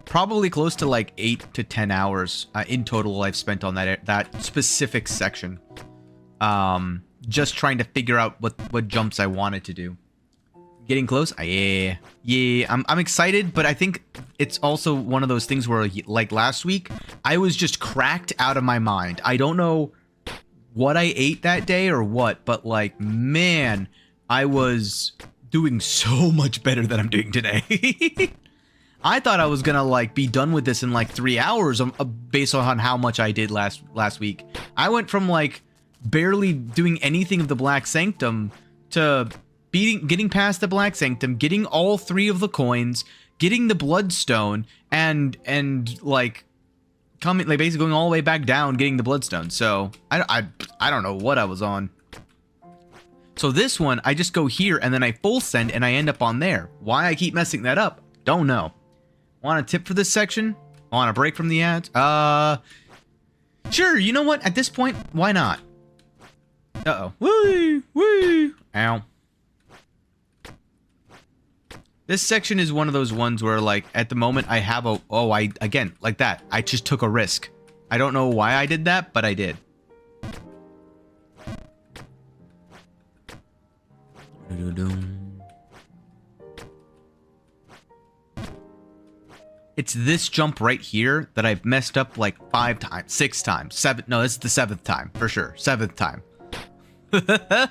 Probably close to like 8 to 10 hours in total I've spent on that specific section. Just trying to figure out what jumps I wanted to do. Getting close? Yeah. I'm excited, but I think it's also one of those things where, like last week, I was just cracked out of my mind. I don't know what I ate that day or what, but like, man, I was doing so much better than I'm doing today. I thought I was gonna like be done with this in like 3 hours based on how much I did last week. I went from like barely doing anything of the Black Sanctum to getting past the Black Sanctum, getting all 3 of the coins, getting the Bloodstone, and like coming like basically going all the way back down, getting the Bloodstone. So I don't know what I was on. So this one, I just go here and then I full send and I end up on there. Why I keep messing that up, don't know. Want a tip for this section? Want a break from the ads? Sure, you know what? At this point, why not? Uh-oh. Woo! Ow. This section is one of those ones where, like, at the moment I have again, like that. I just took a risk. I don't know why I did that, but I did. It's this jump right here that I've messed up like 5 times, 6 times, 7. No, this is the 7th time for sure. 7th time. I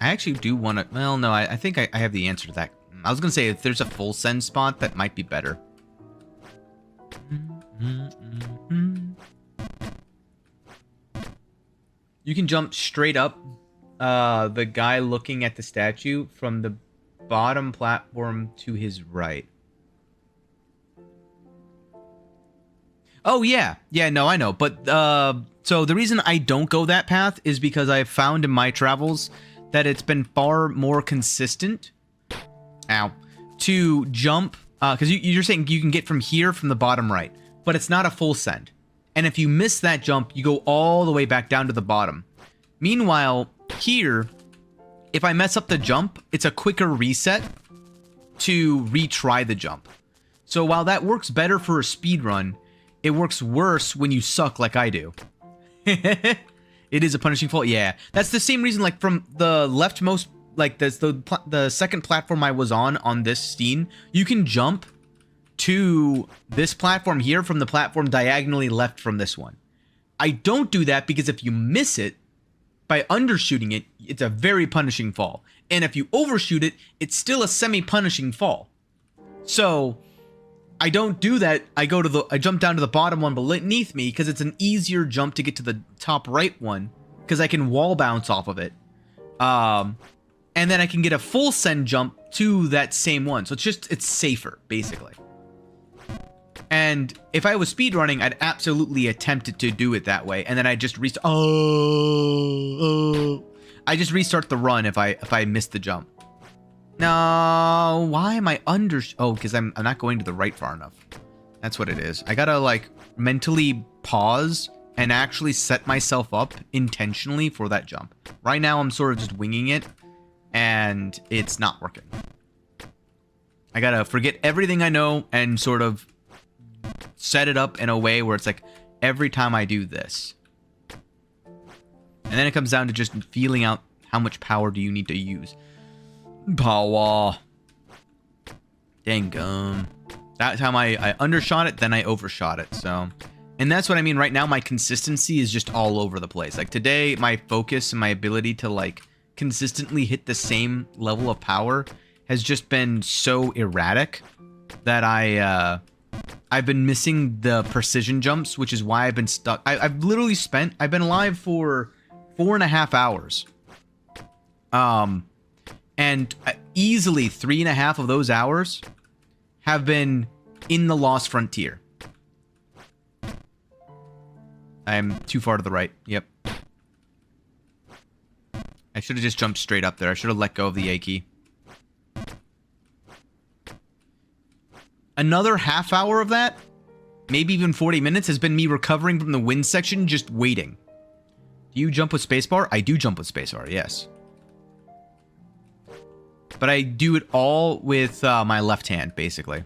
actually do want to. Well, no, I think I have the answer to that. I was gonna say if there's a full send spot, that might be better. You can jump straight up. The guy looking at the statue from the bottom platform to his right. Oh, yeah. Yeah, no, I know. But, so the reason I don't go that path is because I've found in my travels that it's been far more consistent ow, to jump, because you're saying you can get from here from the bottom right, but it's not a full send. And if you miss that jump, you go all the way back down to the bottom. Meanwhile, here, if I mess up the jump, it's a quicker reset to retry the jump. So while that works better for a speed run, it works worse when you suck like I do. It is a punishing fall. Yeah, that's the same reason, like, from the leftmost, like, the second platform I was on this scene, you can jump to this platform here from the platform diagonally left from this one. I don't do that because if you miss it by undershooting it, it's a very punishing fall. And if you overshoot it, it's still a semi-punishing fall. So I don't do that. I jump down to the bottom one beneath me because it's an easier jump to get to the top right one because I can wall bounce off of it. And then I can get a full send jump to that same one. So it's safer, basically. And if I was speedrunning, I'd absolutely attempt to do it that way. And then I just restart. I just restart the run if I miss the jump. No, why am I under? Oh, because I'm not going to the right far enough. That's what it is. I gotta, like, mentally pause and actually set myself up intentionally for that jump. Right now, I'm sort of just winging it, and it's not working. I gotta forget everything I know and sort of set it up in a way where it's like, every time I do this. And then it comes down to just feeling out how much power do you need to use. Power. Dang gum. That time I undershot it, then I overshot it. So, and that's what I mean right now. My consistency is just all over the place. Like today, my focus and my ability to like consistently hit the same level of power has just been so erratic that I've been missing the precision jumps, which is why I've been stuck. I've literally I've been alive for 4.5 hours. And easily 3.5 of those hours have been in the Lost Frontier. I'm too far to the right. Yep. I should have just jumped straight up there. I should have let go of the A key. Another half hour of that, maybe even 40 minutes, has been me recovering from the wind section, just waiting. Do you jump with spacebar? I do jump with spacebar, yes. But I do it all with my left hand, basically.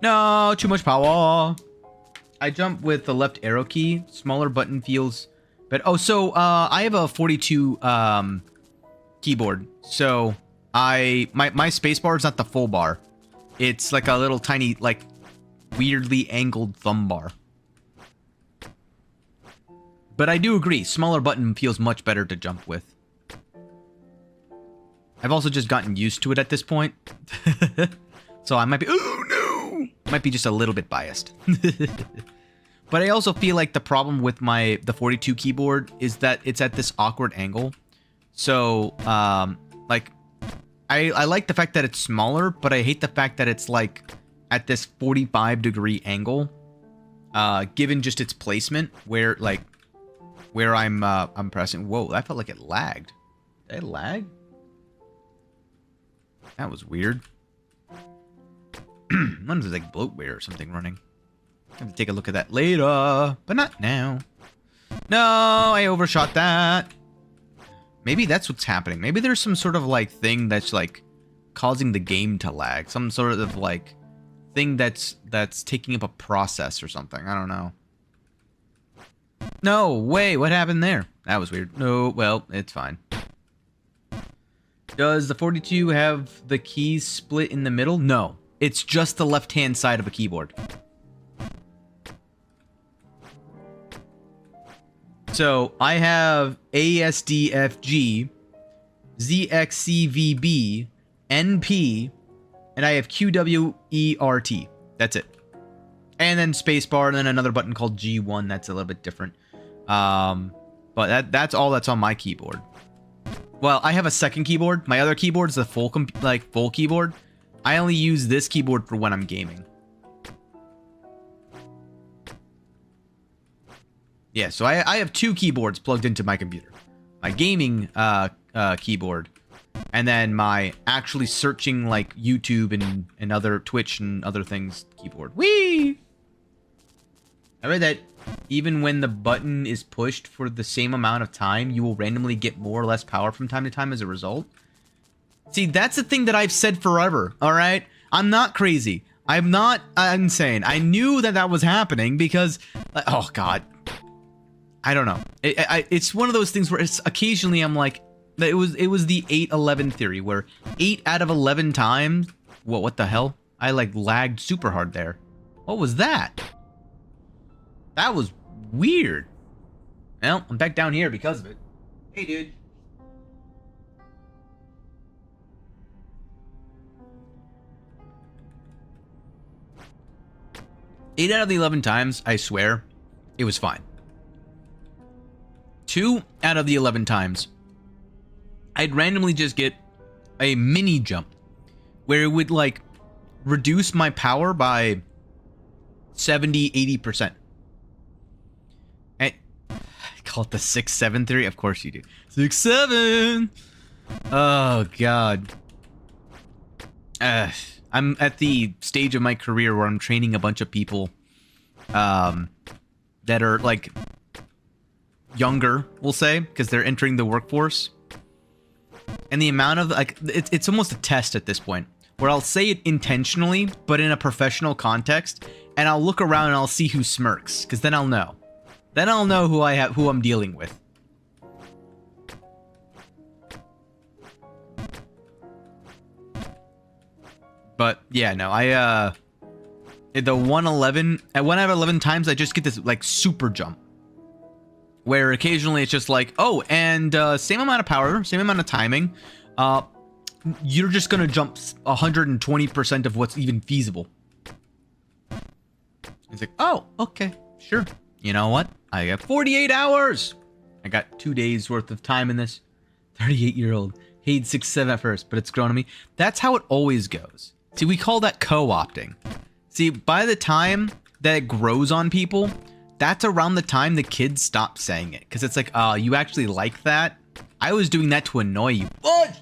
No, too much power. I jump with the left arrow key. Smaller button feels better. Oh, so I have a 42 keyboard. So my spacebar is not the full bar. It's like a little tiny, like, weirdly angled thumb bar. But I do agree, smaller button feels much better to jump with. I've also just gotten used to it at this point. So I might be, oh no! Might be just a little bit biased. But I also feel like the problem with the 42 keyboard is that it's at this awkward angle. So, like, I like the fact that it's smaller, but I hate the fact that it's, like, at this 45-degree angle. Given just its placement, where, like, where I'm pressing. Whoa, that felt like it lagged. Did it lag? That was weird. I wonder if there's like bloatware or something running. I have to take a look at that later, but not now. No, I overshot that. Maybe that's what's happening. Maybe there's some sort of like thing that's like causing the game to lag. Some sort of like thing that's taking up a process or something. I don't know. No way, what happened there? That was weird. No, well, it's fine. Does the 42 have the keys split in the middle? No, it's just the left-hand side of a keyboard. So I have ASDFG, ZXCVB, NP, and I have QWERT. That's it. And then spacebar, and then another button called G1. That's a little bit different. But that's all that's on my keyboard. Well, I have a second keyboard. My other keyboard is the full keyboard. I only use this keyboard for when I'm gaming. Yeah, so I have two keyboards plugged into my computer. My gaming keyboard, and then my actually searching like YouTube and other Twitch and other things keyboard. Whee! I read that even when the button is pushed for the same amount of time, you will randomly get more or less power from time to time as a result. See, that's the thing that I've said forever, all right? I'm not crazy. I'm not insane. I knew that that was happening because, oh God, I don't know. It's one of those things where it's occasionally I'm like, it was the 8-11 theory where 8 out of 11 times, what the hell? I like lagged super hard there. What was that? That was weird. Well, I'm back down here because of it. Hey, dude. Eight out of the 11 times, I swear, it was fine. 2 out of the 11 times, I'd randomly just get a mini jump where it would like reduce my power by 70-80%. I call it the 6-7 theory. Of course you do. 6-7. Oh God. I'm at the stage of my career where I'm training a bunch of people that are like younger, we'll say, because they're entering the workforce. And the amount of like it's almost a test at this point where I'll say it intentionally but in a professional context, and I'll look around and I'll see who smirks, because then I'll know. Then I'll know who I'm dealing with. But yeah, no, the 111 at 1 out of 11 times I just get this like super jump. Where occasionally it's just like, oh, and same amount of power, same amount of timing. You're just gonna jump 120% of what's even feasible. It's like, oh, okay, sure. You know what? I got 48 hours. I got 2 days worth of time in this. 38-year-old. Hated 6-7 at first, but it's grown on me. That's how it always goes. See, we call that co-opting. See, by the time that it grows on people, that's around the time the kids stop saying it. Because it's like, oh, you actually like that? I was doing that to annoy you. What?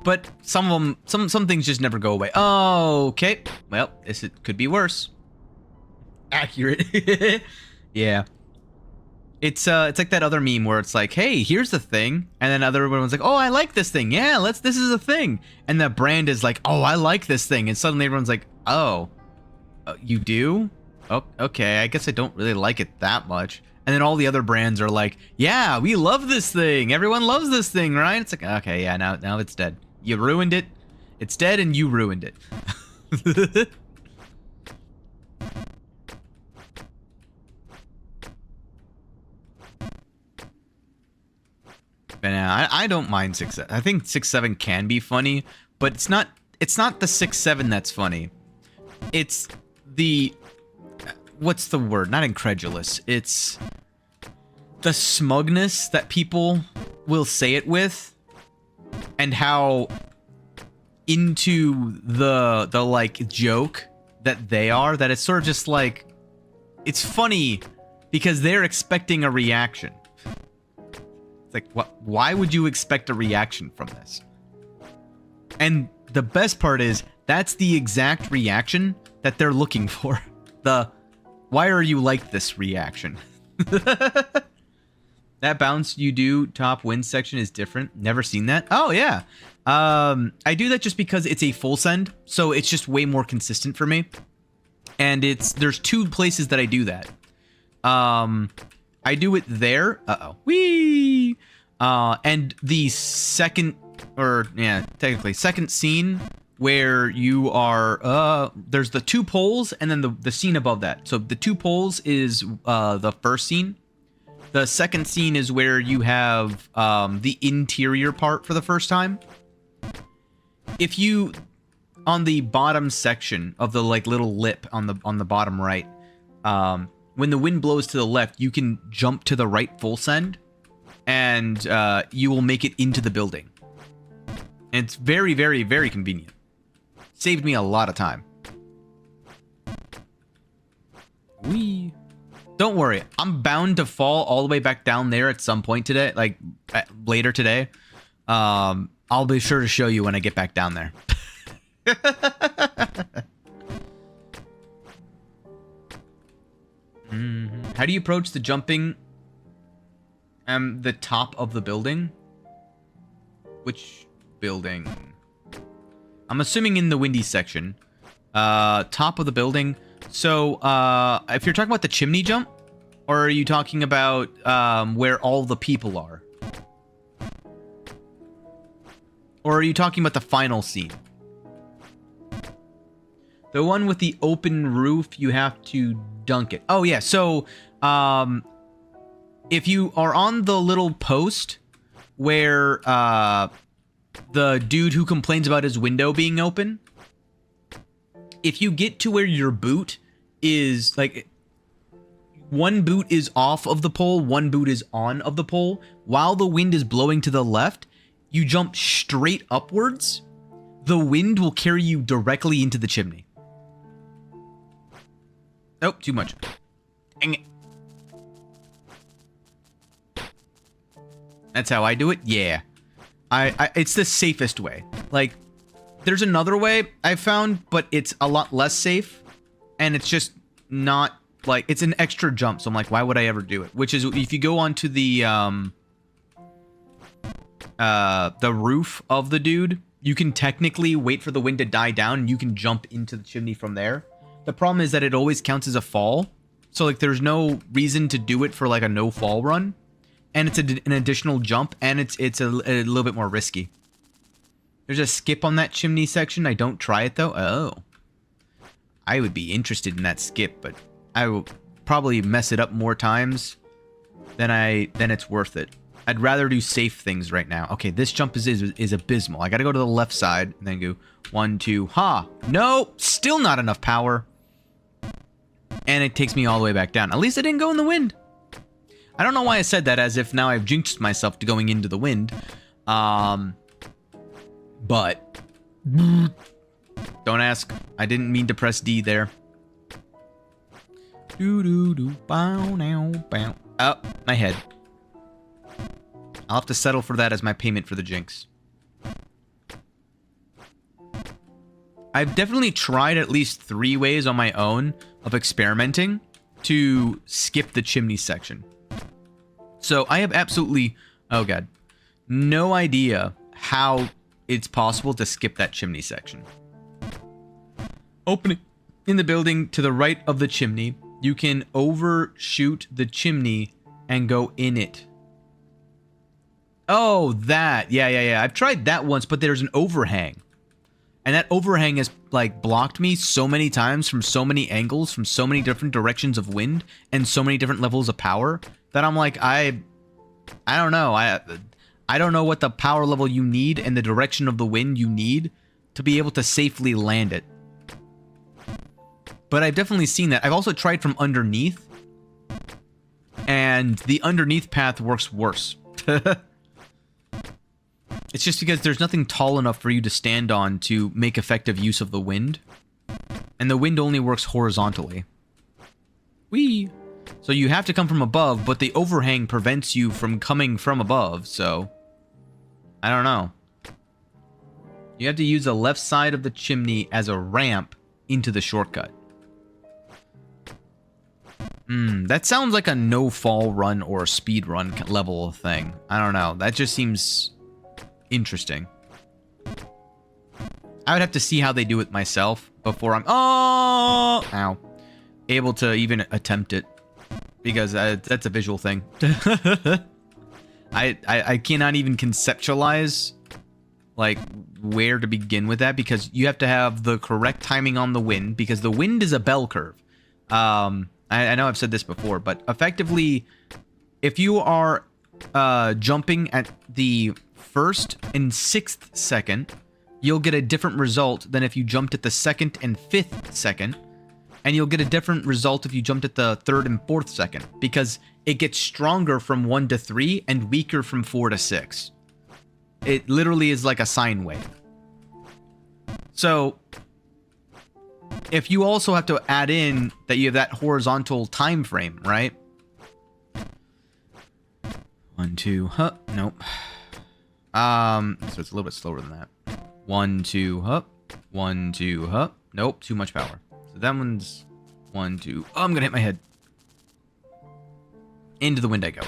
But some of them, some things just never go away. Oh, okay. Well, it could be worse. Accurate. Yeah. It's like that other meme where it's like, hey, here's the thing. And then everyone's like, oh, I like this thing. Yeah, this is a thing. And the brand is like, oh, I like this thing. And suddenly everyone's like, oh, you do? Oh, okay. I guess I don't really like it that much. And then all the other brands are like, yeah, we love this thing. Everyone loves this thing, right? It's like, okay, yeah, now it's dead. You ruined it. It's dead and you ruined it. But I don't mind 6-7. I think 6-7 can be funny, but it's not the 6-7 that's funny. It's the what's the word? Not incredulous. It's the smugness that people will say it with, and how into the like joke that they are, that it's sort of just like, it's funny because they're expecting a reaction. It's like, what? Why would you expect a reaction from this? And the best part is, that's the exact reaction that they're looking for. The, why are you like this reaction? That bounce you do top win section is different. Never seen that. Oh, yeah. I do that just because it's a full send, so it's just way more consistent for me. And there's 2 places that I do that. I do it there. Uh-oh. Whee! And the second, or yeah, technically second scene where you are, there's the 2 poles and then the scene above that. So the 2 poles is the first scene. The second scene is where you have the interior part for the first time. If you, on the bottom section of the like little lip on the bottom right, when the wind blows to the left, you can jump to the right full send, and you will make it into the building. And it's very, very, very convenient. Saved me a lot of time. Don't worry. I'm bound to fall all the way back down there at some point today, like later today. I'll be sure to show you when I get back down there. How do you approach the jumping? The top of the building. Which building? I'm assuming in the windy section. Top of the building. So, if you're talking about the chimney jump, or are you talking about where all the people are? Or are you talking about the final scene? The one with the open roof, you have to dunk it. Oh, yeah. So, if you are on the little post where the dude who complains about his window being open, if you get to where your boot is, like, one boot is off of the pole, one boot is on of the pole, while the wind is blowing to the left, you jump straight upwards, the wind will carry you directly into the chimney. Oh, too much. Dang it. That's how I do it? Yeah. It's the safest way. Like, there's another way I found, but it's a lot less safe. And it's just not, like, it's an extra jump. So I'm like, why would I ever do it? Which is, if you go onto the roof of the dude, you can technically wait for the wind to die down and you can jump into the chimney from there. The problem is that it always counts as a fall. So, like, there's no reason to do it for, like, a no-fall run. And it's an additional jump, and it's a little bit more risky. There's a skip on that chimney section. I don't try it, though. Oh. I would be interested in that skip, but I will probably mess it up more times than it's worth it. I'd rather do safe things right now. Okay, this jump is abysmal. I gotta go to the left side, and then go 1, 2, ha! No! Still not enough power. And it takes me all the way back down. At least I didn't go in the wind. I don't know why I said that, as if now I've jinxed myself to going into the wind. But don't ask. I didn't mean to press D there. Bow now, bow. Oh, my head. I'll have to settle for that as my payment for the jinx. I've definitely tried at least 3 ways on my own of experimenting to skip the chimney section. So I have absolutely, oh god, no idea how it's possible to skip that chimney section. Opening in the building to the right of the chimney, you can overshoot the chimney and go in it. Oh, that. Yeah. I've tried that once, but there's an overhang. And that overhang has, like, blocked me so many times from so many angles, from so many different directions of wind, and so many different levels of power, that I'm like, I don't know. I don't know what the power level you need and the direction of the wind you need to be able to safely land it. But I've definitely seen that. I've also tried from underneath, and the underneath path works worse. It's just because there's nothing tall enough for you to stand on to make effective use of the wind. And the wind only works horizontally. Whee! So you have to come from above, but the overhang prevents you from coming from above, so I don't know. You have to use the left side of the chimney as a ramp into the shortcut. That sounds like a no-fall run or a speed run level of thing. I don't know. That just seems interesting. I would have to see how they do it myself before I'm able to even attempt it, because that's a visual thing. I cannot even conceptualize, like, where to begin with that, because you have to have the correct timing on the wind, because the wind is a bell curve. I know I've said this before, but effectively, if you are jumping at the 1st and 6th second, you'll get a different result than if you jumped at the 2nd and 5th second, and you'll get a different result if you jumped at the 3rd and 4th second, because it gets stronger from 1 to 3 and weaker from 4 to 6. It literally is like a sine wave. So if you also have to add in that you have that horizontal time frame, right? 1, 2, huh? Nope. So it's a little bit slower than that. 1, 2, huh? 1, 2, huh? Nope, too much power. So that one's 1, 2. Oh, I'm gonna hit my head. Into the wind I go.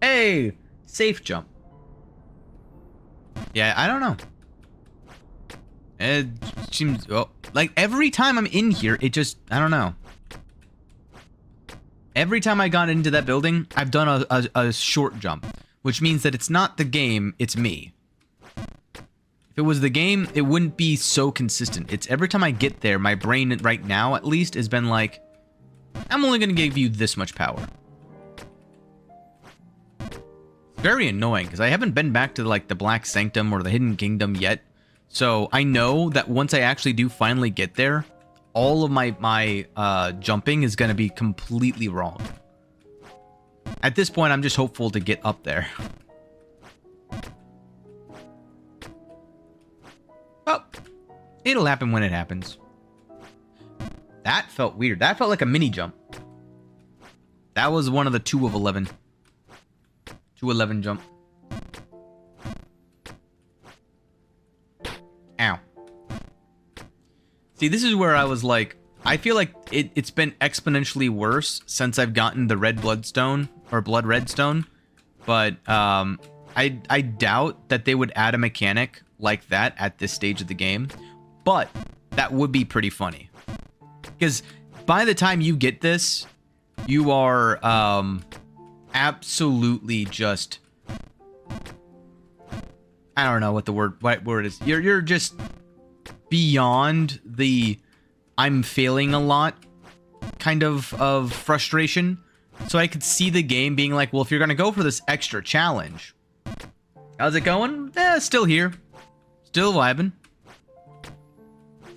Hey, safe jump. Yeah, I don't know. It seems like every time I'm in here, it just, I don't know. Every time I got into that building, I've done a short jump, which means that it's not the game, it's me. If it was the game, it wouldn't be so consistent. It's every time I get there, my brain right now, at least, has been like, I'm only going to give you this much power. Very annoying, because I haven't been back to like the Black Sanctum or the Hidden Kingdom yet. So I know that once I actually do finally get there, all of my jumping is going to be completely wrong. At this point, I'm just hopeful to get up there. Oh, it'll happen when it happens. That felt weird. That felt like a mini jump. That was one of the 2 of 11. 211 jump. Ow. See, this is where I was like, I feel like it's been exponentially worse since I've gotten the red bloodstone or blood redstone. But I doubt that they would add a mechanic like that at this stage of the game. But that would be pretty funny. Because by the time you get this, you are absolutely just, I don't know what word is. You're just beyond the I'm failing a lot kind of frustration. So I could see the game being like, well, if you're gonna go for this extra challenge, how's it going? Still here, still vibing.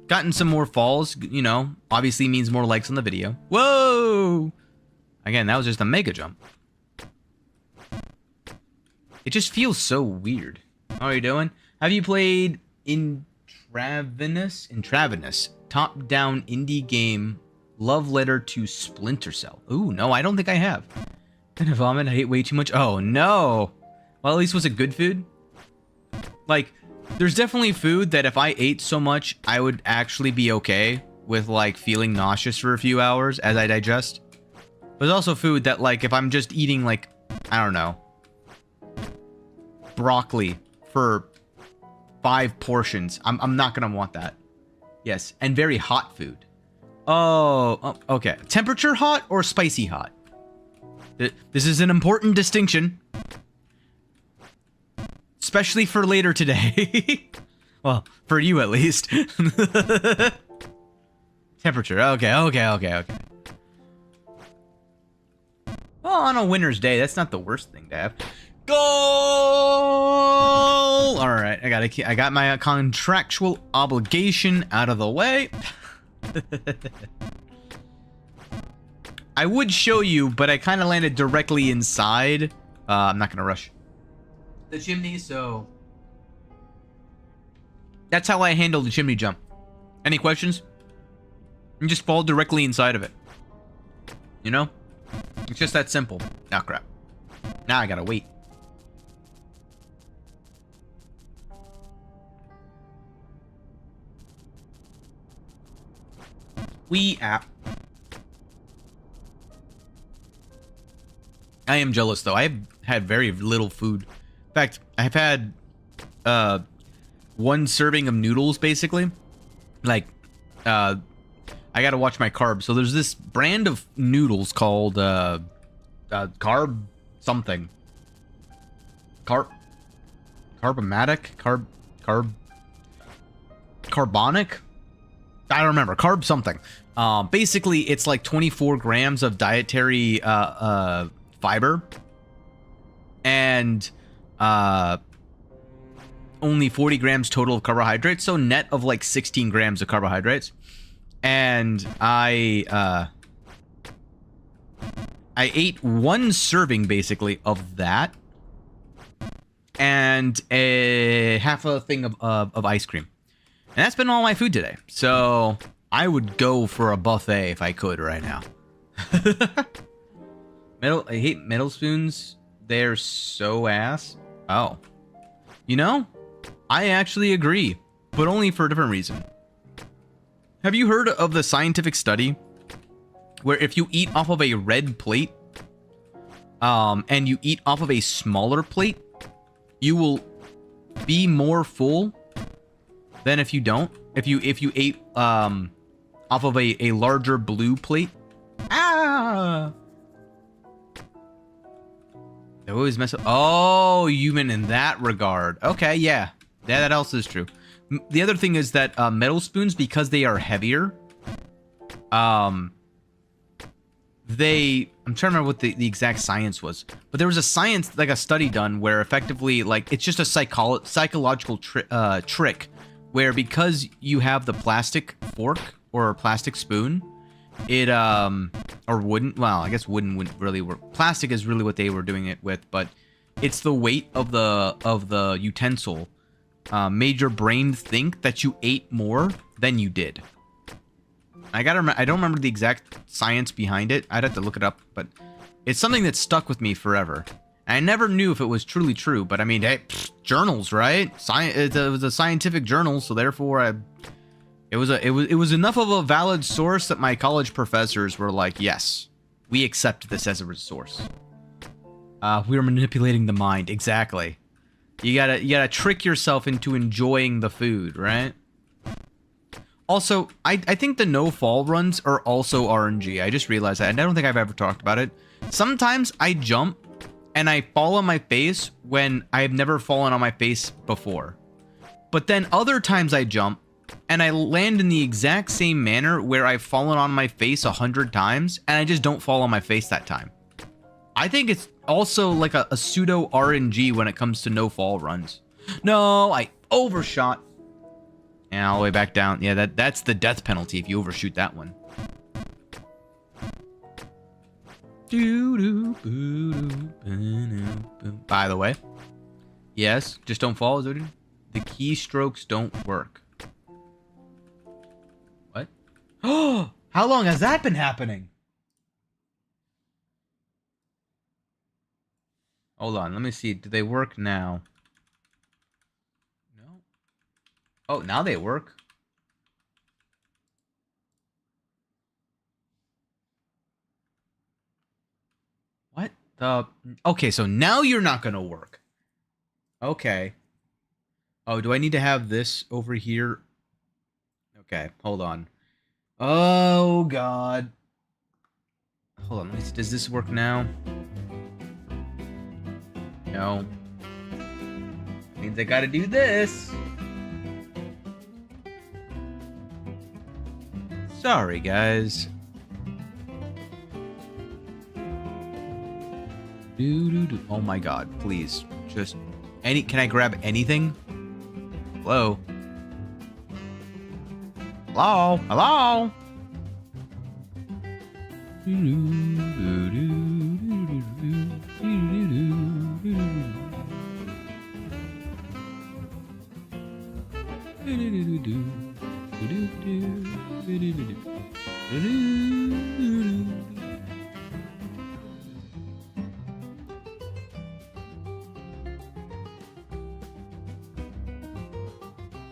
Gotten some more falls, you know, obviously means more likes on the video. Whoa! Again, that was just a mega jump. It just feels so weird. How are you doing? Have you played Intravenous? Top-down indie game, love letter to Splinter Cell. Ooh, no, I don't think I have. Gonna vomit, I ate way too much. Oh, no. Well, at least was it good food? Like, there's definitely food that if I ate so much, I would actually be okay with, like, feeling nauseous for a few hours as I digest. There's also food that, like, if I'm just eating, like, I don't know, broccoli for 5 portions, I'm not gonna want that. Yes, and very hot food. Oh, okay. Temperature hot or spicy hot? This is an important distinction. Especially for later today. Well, for you at least. Temperature. Okay. Well, on a winter's day, that's not the worst thing to have. Goal! All right, I got my contractual obligation out of the way. I would show you, but I kind of landed directly inside. I'm not gonna rush the chimney, so that's how I handle the chimney jump. Any questions? You just fall directly inside of it. You know? It's just that simple. Oh, crap. Now I gotta wait. I am jealous, though. I've had very little food. In fact, I've had 1 serving of noodles, basically. Like, I gotta watch my carbs. So there's this brand of noodles called carb something. Carbonic? I don't remember. Carb something. Basically, it's like 24 grams of dietary fiber. And only 40 grams total of carbohydrates. So net of like 16 grams of carbohydrates. And I ate 1 serving, basically, of that. And half a thing of ice cream. And that's been all my food today. So I would go for a buffet if I could right now. I hate metal spoons. They're so ass. Oh. You know, I actually agree, but only for a different reason. Have you heard of the scientific study where if you eat off of a red plate, and you eat off of a smaller plate, you will be more full than if you don't? If you ate off of a larger blue plate? Ah! They always mess up. Oh, you mean in that regard. Okay, yeah. Yeah, that also is true. The other thing is that metal spoons, because they are heavier, I'm trying to remember what the exact science was, but there was a science, like a study done where effectively, like, it's just a psychological trick where because you have the plastic fork or plastic spoon, it, or wooden, well, I guess wooden wouldn't really work. Plastic is really what they were doing it with, but it's the weight of the utensil made your brain think that you ate more than you did. I don't remember the exact science behind it. I'd have to look it up, but it's something that stuck with me forever. And I never knew if it was truly true, but I mean, hey, journals, right? It was a scientific journal, so therefore it was enough of a valid source that my college professors were like, yes, we accept this as a resource. We were manipulating the mind, exactly. You gotta trick yourself into enjoying the food, right? Also, I think the no-fall runs are also RNG. I just realized that, and I don't think I've ever talked about it. Sometimes I jump, and I fall on my face when I have never fallen on my face before. But then other times I jump, and I land in the exact same manner where I've fallen on my face 100 times, and I just don't fall on my face that time. I think it's also like a pseudo RNG when it comes to no-fall runs. No, I overshot. And all the way back down. Yeah, that's the death penalty if you overshoot that one. By the way, yes, just don't fall. The keystrokes don't work. What? Oh, how long has that been happening? Hold on, let me see. Do they work now? Oh, now they work. What the? Okay, so now you're not gonna work. Okay. Oh, do I need to have this over here? Okay, hold on. Oh, God. Hold on, let me see. Does this work now? No. Means I gotta do this. Sorry, guys. Oh my god, please. Just can I grab anything? Hello? Hello? Hello?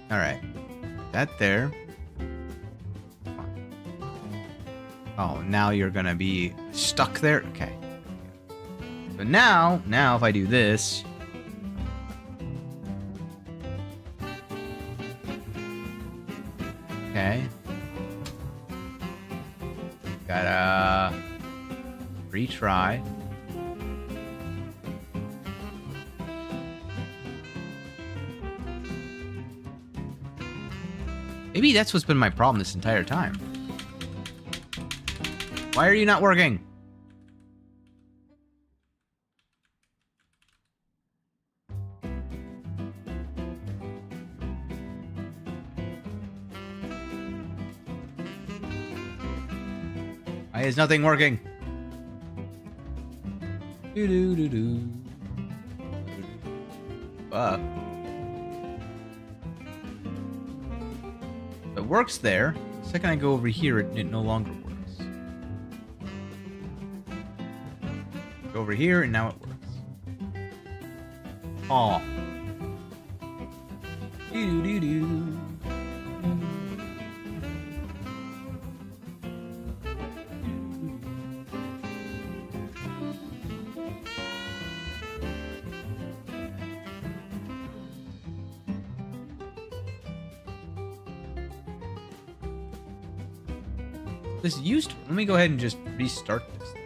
All right, that there. Oh, now you're gonna be stuck there. Okay. So now if I do this. Okay. Gotta retry. Maybe that's what's been my problem this entire time. Why are you not working? Why is nothing working? It works there. The second I go over here, it no longer works. Go over here, and now it works. Aw. Doo-doo-doo. This used to... Let me go ahead and just restart this thing.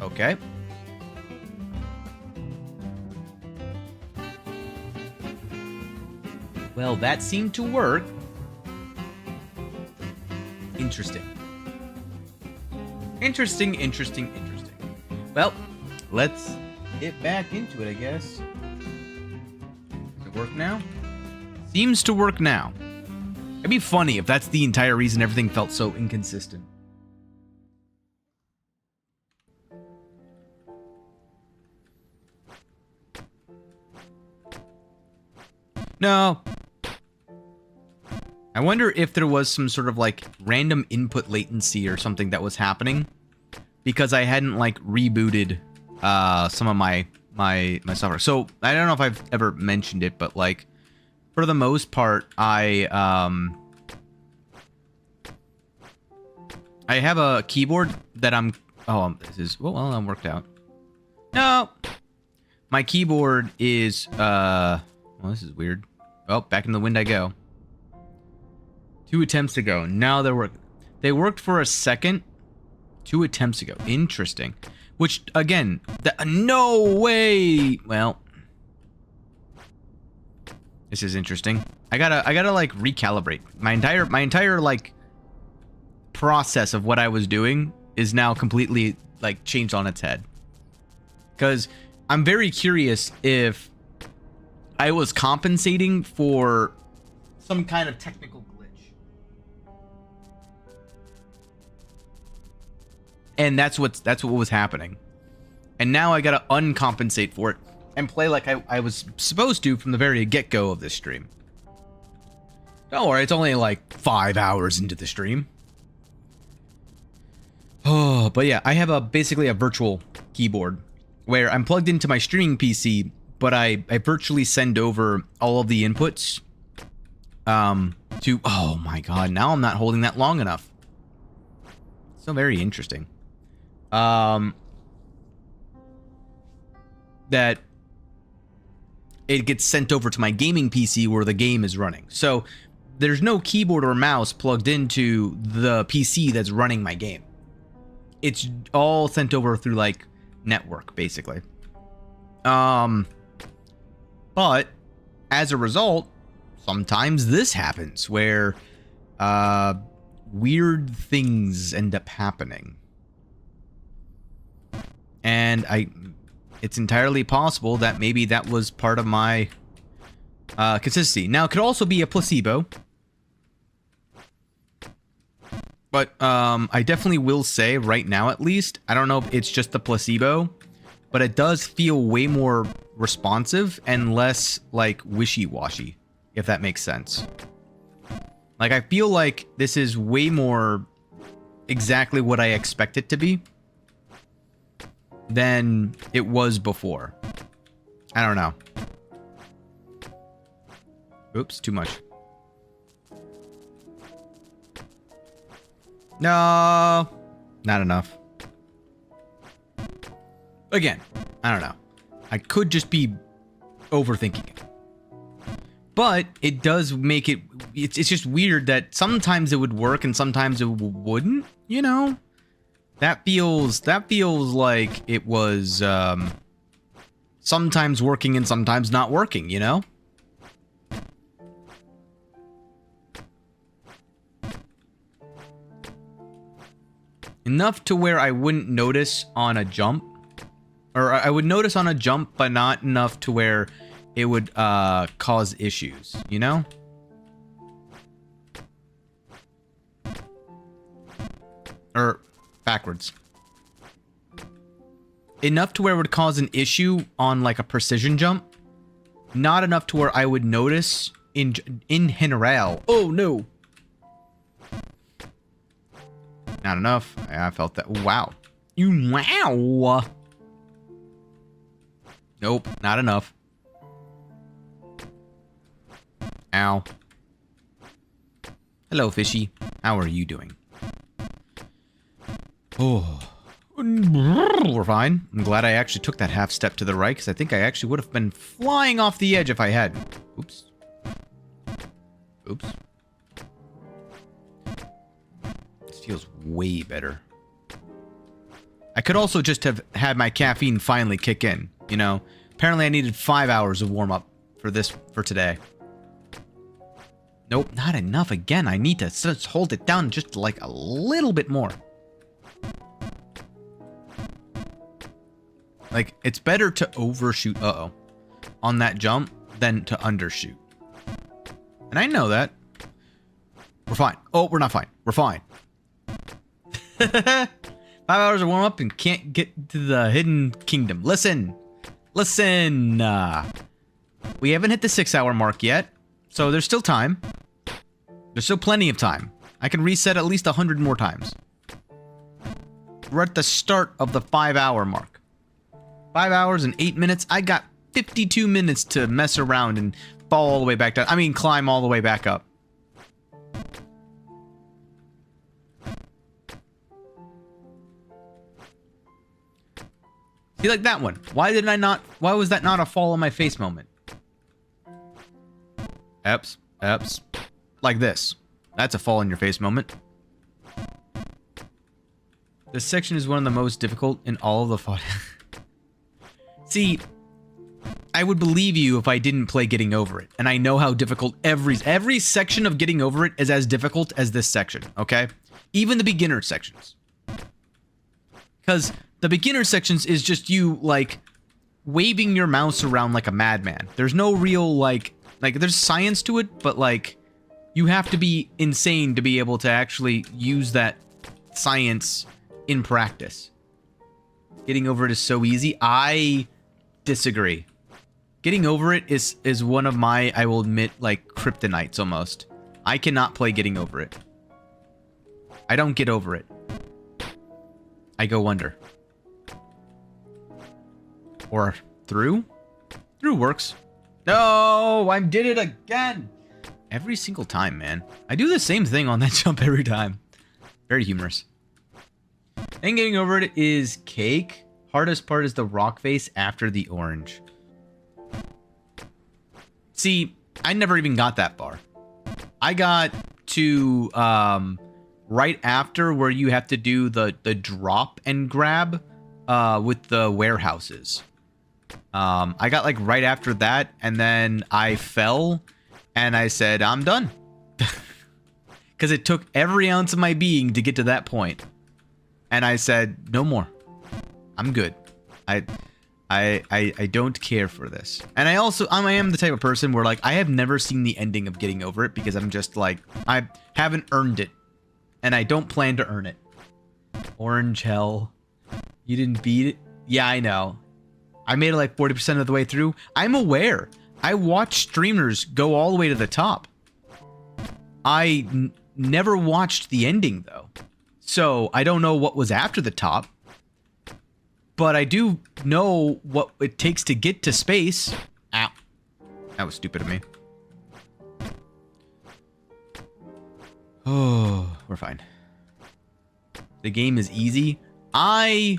Okay. Well, that seemed to work. Interesting. Interesting. Well, let's get back into it, I guess. Does it work now? Seems to work now. It'd be funny if that's the entire reason everything felt so inconsistent. No. I wonder if there was some sort of like random input latency or something that was happening because I hadn't like rebooted some of my software. So I don't know if I've ever mentioned it, but like for the most part, I have a keyboard that I'm... Oh, this is... Well, I'm worked out. No! My keyboard is... Well, this is weird. Well, back in the wind I go. 2 attempts ago. Now they're working. They worked for a second. 2 attempts ago. Interesting. Which, again... No way! Well... This is interesting. I gotta like recalibrate. My entire like process of what I was doing is now completely like changed on its head. Because I'm very curious if I was compensating for some kind of technical glitch. And that's what was happening. And now I gotta uncompensate for it and play like I was supposed to from the very get-go of this stream. Don't worry, it's only like 5 hours into the stream. Oh, but yeah, I have basically a virtual keyboard where I'm plugged into my streaming PC, but I virtually send over all of the inputs to... Oh my god, now I'm not holding that long enough. So very interesting. That it gets sent over to my gaming PC where the game is running. So there's no keyboard or mouse plugged into the PC that's running my game. It's all sent over through like network, basically. But as a result, sometimes this happens where weird things end up happening. And it's entirely possible that maybe that was part of my consistency. Now, it could also be a placebo. But I definitely will say right now, at least, I don't know if it's just the placebo, but it does feel way more responsive and less like wishy-washy, if that makes sense. Like, I feel like this is way more exactly what I expect it to be than it was before. I don't know. Oops, too much. No, not enough. Again, I don't know. I could just be overthinking it. But it does make it... It's just weird that sometimes it would work and sometimes it wouldn't, you know? That feels like it was sometimes working and sometimes not working, you know? Enough to where I wouldn't notice on a jump. Or I would notice on a jump, but not enough to where it would cause issues, you know? Or backwards. enough to where it would cause an issue on like a precision jump. Not enough to where I would notice in general. Oh no. Not enough. I felt that. Wow. Wow. Nope, not enough. Ow. Hello, fishy. How are you doing? Oh. We're fine. I'm glad I actually took that half step to the right, because I think I actually would have been flying off the edge if I had. Oops. Oops. This feels way better. I could also just have had my caffeine finally kick in, you know? Apparently I needed 5 hours of warm-up for today. Nope, not enough again. I need to just hold it down just like a little bit more. Like, it's better to overshoot, on that jump than to undershoot. And I know that. We're fine. Oh, we're not fine. We're fine. 5 hours of warm-up and can't get to the hidden kingdom. Listen. Listen. We haven't hit the 6-hour mark yet, so there's still time. There's still plenty of time. I can reset at least 100 more times. We're at the start of the 5-hour mark. 5 hours and 8 minutes. I got 52 minutes to mess around and fall all the way back down. I mean, climb all the way back up. See, like that one. Why was that not a fall on my face moment? Eps. Like this. That's a fall in your face moment. This section is one of the most difficult in all of the fun. See, I would believe you if I didn't play Getting Over It. And I know how difficult every section of Getting Over It is as difficult as this section, okay? Even the beginner sections. Because the beginner sections is just you, like, waving your mouse around like a madman. There's no real, like, there's science to it, but, like, you have to be insane to be able to actually use that science in practice. Getting Over It is so easy. I disagree. Getting Over It is one of my, I will admit, like, kryptonites almost. I cannot play Getting Over It. I don't get over it. I go under. Or through? Through works. No, I did it again. Every single time, man. I do the same thing on that jump every time. Very humorous. And Getting Over It is cake. Hardest part is the rock face after the orange. See, I never even got that far. I got to right after where you have to do the drop and grab with the warehouses. I got like right after that, and then I fell and I said, I'm done. Because it took every ounce of my being to get to that point. And I said, no more. I'm good. I don't care for this. And I am the type of person where, like, I have never seen the ending of Getting Over It because I'm just like, I haven't earned it. And I don't plan to earn it. Orange hell. You didn't beat it? Yeah, I know. I made it like 40% of the way through. I'm aware. I watch streamers go all the way to the top. I never watched the ending, though. So I don't know what was after the top. But I do know what it takes to get to space. Ow. That was stupid of me. Oh, we're fine. The game is easy. I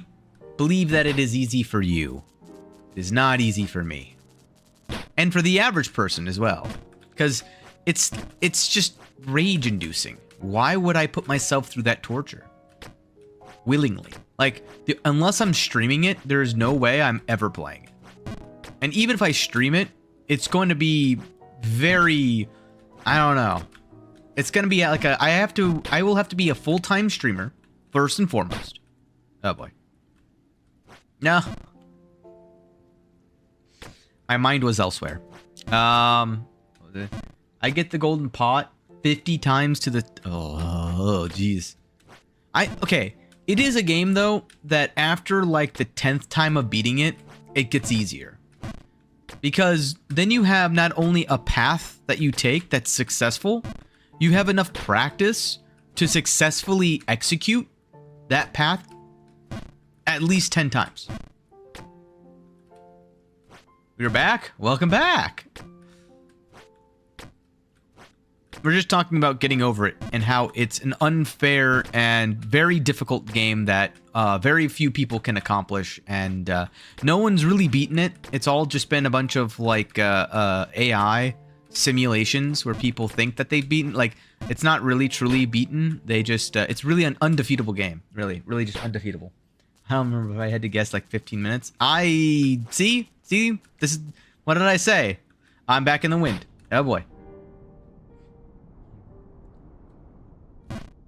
believe that it is easy for you. It is not easy for me. And for the average person as well. Because it's just rage-inducing. Why would I put myself through that torture? Willingly. Like, unless I'm streaming it, there is no way I'm ever playing it. And even if I stream it, it's going to be very, I don't know. It's going to be like I will have to be a full-time streamer, first and foremost. Oh boy. No. My mind was elsewhere. I get the golden pot 50 times to the, oh, jeez. Okay. It is a game, though, that after, like, the 10th time of beating it, it gets easier. Because then you have not only a path that you take that's successful, you have enough practice to successfully execute that path at least 10 times. We're back. Welcome back. We're just talking about getting over it and how it's an unfair and very difficult game that very few people can accomplish, and no one's really beaten it. It's all just been a bunch of like AI simulations where people think that they've beaten. Like, it's not really truly beaten. They just it's really an undefeatable game. Really just undefeatable. I don't remember if I had to guess like 15 minutes. See this is, what did I say? I'm back in the wind. Oh boy.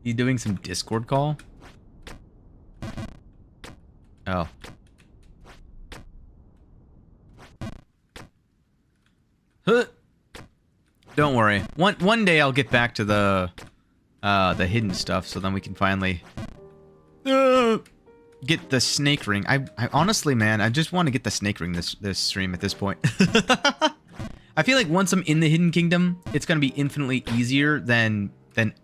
You doing some Discord call? Oh. Huh. Don't worry. One day I'll get back to the hidden stuff, so then we can finally get the snake ring. I honestly, man, I just want to get the snake ring this stream at this point. I feel like once I'm in the hidden kingdom, it's gonna be infinitely easier than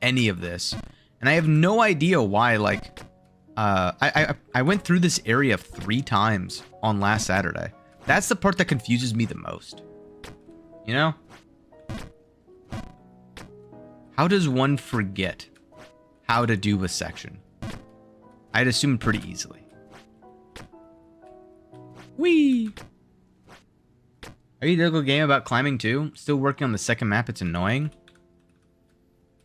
any of this. And I have no idea why, like, I went through this area 3 times on last Saturday. That's the part that confuses me the most. You know? How does one forget how to do a section? I'd assume pretty easily. Whee! Are you doing a game about climbing too? Still working on the second map, it's annoying.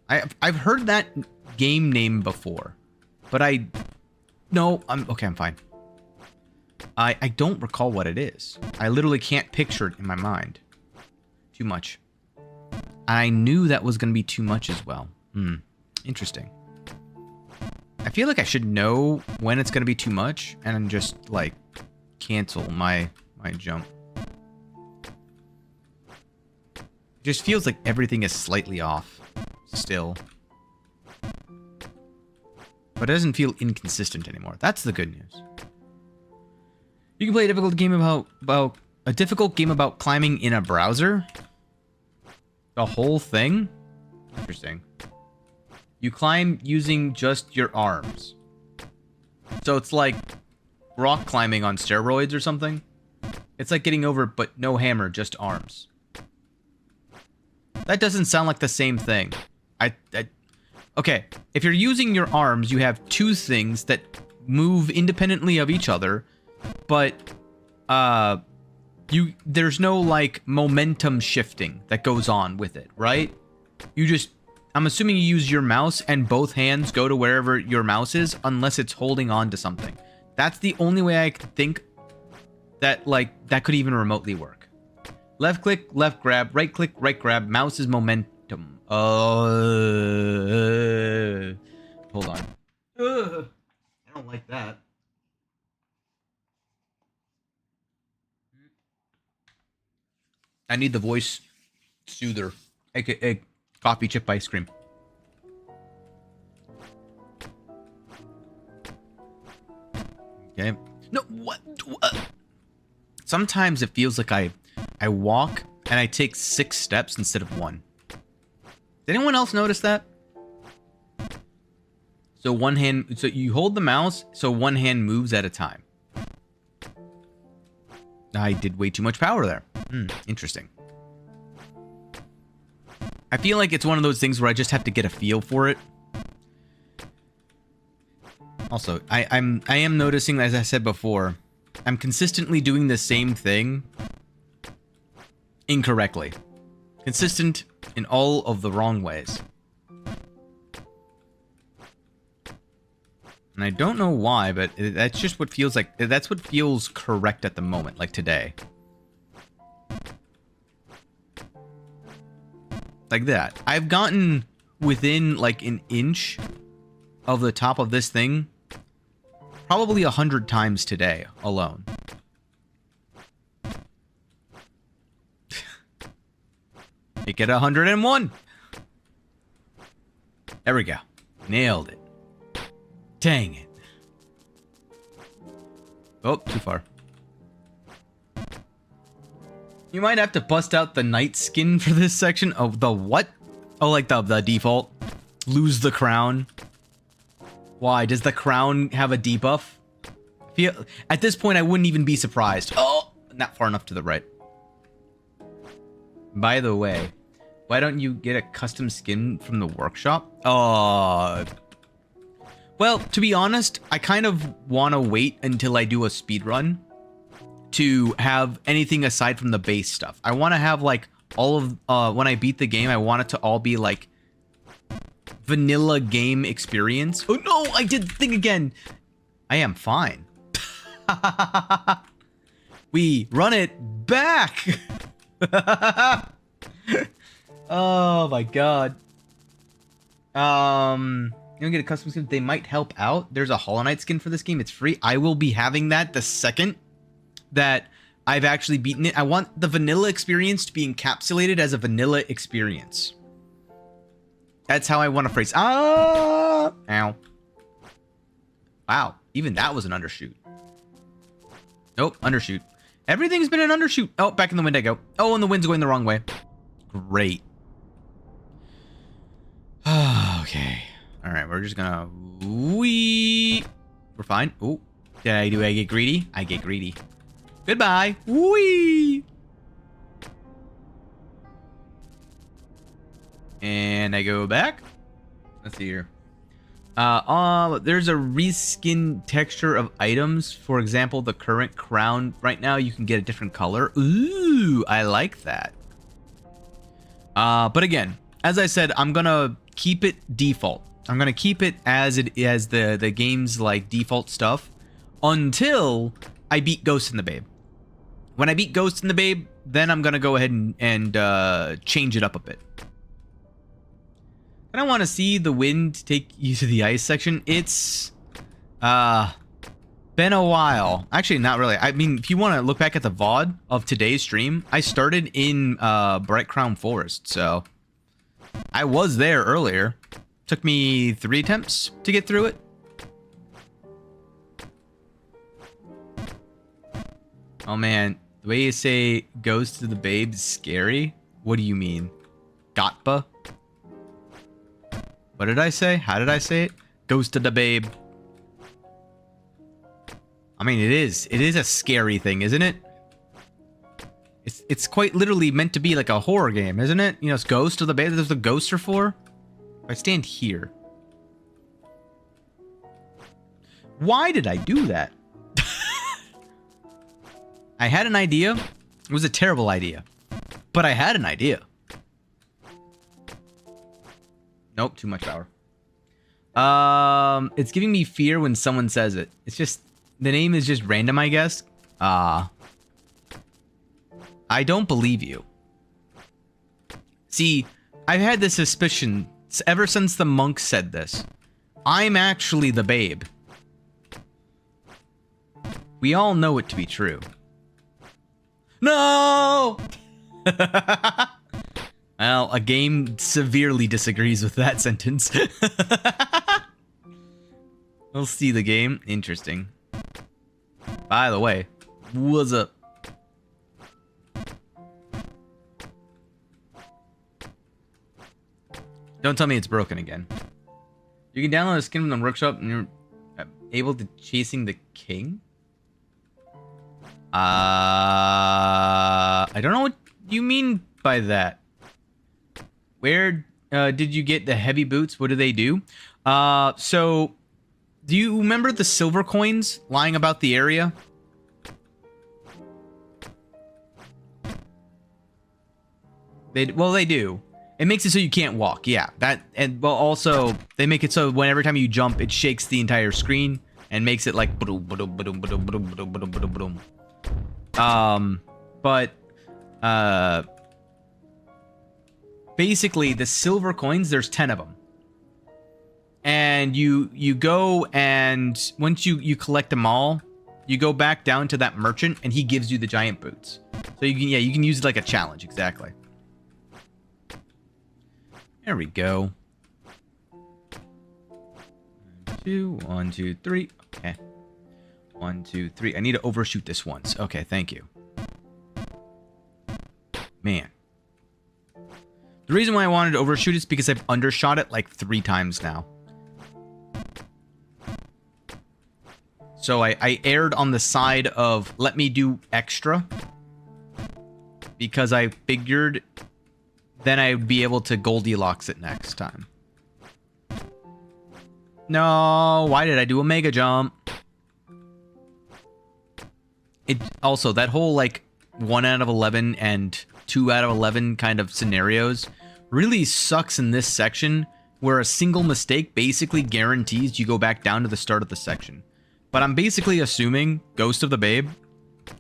I've heard that game name before, but I'm fine. I don't recall what it is. I literally can't picture it in my mind. Too much. I knew that was going to be too much as well. Interesting. I feel like I should know when it's going to be too much and just, like, cancel my jump. Just feels like everything is slightly off still. But it doesn't feel inconsistent anymore. That's the good news. You can play a difficult game about climbing in a browser. The whole thing? Interesting. You climb using just your arms. So it's like rock climbing on steroids or something. It's like getting over, but no hammer, just arms. That doesn't sound like the same thing. Okay, if you're using your arms, you have 2 things that move independently of each other, but there's no, like, momentum shifting that goes on with it, right? I'm assuming you use your mouse and both hands go to wherever your mouse is, unless it's holding on to something. That's the only way I could think that, like, that could even remotely work. Left click, left grab, right click, right grab, mouse is momentum. Hold on. I don't like that. I need the voice soother, aka coffee chip ice cream. Okay. No, what? Sometimes it feels like I walk and I take 6 steps instead of 1. Did anyone else notice that? So so you hold the mouse, so one hand moves at a time. I did way too much power there. Interesting. I feel like it's one of those things where I just have to get a feel for it. Also, I am noticing, as I said before, I'm consistently doing the same thing incorrectly. Consistent in all of the wrong ways. And I don't know why, but that's just what feels like, that's what feels correct at the moment, like today. Like that. I've gotten within like an inch of the top of this thing probably 100 times today alone. Make it 101. There we go. Nailed it. Dang it. Oh, too far. You might have to bust out the knight skin for this section. Oh, the what? Oh, like the default. Lose the crown. Why? Does the crown have a debuff? At this point, I wouldn't even be surprised. Oh, not far enough to the right. By the way, why don't you get a custom skin from the workshop? Well, to be honest, I kind of want to wait until I do a speed run to have anything aside from the base stuff. I want to have like all of when I beat the game, I want it to all be like vanilla game experience. Oh no, I did the thing again. I am fine. We run it back. Oh my god. You don't get a custom skin. They might help out. There's a Hollow Knight skin for this game. It's free. I will be having that the second that I've actually beaten it. I want the vanilla experience to be encapsulated as a vanilla experience. That's how I want to phrase. Ah! Ow. Wow. Even that was an undershoot. Nope, undershoot. Everything's been an undershoot. Oh, back in the wind I go. Oh, and the wind's going the wrong way. Great. Okay. All right, we're just gonna wee. We're fine. Oh, do I get greedy? I get greedy. Goodbye. Wee. And I go back. Let's see here. There's a reskin texture of items. For example, the current crown right now, you can get a different color. Ooh, I like that. But again, as I said, I'm gonna keep it default. I'm gonna keep it as the game's like default stuff until I beat Ghost in the Babe. When I beat Ghost in the Babe, then I'm gonna go ahead and change it up a bit. I don't want to see the wind take you to the ice section. It's been a while. Actually, not really. I mean, if you want to look back at the VOD of today's stream, I started in Bright Crown Forest, so I was there earlier. Took me 3 attempts to get through it. Oh man, the way you say Ghost to the Babe is scary. What do you mean? Gotpa? What did I say? How did I say it? Ghost to the Babe. I mean, it is a scary thing, isn't it? It's quite literally meant to be like a horror game, isn't it? You know, it's Ghost to the Babe. That's what the ghosts are for. If I stand here. Why did I do that? I had an idea. It was a terrible idea. But I had an idea. Nope, too much power. It's giving me fear when someone says it. It's just, the name is just random, I guess. I don't believe you. See, I've had this suspicion ever since the monk said this. I'm actually the babe. We all know it to be true. No! Well, a game severely disagrees with that sentence. We'll see the game. Interesting. By the way, what's up? Don't tell me it's broken again. You can download a skin from the workshop and you're able to chasing the king? I don't know what you mean by that. Where did you get the heavy boots? What do they do? So, do you remember the silver coins lying about the area? Well, they do. It makes it so you can't walk. Yeah, that, and well, also they make it so when every time you jump, it shakes the entire screen and makes it like basically the silver coins, there's 10 of them. And you go, and once you collect them all, you go back down to that merchant and he gives you the giant boots. So you can use it like a challenge, exactly. There we go. 1, 2, 1, 2, 3. Okay. 1, 1, 2, 3. I need to overshoot this once. Okay, thank you. Man. The reason why I wanted to overshoot is because I've undershot it like 3 times now. So I erred on the side of let me do extra. Because I figured then I'd be able to Goldilocks it next time. No, why did I do a mega jump? It also, that whole like 1 out of 11 and 2 out of 11 kind of scenarios really sucks in this section where a single mistake basically guarantees you go back down to the start of the section. But I'm basically assuming Ghost of the Babe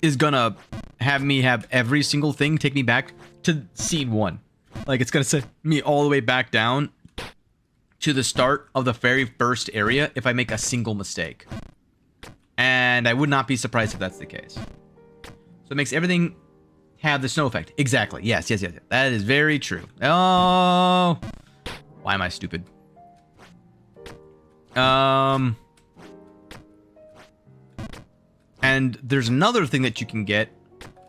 is gonna have me have every single thing take me back to scene 1. Like, it's gonna send me all the way back down to the start of the very first area if I make a single mistake. And I would not be surprised if that's the case. So it makes everything have the snow effect. Exactly. Yes. That is very true. Oh. Why am I stupid? And there's another thing that you can get,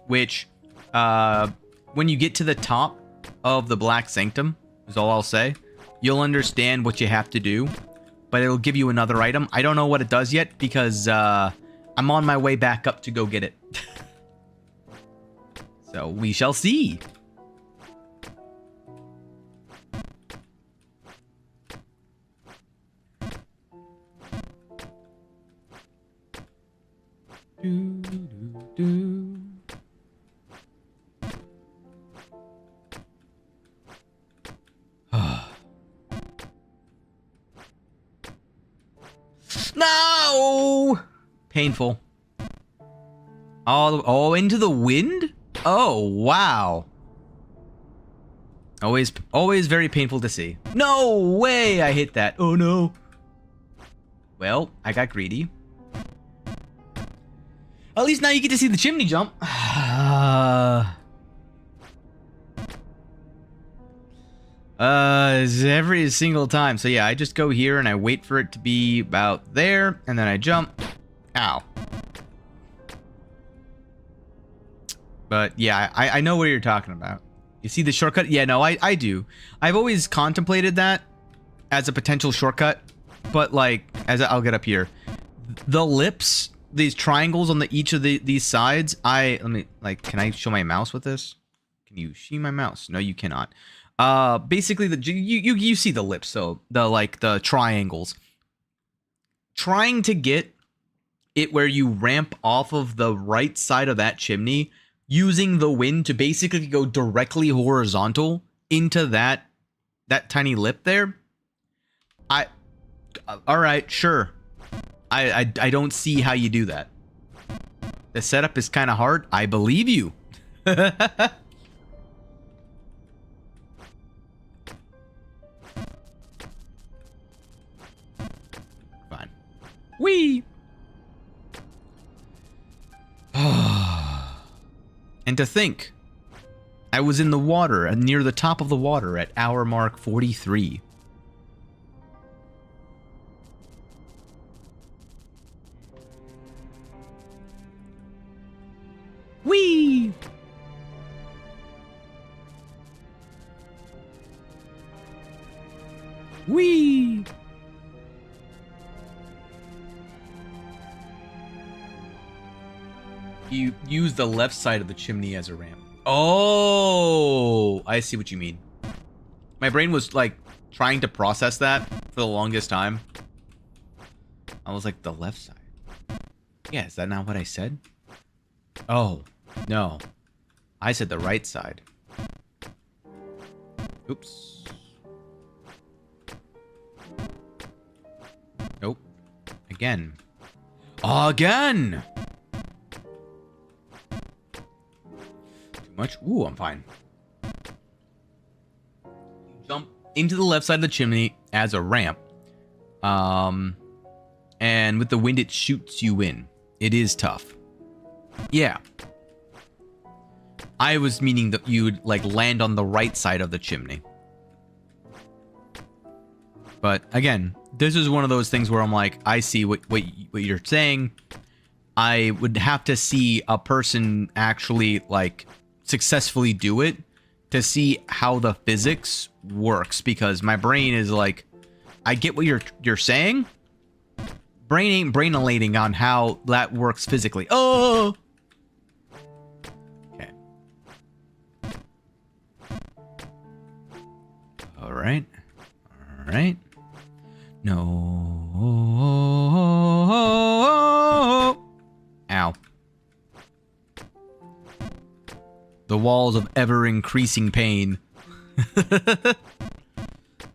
which, when you get to the top of the Black Sanctum, is all I'll say, you'll understand what you have to do, but it'll give you another item. I don't know what it does yet, because, I'm on my way back up to go get it. So, we shall see. No! Painful. Oh, into the wind? Oh, wow. Always very painful to see. No way I hit that. Oh, no. Well, I got greedy. At least now you get to see the chimney jump. Every single time. So yeah, I just go here and I wait for it to be about there, and then I jump. Ow. But yeah, I know what you're talking about. You see the shortcut? Yeah, no, I do. I've always contemplated that as a potential shortcut, but like, as I'll get up here, the lips, these triangles on each of these sides, let me, like, can I show my mouse with this? Can you see my mouse? No, you cannot. Basically, you see the lips, so the triangles. Trying to get it where you ramp off of the right side of that chimney, using the wind to basically go directly horizontal into that tiny lip there. All right, sure. I don't see how you do that. The setup is kind of hard. I believe you. Fine. Whee! And to think, I was in the water, near the top of the water at hour mark 43. Whee! Whee! You use the left side of the chimney as a ramp. Oh, I see what you mean. My brain was like trying to process that for the longest time. I was like, the left side. Yeah, is that not what I said? Oh, no. I said the right side. Oops. Nope. Again. Again! Much? Ooh, I'm fine. Jump into the left side of the chimney as a ramp. And with the wind, it shoots you in. It is tough. Yeah. I was meaning that you'd, like, land on the right side of the chimney. But, again, this is one of those things where I'm like, I see what you're saying. I would have to see a person actually like successfully do it to see how the physics works, because my brain is like, I get what you're saying. Brain ain't brainolating on how that works physically. Oh. Okay. All right. All right. No. Ow. The walls of ever-increasing pain.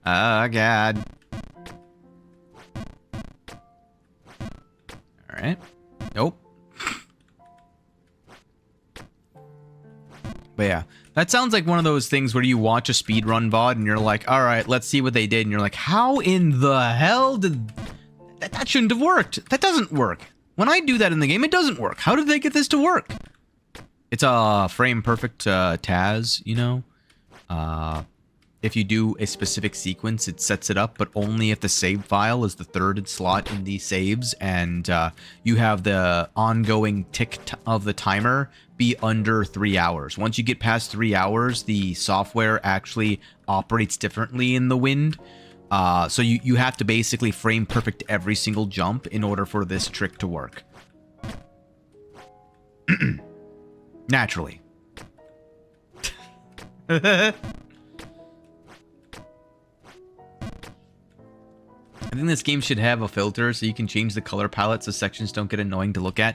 Oh, God. All right. Nope. But yeah, that sounds like one of those things where you watch a speedrun VOD and you're like, all right, let's see what they did. And you're like, how in the hell did... That shouldn't have worked. That doesn't work. When I do that in the game, it doesn't work. How did they get this to work? It's a frame perfect TAS, you know? If you do a specific sequence, it sets it up, but only if the save file is the third slot in the saves, and you have the ongoing tick of the timer be under 3 hours. Once you get past 3 hours, the software actually operates differently in the wind. So you have to basically frame perfect every single jump in order for this trick to work. Naturally. I think this game should have a filter so you can change the color palette so sections don't get annoying to look at.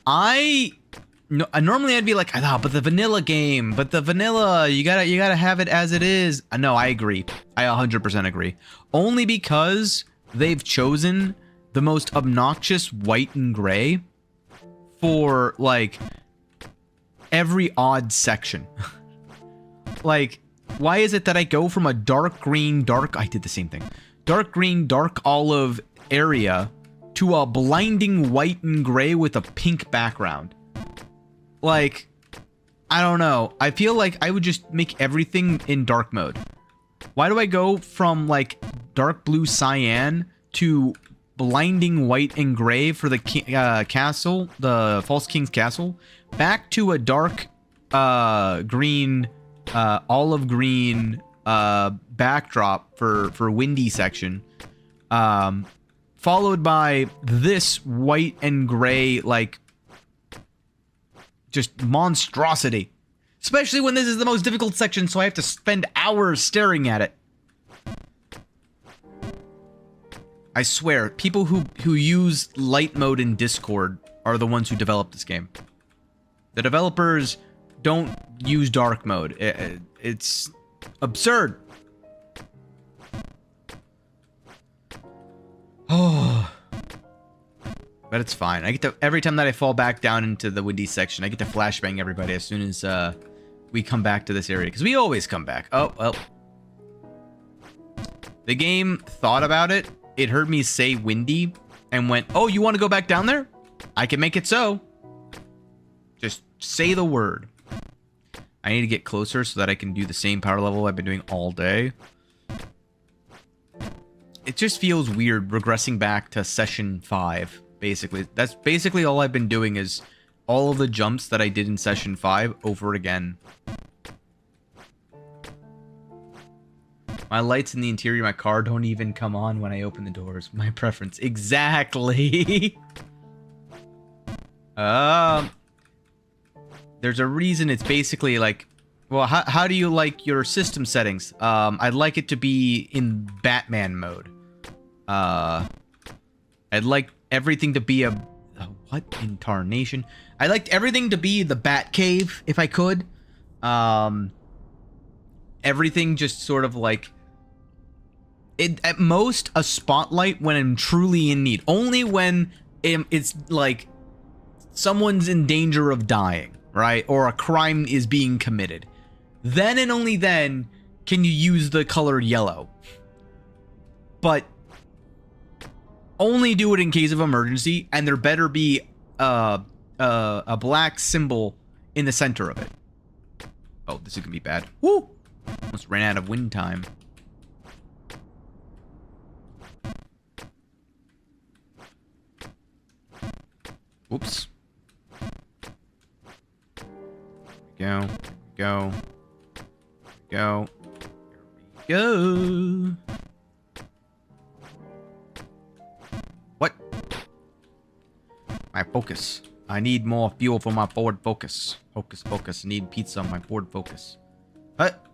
Normally I'd be like, ah, but the vanilla game, you gotta have it as it is. No, I agree. I 100% agree. Only because they've chosen the most obnoxious white and gray for like every odd section. Like, why is it that I go from a dark green, I did the same thing. Dark green, dark olive area to a blinding white and gray with a pink background? Like, I don't know. I feel like I would just make everything in dark mode. Why do I go from like dark blue cyan to blinding white and gray for the castle, the False King's castle, back to a dark green, olive green backdrop for windy section, followed by this white and gray, like, just monstrosity. Especially when this is the most difficult section, so I have to spend hours staring at it. I swear, people who use light mode in Discord are the ones who developed this game. The developers don't use dark mode. It's absurd. Oh, but it's fine. I get to, every time that I fall back down into the windy section, I get to flashbang everybody as soon as we come back to this area, because we always come back. Oh, well. The game thought about it. It heard me say windy and went, oh, you want to go back down there? I can make it so. Just say the word. I need to get closer so that I can do the same power level I've been doing all day. It just feels weird regressing back to session 5, basically. That's basically all I've been doing, is all of the jumps that I did in session 5 over again. My lights in the interior of my car don't even come on when I open the doors. My preference. Exactly. There's a reason it's basically like, well, how do you like your system settings? I'd like it to be in Batman mode. I'd like everything to be what in tarnation? I'd like everything to be the Batcave, if I could. Everything just sort of like, at most a spotlight when I'm truly in need. Only when it's like someone's in danger of dying, right? Or a crime is being committed. Then and only then can you use the color yellow. But only do it in case of emergency, and there better be a black symbol in the center of it. Oh, this is gonna be bad. Woo! Almost ran out of wind time. Whoops. Go. Go. Go. Here we go. What? My focus. I need more fuel for my Ford Focus. Focus, focus. I need pizza on my Ford Focus. What?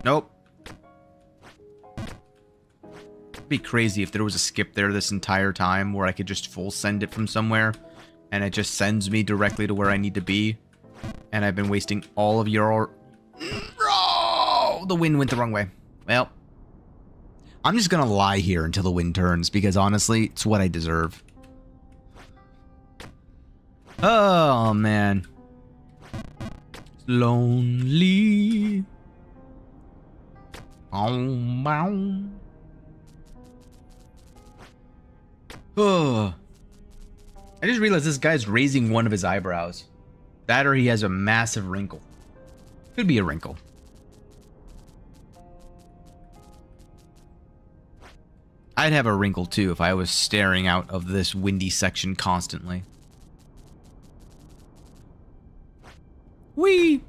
Nope. It'd be crazy if there was a skip there this entire time where I could just full send it from somewhere and it just sends me directly to where I need to be. And I've been wasting all of your... Oh, the wind went the wrong way. Well, I'm just gonna lie here until the wind turns because honestly, it's what I deserve. Oh, man. Lonely. Oh. I just realized this guy's raising one of his eyebrows. That or he has a massive wrinkle. Could be a wrinkle. I'd have a wrinkle too if I was staring out of this windy section constantly. Whee!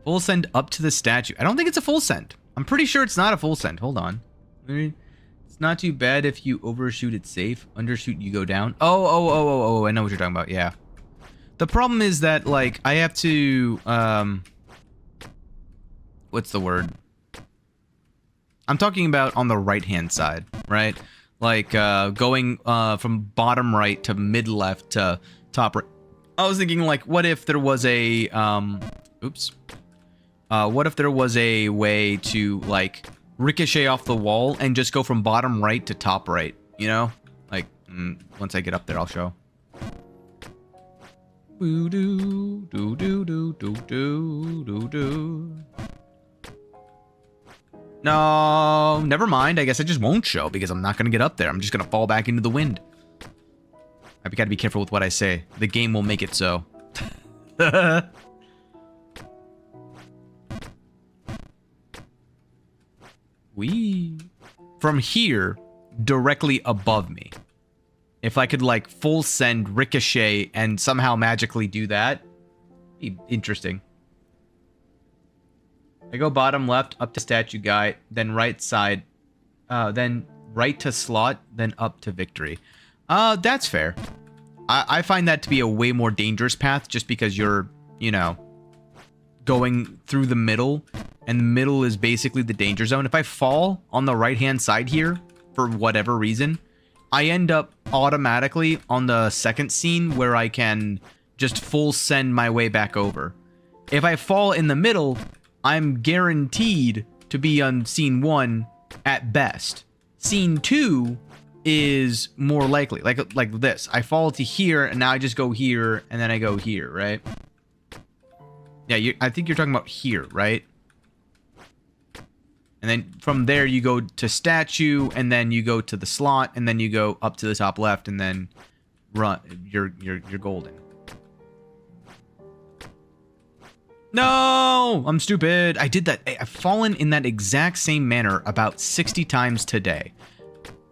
Full send up to the statue. I don't think it's a full send. I'm pretty sure it's not a full send. Hold on. It's not too bad if you overshoot it safe. Undershoot, you go down. Oh, I know what you're talking about. Yeah. The problem is that, like, I have to, what's the word? I'm talking about on the right-hand side, right? Like, going, from bottom right to mid left to top right. I was thinking, like, what if there was a, oops. What if there was a way to, like, ricochet off the wall and just go from bottom right to top right, you know? Like, once I get up there, I'll show. No, never mind. I guess I just won't show because I'm not going to get up there. I'm just going to fall back into the wind. I've got to be careful with what I say. The game will make it so. Wee. From here, directly above me. If I could, like, full send ricochet and somehow magically do that, be interesting. I go bottom left, up to statue guy, then right side, then right to slot, then up to victory. That's fair. I find that to be a way more dangerous path just because you're, you know, going through the middle, and the middle is basically the danger zone. If I fall on the right-hand side here, for whatever reason, I end up automatically on the second scene where I can just full send my way back over. If I fall in the middle, I'm guaranteed to be on scene 1 at best. Scene 2 is more likely. Like this. I fall to here, and now I just go here, and then I go here, right? Yeah, I think you're talking about here, right? And then from there, you go to statue, and then you go to the slot, and then you go up to the top left, and then run. You're golden. No! I'm stupid. I did that. I've fallen in that exact same manner about 60 times today.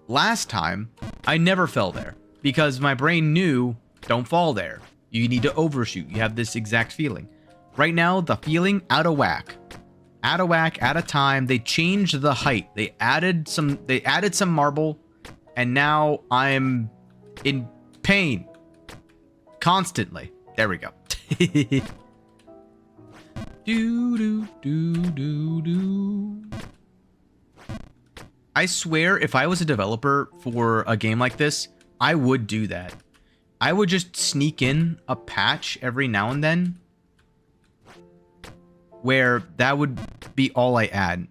Last time, I never fell there because my brain knew, don't fall there. You need to overshoot. You have this exact feeling. Right now, the feeling out of whack. Out of whack, out of time. They changed the height. They added some marble, and now I'm in pain. Constantly. There we go. Do. I swear, if I was a developer for a game like this, I would do that. I would just sneak in a patch every now and then where that would be all I add.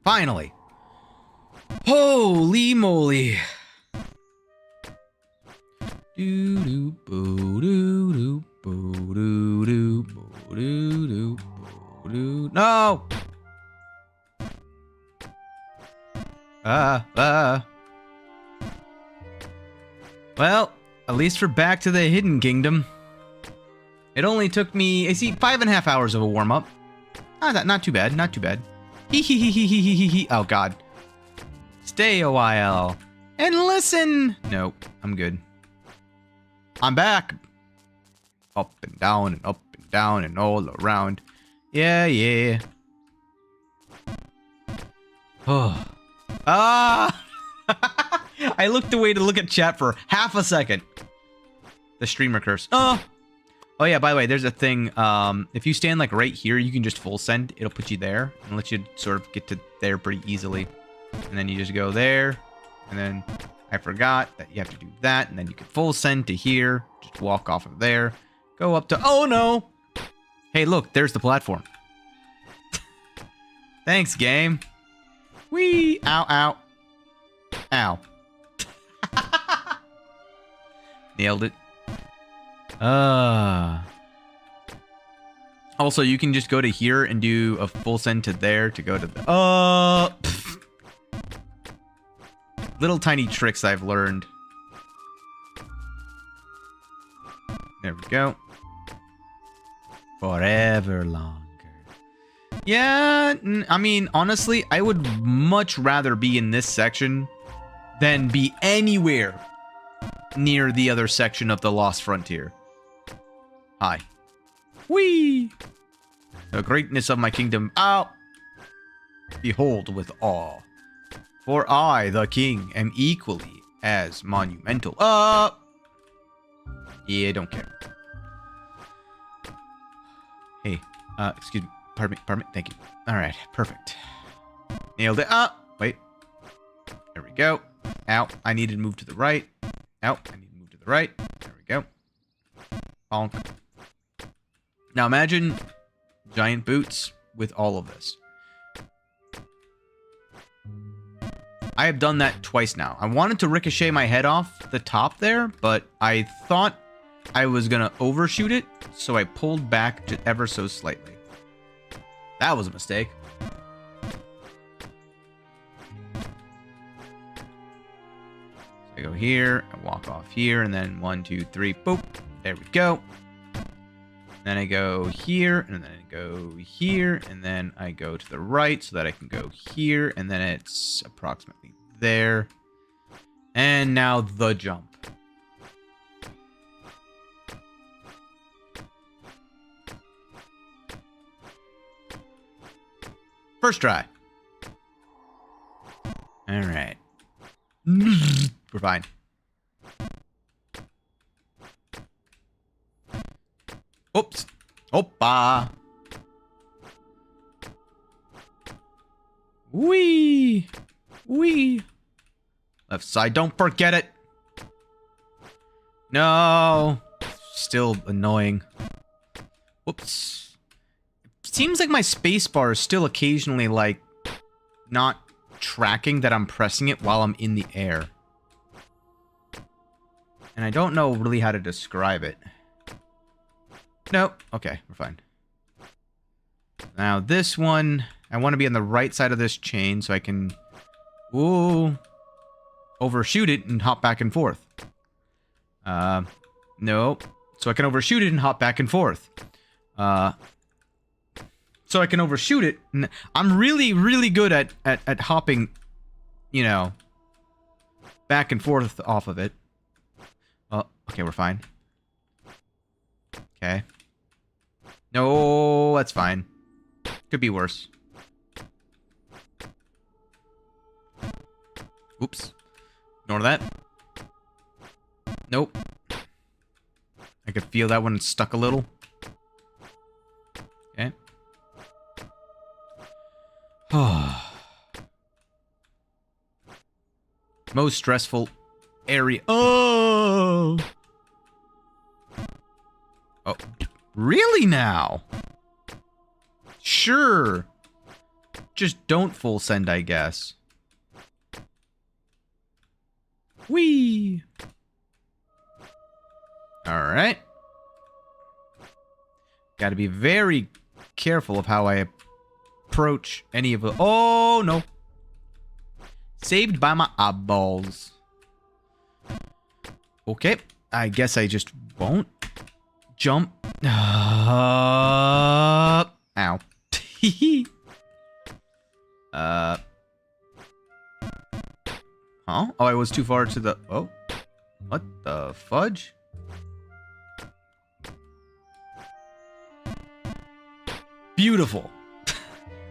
Finally. Holy moly. No! Well, at least we're back to the Hidden Kingdom. It only took me, I see, 5.5 hours of a warm-up. Not too bad, not too bad. Oh, God. Stay a while. And listen. Nope, I'm good. I'm back. Up and down and all around. Yeah, yeah. Oh. Ah! I looked away to look at chat for half a second. The streamer curse. Oh! Oh yeah, by the way, there's a thing. If you stand like right here, you can just full send. It'll put you there and let you sort of get to there pretty easily. And then you just go there. And then I forgot that you have to do that. And then you can full send to here. Just walk off of there. Go up to... Oh no! Hey, look, there's the platform. Thanks, game. Whee! Ow, ow. Ow. Nailed it. Also, you can just go to here and do a full send to there to go to the... Little tiny tricks I've learned. There we go. Forever longer. Yeah, I mean, honestly, I would much rather be in this section than be anywhere near the other section of the Lost Frontier. Hi. Whee! The greatness of my kingdom. Ow! Behold with awe. For I, the king, am equally as monumental. Yeah, don't care. Hey, excuse me. Pardon me, thank you. Alright, perfect. Nailed it. Wait. There we go. Ow, I need to move to the right. Ow, I need to move to the right. There we go. Bonk. Now imagine giant boots with all of this. I have done that twice now. I wanted to ricochet my head off the top there, but I thought I was gonna overshoot it, so I pulled back just ever so slightly. That was a mistake. So I go here, I walk off here, and then 1, 2, 3, boop. There we go. Then I go here, and then I go here, and then I go to the right so that I can go here, and then it's approximately there. And now the jump. First try. All right. We're fine. Oops. Oppa. Wee. Wee. Left side, don't forget it. No. Still annoying. Whoops. Seems like my spacebar is still occasionally, like, not tracking that I'm pressing it while I'm in the air. And I don't know really how to describe it. Nope. Okay, we're fine. Now this one, I want to be on the right side of this chain so I can, ooh, overshoot it and hop back and forth. Nope. So I can overshoot it and hop back and forth. So I can overshoot it. And I'm really, really good at hopping, you know, back and forth off of it. Oh, okay, we're fine. Okay. No, that's fine. Could be worse. Oops. Ignore that. Nope. I could feel that one stuck a little. Okay. Most stressful area. Oh! Oh. Really now? Sure. Just don't full send, I guess. Whee! Alright. Gotta be very careful of how I approach any of the... Oh, no. Saved by my eyeballs. Okay. I guess I just won't jump. Ow. Huh? Oh, I was too far to the... Oh. What the fudge? Beautiful.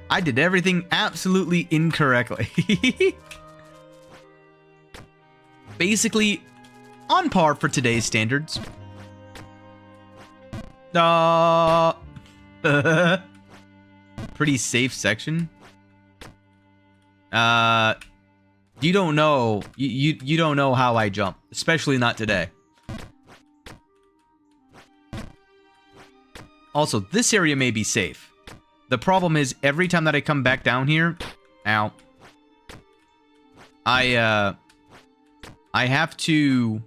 I did everything absolutely incorrectly. Basically, on par for today's standards. Pretty safe section. You don't know. You don't know how I jump, especially not today. Also, this area may be safe. The problem is every time that I come back down here, ow, I have to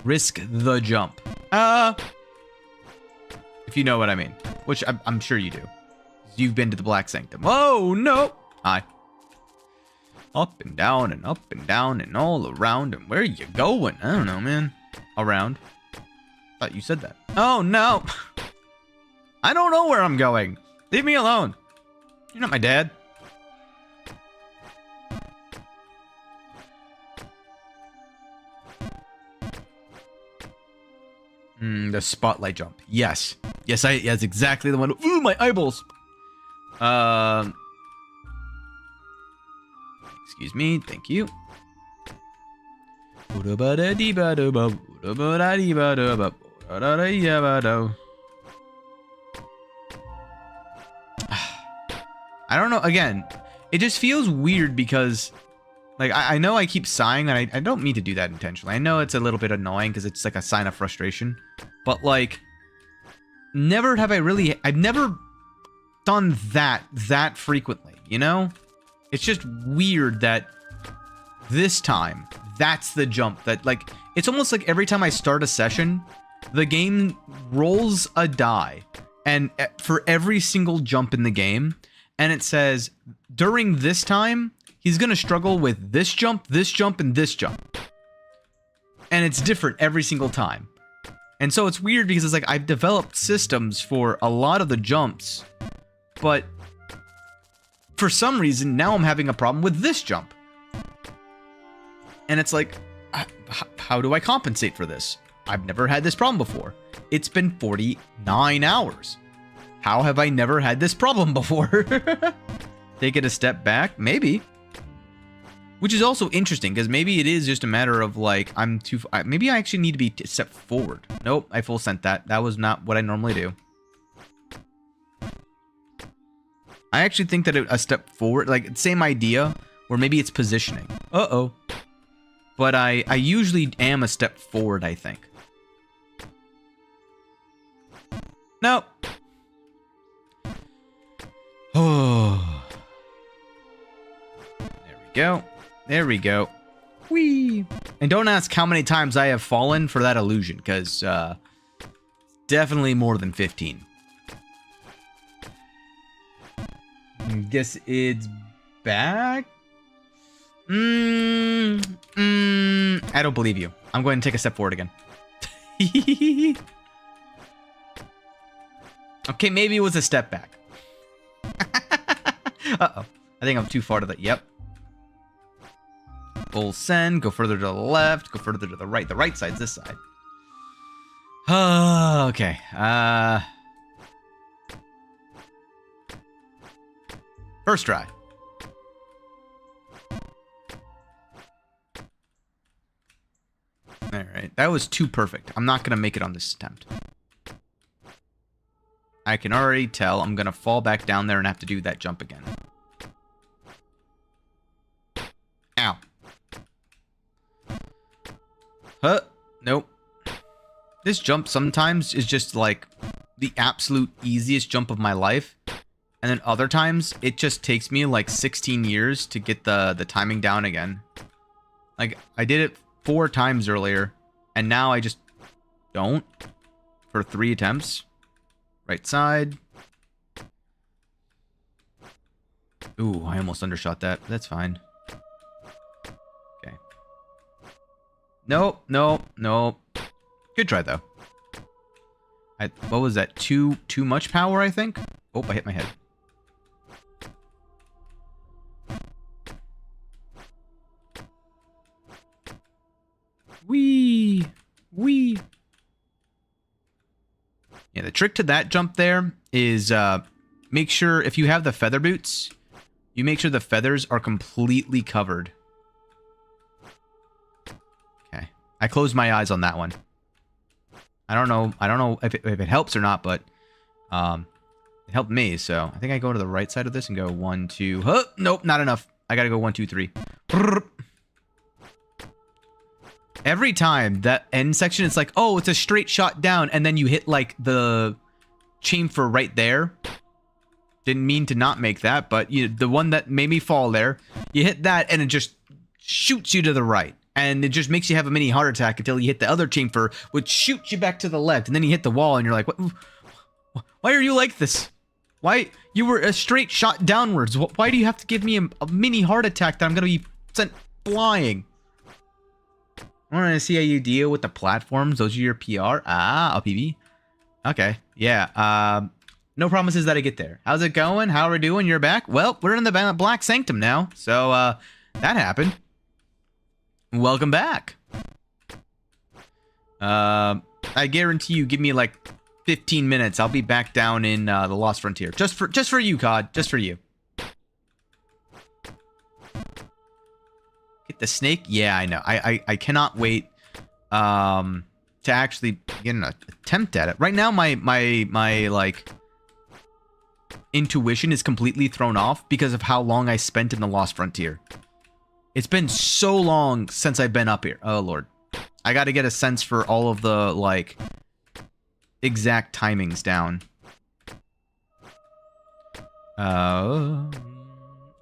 risk the jump. If you know what I mean, which I'm sure you do. You've been to the Black Sanctum. Oh no! Hi. Up and down and up and down and all around. And where are you going? I don't know, man. Around. Thought you said that. Oh no! I don't know where I'm going. Leave me alone. You're not my dad. The spotlight jump. Yes. Yes, that's exactly the one. Ooh, my eyeballs. Excuse me. Thank you. I don't know. Again, it just feels weird because, like, I know I keep sighing, and I don't mean to do that intentionally. I know it's a little bit annoying because it's like a sign of frustration. But, like, never have I really... I've never done that frequently, you know? It's just weird that this time, that's the jump that, like... It's almost like every time I start a session, the game rolls a die. And for every single jump in the game, and it says, during this time... He's going to struggle with this jump, and this jump. And it's different every single time. And so it's weird because it's like I've developed systems for a lot of the jumps. But for some reason, now I'm having a problem with this jump. And it's like, how do I compensate for this? I've never had this problem before. It's been 49 hours. How have I never had this problem before? Take it a step back? Maybe. Which is also interesting, because maybe it is just a matter of, like, I'm too... Maybe I actually need to be a step forward. Nope, I full sent that. That was not what I normally do. I actually think that a step forward... Like, same idea, or maybe it's positioning. Uh-oh. But I usually am a step forward, I think. Nope. Oh. There we go. There we go. Whee! And don't ask how many times I have fallen for that illusion, because definitely more than 15. Guess it's back? I don't believe you. I'm going to take a step forward again. Okay, maybe it was a step back. Uh-oh. I think I'm too far to the... Yep. Full send, go further to the left, go further to the right. The right side's this side. Okay. First try. Alright, that was too perfect. I'm not gonna make it on this attempt. I can already tell I'm gonna fall back down there and have to do that jump again. Ow. Huh? Nope. This jump sometimes is just like the absolute easiest jump of my life. And then other times, it just takes me like 16 years to get the timing down again. Like, I did it 4 times earlier, and now I just don't for 3 attempts. Right side. Ooh, I almost undershot that. That's fine. Okay. Nope, nope, nope. Good try, though. What was that? Too much power, I think? Oh, I hit my head. Wee. Wee. Yeah, the trick to that jump there is make sure if you have the feather boots, you make sure the feathers are completely covered. Okay. I closed my eyes on that one. I don't know if it helps or not, but it helped me, so I think I go to the right side of this and go 1, 2. Huh, nope, not enough. I gotta go 1, 2, 3. Every time that end section, it's like, oh, it's a straight shot down, and then you hit like the chamfer right there. Didn't mean to not make that, but the one that made me fall there, you hit that and it just shoots you to the right. And it just makes you have a mini heart attack until you hit the other chamfer, which shoots you back to the left. And then you hit the wall and you're like, what? Why are you like this? Why? You were a straight shot downwards. Why do you have to give me a mini heart attack that I'm going to be sent flying? I want to see how you deal with the platforms. Those are your PR. Ah, a PB. Okay. Yeah. No promises that I get there. How's it going? How are we doing? You're back? Well, we're in the Black Sanctum now. So, that happened. Welcome back. I guarantee you give me like 15 minutes. I'll be back down in the Lost Frontier. Just for you, COD. Just for you. Hit the snake? Yeah, I know. I cannot wait to actually get an attempt at it. Right now my like intuition is completely thrown off because of how long I spent in the Lost Frontier. It's been so long since I've been up here. Oh, Lord. I got to get a sense for all of the, like, exact timings down.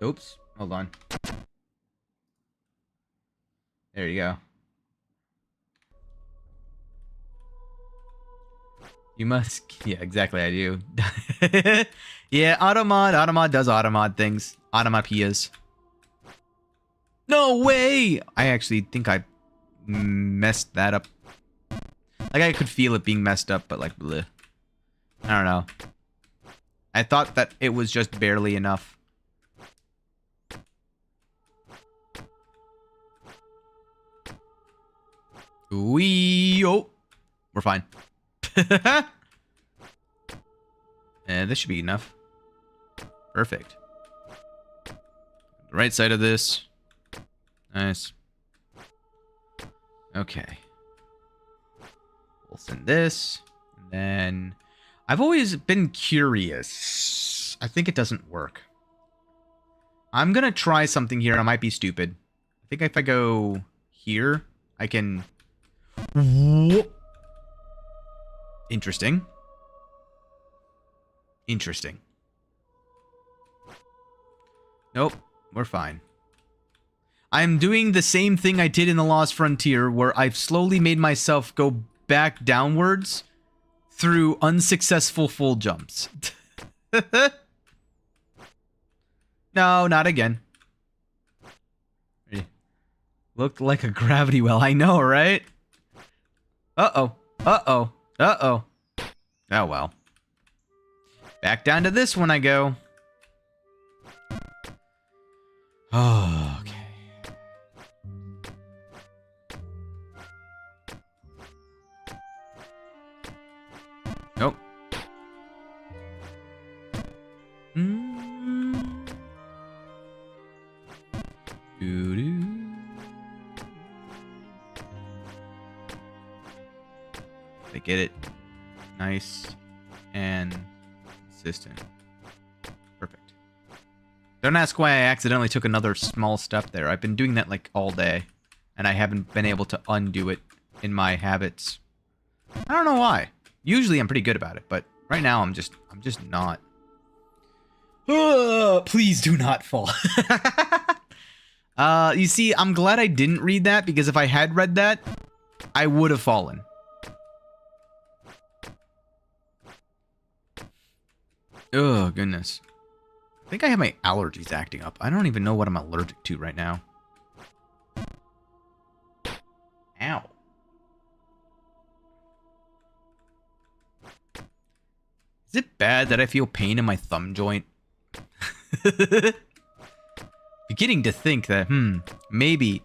Oops. Hold on. There you go. You must... Yeah, exactly, I do. Yeah, Automod. Automod does Automod things. Automatopoeias. No way! I actually think I messed that up. Like, I could feel it being messed up, but like, bleh. I don't know. I thought that it was just barely enough. Oh, we're fine. And this should be enough. Perfect. The right side of this. Nice. Okay. We'll send this. And then... I've always been curious. I think it doesn't work. I'm gonna try something here. I might be stupid. I think if I go here, I can... Interesting. Interesting. Nope. We're fine. I'm doing the same thing I did in the Lost Frontier, where I've slowly made myself go back downwards through unsuccessful full jumps. No, not again. Looked like a gravity well. I know, right? Uh-oh. Uh-oh. Uh-oh. Oh, well. Back down to this one I go. Oh, okay. Nope. Doo-doo. They get it. Nice and consistent. Perfect. Don't ask why I accidentally took another small step there. I've been doing that like all day, and I haven't been able to undo it in my habits. I don't know why. Usually I'm pretty good about it, but right now I'm just not. Please do not fall. You see, I'm glad I didn't read that, because if I had read that, I would have fallen. Oh, goodness. I think I have my allergies acting up. I don't even know what I'm allergic to right now. Ow. Is it bad that I feel pain in my thumb joint? Beginning to think that, maybe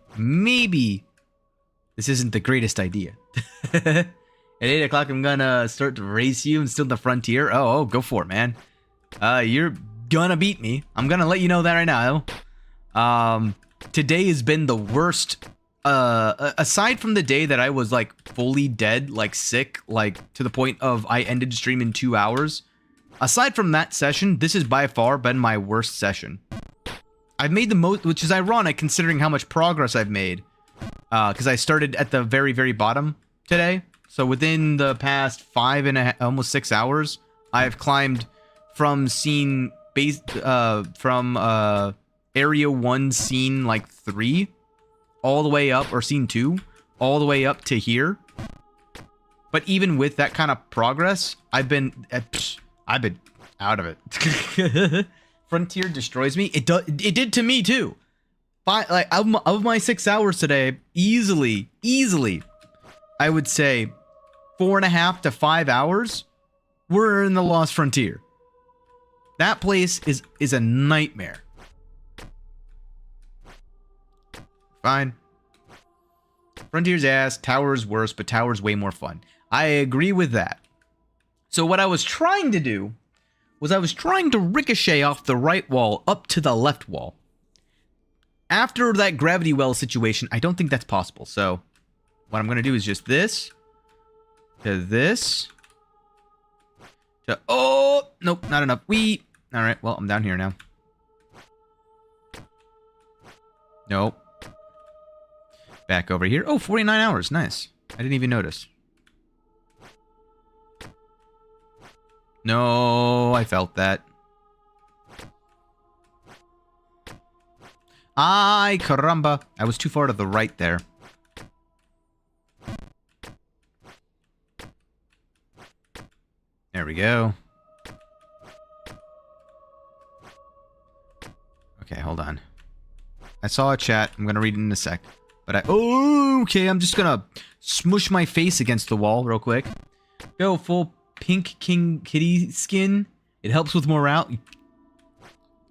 This isn't the greatest idea. At 8 o'clock, I'm gonna start to race you and steal the frontier. Oh, go for it, man. You're gonna beat me. I'm gonna let you know that right now. Today has been the worst. Aside from the day that I was like fully dead, like sick, like to the point of I ended stream in 2 hours. Aside from that session, this has by far been my worst session. I've made the most, which is ironic considering how much progress I've made. Because I started at the very, very bottom today. So within the past 5 and a half, almost 6 hours, I've climbed from scene base, from area 1, scene like 3, all the way up, or scene 2, all the way up to here. But even with that kind of progress, I've been out of it. Frontier destroys me. It did to me too. Like of my 6 hours today, easily, I would say 4.5 to 5 hours were in the Lost Frontier. That place is a nightmare. Fine. Frontier's ass, Tower's worse, but Tower's way more fun. I agree with that. So what I was trying to do was I was trying to ricochet off the right wall up to the left wall. After that gravity well situation, I don't think that's possible. So what I'm going to do is just this to this to, oh, nope, not enough. All right, well, I'm down here now. Nope. Back over here. Oh, 49 hours. Nice. I didn't even notice. No, I felt that. Ay, caramba. I was too far to the right there. There we go. Okay, hold on. I saw a chat. I'm going to read it in a sec. But okay, I'm just going to smush my face against the wall real quick. Go full pink king kitty skin. It helps with morale.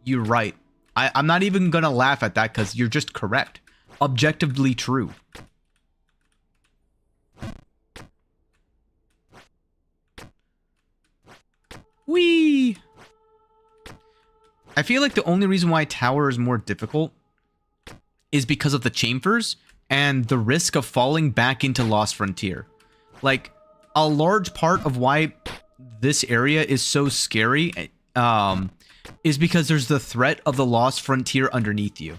You're right. I'm not even gonna laugh at that because you're just correct. Objectively true. Whee! I feel like the only reason why Tower is more difficult is because of the chamfers and the risk of falling back into Lost Frontier. Like, a large part of why this area is so scary is because there's the threat of the Lost Frontier underneath you.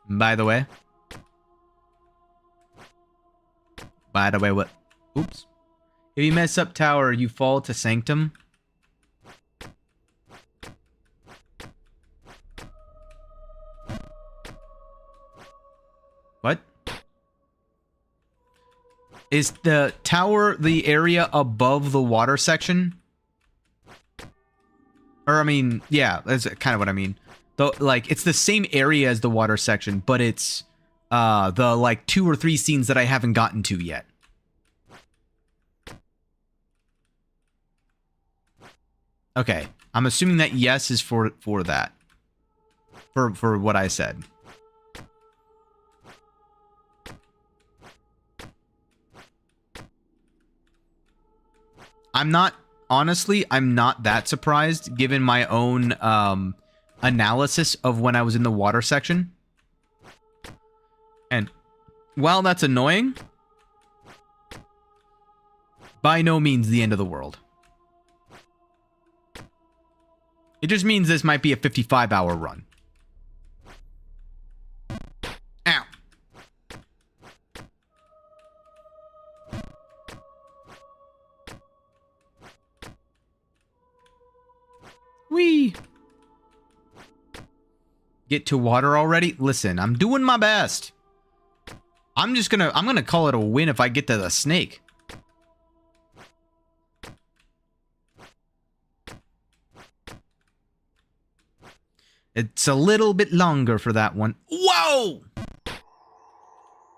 By the way, what? Oops. If you mess up Tower, you fall to Sanctum. What? Is the tower the area above the water section? Or, I mean, yeah, that's kind of what I mean. Though, like, it's the same area as the water section, but it's the, like, 2 or 3 scenes that I haven't gotten to yet. Okay, I'm assuming that yes is for that. For what I said. Honestly, I'm not that surprised given my own analysis of when I was in the water section. And while that's annoying, by no means the end of the world. It just means this might be a 55-hour run. Ow. Whee! Get to water already? Listen, I'm doing my best. I'm gonna call it a win if I get to the snake. It's a little bit longer for that one. Whoa!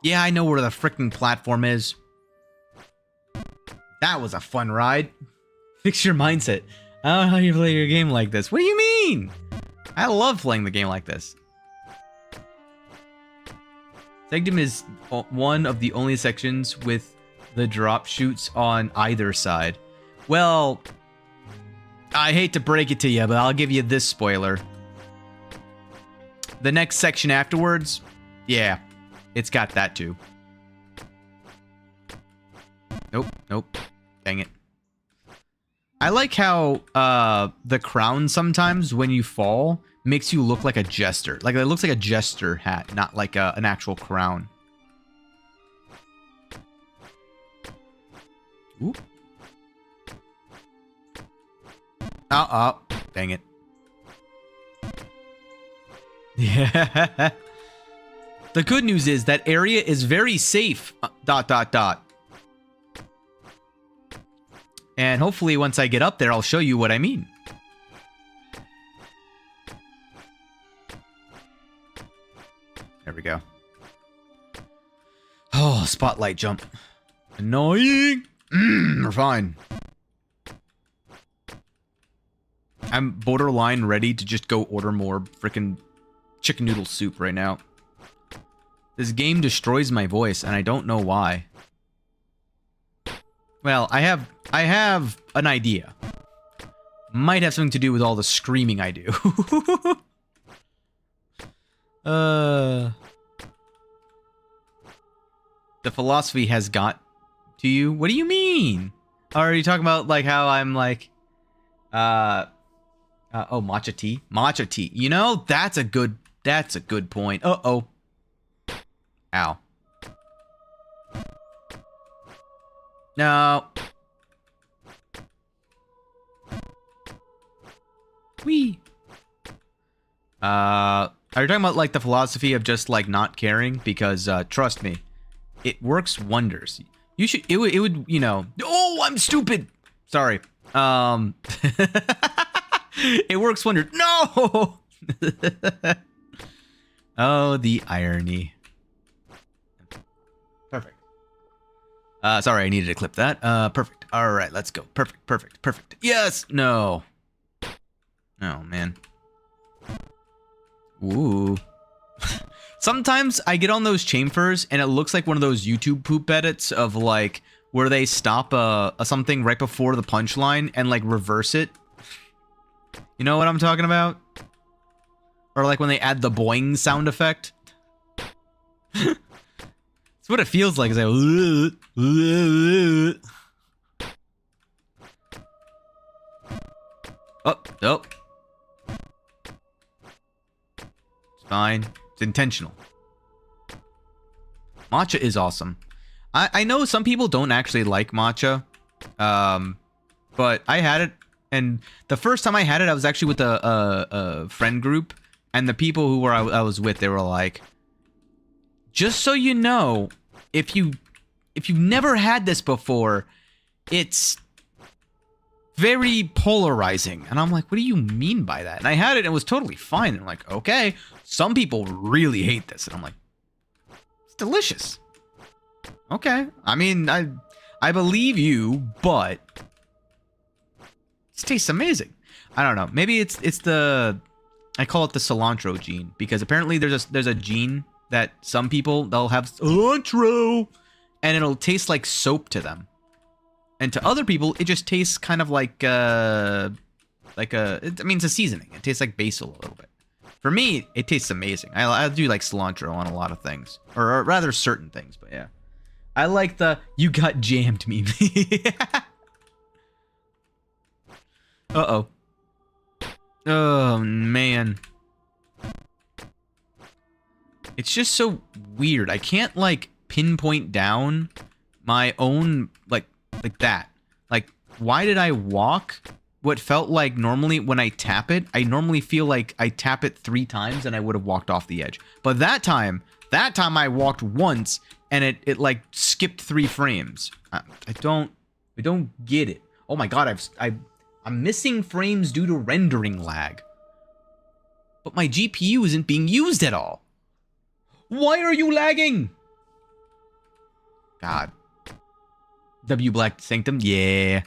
Yeah, I know where the freaking platform is. That was a fun ride. Fix your mindset. I don't know how you play your game like this. What do you mean? I love playing the game like this. Segdom is one of the only sections with the drop chutes on either side. Well, I hate to break it to you, but I'll give you this spoiler. The next section afterwards, yeah, it's got that too. Nope. Dang it. I like how the crown sometimes, when you fall, makes you look like a jester. Like, it looks like a jester hat, not like an actual crown. Ooh. Oh, dang it. Yeah. The good news is that area is very safe. ... And hopefully once I get up there, I'll show you what I mean. There we go. Oh, spotlight jump. Annoying. We're fine. I'm borderline ready to just go order more freaking chicken noodle soup right now. This game destroys my voice, and I don't know why. Well, I have an idea. Might have something to do with all the screaming I do. The philosophy has got to you? What do you mean? Are you talking about like how I'm like oh, matcha tea? Matcha tea. You know, that's a good point. Uh-oh. Ow. No. Wee. Are you talking about like the philosophy of just like not caring? Because trust me, it works wonders. You should. It would. You know. Oh, I'm stupid. Sorry. It works wonders. No. Oh, the irony. Perfect. Sorry, I needed to clip that. Perfect. All right, let's go. Perfect. Yes. No. Oh man. Ooh. Sometimes I get on those chamfers and it looks like one of those YouTube poop edits of like where they stop something right before the punchline and like reverse it. You know what I'm talking about? Or like when they add the boing sound effect. It's what it feels like. It's like oh. It's fine. It's intentional. Matcha is awesome. I know some people don't actually like matcha. But I had it, and the first time I had it, I was actually with a friend group, and the people who I was with, they were like, just so you know, if you've never had this before, it's very polarizing. And I'm like, what do you mean by that? And I had it and it was totally fine. And I'm like, okay, some people really hate this. And I'm like, it's delicious. Okay. I mean, I believe you, but it tastes amazing. I don't know. Maybe it's the, I call it the cilantro gene, because apparently there's a gene that some people, they'll have cilantro and it'll taste like soap to them. And to other people, it just tastes kind of like I mean, it's a seasoning. It tastes like basil a little bit. For me, it tastes amazing. I do like cilantro on a lot of things, or rather certain things, but yeah. I like the "you got jammed" meme. Uh-oh. Oh, man. It's just so weird. I can't, like, pinpoint down my own, like that. Like, why did I walk what felt like normally when I tap it? I normally feel like I tap it 3 times and I would have walked off the edge. But that time I walked once and it like skipped 3 frames. I don't get it. Oh my god, I'm missing frames due to rendering lag. But my GPU isn't being used at all. Why are you lagging? God. W Black Sanctum, yeah.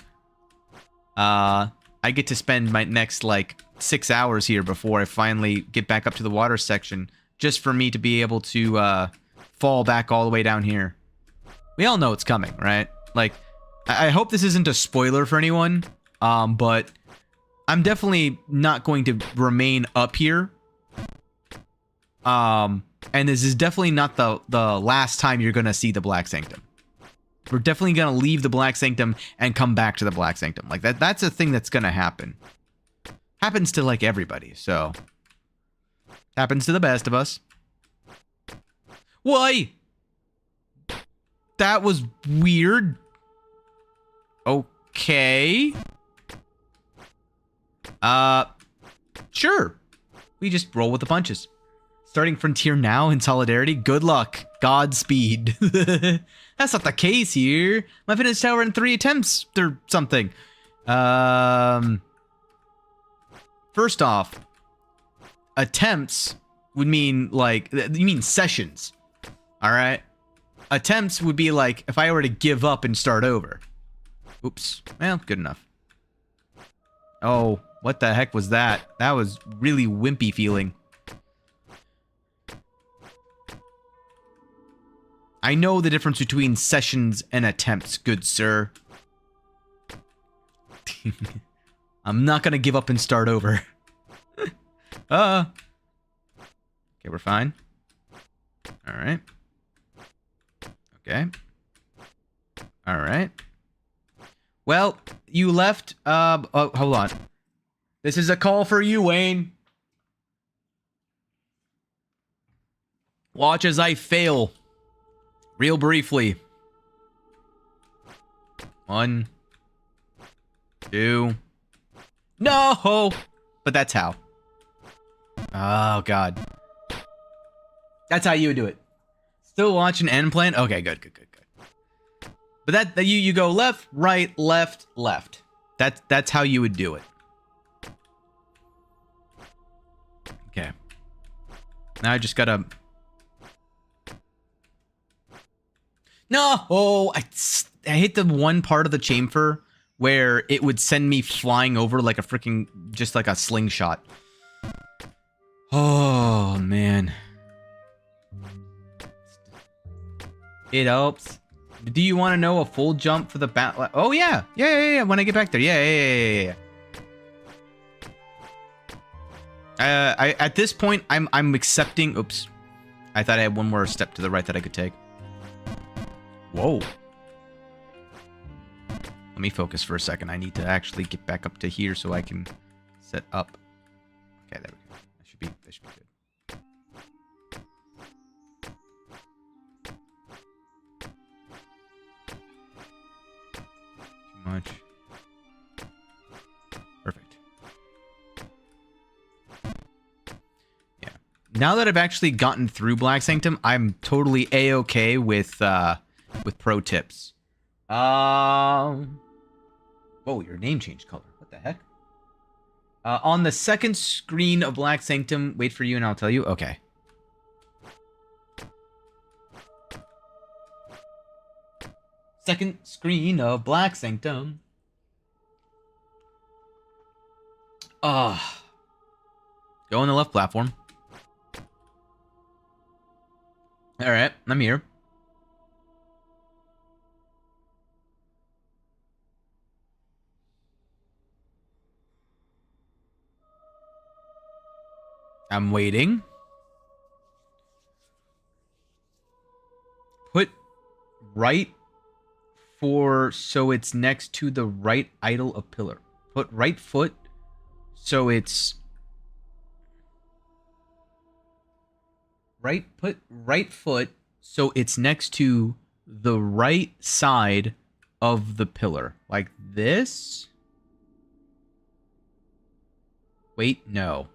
I get to spend my next, like, 6 hours here before I finally get back up to the water section, just for me to be able to, fall back all the way down here. We all know it's coming, right? Like, I hope this isn't a spoiler for anyone, but I'm definitely not going to remain up here. And this is definitely not the last time you're going to see the Black Sanctum. We're definitely going to leave the Black Sanctum and come back to the Black Sanctum. Like, that's a thing that's going to happen. Happens to, like, everybody, so. Happens to the best of us. Why? That was weird. Okay. Sure. We just roll with the punches. Starting Frontier now in Solidarity? Good luck. Godspeed. That's not the case here. My fitness tower in 3 attempts or something. First off, attempts would mean, like, you mean sessions. Alright? Attempts would be like if I were to give up and start over. Oops. Well, good enough. Oh, what the heck was that? That was really wimpy feeling. I know the difference between sessions and attempts, good sir. I'm not gonna give up and start over. Okay, we're fine. Alright. Okay. Alright. Well, you left, oh, hold on. This is a call for you, Wayne. Watch as I fail. Real briefly. 1, 2. No! But that's how. Oh, God. That's how you would do it. Still watching end plan? Okay, good. But that you go left, right, left, left. That's how you would do it. Okay. Now I just gotta... No! Oh, I hit the one part of the chamfer where it would send me flying over like a freaking... just like a slingshot. Oh, man. It helps. Do you want to know a full jump for the bat? Oh, yeah. Yeah. When I get back there. Yeah. At this point, I'm accepting... Oops. I thought I had one more step to the right that I could take. Whoa. Let me focus for a second. I need to actually get back up to here so I can set up. Okay, there we go. That should be good. Too much. Perfect. Yeah. Now that I've actually gotten through Black Sanctum, I'm totally A-okay with pro tips. Whoa, your name changed color. What the heck? On the second screen of Black Sanctum, wait for you and I'll tell you. Okay. Second screen of Black Sanctum. Go on the left platform. Alright, I'm here. I'm waiting. Put right for so it's next to the right idle of pillar. Put right foot so it's right. Put right foot so it's next to the right side of the pillar. Like this. Wait, no.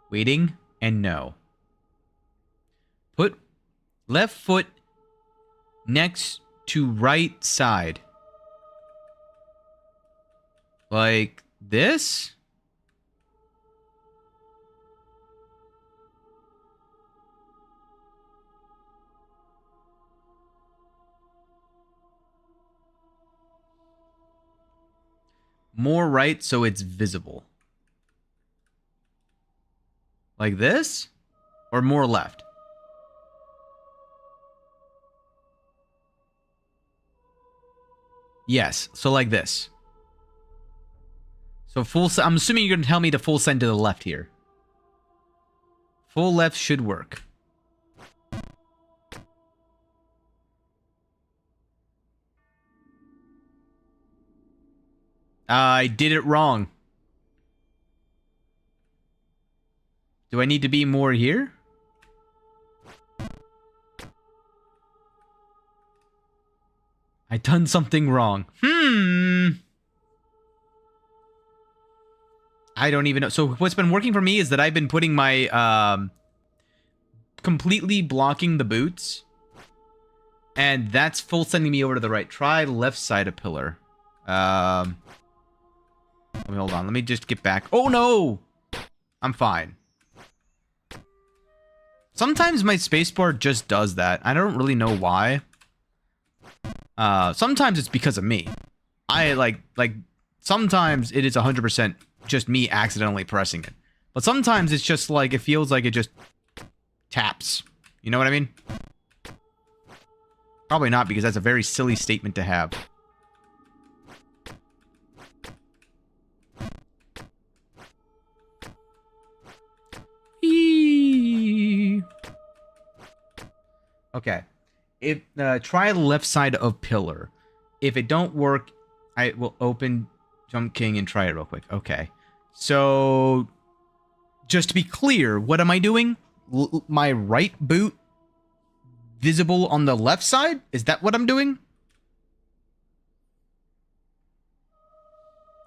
Waiting, and no. Put left foot next to right side. Like this? More right so it's visible. Like this? Or more left? Yes. So like this. So full... I'm assuming you're going to tell me to full send to the left here. Full left should work. I did it wrong. Do I need to be more here? I done something wrong. I don't even know. So what's been working for me is that I've been putting my completely blocking the boots, and that's full sending me over to the right. Try left side of pillar. Let me hold on. Let me just get back. Oh no, I'm fine. Sometimes my spacebar just does that. I don't really know why. Sometimes it's because of me. Sometimes it is 100% just me accidentally pressing it. But sometimes it's just like, it feels like it just taps. You know what I mean? Probably not, because that's a very silly statement to have. Okay. If try the left side of pillar. If it don't work, I will open Jump King and try it real quick. Okay. So just to be clear, what am I doing? My right boot visible on the left side? Is that what I'm doing?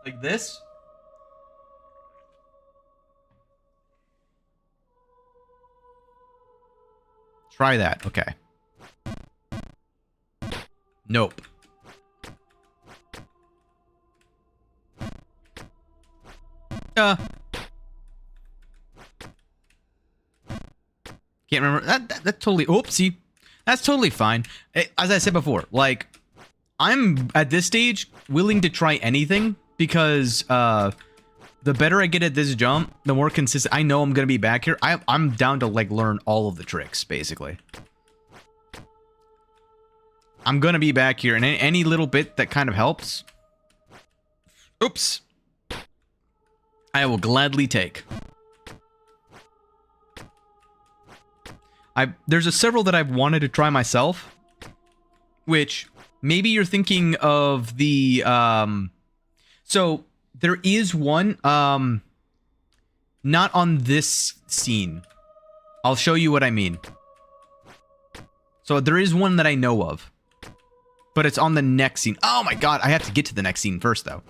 Like this? Try that. Okay. Nope. Can't remember. That totally... Oopsie. That's totally fine. As I said before, like, I'm, at this stage, willing to try anything, because, the better I get at this jump, the more consistent... I know I'm gonna be back here. I'm down to, like, learn all of the tricks, basically. I'm gonna be back here, and any little bit that kind of helps... Oops. I will gladly take. There's several that I've wanted to try myself, which maybe you're thinking of the, so there is one, not on this scene. I'll show you what I mean. So there is one that I know of, but it's on the next scene. Oh my god, I have to get to the next scene first, though.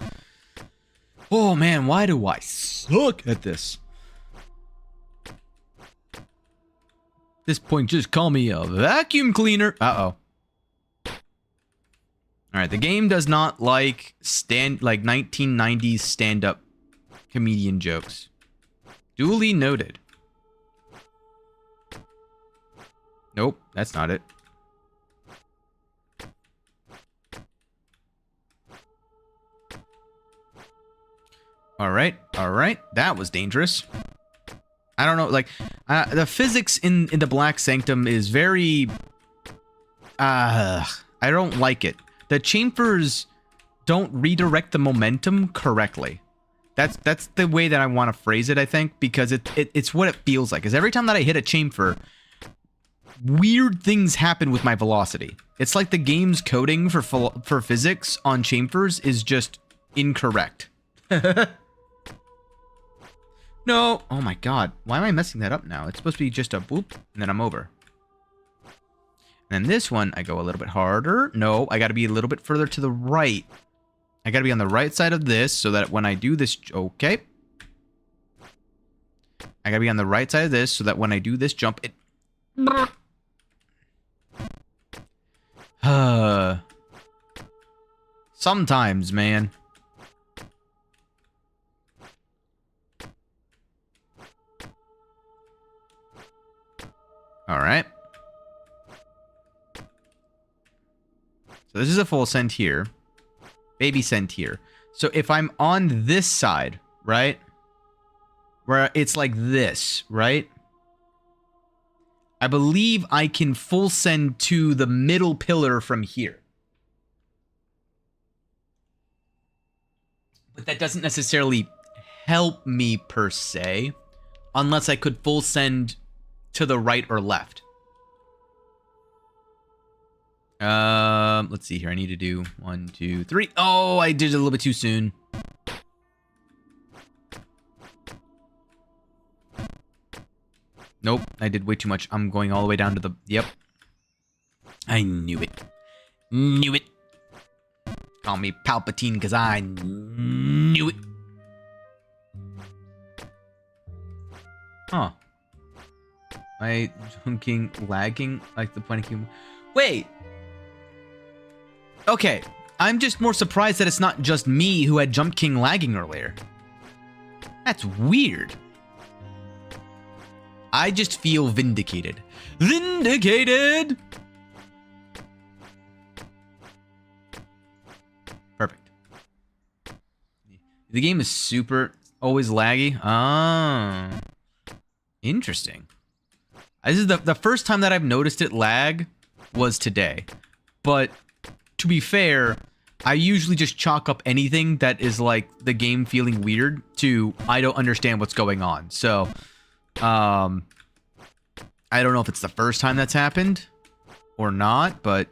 Oh man, why do I suck at this? This point, just call me a vacuum cleaner. Uh-oh. Alright, the game does not like 1990s stand-up comedian jokes. Duly noted. Nope, that's not it. Alright, alright. That was dangerous. I don't know, like, the physics in the Black Sanctum is very... I don't like it. The chamfers don't redirect the momentum correctly. That's the way that I want to phrase it, I think, because it's what it feels like. Because every time that I hit a chamfer, weird things happen with my velocity. It's like the game's coding for physics on chamfers is just incorrect. No! Oh my god. Why am I messing that up now? It's supposed to be just a boop, and then I'm over. And then this one, I go a little bit harder. No, I gotta be a little bit further to the right. I gotta be on the right side of this, so that when I do this... Okay. I gotta be on the right side of this, so that when I do this jump, it... Sometimes, man. Alright. So this is a full send here. Baby send here. So if I'm on this side, right? Where it's like this, right? I believe I can full send to the middle pillar from here. But that doesn't necessarily help me per se, unless I could full send to the right or left. Let's see here. I need to do 1, 2, 3. Oh, I did it a little bit too soon. Nope, I did way too much. I'm going all the way down to the... Yep. I knew it. Knew it. Call me Palpatine because I knew it. Huh. My junking lagging like the Planet King. Wait. Okay. I'm just more surprised that it's not just me who had Jump King lagging earlier. That's weird. I just feel vindicated. Vindicated! Perfect. The game is super always laggy. Ah. Interesting. This is the first time that I've noticed it lag was today. But to be fair, I usually just chalk up anything that is like the game feeling weird to I don't understand what's going on. So, I don't know if it's the first time that's happened or not, but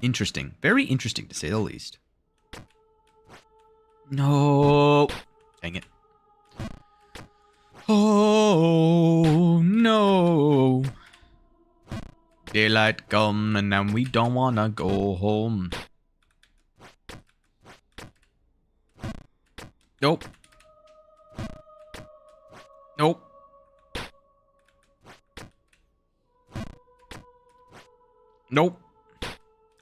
interesting. Very interesting to say the least. No. Dang it. Oh, no. Daylight come and now we don't wanna go home. Nope. Nope. Nope.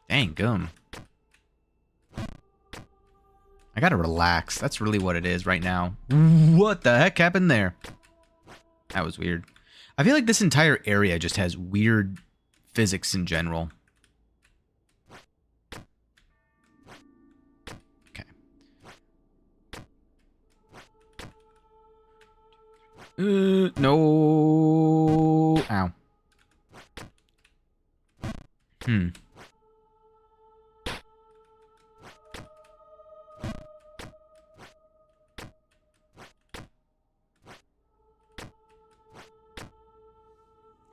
Dang gum. I gotta relax. That's really what it is right now. What the heck happened there? That was weird. I feel like this entire area just has weird physics in general. Okay. No. Ow.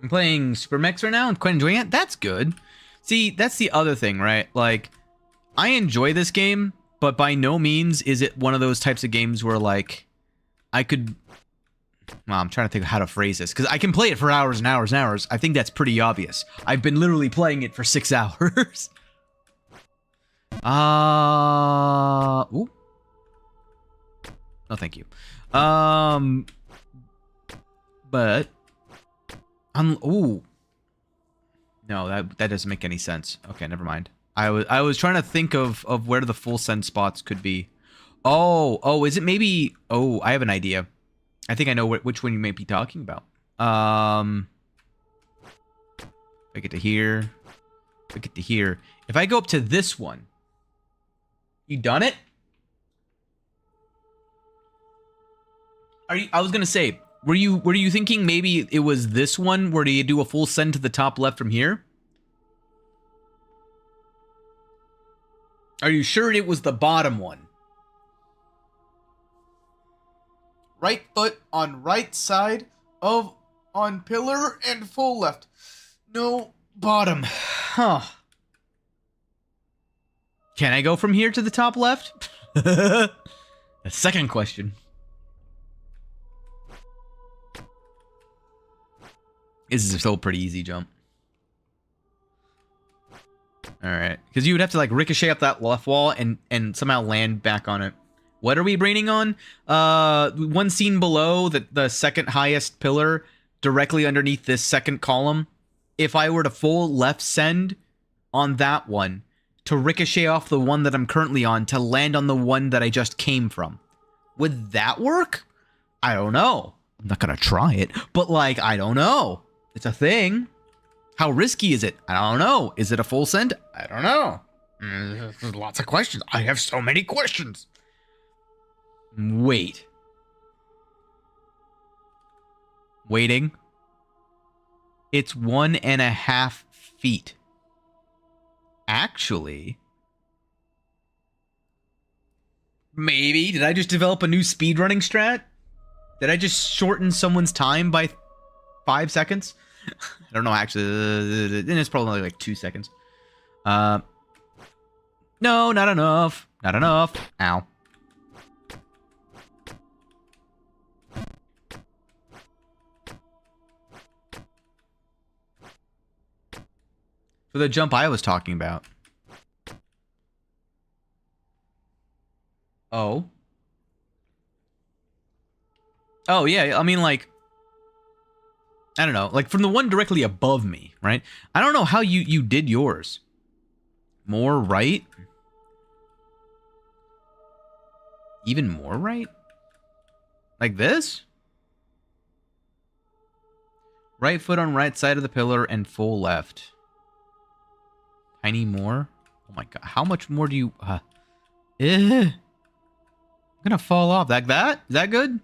I'm playing Super Mechs right now and quite enjoying it. That's good. See, that's the other thing, right? Like, I enjoy this game, but by no means is it one of those types of games where, like, I could... Well, I'm trying to think of how to phrase this, because I can play it for hours and hours and hours. I think that's pretty obvious. I've been literally playing it for 6 hours. Ooh. No, thank you. But... ooh. No, that doesn't make any sense. Okay, never mind. I was trying to think of where the full send spots could be. Oh, is it maybe... Oh, I have an idea. I think I know which one you may be talking about. If I get to here. If I get to here. If I go up to this one. You done it? I was gonna say, were you thinking maybe it was this one where you do a full send to the top left from here? Are you sure it was the bottom one? Right foot on right side of on pillar and full left. No bottom. Huh. Can I go from here to the top left? The second question. This is still a pretty easy jump. Alright. Because you would have to like ricochet up that left wall and somehow land back on it. What are we braining on? One scene below, the second highest pillar, directly underneath this second column. If I were to full left send on that one, to ricochet off the one that I'm currently on, to land on the one that I just came from. Would that work? I don't know. I'm not gonna try it, but like, I don't know. It's a thing. How risky is it? I don't know. Is it a full send? I don't know. There's lots of questions. I have so many questions. Wait. Waiting. It's 1.5 feet. Actually, maybe. Did I just develop a new speedrunning strat? Did I just shorten someone's time by 5 seconds? I don't know, actually. It's probably like 2 seconds. No, not enough. Not enough. Ow. For the jump I was talking about. Oh. Oh, yeah. I mean, like, I don't know. Like, from the one directly above me, right? I don't know how you did yours. More right? Even more right? Like this? Right foot on right side of the pillar and full left. Tiny more? Oh my god. How much more do you... I'm gonna fall off. Like that? Is that good?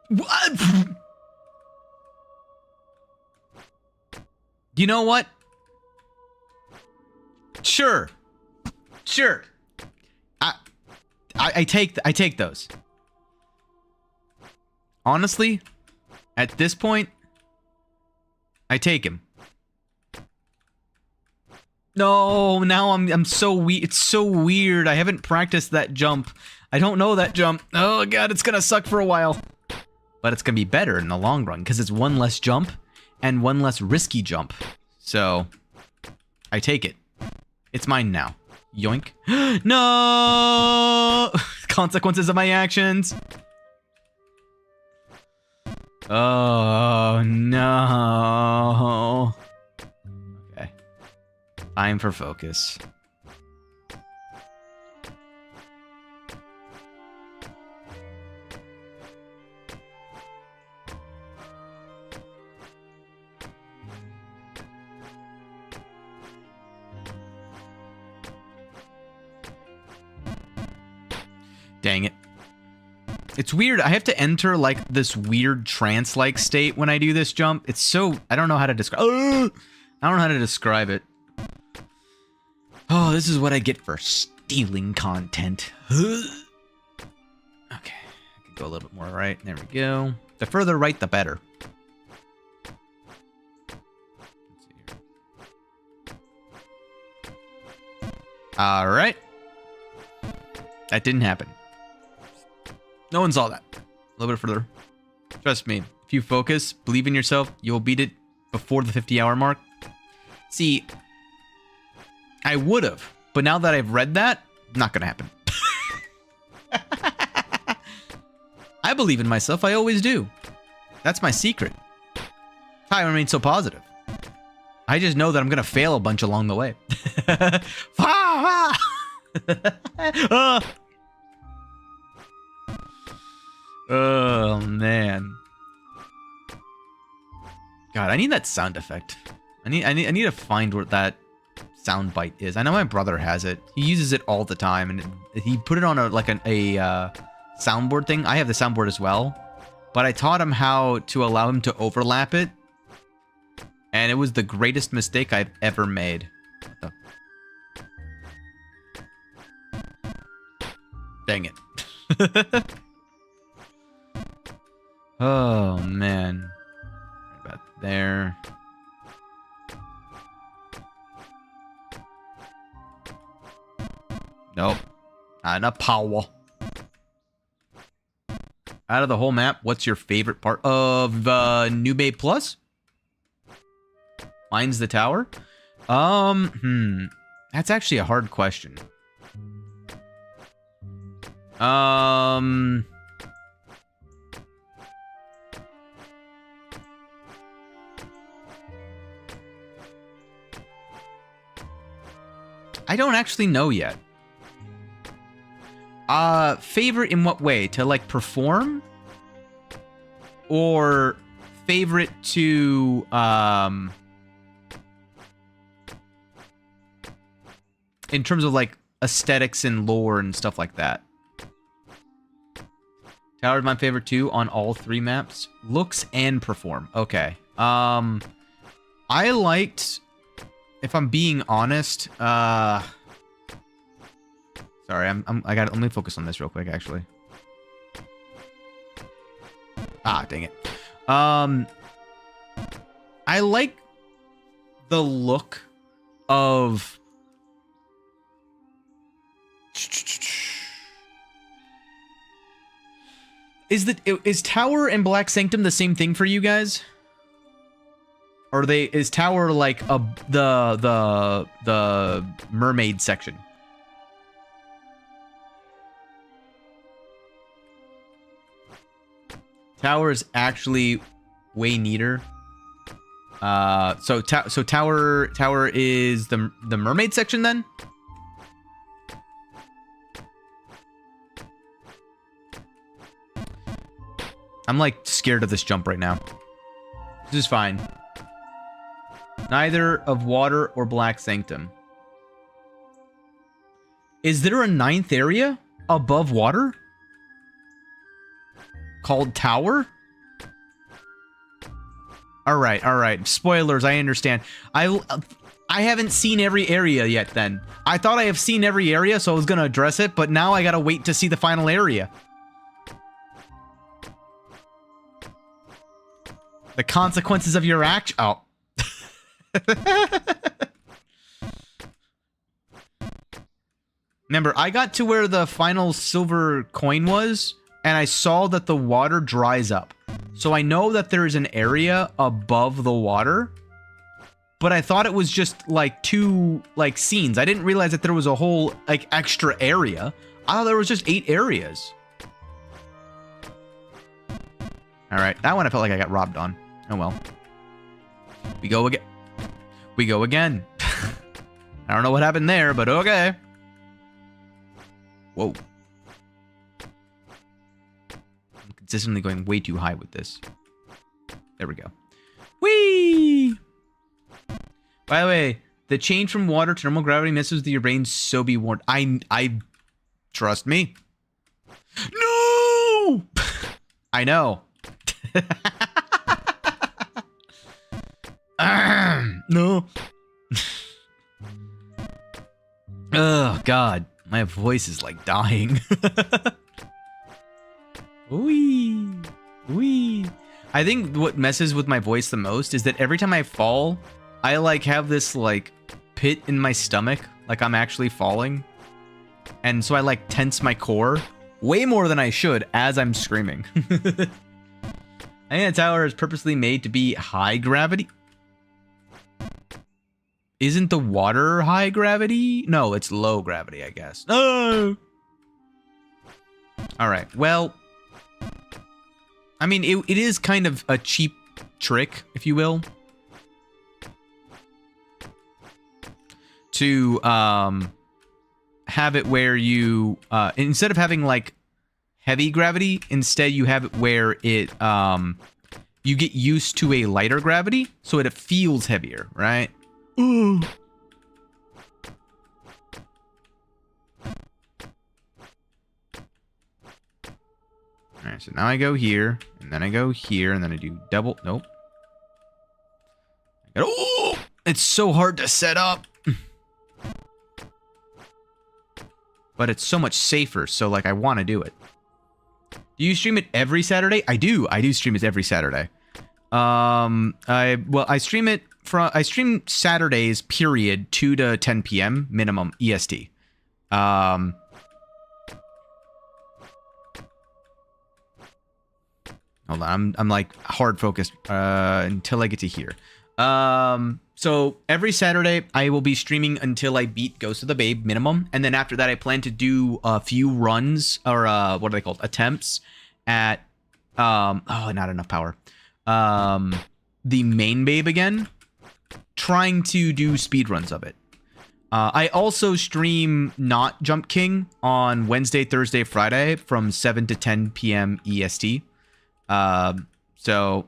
What? You know what? Sure. Sure. I take those. Honestly, at this point, I take him. No, now I'm so weird. It's so weird. I haven't practiced that jump. I don't know that jump. Oh god, it's gonna suck for a while. But it's gonna be better in the long run because it's one less jump and one less risky jump. So, I take it. It's mine now. Yoink. No! Consequences of my actions. Oh, no. Okay. Time for focus. Dang it. It's weird. I have to enter like this weird trance-like state when I do this jump. It's so... I don't know how to describe... I don't know how to describe it. Oh, this is what I get for stealing content. Okay. I can go a little bit more right. There we go. The further right, the better. All right. That didn't happen. No one saw that. A little bit further. Trust me. If you focus, believe in yourself, you'll beat it before the 50-hour mark. See, I would have, but now that I've read that, not gonna happen. I believe in myself. I always do. That's my secret. I remain so positive. I just know that I'm gonna fail a bunch along the way. Oh man. God, I need that sound effect. I need to find where that sound bite is. I know my brother has it. He uses it all the time, and he put it on a soundboard thing. I have the soundboard as well, but I taught him how to allow him to overlap it, and it was the greatest mistake I've ever made. Dang it. Oh man. Right about there. Nope. Not enough power. Out of the whole map, what's your favorite part of New Bay Plus? Mine's the tower. That's actually a hard question. I don't actually know yet. Favorite in what way? To like perform? Or favorite to in terms of like aesthetics and lore and stuff like that. Tower's my favorite too on all 3 maps. Looks and perform. Okay. I liked, if I'm being honest, sorry, let me focus on this real quick, actually. Ah, dang it. I like the look of is Tower and Black Sanctum the same thing for you guys? Or is Tower like the mermaid section? Tower is actually way neater. So Tower is the mermaid section then? I'm like scared of this jump right now. This is fine. Neither of Water or Black Sanctum. Is there a 9th area above Water? Called Tower? Alright. Spoilers, I understand. I haven't seen every area yet then. I thought I have seen every area, so I was gonna address it, but now I gotta wait to see the final area. The consequences of your action. Oh. Remember, I got to where the final silver coin was, and I saw that the water dries up. So I know that there is an area above the water, but I thought it was just like 2 like scenes. I didn't realize that there was a whole like extra area. I thought there was just 8 areas. All right, that one I felt like I got robbed on. Oh well. We go again. We go again. I don't know what happened there, but okay. Whoa. I'm consistently going way too high with this. There we go. Whee! By the way, the change from water to normal gravity messes with your brain, so be warned. I trust me. No! I know. No. Oh, God. My voice is like dying. Wee. Wee. I think what messes with my voice the most is that every time I fall, I like have this like pit in my stomach, like I'm actually falling. And so I like tense my core way more than I should as I'm screaming. I think the tower is purposely made to be high gravity. Isn't the water high gravity? No, it's low gravity, I guess. Oh! Alright, well... I mean, it is kind of a cheap trick, if you will. To, have it where you... instead of having, like, heavy gravity, instead you have it where it, you get used to a lighter gravity, so it feels heavier, right? Ooh. Alright, so now I go here, and then I go here, and then I do double... Nope. Oh! It's so hard to set up! But it's so much safer, so, like, I want to do it. Do you stream it every Saturday? I do. I do stream it every Saturday. I stream it from... I stream Saturdays, period, 2 to 10 p.m. minimum EST. Hold on, I'm like hard focused until I get to here. So every Saturday I will be streaming until I beat Ghost of the Babe minimum, and then after that I plan to do a few runs or what are they called? Attempts at oh, not enough power. The main Babe again, trying to do speed runs of it. I also stream Not Jump King on Wednesday, Thursday, Friday from 7 to 10 p.m. EST. So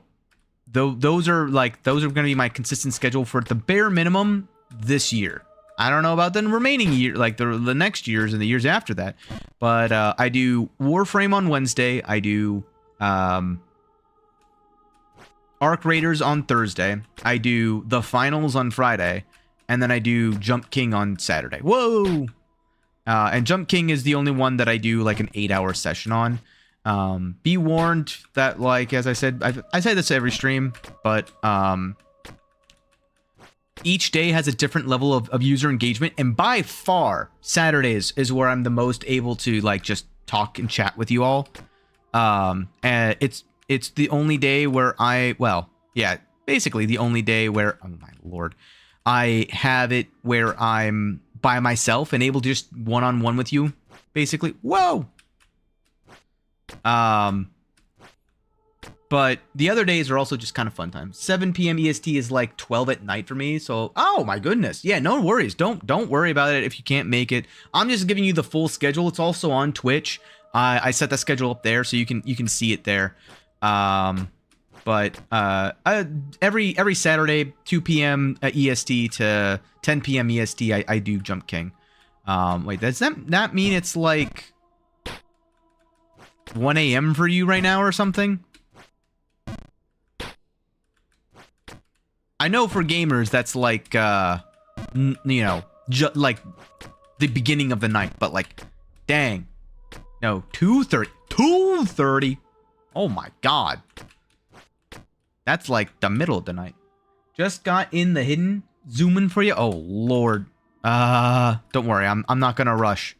those are going to be my consistent schedule for the bare minimum this year. I don't know about the remaining year, like the next years and the years after that. But I do Warframe on Wednesday. I do Arc Raiders on Thursday. I do the finals on Friday. And then I do Jump King on Saturday. Whoa! And Jump King is the only one that I do like an 8-hour session on. Be warned that, like, as I said, I say this every stream, but each day has a different level of user engagement, and by far Saturdays is where I'm the most able to like just talk and chat with you all. And it's the only day where basically the only day where, oh my lord, I have it where I'm by myself and able to just one-on-one with you, basically. Whoa. But the other days are also just kind of fun times. 7 p.m. EST is like 12 at night for me. So, oh my goodness. Yeah, no worries. Don't worry about it if you can't make it. I'm just giving you the full schedule. It's also on Twitch. I set the schedule up there so you can see it there. But every Saturday, 2 p.m. EST to 10 p.m. EST, I do Jump King. Wait, does that mean it's like 1 a.m. for you right now or something? I know for gamers that's like, you know, like the beginning of the night, but like, dang. No, 2:30. 2:30? Oh my god. That's like the middle of the night. Just got in the hidden. Zooming for you. Oh lord. Don't worry. I'm not gonna rush.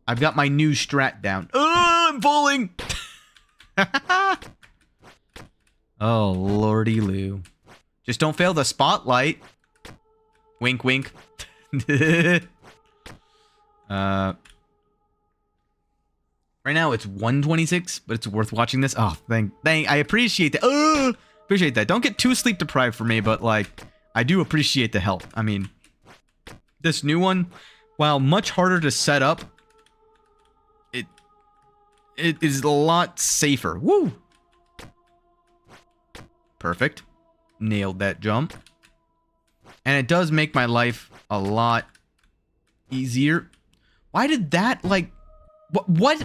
I've got my new strat down. I'm falling. Oh lordy Lou. Just don't fail the spotlight. Wink, wink. Right now it's 1:26, but it's worth watching this. Oh, I appreciate that. Appreciate that. Don't get too sleep deprived for me, but like, I do appreciate the help. I mean, this new one, while much harder to set up, it is a lot safer. Woo! Perfect. Nailed that jump. And it does make my life a lot easier. Why did that, like... What?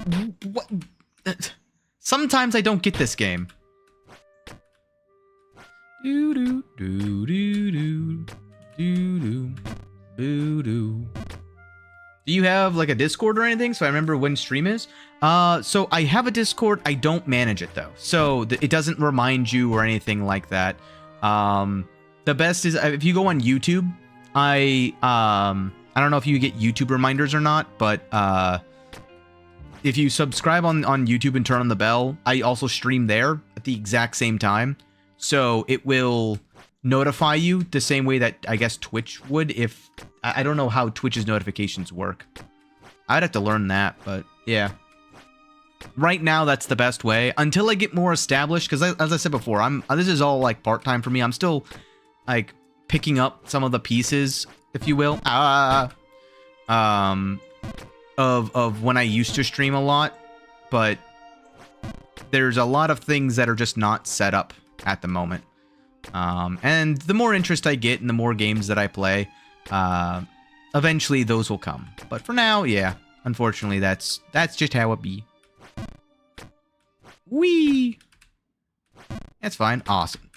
Sometimes I don't get this game. Do do do do do do do do. Do you have like a Discord or anything so I remember when stream is? So I have a Discord. I don't manage it though, so it doesn't remind you or anything like that. The best is if you go on YouTube. I don't know if you get YouTube reminders or not, but if you subscribe on YouTube and turn on the bell, I also stream there at the exact same time. So it will notify you the same way that I guess Twitch would. If I don't know how Twitch's notifications work. I'd have to learn that, but yeah. Right now, that's the best way until I get more established. Because as I said before, this is all like part-time for me. I'm still like picking up some of the pieces, if you will, of when I used to stream a lot. But there's a lot of things that are just not set up at the moment. And the more interest I get and the more games that I play, eventually those will come. But for now, yeah, unfortunately, that's just how it be. Whee! That's fine. Awesome.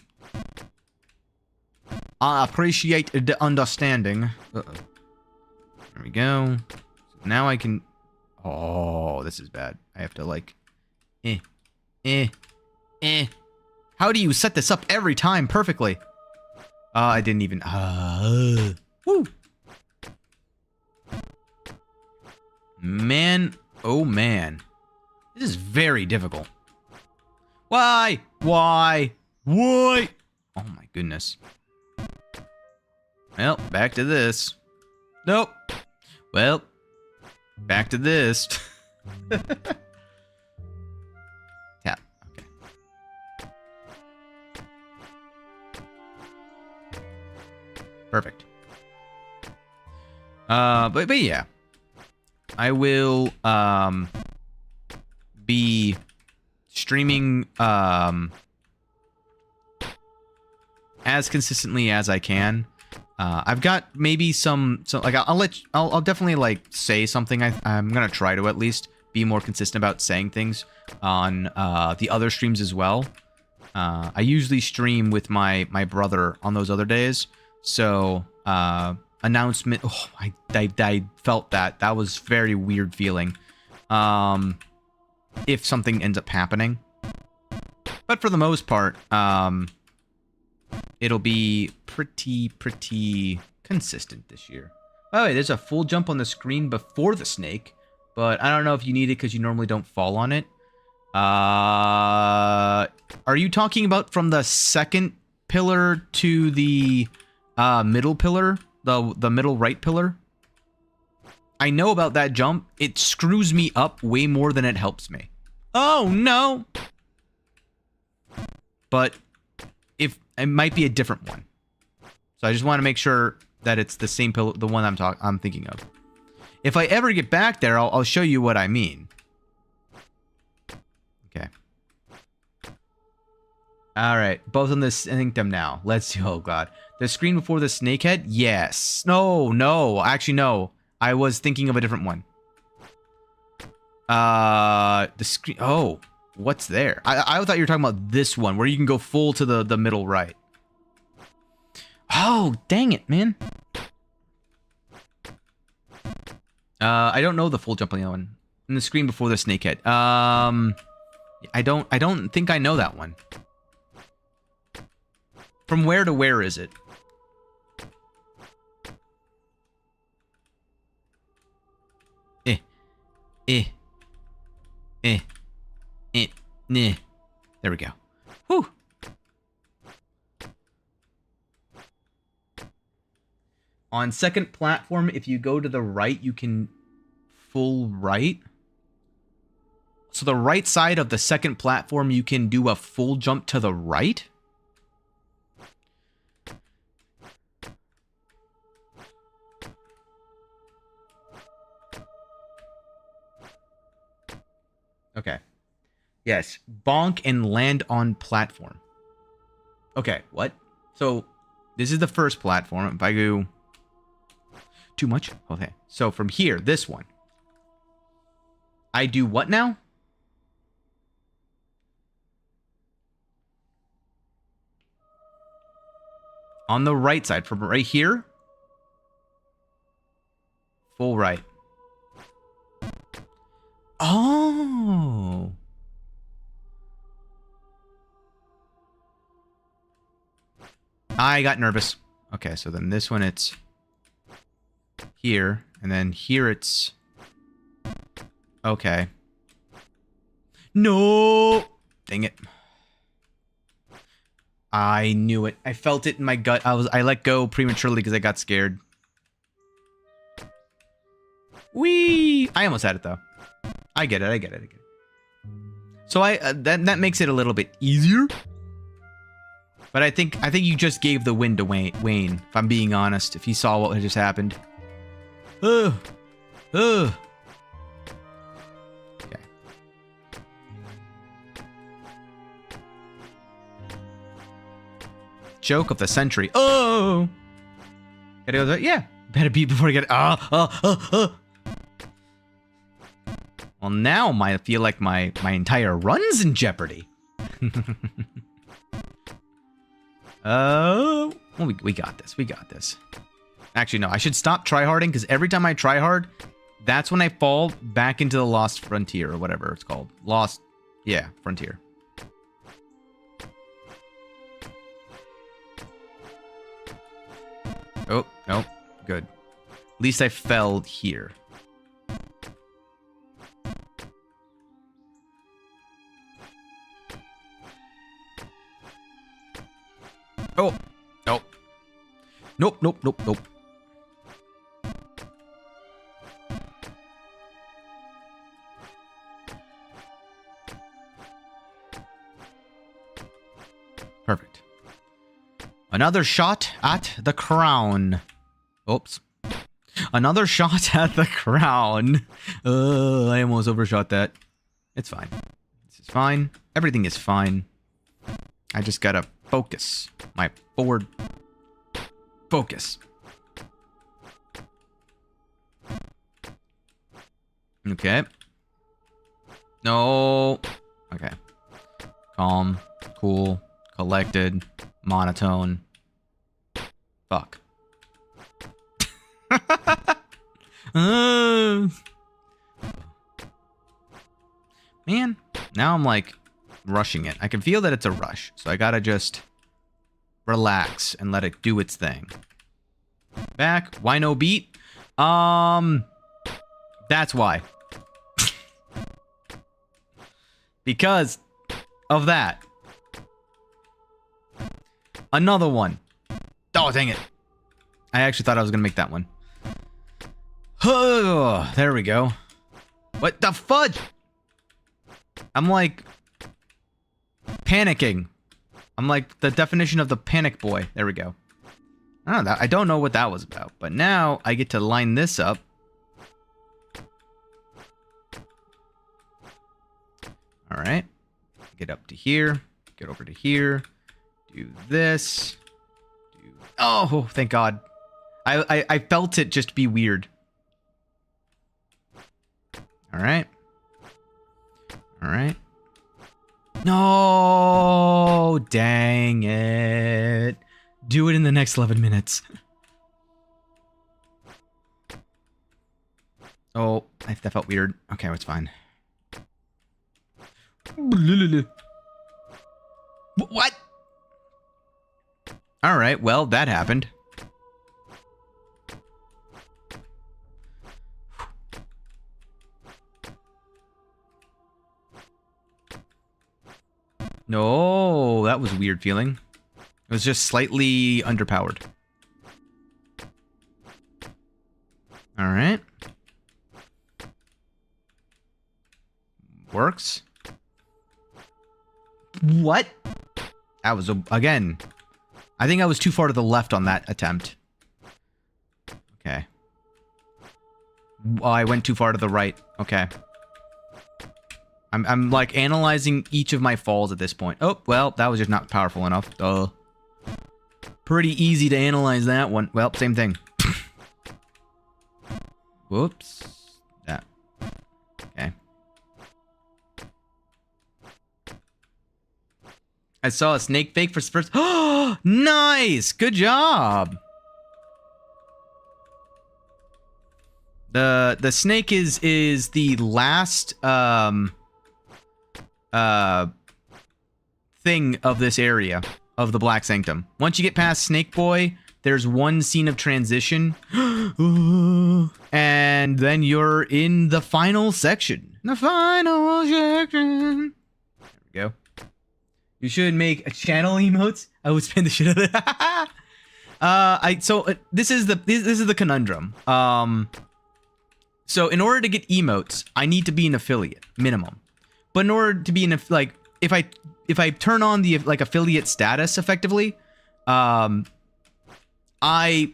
I appreciate the understanding. There we go. So now I can... Oh, this is bad. I have to like... How do you set this up every time perfectly? I didn't even... Woo! Man, oh man. This is very difficult. Why? Why? Why? Oh my goodness. Well, back to this. Nope. Well, back to this. Tap. Okay. Perfect. But yeah. I will be streaming as consistently as I can. I've got maybe so like I'll definitely like say something. I'm gonna try to at least be more consistent about saying things on the other streams as well. I usually stream with my brother on those other days, so announcement. Oh, I felt that was very weird feeling. If something ends up happening, but for the most part, it'll be pretty consistent this year. Oh, there's a full jump on the screen before the snake, but I don't know if you need it because you normally don't fall on it. Are you talking about from the second pillar to the middle pillar, the middle right pillar? I know about that jump. It screws me up way more than it helps me. Oh no! But if it might be a different one, so I just want to make sure that it's the same pillar, the one I'm thinking of. If I ever get back there, I'll show you what I mean. Okay. All right, both on this. I think them now. Let's see. Oh god, the screen before the snakehead. Yes. No. Actually, no. I was thinking of a different one. The screen. Oh. What's there? I thought you were talking about this one, where you can go full to the middle right. Oh, dang it, man. I don't know the full jump on the other one. In the screen before the snakehead. I don't think I know that one. From where to where is it? There we go. Whew. On second platform, if you go to the right, you can full right. So the right side of the second platform, you can do a full jump to the right. Okay. Yes. Bonk and land on platform. Okay, what? So, this is the first platform. If I go... Too much? Okay. So, from here, this one. I do what now? On the right side. From right here? Full right. Oh. I got nervous. Okay, so then this one it's here, and then here it's okay. No! Dang it. I knew it. I felt it in my gut. I let go prematurely because I got scared. Whee! I almost had it though. I get it. So that makes it a little bit easier. But I think you just gave the win to Wayne, if I'm being honest, if he saw what had just happened. Okay. Joke of the century. Oh! Gotta go there? Yeah. Better beat before I get... Well, now I feel like my entire run's in jeopardy. Well, we got this. We got this. Actually, no. I should stop tryharding, because every time I tryhard, that's when I fall back into the Lost Frontier, or whatever it's called. Lost... Yeah, Frontier. Oh, no. Good. At least I fell here. Oh, nope. Nope. Perfect. Another shot at the crown. Oops. Another shot at the crown. I almost overshot that. It's fine. This is fine. Everything is fine. I just gotta focus my forward. Focus. Okay. No. Okay. Calm, cool, collected, monotone. Fuck. Man, now I'm like rushing it. I can feel that it's a rush, so I gotta just relax and let it do its thing. Back. Why no beat? That's why. Because of that. Another one. Oh, dang it. I actually thought I was gonna make that one. Oh, there we go. What the fudge? I'm like panicking. I'm like the definition of the panic boy. There we go. I don't know what that was about, but now I get to line this up. All right. Get up to here. Get over to here. Do this. Oh, thank God. I felt it just be weird. All right. All right. No, dang it. Do it in the next 11 minutes. Oh, that felt weird. Okay, it's fine. What? All right, well, that happened. No, that was a weird feeling. It was just slightly underpowered. All right. Works. What? That was, again, I think I was too far to the left on that attempt. Okay. Oh, I went too far to the right. Okay. I'm like analyzing each of my falls at this point. Oh, well, that was just not powerful enough. Duh. Pretty easy to analyze that one. Well, same thing. Whoops. That. Okay. I saw a snake fake for first. Oh, nice. Good job. The snake is the last thing of this area of the Black Sanctum. Once you get past Snake Boy, there's one scene of transition, and then you're in the final section. The final section. There we go. You should make a channel emotes. I would spin the shit out of it. This is the conundrum. So in order to get emotes, I need to be an affiliate minimum. But in order to be if I turn on the affiliate status effectively, I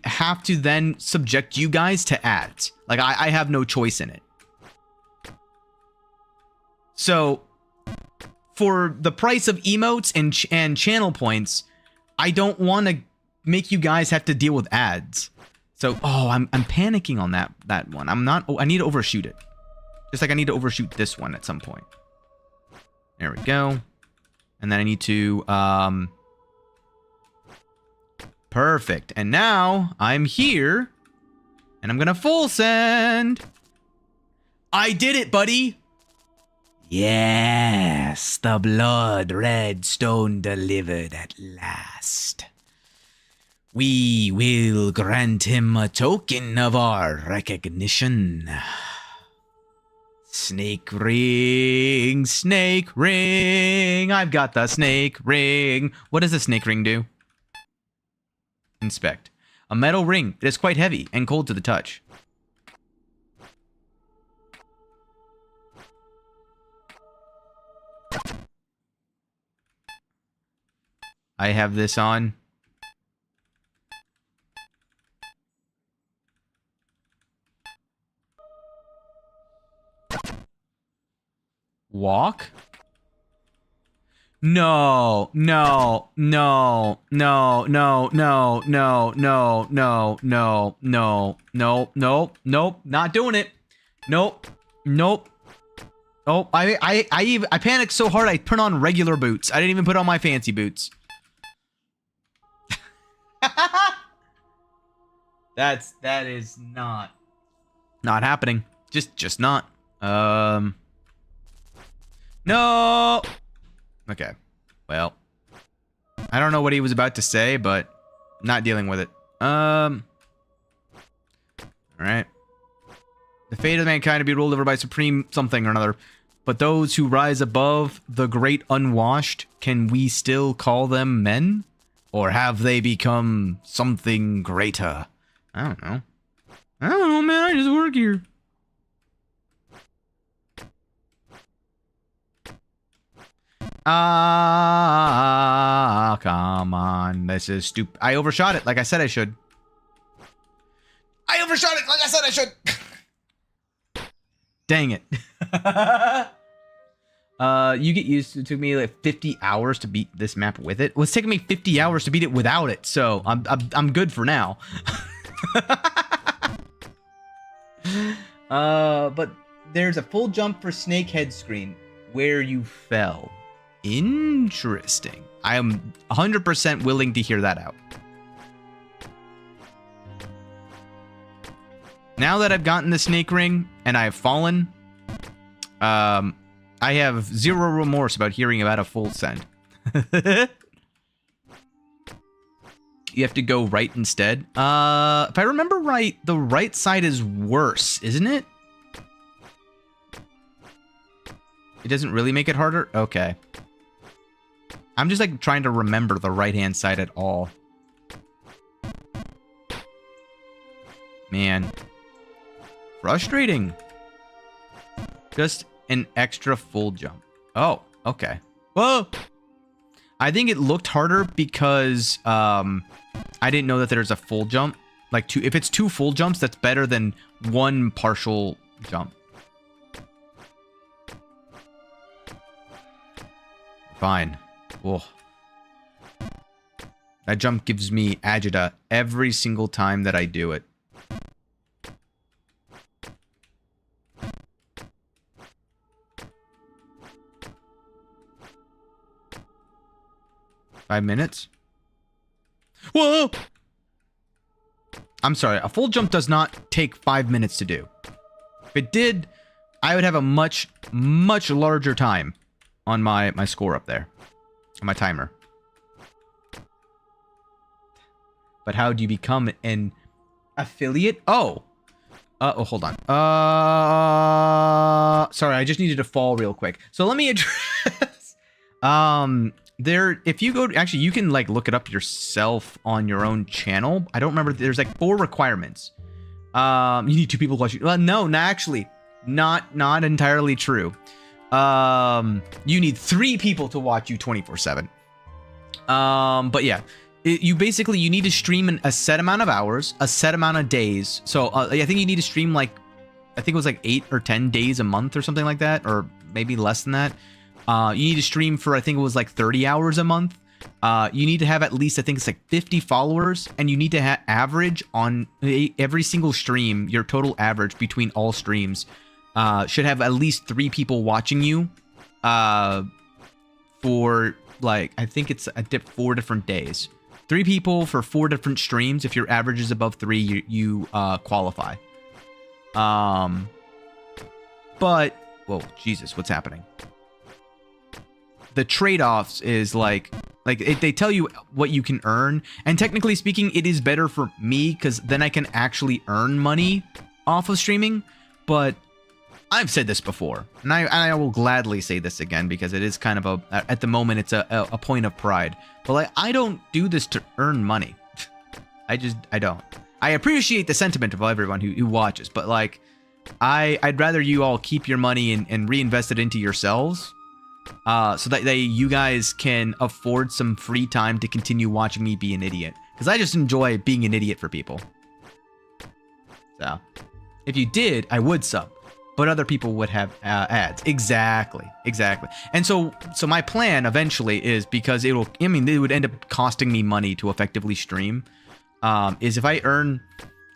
have to then subject you guys to ads. Like I have no choice in it. So for the price of emotes and channel points, I don't want to make you guys have to deal with ads. So I'm panicking on that one. I need to overshoot it. Just like I need to overshoot this one at some point. There we go. And then I need to, perfect. And now I'm here and I'm going to full send. I did it, buddy. Yes, the blood red stone delivered at last. We will grant him a token of our recognition. Snake ring, snake ring. I've got the snake ring. What does the snake ring do? Inspect. A metal ring. It is quite heavy and cold to the touch. I have this on. Walk? No, no, no, no, no, no, no, no, no, no, no, no, nope, nope, not doing it. Nope, nope. Oh, I panicked so hard I put on regular boots. I didn't even put on my fancy boots. That is not happening. Just not. No. Okay. Well, I don't know what he was about to say, but not dealing with it. All right. The fate of mankind to be ruled over by supreme something or another. But those who rise above the great unwashed, can we still call them men? Or have they become something greater? I don't know. I don't know, man. I just work here. Come on. This is stupid. I overshot it like I said I should. I overshot it like I said I should. Dang it. You get used to it. Took me like 50 hours to beat this map with it. Well, it's taking me 50 hours to beat it without it, so I'm good for now. But there's a full jump for Snakehead screen where you fell. Interesting. I am 100% willing to hear that out. Now that I've gotten the snake ring and I've fallen, I have zero remorse about hearing about a full send. You have to go right instead. If I remember right, the right side is worse, isn't it? It doesn't really make it harder? Okay. I'm just like trying to remember the right-hand side at all. Man. Frustrating. Just an extra full jump. Oh, okay. Whoa! I think it looked harder because I didn't know that there's a full jump. Like if it's 2 full jumps, that's better than 1 partial jump. Fine. Oh. That jump gives me agita every single time that I do it. Five minutes? Whoa! I'm sorry, a full jump does not take 5 minutes to do. If it did, I would have a much, much larger time on my score up there. On my timer. But how do you become an affiliate? Oh! Oh, hold on. Sorry, I just needed to fall real quick. So let me address... if you go... Actually, you can, like, look it up yourself on your own channel. I don't remember. There's, like, 4 requirements. You need 2 people watching. Well, no, actually. Not entirely true. You need 3 people to watch you 24/7. But yeah, you need to stream a set amount of hours, a set amount of days. So I think you need to stream like, I think it was like 8 or 10 days a month or something like that, or maybe less than that. You need to stream for, I think it was like 30 hours a month. You need to have at least, I think it's like 50 followers, and you need to average on every single stream, your total average between all streams. Should have at least 3 people watching you for, like, I think it's 4 different days. 3 people for 4 different streams. If your average is above 3, you qualify. But, whoa, Jesus, what's happening? The trade-offs is like they tell you what you can earn, and technically speaking, it is better for me because then I can actually earn money off of streaming, but I've said this before, and I will gladly say this again because it is kind of at the moment, it's a point of pride. But like, I don't do this to earn money. I don't. I appreciate the sentiment of everyone who watches, but like, I'd rather you all keep your money and reinvest it into yourselves, so that you guys can afford some free time to continue watching me be an idiot. Because I just enjoy being an idiot for people. So, if you did, I would sub. but other people would have ads. Exactly. And so my plan eventually is, because it would end up costing me money to effectively stream, is if I earn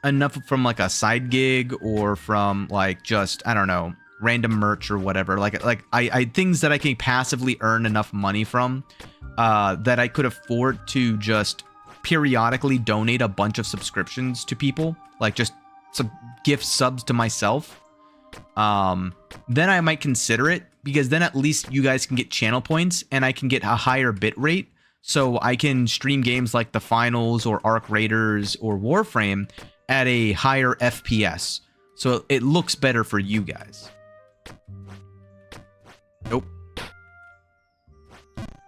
enough from like a side gig or from like just, I don't know, random merch or whatever, like I things that I can passively earn enough money from, that I could afford to just periodically donate a bunch of subscriptions to people, like just some gift subs to myself, then I might consider it, because then at least you guys can get channel points and I can get a higher bit rate, so I can stream games like the Finals or Arc Raiders or Warframe at a higher FPS, so it looks better for you guys. Nope.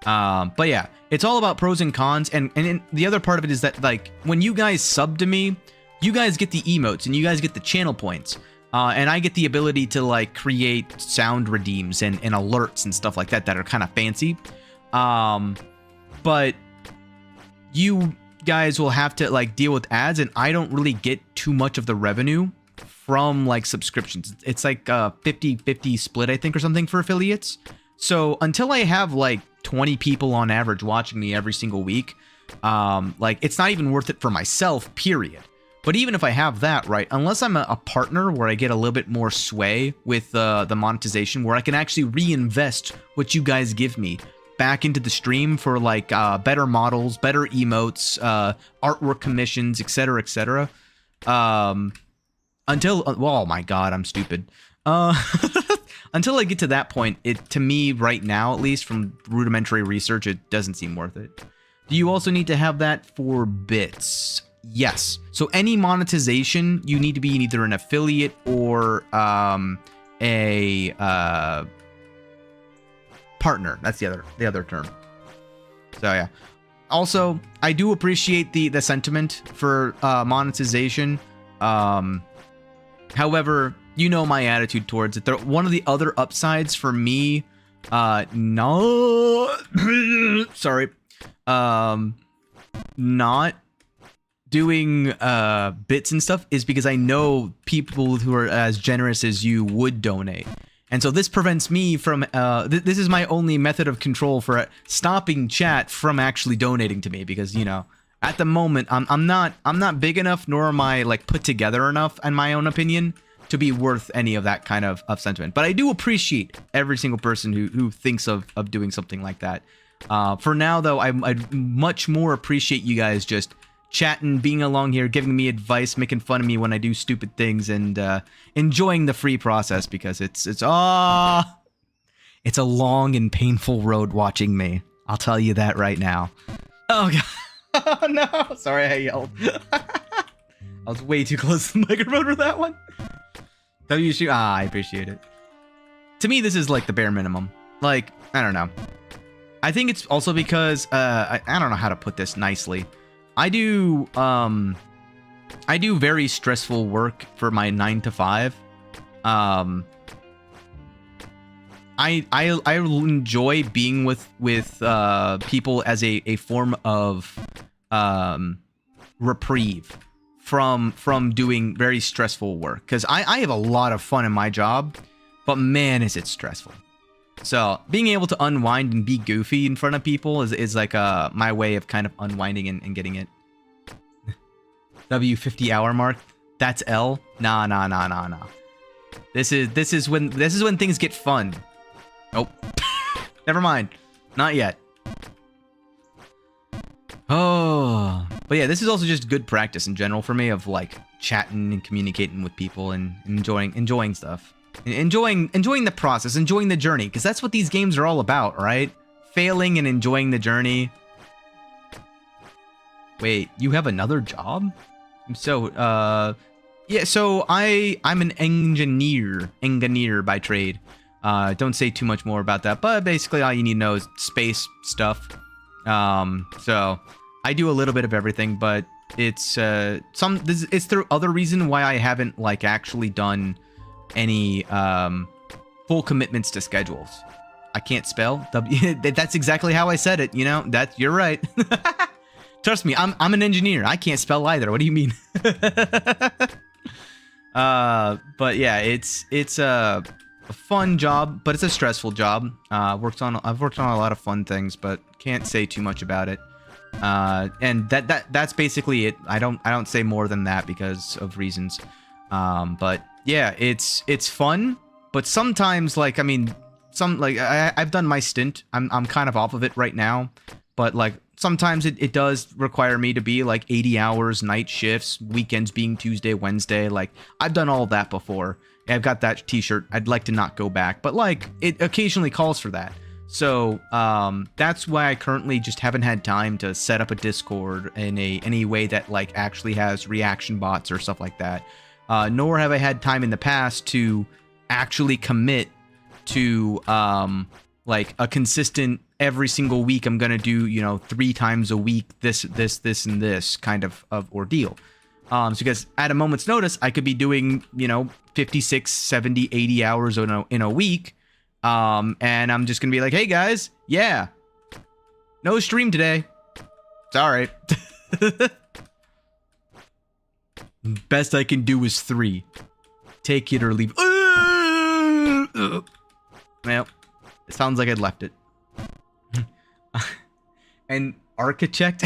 But yeah, it's all about pros and cons, and the other part of it is that, like, when you guys sub to me, you guys get the emotes and you guys get the channel points, and I get the ability to like create sound redeems and alerts and stuff like that are kind of fancy. But you guys will have to like deal with ads, and I don't really get too much of the revenue from like subscriptions. It's like a 50-50 split, I think, or something for affiliates. So until I have like 20 people on average watching me every single week, like, it's not even worth it for myself, period. But even if I have that, right, unless I'm a partner where I get a little bit more sway with the monetization, where I can actually reinvest what you guys give me back into the stream for like better models, better emotes, artwork commissions, etc., etc. Until, oh my god, I'm stupid. Until I get to that point, to me right now, at least from rudimentary research, it doesn't seem worth it. Do you also need to have that for bits? Yes. So any monetization, you need to be either an affiliate or a partner. That's the other term. So yeah. Also, I do appreciate the sentiment for monetization. However, you know my attitude towards it. One of the other upsides for me, no, sorry, not doing bits and stuff is because I know people who are as generous as you would donate. And so this prevents me from, this is my only method of control for stopping chat from actually donating to me, because, you know, at the moment, I'm not big enough, nor am I like put together enough, in my own opinion, to be worth any of that kind of sentiment. But I do appreciate every single person who thinks of doing something like that. For now, though, I'd much more appreciate you guys just chatting, being along here, giving me advice, making fun of me when I do stupid things, and enjoying the free process, because it's a long and painful road watching me. I'll tell you that right now. Oh god. Oh no! Sorry, I yelled. I was way too close to the microphone for that one. I appreciate it. To me, this is like the bare minimum. Like, I don't know. I think it's also because I don't know how to put this nicely. I do very stressful work for my 9 to 5. I enjoy being with people as a form of reprieve from doing very stressful work, because I have a lot of fun in my job, but man, is it stressful. So being able to unwind and be goofy in front of people is like my way of kind of unwinding and getting it. W50 hour mark. That's L. Nah. This is when things get fun. Nope. Never mind. Not yet. Oh, but yeah, this is also just good practice in general for me, of like chatting and communicating with people and enjoying stuff. Enjoying the process, enjoying the journey, because that's what these games are all about, right? Failing and enjoying the journey. Wait, you have another job? So, yeah, so I'm an engineer by trade. Don't say too much more about that, but basically all you need to know is space stuff. So I do a little bit of everything, but it's it's the other reason why I haven't like actually done any full commitments to schedules. I can't spell. That's exactly how I said it, you know? You're right. Trust me, I'm an engineer. I can't spell either. What do you mean? But yeah, it's a fun job, but it's a stressful job. I've worked on a lot of fun things, but can't say too much about it. And that's basically it. I don't say more than that because of reasons. But yeah, it's fun, but sometimes, like, I mean, I've done my stint. I'm kind of off of it right now, but like sometimes it does require me to be like 80 hours, night shifts, weekends being Tuesday, Wednesday. Like, I've done all that before. I've got that t-shirt. I'd like to not go back, but like, it occasionally calls for that. So that's why I currently just haven't had time to set up a Discord in any way that like actually has reaction bots or stuff like that. Nor have I had time in the past to actually commit to like a consistent every single week I'm gonna do, you know, 3 times a week this and this kind of ordeal. So because at a moment's notice I could be doing, you know, 56, 70, 80 hours in a week, and I'm just gonna be like, hey guys, yeah, no stream today, sorry. Best I can do is 3. Take it or leave. Well, it sounds like I'd left it. An architect?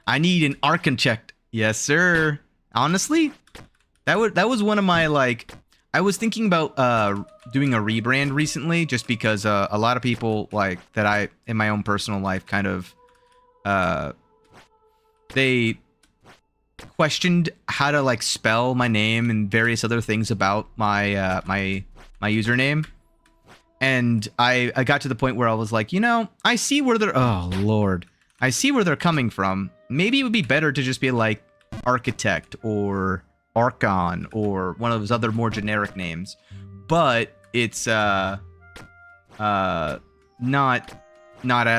I need an architect. Yes, sir. Honestly, that was one of my, like, I was thinking about doing a rebrand recently, just because a lot of people, like, that I in my own personal life kind of they questioned how to like spell my name and various other things about my my username. And I got to the point where I was like, you know, I see where they're, oh lord, I see where they're coming from. Maybe it would be better to just be like Architect or Archon or one of those other more generic names. But it's not as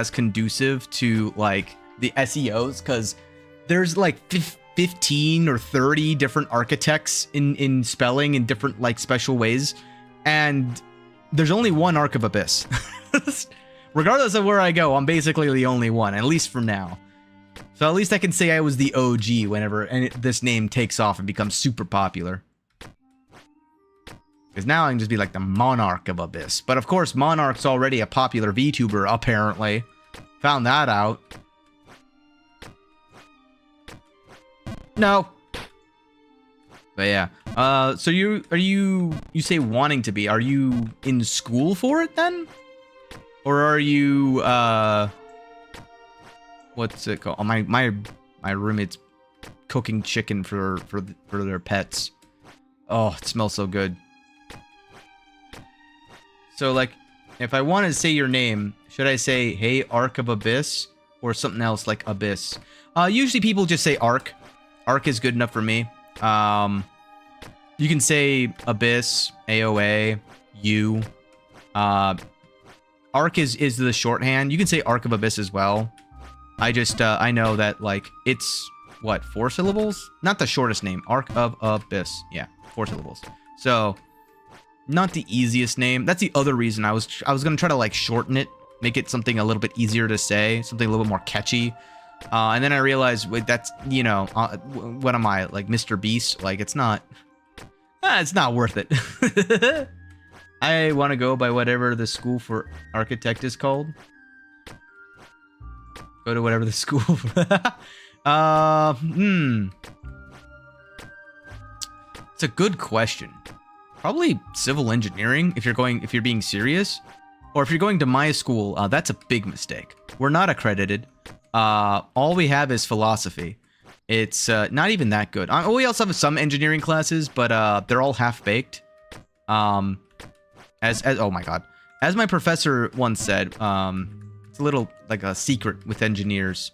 conducive to like the SEOs, because there's like 15 or 30 different architects in spelling in different like special ways, and there's only one Ark of Abyss. Regardless of where I go, I'm basically the only one, at least for now. So at least I can say I was the OG whenever this name takes off and becomes super popular. Because now I can just be like the Monarch of Abyss. But of course, Monarch's already a popular VTuber, apparently. Found that out. No. But yeah. So you say wanting to be, are you in school for it then? Or are you what's it called? Oh, my roommate's cooking chicken for their pets. Oh, it smells so good. So like, if I want to say your name, should I say, hey, Ark of Abyss, or something else like Abyss? Usually people just say Ark. Ark is good enough for me. You can say Abyss, AOA, U. Ark is the shorthand. You can say Ark of Abyss as well. I just, I know that, like, it's, what, 4 syllables? Not the shortest name. Ark of Abyss. Yeah, 4 syllables. So, not the easiest name. That's the other reason I was gonna try to, like, shorten it. Make it something a little bit easier to say. Something a little bit more catchy. And then I realized, wait, that's, you know, what am I, like, Mr. Beast? Like, it's not worth it. I want to go by whatever the school for architect is called. Go to whatever the school. It's a good question. Probably civil engineering if you're being serious, or if you're going to my school. That's a big mistake. We're not accredited. All we have is philosophy. It's not even that good. We also have some engineering classes, but they're all half-baked. As oh my god, as my professor once said, it's a little like a secret with engineers.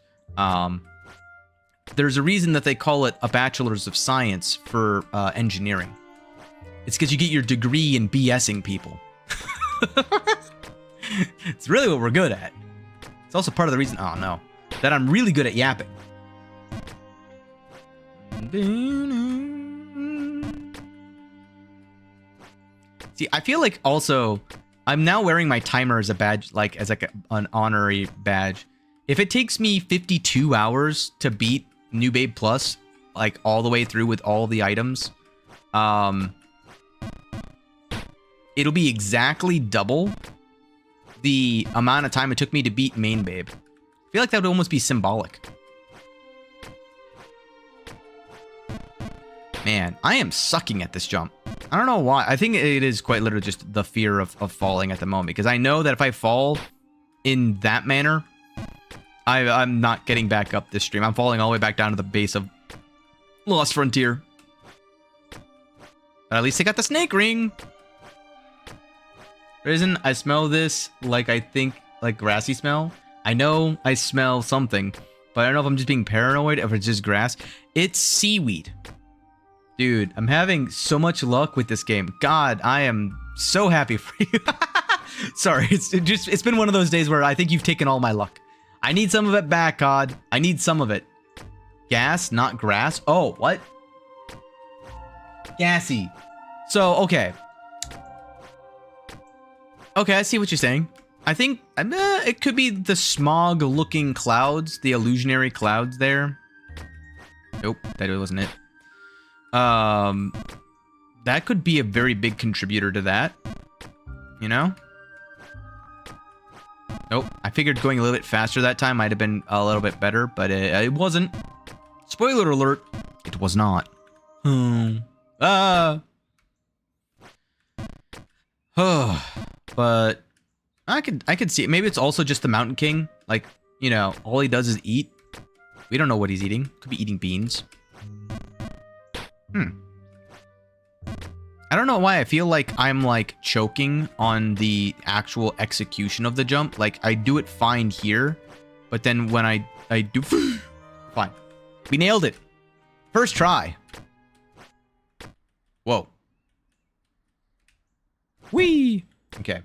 There's a reason that they call it a bachelor's of science for engineering. It's because you get your degree in BSing people. It's really what we're good at. It's also part of the reason, oh no, that I'm really good at yapping. See, I feel like also I'm now wearing my timer as a badge, like as like an honorary badge. If it takes me 52 hours to beat New Babe Plus, like all the way through with all the items, it'll be exactly double the amount of time it took me to beat Main Babe. I feel like that would almost be symbolic. Man, I am sucking at this jump. I don't know why. I think it is quite literally just the fear of falling at the moment. Because I know that if I fall in that manner, I'm not getting back up this stream. I'm falling all the way back down to the base of Lost Frontier. But at least I got the snake ring. Reason I smell this like I think like grassy smell. I know I smell something, but I don't know if I'm just being paranoid or if it's just grass. It's seaweed. Dude, I'm having so much luck with this game. God, I am so happy for you. Sorry, it's been one of those days where I think you've taken all my luck. I need some of it back, COD. I need some of it. Gas, not grass. Oh, what? Gassy. So, okay. Okay, I see what you're saying. I think it could be the smog-looking clouds, the illusionary clouds there. Nope, that wasn't it. That could be a very big contributor to that. You know? Nope, I figured going a little bit faster that time might have been a little bit better, but it wasn't. Spoiler alert, it was not. But I could see it. Maybe it's also just the Mountain King. Like, you know, all he does is eat. We don't know what he's eating. Could be eating beans. I don't know why I feel like I'm like choking on the actual execution of the jump. Like I do it fine here, but then when I do fine. We nailed it. First try. Whoa. Whee! Okay.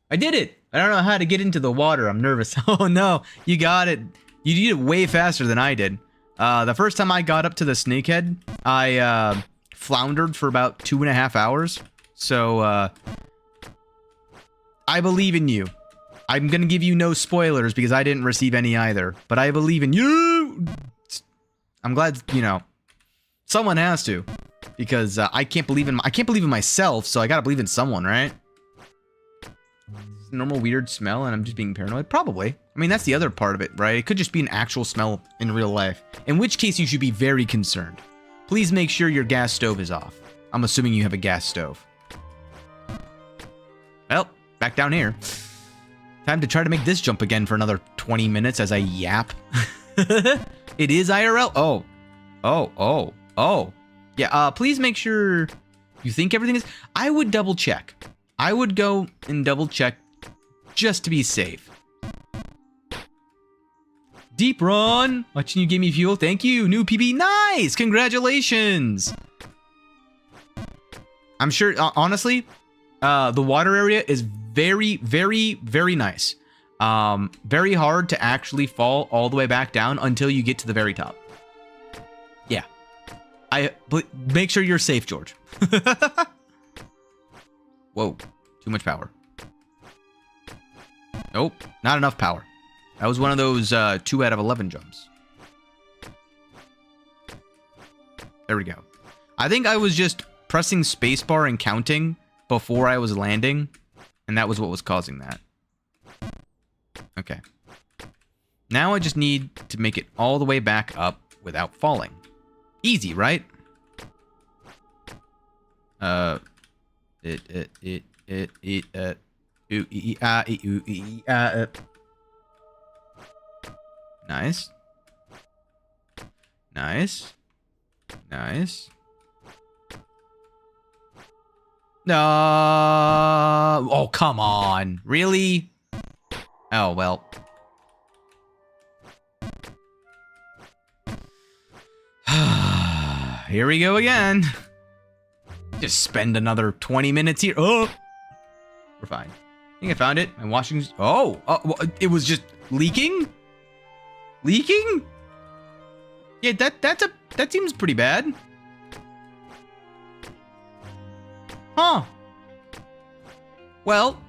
I did it! I don't know how to get into the water. I'm nervous. Oh no, you got it. You did it way faster than I did. The first time I got up to the snakehead, I floundered for about 2.5 hours. So, I believe in you. I'm gonna give you no spoilers because I didn't receive any either. But I believe in you! I'm glad, you know, someone has to. Because I can't believe in myself, so I gotta believe in someone, right? It's a normal weird smell and I'm just being paranoid? Probably. I mean, that's the other part of it, right? It could just be an actual smell in real life. In which case you should be very concerned. Please make sure your gas stove is off. I'm assuming you have a gas stove. Well, back down here. Time to try to make this jump again for another 20 minutes as I yap. It is IRL? Oh. Yeah, please make sure you think everything is... I would double check. I would go and double check just to be safe. Deep Run! Watching you give me fuel. Thank you. New PB. Nice! Congratulations! I'm sure, honestly, the water area is very, very, very nice. Very hard to actually fall all the way back down until you get to the very top. Yeah. Make sure you're safe, George. Whoa. Too much power. Nope. Not enough power. That was one of those 2 out of 11 jumps. There we go. I think I was just pressing spacebar and counting before I was landing, and that was what was causing that. Okay. Now I just need to make it all the way back up without falling. Easy, right? Nice. Nice. Nice. No. Oh, come on. Really? Oh, well. Here we go again. Just spend another 20 minutes here. Oh! We're fine. I think I found it. My washing... Oh! It was just leaking? Leaking? Yeah, that seems pretty bad. Huh. Well,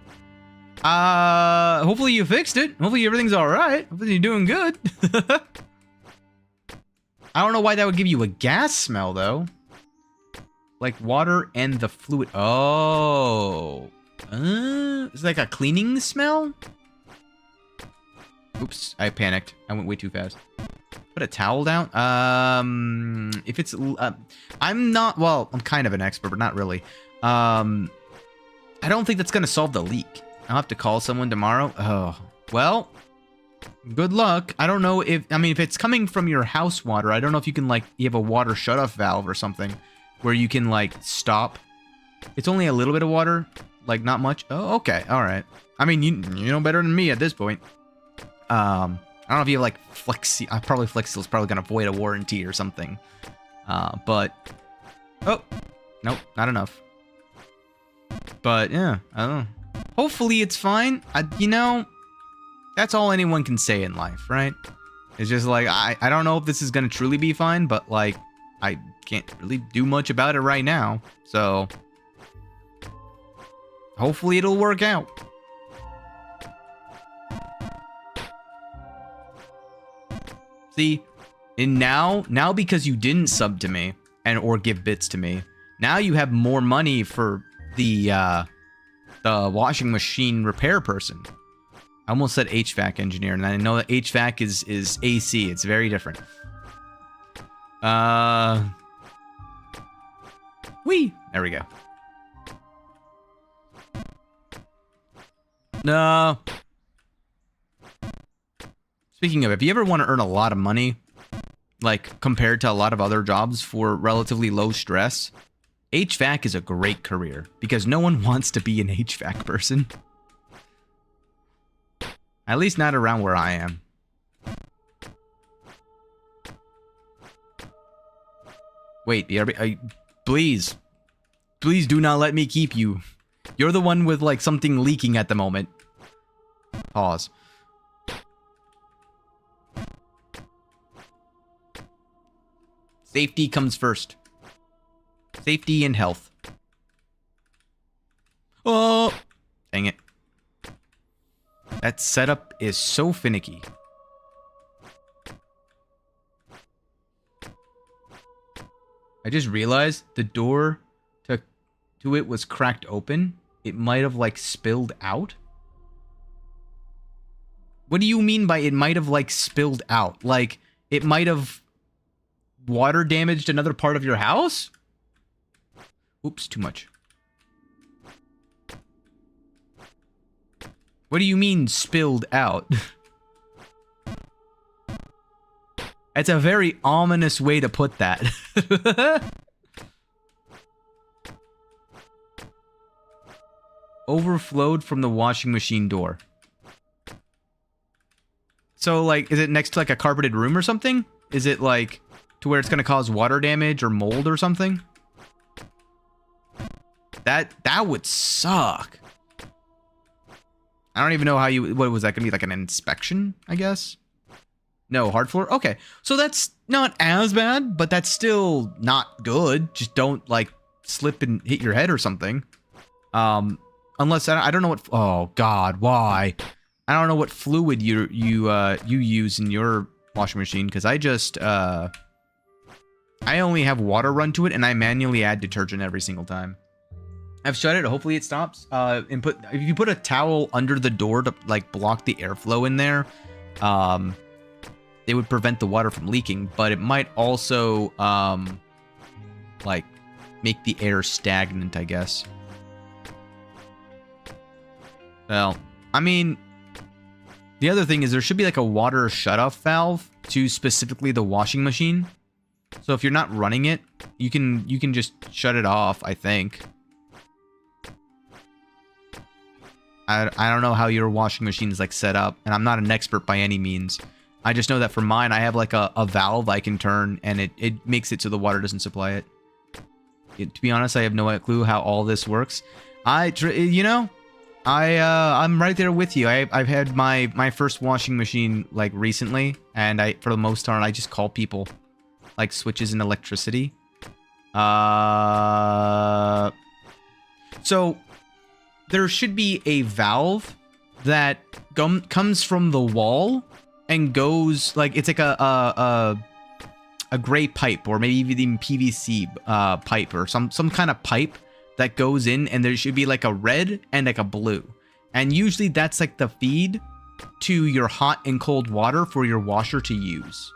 hopefully you fixed it. Hopefully everything's alright. Hopefully you're doing good. I don't know why that would give you a gas smell, though. Like water and the fluid. Oh. It's like a cleaning smell? Oops, I panicked. I went way too fast. Put a towel down? If it's... I'm not... Well, I'm kind of an expert, but not really. I don't think that's going to solve the leak. I'll have to call someone tomorrow. Oh, well... Good luck. I don't know if... I mean, if it's coming from your house water, I don't know if you can, like... You have a water shutoff valve or something where you can, like, stop. It's only a little bit of water. Like, not much. Oh, okay. All right. I mean, you know better than me at this point. I don't know if you have, like, Flexi... probably Flexi is probably going to void a warranty or something. But... Oh. Nope. Not enough. But, yeah. I don't know. Hopefully it's fine. You know... That's all anyone can say in life, right? It's just like, I don't know if this is going to truly be fine, but, like, I can't really do much about it right now. So, hopefully it'll work out. See, and now because you didn't sub to me or give bits to me, now you have more money for the washing machine repair person. I almost said HVAC engineer, and I know that HVAC is AC. It's very different. Whee! There we go. No. Speaking of, if you ever want to earn a lot of money, like compared to a lot of other jobs for relatively low stress, HVAC is a great career because no one wants to be an HVAC person. At least not around where I am. Wait, please. Please do not let me keep you. You're the one with, like, something leaking at the moment. Pause. Safety comes first. Safety and health. Oh! Dang it. That setup is so finicky. I just realized the door to it was cracked open. It might have, like, spilled out. What do you mean by it might have, like, spilled out? Like, it might have water damaged another part of your house? Oops, too much. What do you mean, spilled out? It's a very ominous way to put that. Overflowed from the washing machine door. So, like, is it next to, like, a carpeted room or something? Is it, like, to where it's gonna cause water damage or mold or something? That would suck. I don't even know how you... What was that gonna be? Like an inspection, I guess? No, hard floor? Okay. So that's not as bad, but that's still not good. Just don't, like, slip and hit your head or something. Unless... I don't know what... Oh, God. Why? I don't know what fluid you use in your washing machine, because I just... I only have water run to it, and I manually add detergent every single time. I've shut it. Hopefully it stops. If you put a towel under the door to, like, block the airflow in there, it would prevent the water from leaking, but it might also, like, make the air stagnant, I guess. Well, I mean, the other thing is there should be, like, a water shutoff valve to specifically the washing machine. So if you're not running it, you can just shut it off, I think. I don't know how your washing machine is, like, set up, and I'm not an expert by any means. I just know that for mine, I have, like, a valve I can turn, and it makes it so the water doesn't supply it. To be honest, I have no clue how all this works. You know, I'm right there with you. I've had my first washing machine, like, recently, and for the most part, I just call people, like, switches in electricity. So there should be a valve that comes from the wall and goes, like, it's like a a gray pipe, or maybe even PVC pipe, or some kind of pipe that goes in, and there should be like a red and like a blue. And usually that's like the feed to your hot and cold water for your washer to use.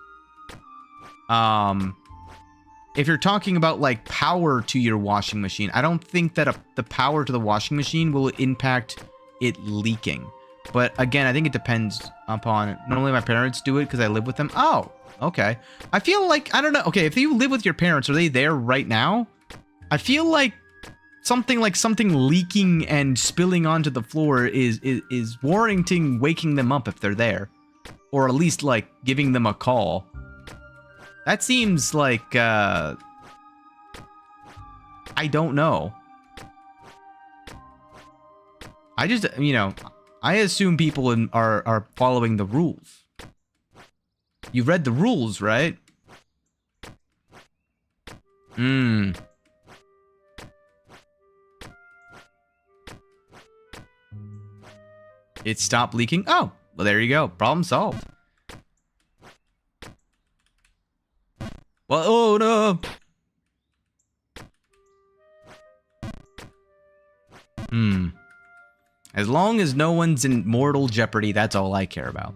If you're talking about like power to your washing machine, I don't think that the power to the washing machine will impact it leaking. But again, I think it depends upon, normally my parents do it because I live with them. Oh, okay. I feel like, I don't know. Okay, if you live with your parents, are they there right now? I feel like something leaking and spilling onto the floor is warranting waking them up if they're there. Or at least like giving them a call. That seems like, I don't know. I just, you know, I assume people are following the rules. You read the rules, right? It stopped leaking? Oh, well, there you go. Problem solved. Well, oh no. As long as no one's in mortal jeopardy, that's all I care about.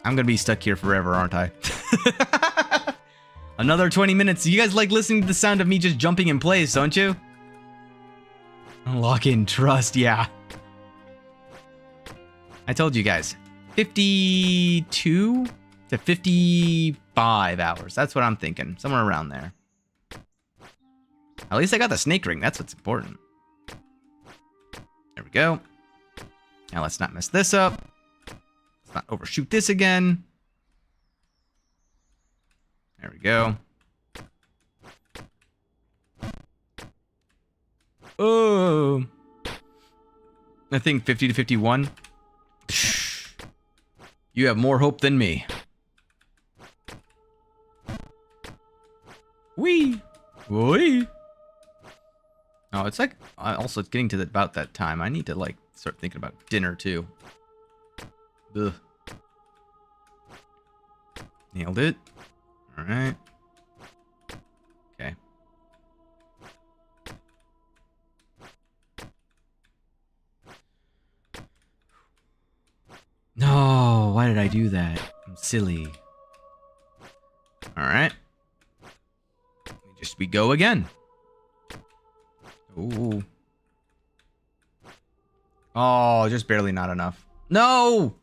I'm gonna be stuck here forever, aren't I? Another 20 minutes. You guys like listening to the sound of me just jumping in place, don't you? Lock in trust, yeah. I told you guys, 52 to 55 hours. That's what I'm thinking. Somewhere around there. At least I got the snake ring. That's what's important. There we go. Now let's not mess this up. Let's not overshoot this again. There we go. Oh. I think 50 to 51. You have more hope than me. Wee. Wee. Oh, it's like, also it's getting to about that time. I need to like start thinking about dinner too. Ugh. Nailed it. All right. Okay. No, why did I do that? I'm silly. All right. We go again. Ooh. Oh, just barely not enough. No!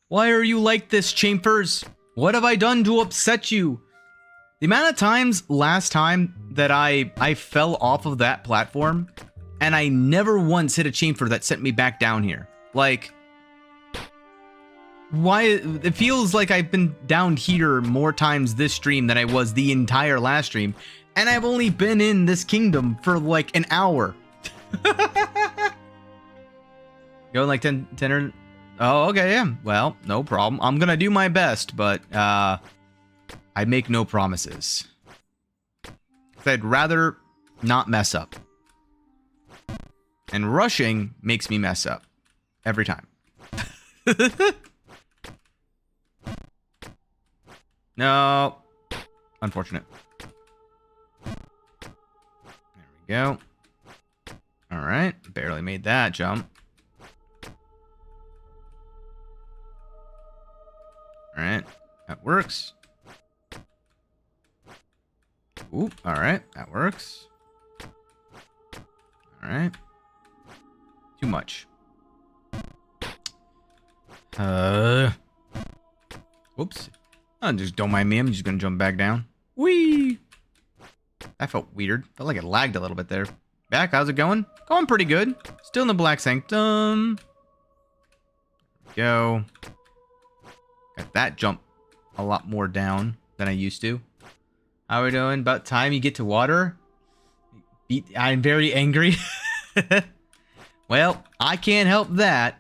Why are you like this, Chambers? What have I done to upset you? The amount of times last time that I fell off of that platform, and I never once hit a chamfer that sent me back down here. Like, why? It feels like I've been down here more times this stream than I was the entire last stream, and I've only been in this kingdom for like an hour. Going like 10 or... Oh, okay, yeah. Well, no problem. I'm gonna do my best, but I make no promises. I'd rather not mess up. And rushing makes me mess up. Every time. No. Unfortunate. There we go. Alright. Barely made that jump. Alright. That works. Ooh. Alright. That works. Alright. Too much. Whoops. Oh, just don't mind me. I'm just gonna jump back down. Whee! That felt weird. Felt like it lagged a little bit there. Back, how's it going? Going pretty good. Still in the Black Sanctum. Go. Got that jump a lot more down than I used to. How are we doing? About time you get to water? I'm very angry. Well, I can't help that.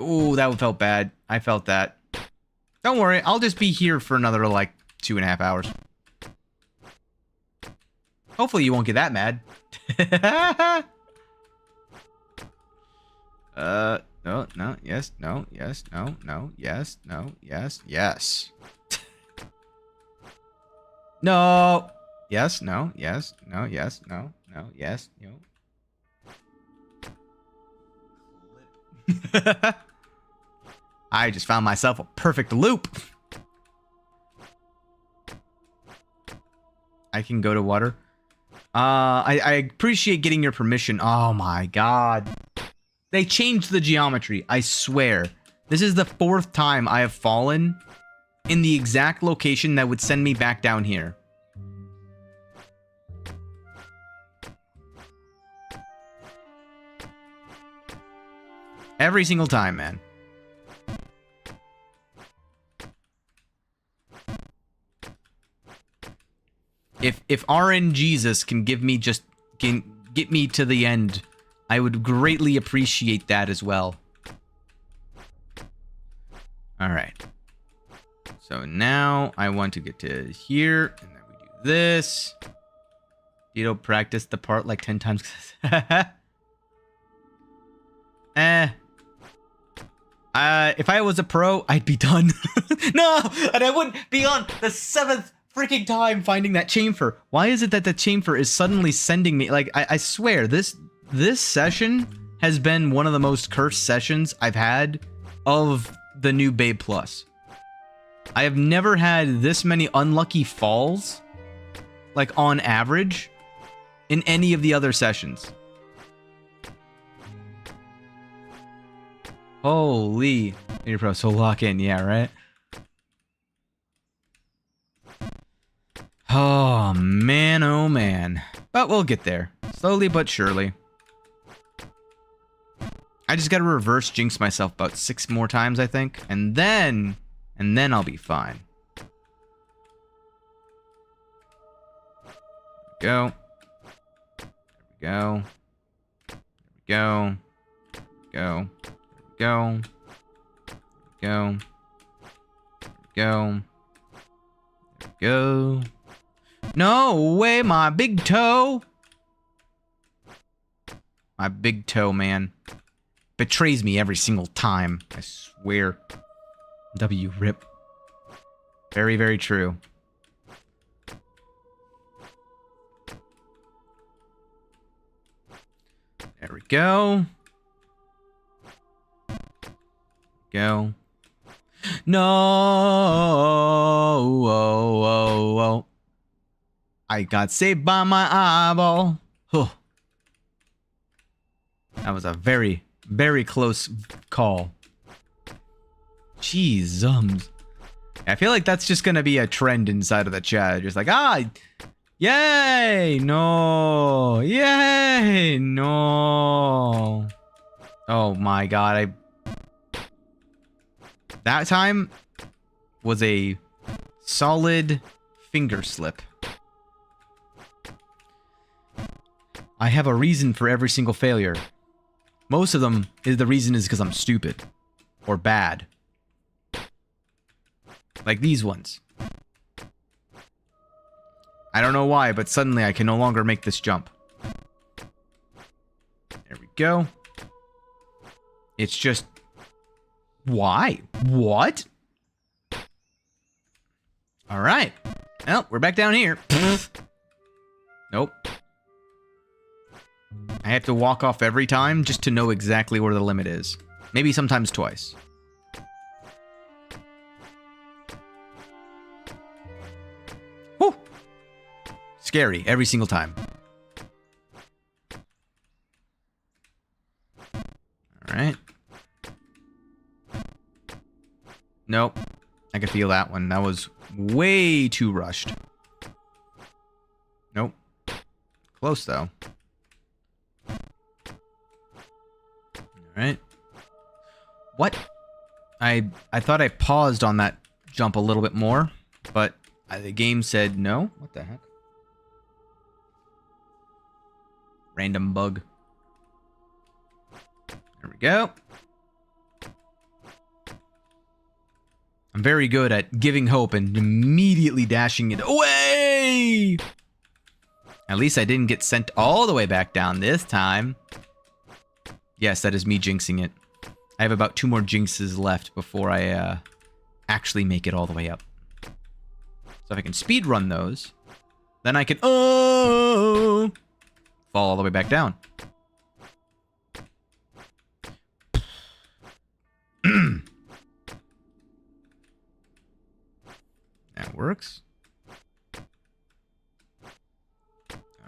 Ooh, that felt bad. I felt that. Don't worry, I'll just be here for another, like, 2.5 hours. Hopefully you won't get that mad. No, no, yes, no, yes, no, no, yes, no, yes, yes. No. Yes, no, yes, no, yes, no, no, yes, no. I just found myself a perfect loop. I can go to water. I appreciate getting your permission. Oh my god. They changed the geometry, I swear. This is the 4th time I have fallen in the exact location that would send me back down here. Every single time, man. If RN Jesus can get me to the end, I would greatly appreciate that as well. All right. So now I want to get to here, and then we do this. You don't practice the part like 10 times. If I was a pro, I'd be done. No, and I wouldn't be on the 7th freaking time finding that chamfer. Why is it that the chamfer is suddenly sending me? Like, I swear, this session has been one of the most cursed sessions I've had of the new Babe Plus. I have never had this many unlucky falls, like on average, in any of the other sessions. Holy. You're pro, so lock in, yeah, right? Oh, man, oh, man. But we'll get there. Slowly but surely. I just gotta reverse jinx myself about 6 more times, I think. And then I'll be fine. There we go. There we go. There we go. Go. Go. Go. Go. No way, my big toe. My big toe, man. Betrays me every single time. I swear. W rip. Very, very true. There we go. Go. No. Oh, oh, oh. I got saved by my eyeball. Huh. That was a very, very close call. Jeez, I feel like that's just gonna be a trend inside of the chat. Just like, yay, no, yay, no. Oh my god, that time was a solid finger slip. I have a reason for every single failure. Most of them, the reason is because I'm stupid. Or bad. Like these ones. I don't know why, but suddenly I can no longer make this jump. There we go. It's just... Why? What? Alright. Well, we're back down here. Nope. I have to walk off every time just to know exactly where the limit is. Maybe sometimes twice. Whew. Scary every single time. Alright. Nope. I could feel that one. That was way too rushed. Nope. Close, though. Alright. What? I thought I paused on that jump a little bit more, but the game said no. What the heck? Random bug. There we go. I'm very good at giving hope and immediately dashing it away! At least I didn't get sent all the way back down this time. Yes, that is me jinxing it. I have about 2 more jinxes left before I actually make it all the way up. So if I can speed run those, then I can fall all the way back down. That works.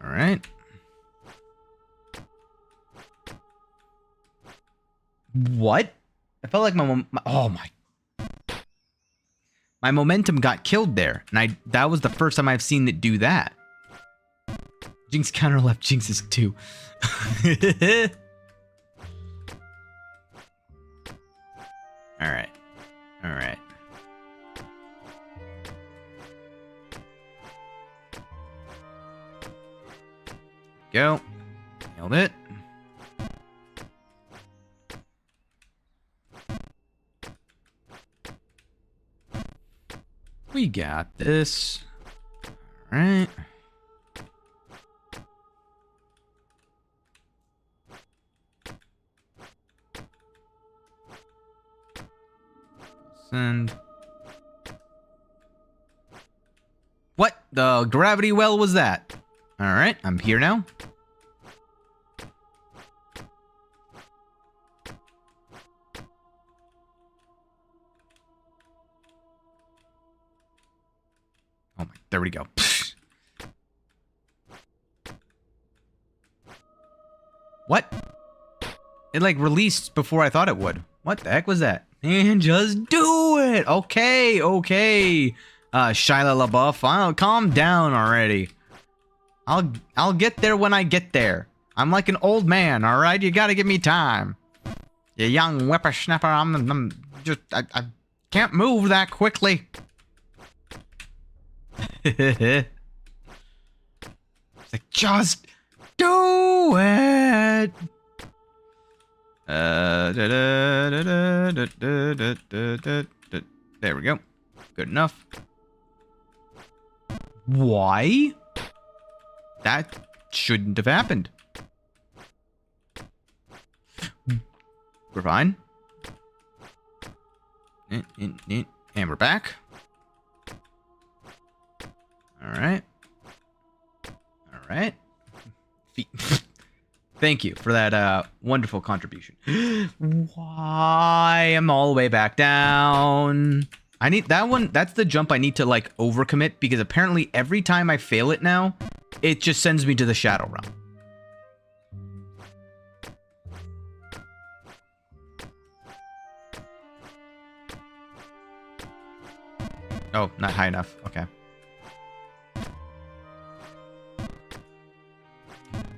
All right. What? I felt like my momentum got killed there, and that was the first time I've seen it do that. Jinx counter left jinxes too. All right. All right. Go. Nailed it. We got this. All right. Send. What the gravity well was that? All right, I'm here now. Oh my, there we go. What? It like released before I thought it would. What the heck was that? And just do it. Okay, okay. Shia LaBeouf, I'll calm down already. I'll get there when I get there. I'm like an old man, all right? You gotta give me time. You young whippersnapper, I'm just I can't move that quickly. It's like, just do it. There we go. Good enough. Why? That shouldn't have happened. We're fine. And we're back. All right. All right. Thank you for that wonderful contribution. Why? I'm all the way back down. I need that one. That's the jump I need to like overcommit because apparently every time I fail it now, it just sends me to the Shadow Realm. Oh, not high enough. Okay.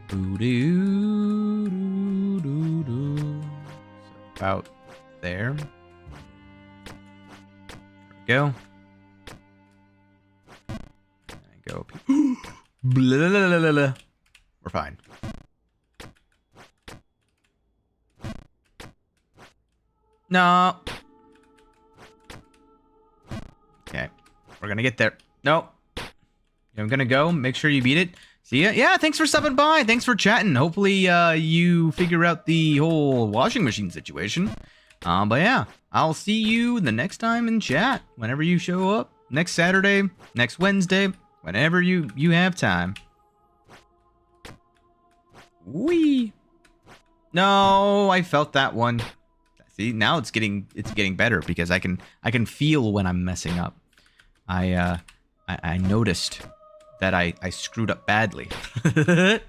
So about there. There we go. And go. Blah, blah, blah, blah, blah. We're fine. No. Okay. We're gonna get there. No. I'm gonna go. Make sure you beat it. See ya. Yeah, thanks for stopping by. Thanks for chatting. Hopefully, you figure out the whole washing machine situation. But yeah, I'll see you the next time in chat. Whenever you show up. Next Saturday, next Wednesday, whenever you have time. Whee! No, I felt that one. See, now it's getting better because I can feel when I'm messing up. I noticed that I screwed up badly. Okay.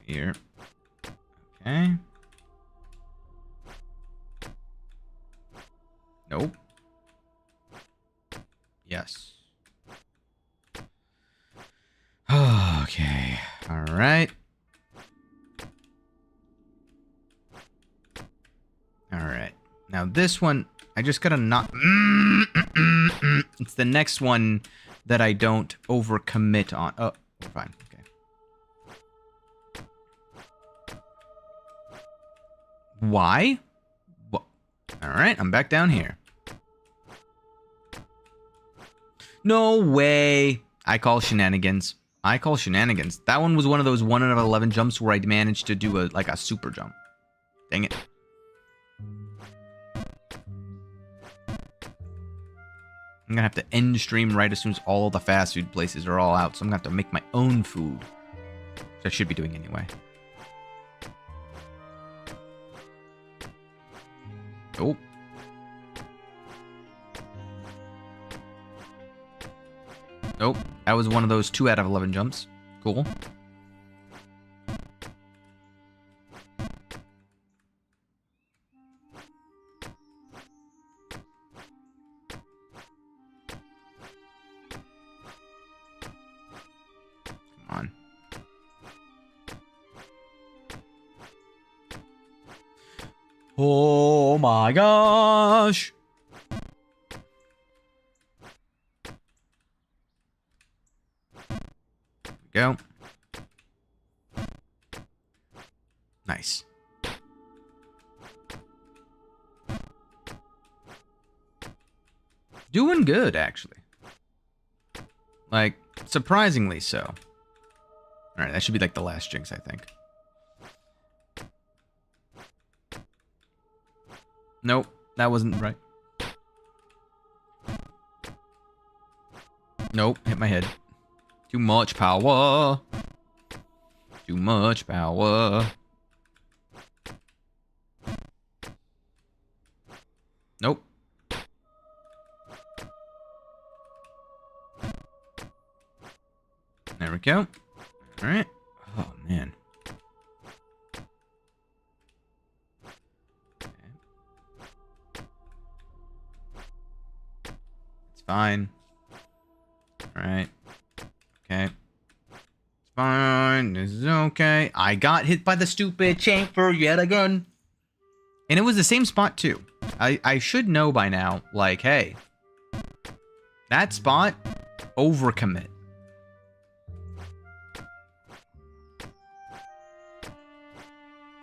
Here. Okay. Nope. Yes. Okay. All right. All right. Now this one, I just gotta not. It's the next one that I don't overcommit on. Oh, we're fine. Okay. Why? Well, all right. I'm back down here. No way. I call shenanigans. I call shenanigans. That one was one of those 1 out of 11 jumps where I managed to do a super jump. Dang it. I'm gonna have to end stream right as soon as all the fast food places are all out, so I'm gonna have to make my own food. Which I should be doing anyway. Oh. Nope. That was one of those 2 out of 11 jumps. Cool. Come on. Oh my gosh. Go. Nice. Doing good, actually. Like, surprisingly so. Alright, that should be like the last jinx, I think. Nope, that wasn't right. Nope, hit my head. Too much power. Too much power. Nope. There we go. All right. Oh, man. Okay. It's fine. All right. Okay. It's fine. This is okay. I got hit by the stupid chamfer yet again. And it was the same spot, too. I should know by now, like, hey, that spot, overcommit.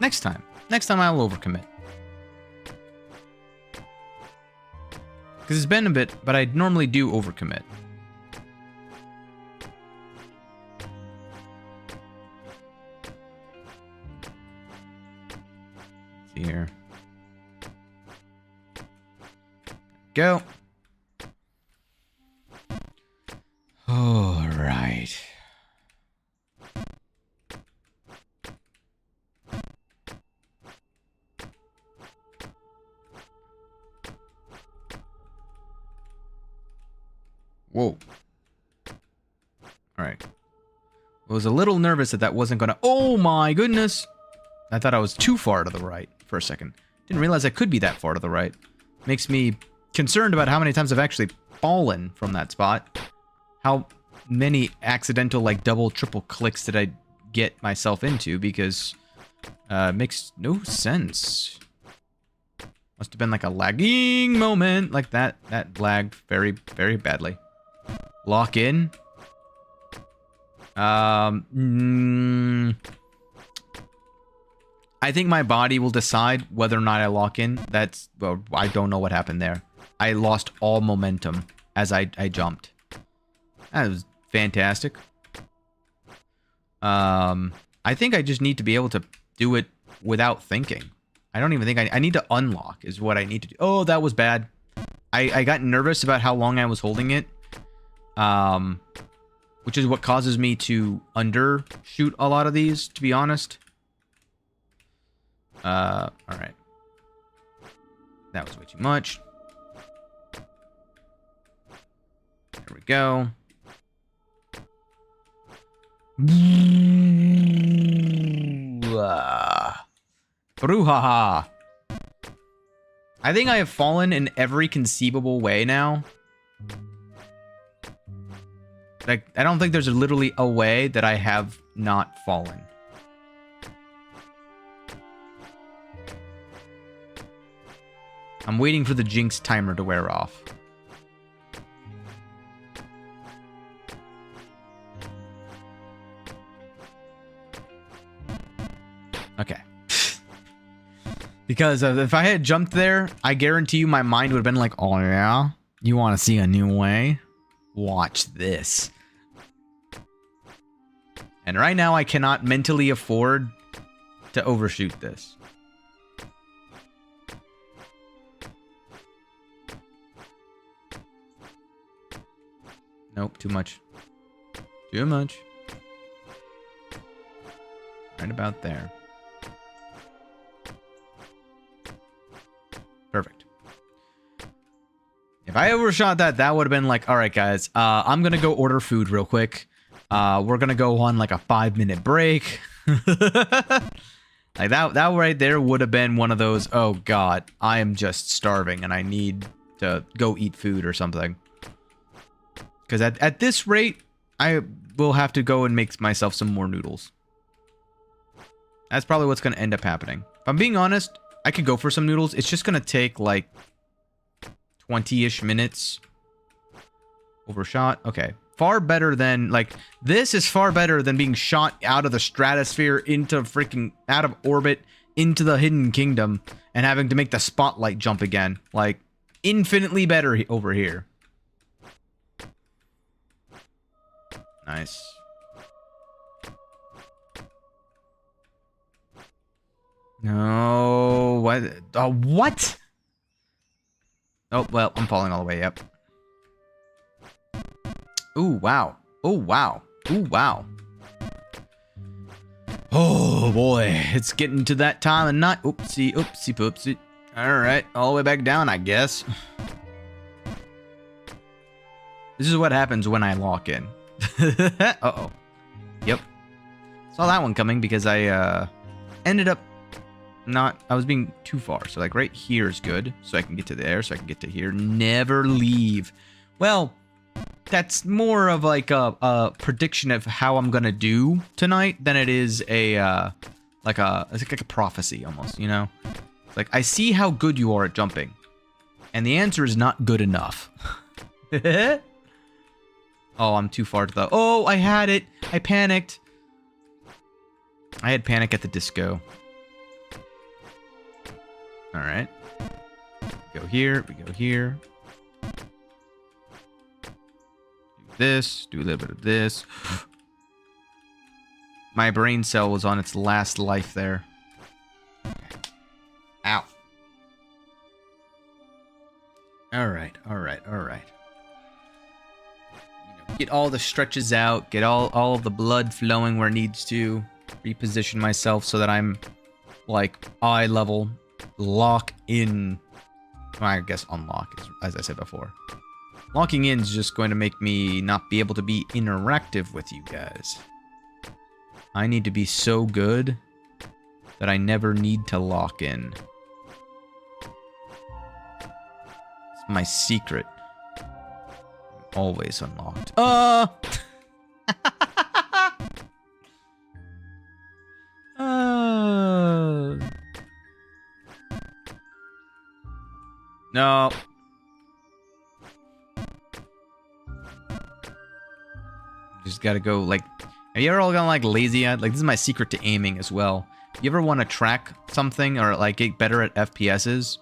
Next time I'll overcommit. Because it's been a bit, but I normally do overcommit. Let's see here. Go. All right. Whoa. All right. I was a little nervous that wasn't gonna... Oh my goodness! I thought I was too far to the right for a second. Didn't realize I could be that far to the right. Makes me concerned about how many times I've actually fallen from that spot. How many accidental, like, double, triple clicks did I get myself into, because it makes no sense. Must have been like a lagging moment, like that. That lagged very, very badly. Lock in. I think my body will decide whether or not I lock in. That's, well, I don't know what happened there. I lost all momentum as I jumped. That was fantastic. I think I just need to be able to do it without thinking. I don't even think I need to unlock is what I need to do. Oh, that was bad. I got nervous about how long I was holding it. Which is what causes me to undershoot a lot of these, to be honest. All right. That was way too much. There we go. Brouhaha. I think I have fallen in every conceivable way now. Like, I don't think there's literally a way that I have not fallen. I'm waiting for the Jinx timer to wear off. Okay. Because if I had jumped there, I guarantee you my mind would have been like, oh yeah? You want to see a new way? Watch this. And right now, I cannot mentally afford to overshoot this. Nope, too much. Too much. Right about there. Perfect. If I overshot that, that would have been like, all right, guys, I'm going to go order food real quick. We're going to go on like a 5-minute break. Like that right there would have been one of those, oh God, I am just starving and I need to go eat food or something. Because at this rate, I will have to go and make myself some more noodles. That's probably what's going to end up happening. If I'm being honest, I could go for some noodles. It's just going to take like 20-ish minutes. Overshot. Okay. Far better than, like, this is far better than being shot out of the stratosphere into freaking, out of orbit, into the hidden kingdom, and having to make the spotlight jump again. Like, infinitely better over here. Nice. No, what? What? Oh, well, I'm falling all the way up. Ooh, wow. Oh, wow. Ooh, wow. Oh, boy. It's getting to that time of night. Oopsie, oopsie, poopsie. Alright, all the way back down, I guess. This is what happens when I lock in. Uh-oh. Yep. Saw that one coming because I, ended up I was being too far. So, like, right here is good. So I can get to there, so I can get to here. Never leave. Well, that's more of like a prediction of how I'm gonna do tonight than it is it's like a prophecy almost, you know? It's like, I see how good you are at jumping. And the answer is not good enough. Oh, I'm too far to the... Oh, I had it! I panicked! I had panic at the disco. Alright. We go here, we go here. This, do a little bit of this. My brain cell was on its last life there. Ow. Alright, alright, alright. Get all the stretches out, get all the blood flowing where it needs to. Reposition myself so that I'm, like, eye level. Lock in. Well, I guess unlock, as I said before. Locking in is just going to make me not be able to be interactive with you guys. I need to be so good that I never need to lock in. It's my secret. I'm always unlocked. No. Just gotta go, like... Have you ever all gone, like, lazy at... Like, this is my secret to aiming as well. You ever want to track something or, like, get better at FPSs?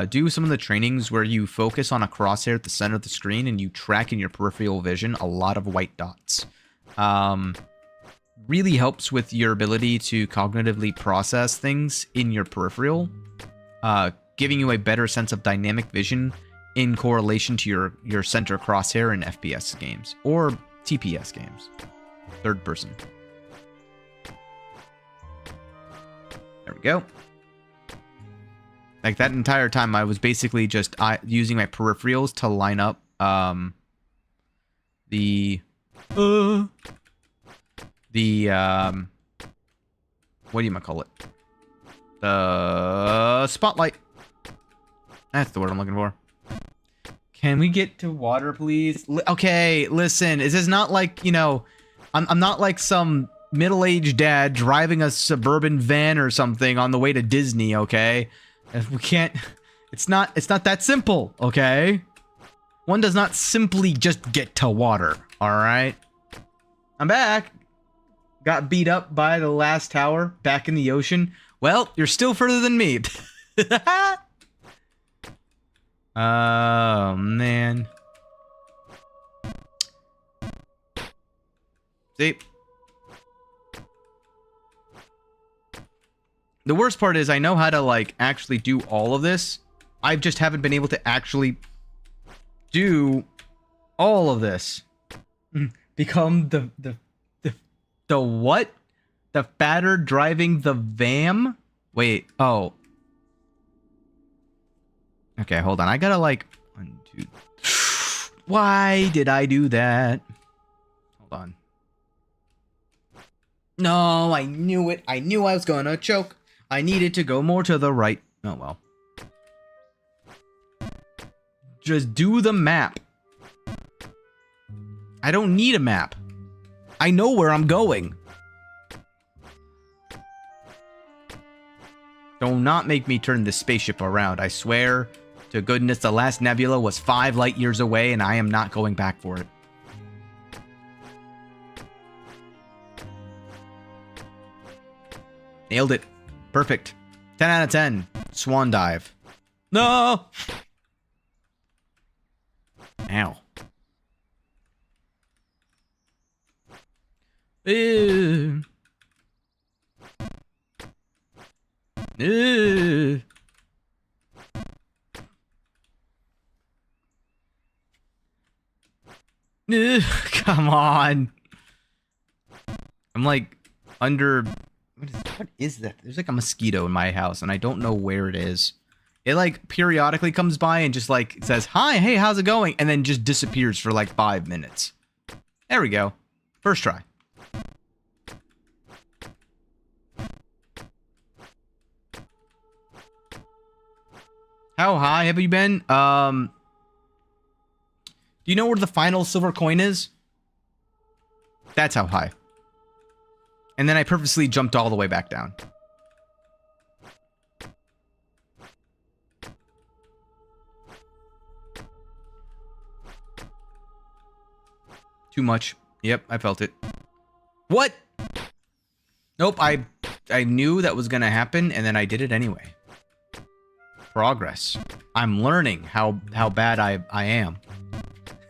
Do some of the trainings where you focus on a crosshair at the center of the screen and you track in your peripheral vision a lot of white dots. Really helps with your ability to cognitively process things in your peripheral. Giving you a better sense of dynamic vision in correlation to your center crosshair in FPS games. Or TPS games. Third person. There we go. Like that entire time I was basically just using my peripherals to line up what do you call it? The spotlight. That's the word I'm looking for. Can we get to water, please? Okay, listen. This is not like, you know, I'm not like some middle-aged dad driving a suburban van or something on the way to Disney, okay? If we can't... It's not that simple, okay? One does not simply just get to water, alright? I'm back. Got beat up by the last tower back in the ocean. Well, you're still further than me. Oh, man. See? The worst part is I know how to, like, actually do all of this. I just haven't been able to actually do all of this. Become the what? The fatter driving the vam? Wait, oh. Okay, hold on. I gotta, like, 1, 2. Why did I do that? Hold on. No, I knew it. I knew I was gonna choke. I needed to go more to the right. Oh, well. Just do the map. I don't need a map. I know where I'm going. Do not make me turn this spaceship around. I swear to goodness, the last nebula was 5 light years away, and I am not going back for it. Nailed it. Perfect. 10 out of 10. Swan dive. No! Ow. Ew. Ew. Ew. Come on. I'm like under... What is that? There's like a mosquito in my house and I don't know where it is. It like periodically comes by and just like says, hi, hey, how's it going? And then just disappears for like 5 minutes. There we go. First try. How high have you been? Do you know where the final silver coin is? That's how high. And then I purposely jumped all the way back down. Too much. Yep, I felt it. What? Nope, I knew that was gonna happen, and then I did it anyway. Progress. I'm learning how bad I am.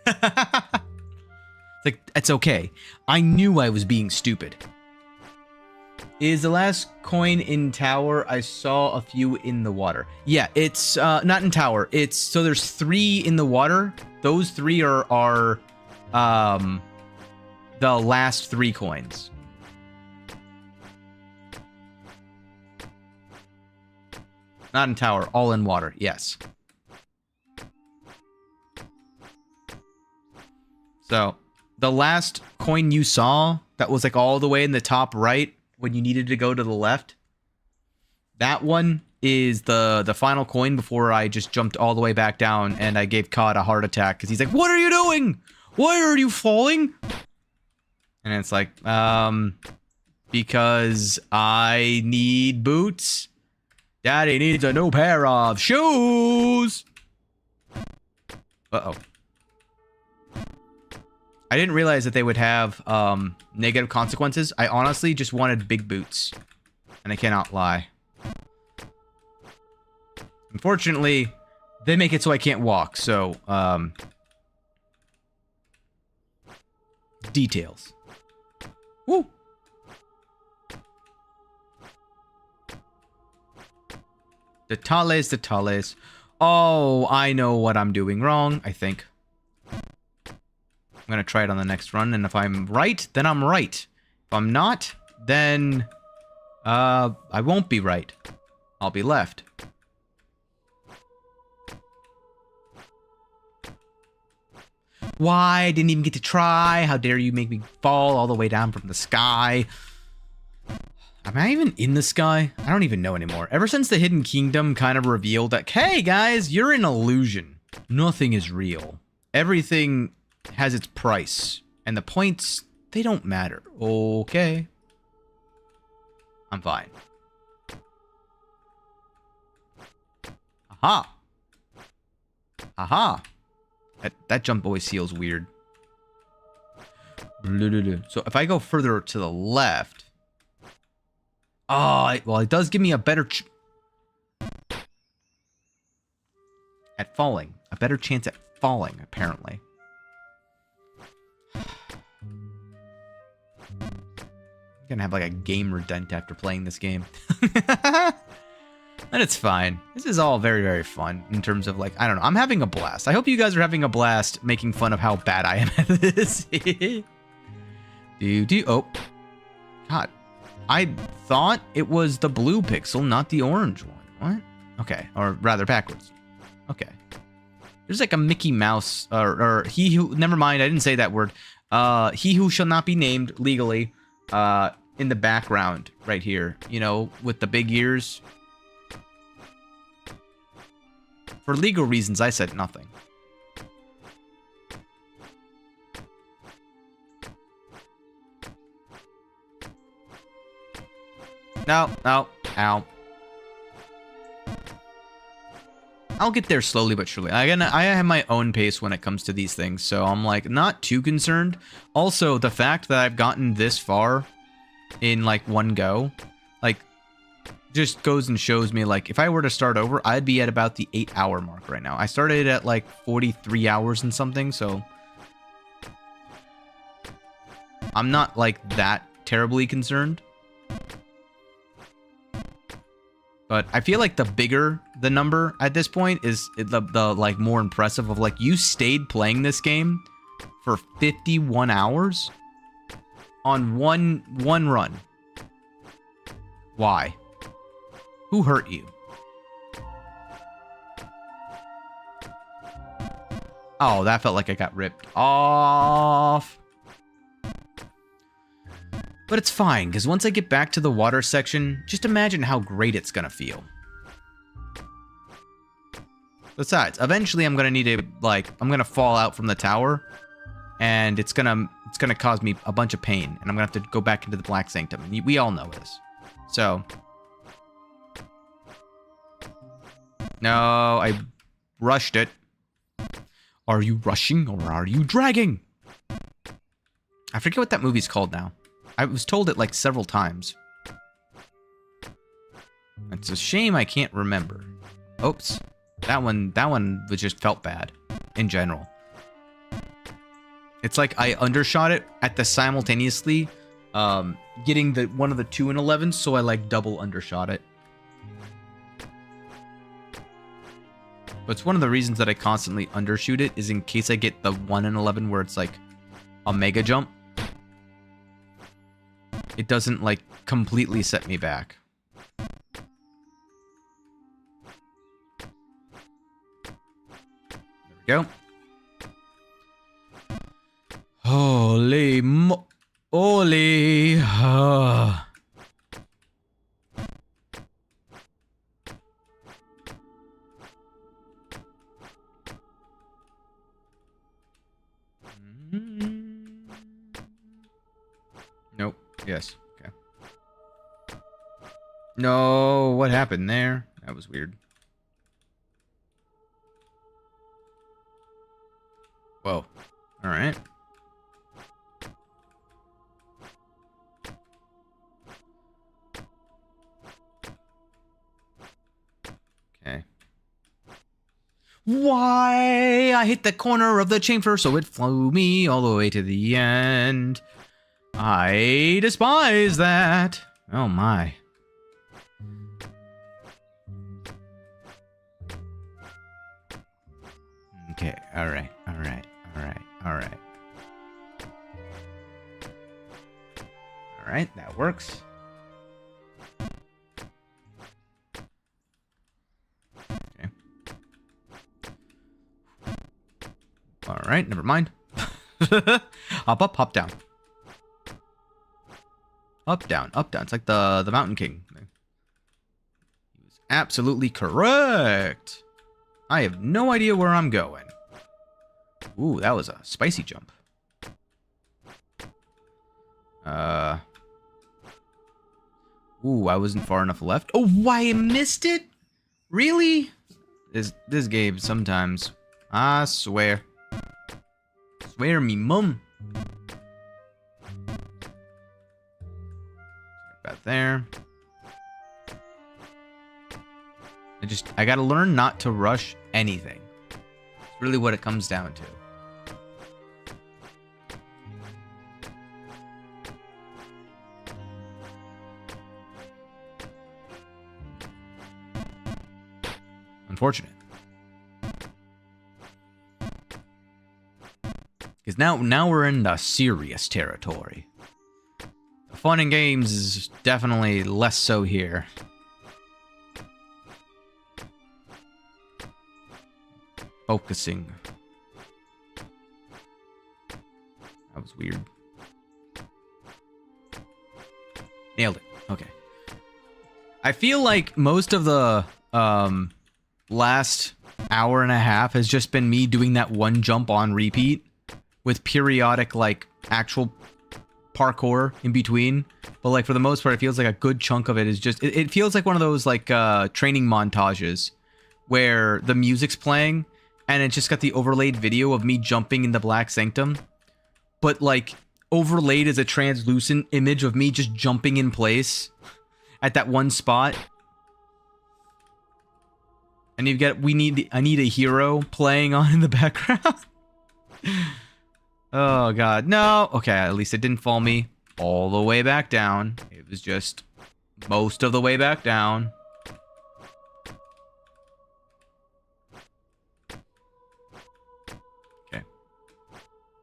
It's like, it's okay. I knew I was being stupid. Is the last coin in tower? I saw a few in the water. Yeah, it's not in tower. It's so there's 3 in the water. Those 3 are the last 3 coins. Not in tower, all in water. Yes. So, the last coin you saw that was like all the way in the top right when you needed to go to the left, that one is the final coin before I just jumped all the way back down and I gave Cod a heart attack because he's like, what are you doing? Why are you falling? And it's like, because I need boots. Daddy needs a new pair of shoes. Uh-oh. I didn't realize that they would have negative consequences. I honestly just wanted big boots. And I cannot lie. Unfortunately, they make it so I can't walk, so, details. Woo! Detalles, detalles. Oh, I know what I'm doing wrong, I think. I'm gonna try it on the next run, and if I'm right, then I'm right. If I'm not, then, I won't be right. I'll be left. Why? I didn't even get to try. How dare you make me fall all the way down from the sky? Am I even in the sky? I don't even know anymore. Ever since the Hidden Kingdom kind of revealed that, hey guys, you're an illusion. Nothing is real. Everything has its price. And the points, they don't matter. Okay. I'm fine. Aha. Aha. That jump always feels weird. So if I go further to the left... Oh, well, it does give me a better... at falling. A better chance at falling, apparently. gonna have like a gamer dent after playing this game. And it's fine. This is all very, very fun in terms of like, I don't know. I'm having a blast. I hope you guys are having a blast making fun of how bad I am at this. Oh. God. I thought it was the blue pixel, not the orange one. What? Okay. Or rather backwards. Okay. There's like a Mickey Mouse or he who, never mind. I didn't say that word. He who shall not be named legally, in the background right here, you know, with the big ears. For legal reasons, I said nothing. No, ow. I'll get there slowly but surely. I have my own pace when it comes to these things, so I'm like not too concerned. Also, the fact that I've gotten this far in like one go, like, just goes and shows me like if I were to start over, I'd be at about the 8-hour mark right now. I started at like 43 hours and something, so I'm not like that terribly concerned. But I feel like the bigger the number at this point is the like more impressive of like you stayed playing this game for 51 hours on one run. Why? Who hurt you? Oh, that felt like I got ripped off. But it's fine, because once I get back to the water section, just imagine how great it's going to feel. Besides, eventually I'm going to need to, like, I'm going to fall out from the tower, and it's going to cause me a bunch of pain, and I'm going to have to go back into the Black Sanctum. And we all know this. So, no, I rushed it. Are you rushing or are you dragging? I forget what that movie's called now. I was told it like several times. It's a shame I can't remember. Oops. That one was just felt bad in general. It's like I undershot it at the simultaneously getting the one of the 2 and 11, so I like double undershot it. But it's one of the reasons that I constantly undershoot it is in case I get the 1 and 11 where it's like a mega jump. It doesn't like completely set me back. There we go. Holy moly. Nope. Yes. Okay. No, what happened there? That was weird. Whoa. All right. Okay. Why? I hit the corner of the chamber, so it flew me all the way to the end. I despise that. Oh my. Okay, alright. Alright, that works. Okay. Alright, never mind. Hop up, hop down. Up, down, up, down. It's like the Mountain King. He was absolutely correct. I have no idea where I'm going. Ooh, that was a spicy jump. Ooh, I wasn't far enough left. Oh, why I missed it? Really? This game sometimes. I swear. Swear me mum. About there. I gotta learn not to rush anything. It's really what it comes down to. Unfortunate. Because now we're in the serious territory. The fun and games is definitely less so here. Focusing. That was weird. Nailed it. Okay. I feel like most of the last hour and a half has just been me doing that one jump on repeat with periodic, like, actual parkour in between. But, like, for the most part, it feels like a good chunk of it is just... It feels like one of those, like, training montages where the music's playing and it's just got the overlaid video of me jumping in the Black Sanctum. But, like, overlaid as a translucent image of me just jumping in place at that one spot. And you get... I need a hero playing on in the background. Oh, God. No. Okay, at least it didn't fall me all the way back down. It was just most of the way back down. Okay.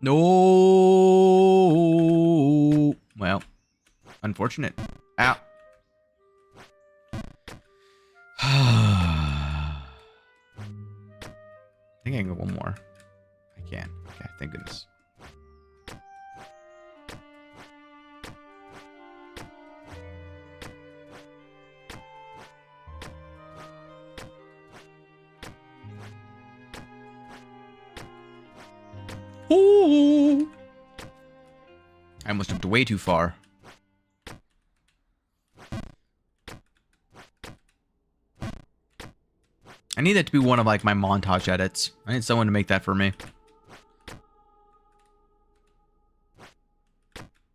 No. Well, unfortunate. Ow. I think I can go one more. I can. Okay, thank goodness. Ooh. I almost jumped way too far. I need that to be one of, like, my montage edits. I need someone to make that for me.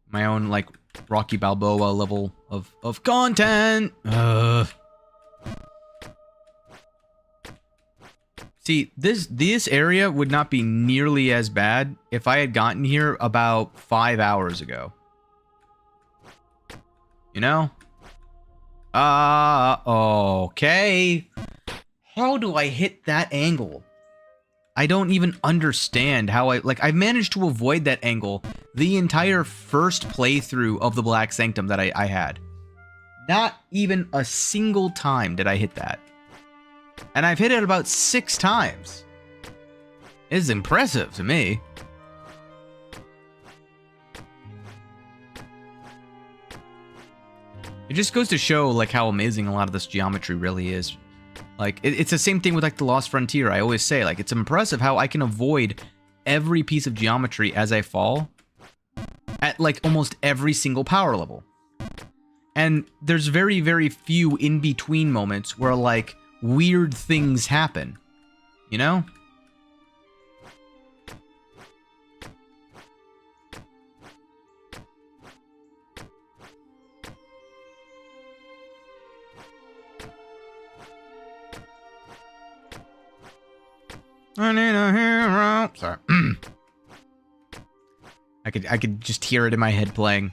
My own, like, Rocky Balboa level of content. See, this area would not be nearly as bad if I had gotten here about 5 hours ago. You know? Okay. How do I hit that angle? I don't even understand how I managed to avoid that angle the entire first playthrough of the Black Sanctum that I had. Not even a single time did I hit that. And I've hit it about 6 times. It's impressive to me. It just goes to show, like, how amazing a lot of this geometry really is. Like, it's the same thing with, like, the Lost Frontier. I always say, like, it's impressive how I can avoid every piece of geometry as I fall at, like, almost every single power level. And there's very, very few in-between moments where, like, weird things happen. You know? I need a hero. Sorry. I could just hear it in my head playing.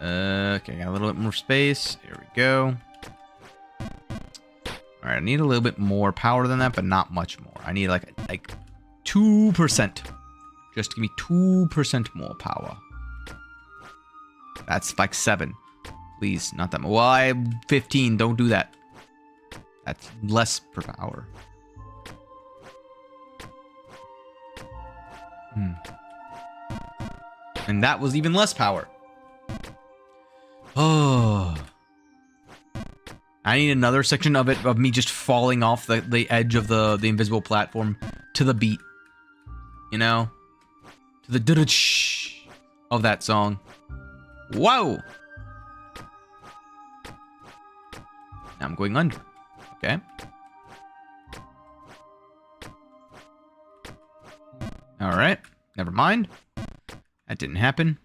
Okay, got a little bit more space. There we go. Alright, I need a little bit more power than that, but not much more. I need like 2%. Just give me 2% more power. That's like 7. Please, not that much. Why 15? Don't do that. That's less per hour. And that was even less power. Oh. I need another section of it, of me just falling off the edge of the invisible platform to the beat. You know? To the du-du-sh of that song. Whoa! Now I'm going under. Okay. Alright. Never mind. That didn't happen.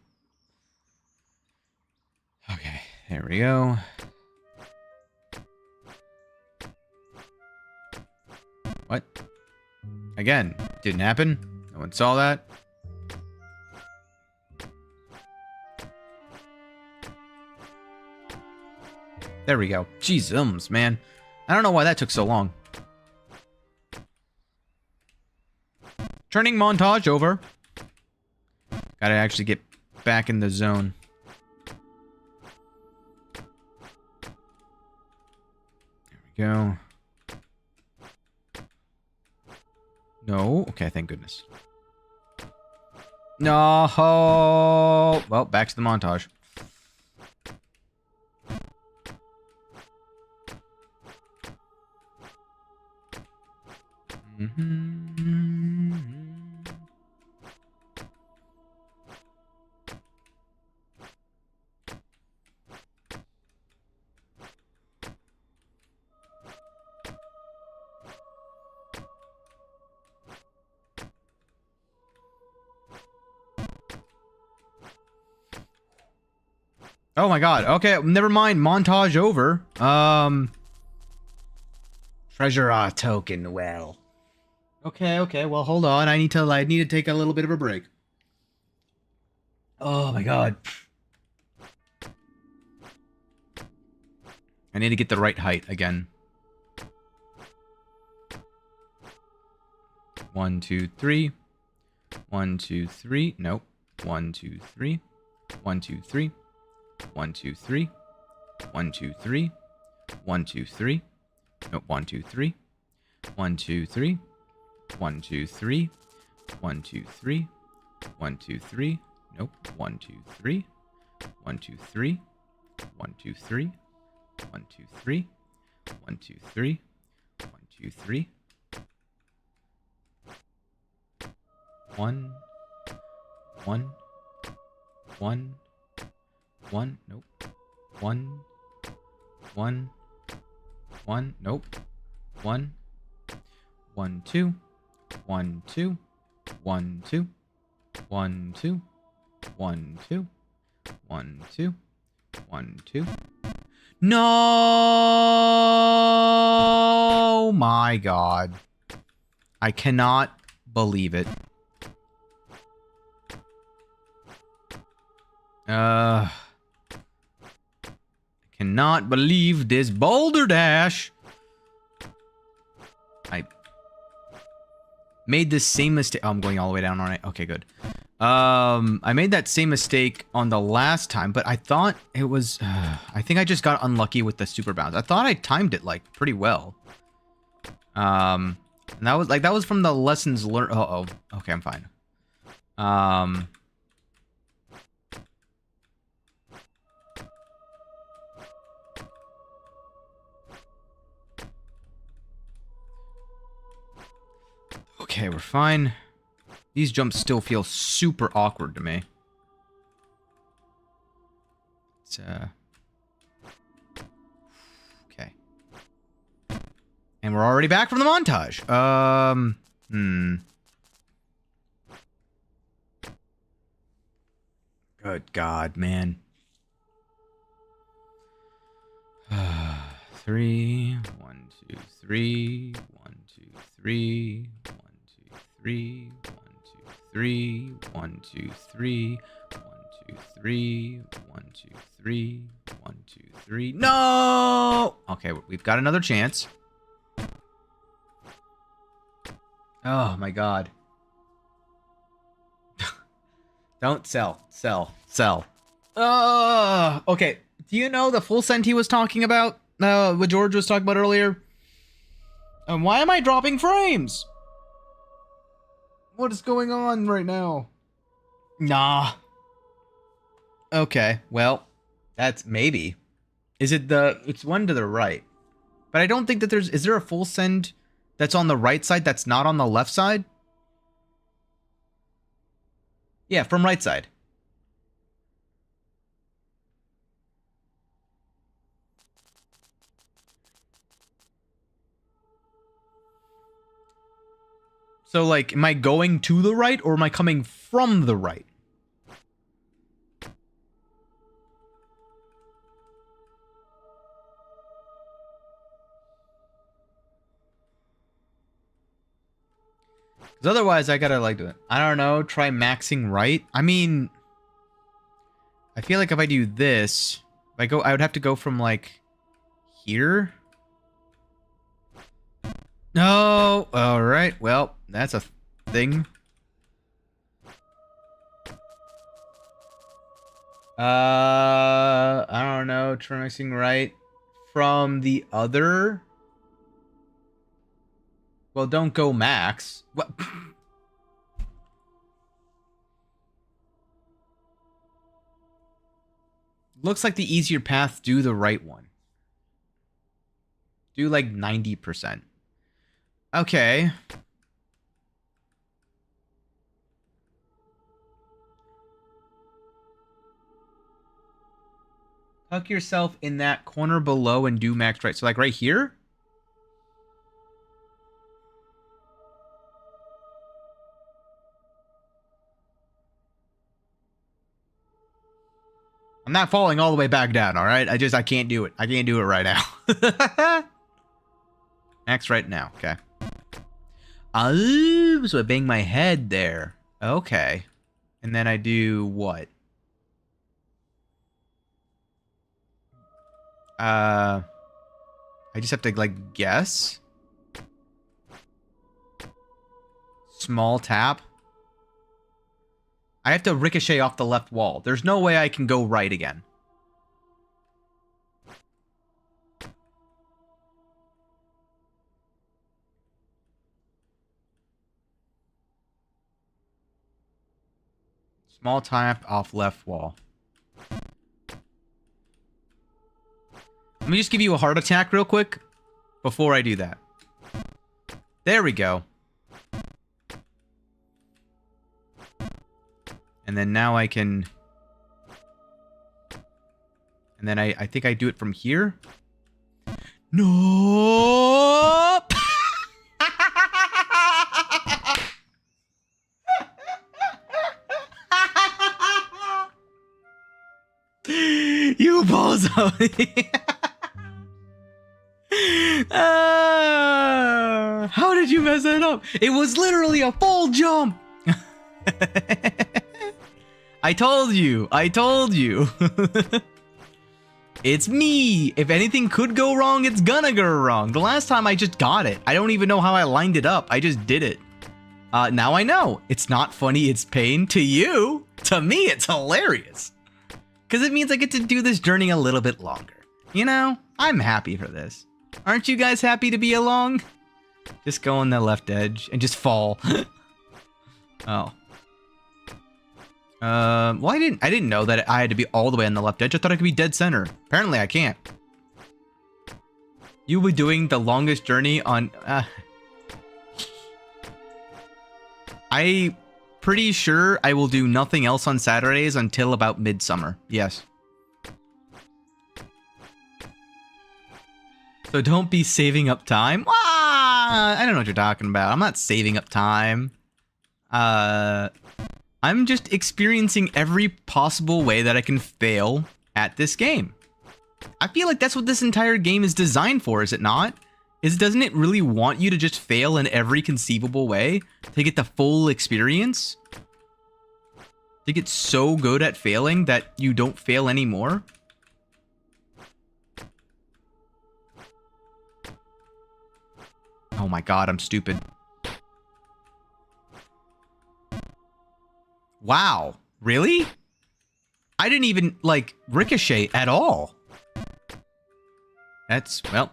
Okay. There we go. What? Again. Didn't happen? No one saw that. There we go. Jeez, man. I don't know why that took so long. Turning montage over. Gotta actually get back in the zone. There we go. No. Okay, thank goodness. No. Well, back to the montage. Oh my god. Okay, never mind. Montage over. Treasure token. Well. Okay. Well, hold on. I need to take a little bit of a break. Oh my god. I need to get the right height again. 1, 2, 3. 1, 2, 3. Nope. 1, 2, 3. 1, 2, 3. 1, 2, 3. 1, 2, 3. 1, 2, 3. Nope. 1, 2, 3. 1, 2, 3. 1, 2, 3. 1, 2, 3. 1, 2, 3. Nope. 1, 2, 3. 1, 2, 3. 1, 2, 3. 1, 2, 3. 1, 2, 3. 1, 2, 3. 1. 1. 1. 1. Nope. 1. 1. 1. Nope. 1. 1, 2. 1, 2. 1, 2. 1, 2. 1, 2. 1, 2. 1, 2. No! My god. I cannot believe it. I cannot believe this boulder dash. I made the same mistake. Oh, I'm going all the way down, aren't I? Okay, good. I made that same mistake on the last time, but I thought it was... I think I just got unlucky with the super bounce. I thought I timed it, like, pretty well. And that was from the lessons learned... Uh-oh. Okay, I'm fine. Okay, we're fine. These jumps still feel super awkward to me. It's, okay. And we're already back from the montage. Good God, man. 3, 1, 2, 3, 1, 2, 3, 1, 2, 3, 1, 2, 3, 1, 2, 3, 1, 2, 3, 1, 2, 3, 1, 2, 3. No! Okay, we've got another chance. Oh my god. Don't sell. Okay. Do you know the full send he was talking about? What George was talking about earlier? And why am I dropping frames? What is going on right now? Nah. Okay, well, that's maybe. It's one to the right. But I don't think that is there a full send that's on the right side that's not on the left side? Yeah, from right side. So, like, am I going to the right or am I coming from the right? Because Because otherwise, I gotta like do it. I don't know. Try maxing right. I mean, I feel like if I do this, if I would have to go from like here. No. All right. Well, that's a thing. I don't know. Try maxing right from the other. Well, don't go max. What? Looks like the easier path. Do the right one. Do like 90%. Okay. Tuck yourself in that corner below and do max right. So like right here? I'm not falling all the way back down, all right? I can't do it. I can't do it right now. Max right now. Okay. Oh, so I bang my head there. Okay. And then I do what? I just have to, like, guess? Small tap? I have to ricochet off the left wall. There's no way I can go right again. Small tap off left wall. Let me just give you a heart attack real quick before I do that. There we go. And then now I can... And then I think I do it from here. Nope! You bozo! How did you mess that up? It was literally a full jump! I told you. I told you. It's me. If anything could go wrong, it's gonna go wrong. The last time I just got it. I don't even know how I lined it up. I just did it. Now I know. It's not funny, it's pain. To you, to me, it's hilarious. Because it means I get to do this journey a little bit longer. You know, I'm happy for this. Aren't you guys happy to be along? Just go on the left edge and just fall. Oh. Well, I didn't know that I had to be all the way on the left edge. I thought I could be dead center. Apparently, I can't. You will be doing the longest journey on... I pretty sure I will do nothing else on Saturdays until about midsummer. Yes. So don't be saving up time. I don't know what you're talking about. I'm not saving up time. I'm just experiencing every possible way that I can fail at this game. I feel like that's what this entire game is designed for, is it not? Doesn't it really want you to just fail in every conceivable way to get the full experience? To get so good at failing that you don't fail anymore? Oh my god, I'm stupid. Wow, really? I didn't even, like, ricochet at all. That's, well...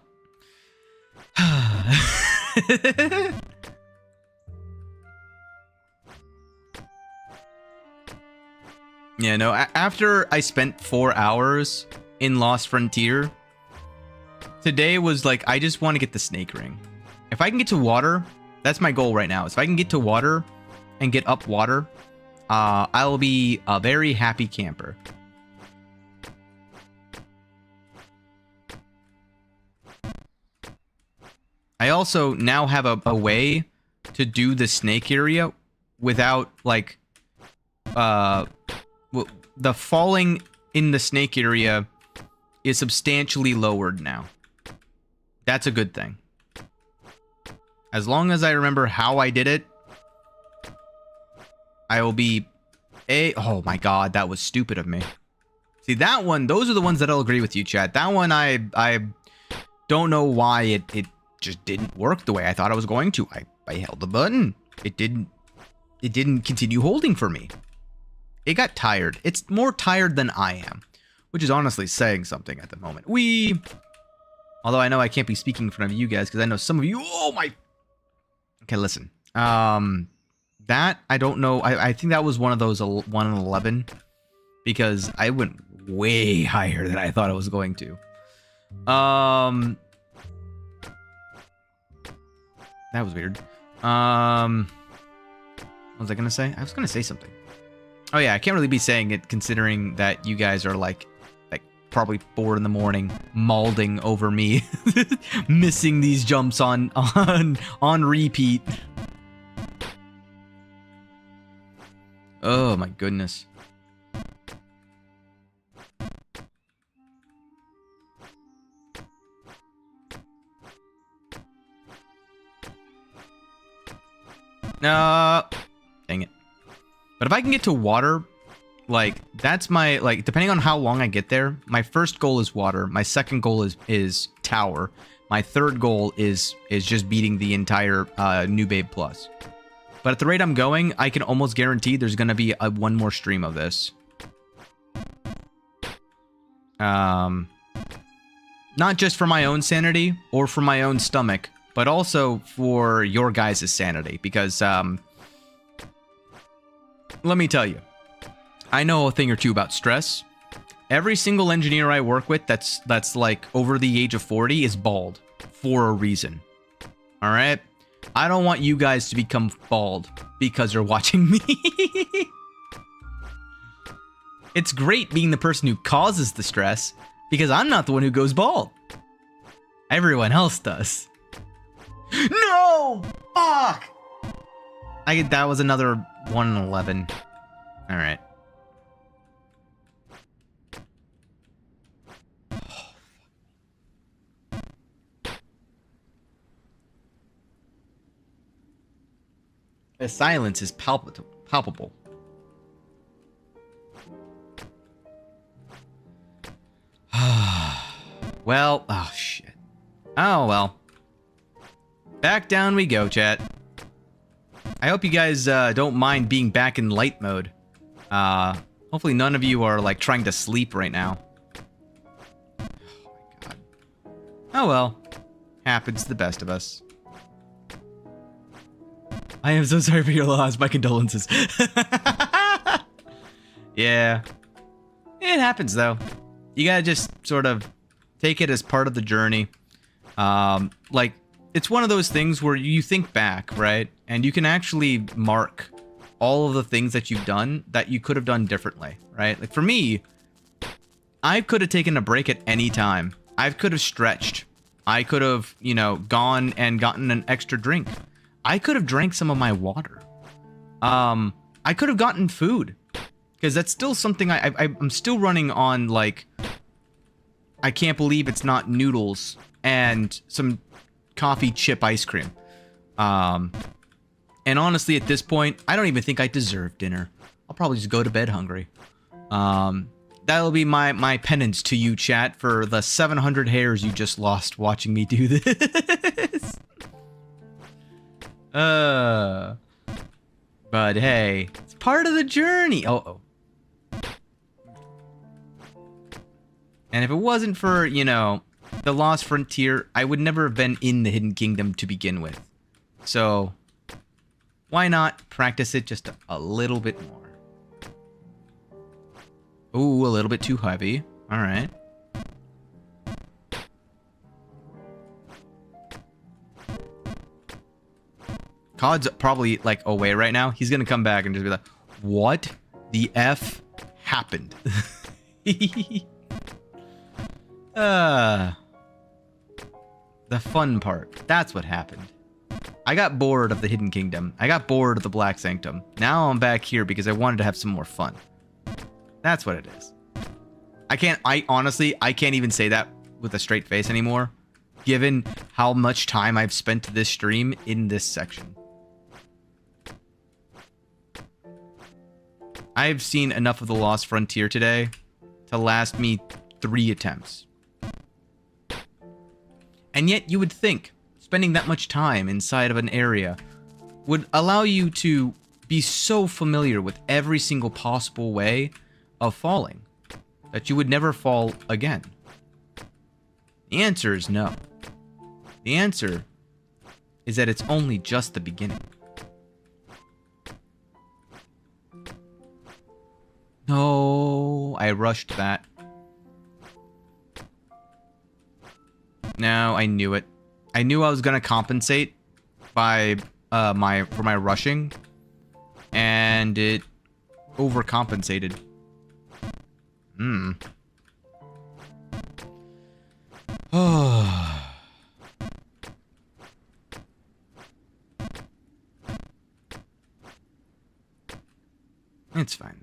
Yeah, no, after I spent 4 hours in Lost Frontier, today was like, I just want to get the snake ring. If I can get to water, that's my goal right now. If I can get to water and get up water, I'll be a very happy camper. I also now have a way to do the snake area without, like, the falling in the snake area is substantially lowered now. That's a good thing. As long as I remember how I did it, I will be oh my god, that was stupid of me. See, that one, those are the ones that I'll agree with you, chat. That one, I don't know why it just didn't work the way I thought it was going to. I held the button. It didn't continue holding for me. It got tired. It's more tired than I am, which is honestly saying something at the moment. Although I know I can't be speaking in front of you guys because I know some of you, oh my. Okay, listen. That, I don't know. I think that was one of those 1 in 11 because I went way higher than I thought I was going to. That was weird. What was I gonna say? I was gonna say something. Oh yeah, I can't really be saying it considering that you guys are like probably 4 in the morning, mauling over me, missing these jumps on repeat. Oh my goodness. No, dang it. But if I can get to water, like that's my depending on how long I get there, my first goal is water, my second goal is tower, my third goal is just beating the entire New Babe Plus. But at the rate I'm going, I can almost guarantee there's gonna be one more stream of this. Not just for my own sanity or for my own stomach, but also for your guys' sanity, because let me tell you, I know a thing or two about stress. Every single engineer I work with that's like over the age of 40 is bald for a reason. All right? I don't want you guys to become bald because you're watching me. It's great being the person who causes the stress because I'm not the one who goes bald. Everyone else does. No! Fuck! That was another 1 in 11. All right. The silence is palpable. Well, oh shit. Oh well. Back down we go, chat. I hope you guys don't mind being back in light mode. Hopefully none of you are like trying to sleep right now. Oh my god. Oh well. Happens to the best of us. I am so sorry for your loss. My condolences. Yeah. It happens though. You gotta just sort of take it as part of the journey. Like, it's one of those things where you think back, right? And you can actually mark all of the things that you've done that you could have done differently, right? Like for me, I could have taken a break at any time. I could have stretched. I could have, you know, gone and gotten an extra drink. I could have drank some of my water. I could have gotten food. Because that's still something I'm still running on, like, I can't believe it's not noodles and some coffee chip ice cream. And honestly, at this point, I don't even think I deserve dinner. I'll probably just go to bed hungry. That'll be my penance to you, chat, for the 700 hairs you just lost watching me do this. But hey, it's part of the journey. Oh. And if it wasn't for, you know, the Lost Frontier, I would never have been in the Hidden Kingdom to begin with. So, why not practice it just a little bit more? Ooh, a little bit too heavy. All right. Cod's probably, like, away right now. He's gonna come back and just be like, what the F happened? The fun part. That's what happened. I got bored of the Hidden Kingdom. I got bored of the Black Sanctum. Now I'm back here because I wanted to have some more fun. That's what it is. I honestly can't even say that with a straight face anymore, given how much time I've spent this stream in this section. I've seen enough of the Lost Frontier today to last me 3 attempts. And yet you would think spending that much time inside of an area would allow you to be so familiar with every single possible way of falling that you would never fall again. The answer is no. The answer is that it's only just the beginning. No, I rushed that. No, I knew it. I knew I was gonna compensate by for my rushing, and it overcompensated. Oh. It's fine.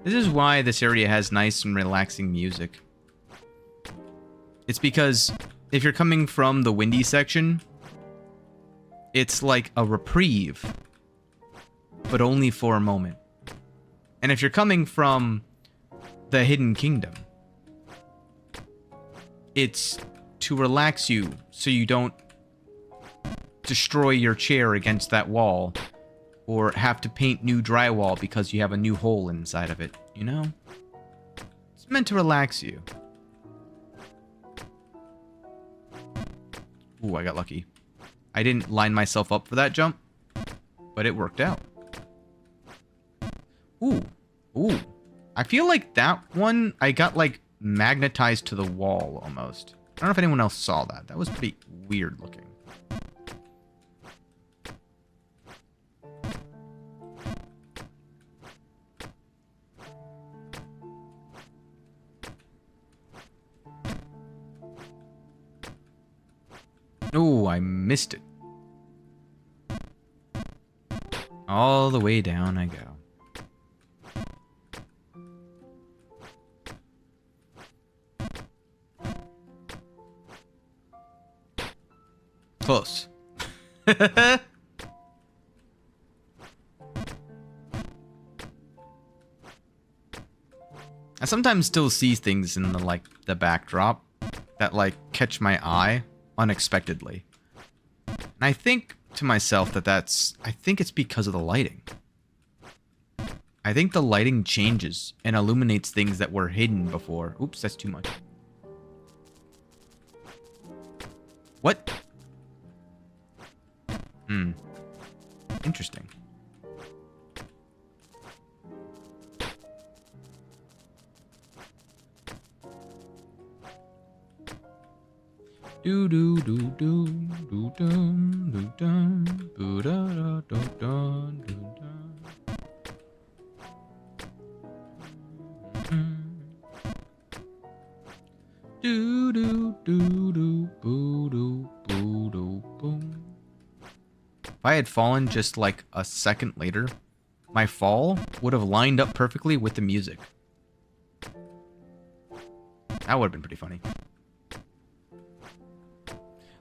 This is why this area has nice and relaxing music. It's because if you're coming from the windy section, it's like a reprieve, but only for a moment. And if you're coming from the Hidden Kingdom, it's to relax you so you don't destroy your chair against that wall or have to paint new drywall because you have a new hole inside of it, you know? It's meant to relax you. Ooh, I got lucky. I didn't line myself up for that jump, but it worked out. Ooh. Ooh. I feel like that one, I got, like, magnetized to the wall, almost. I don't know if anyone else saw that. That was pretty weird looking. Oh, I missed it. All the way down I go. Close. I sometimes still see things in the backdrop that catch my eye unexpectedly. And I think to myself that I think it's because of the lighting. I think the lighting changes and illuminates things that were hidden before. Oops, that's too much. What? Interesting. Do do do do do dum do dum do da da do dum do dum. Do do do do boo do boo do boom. If I had fallen just like a second later, my fall would have lined up perfectly with the music. That would have been pretty funny.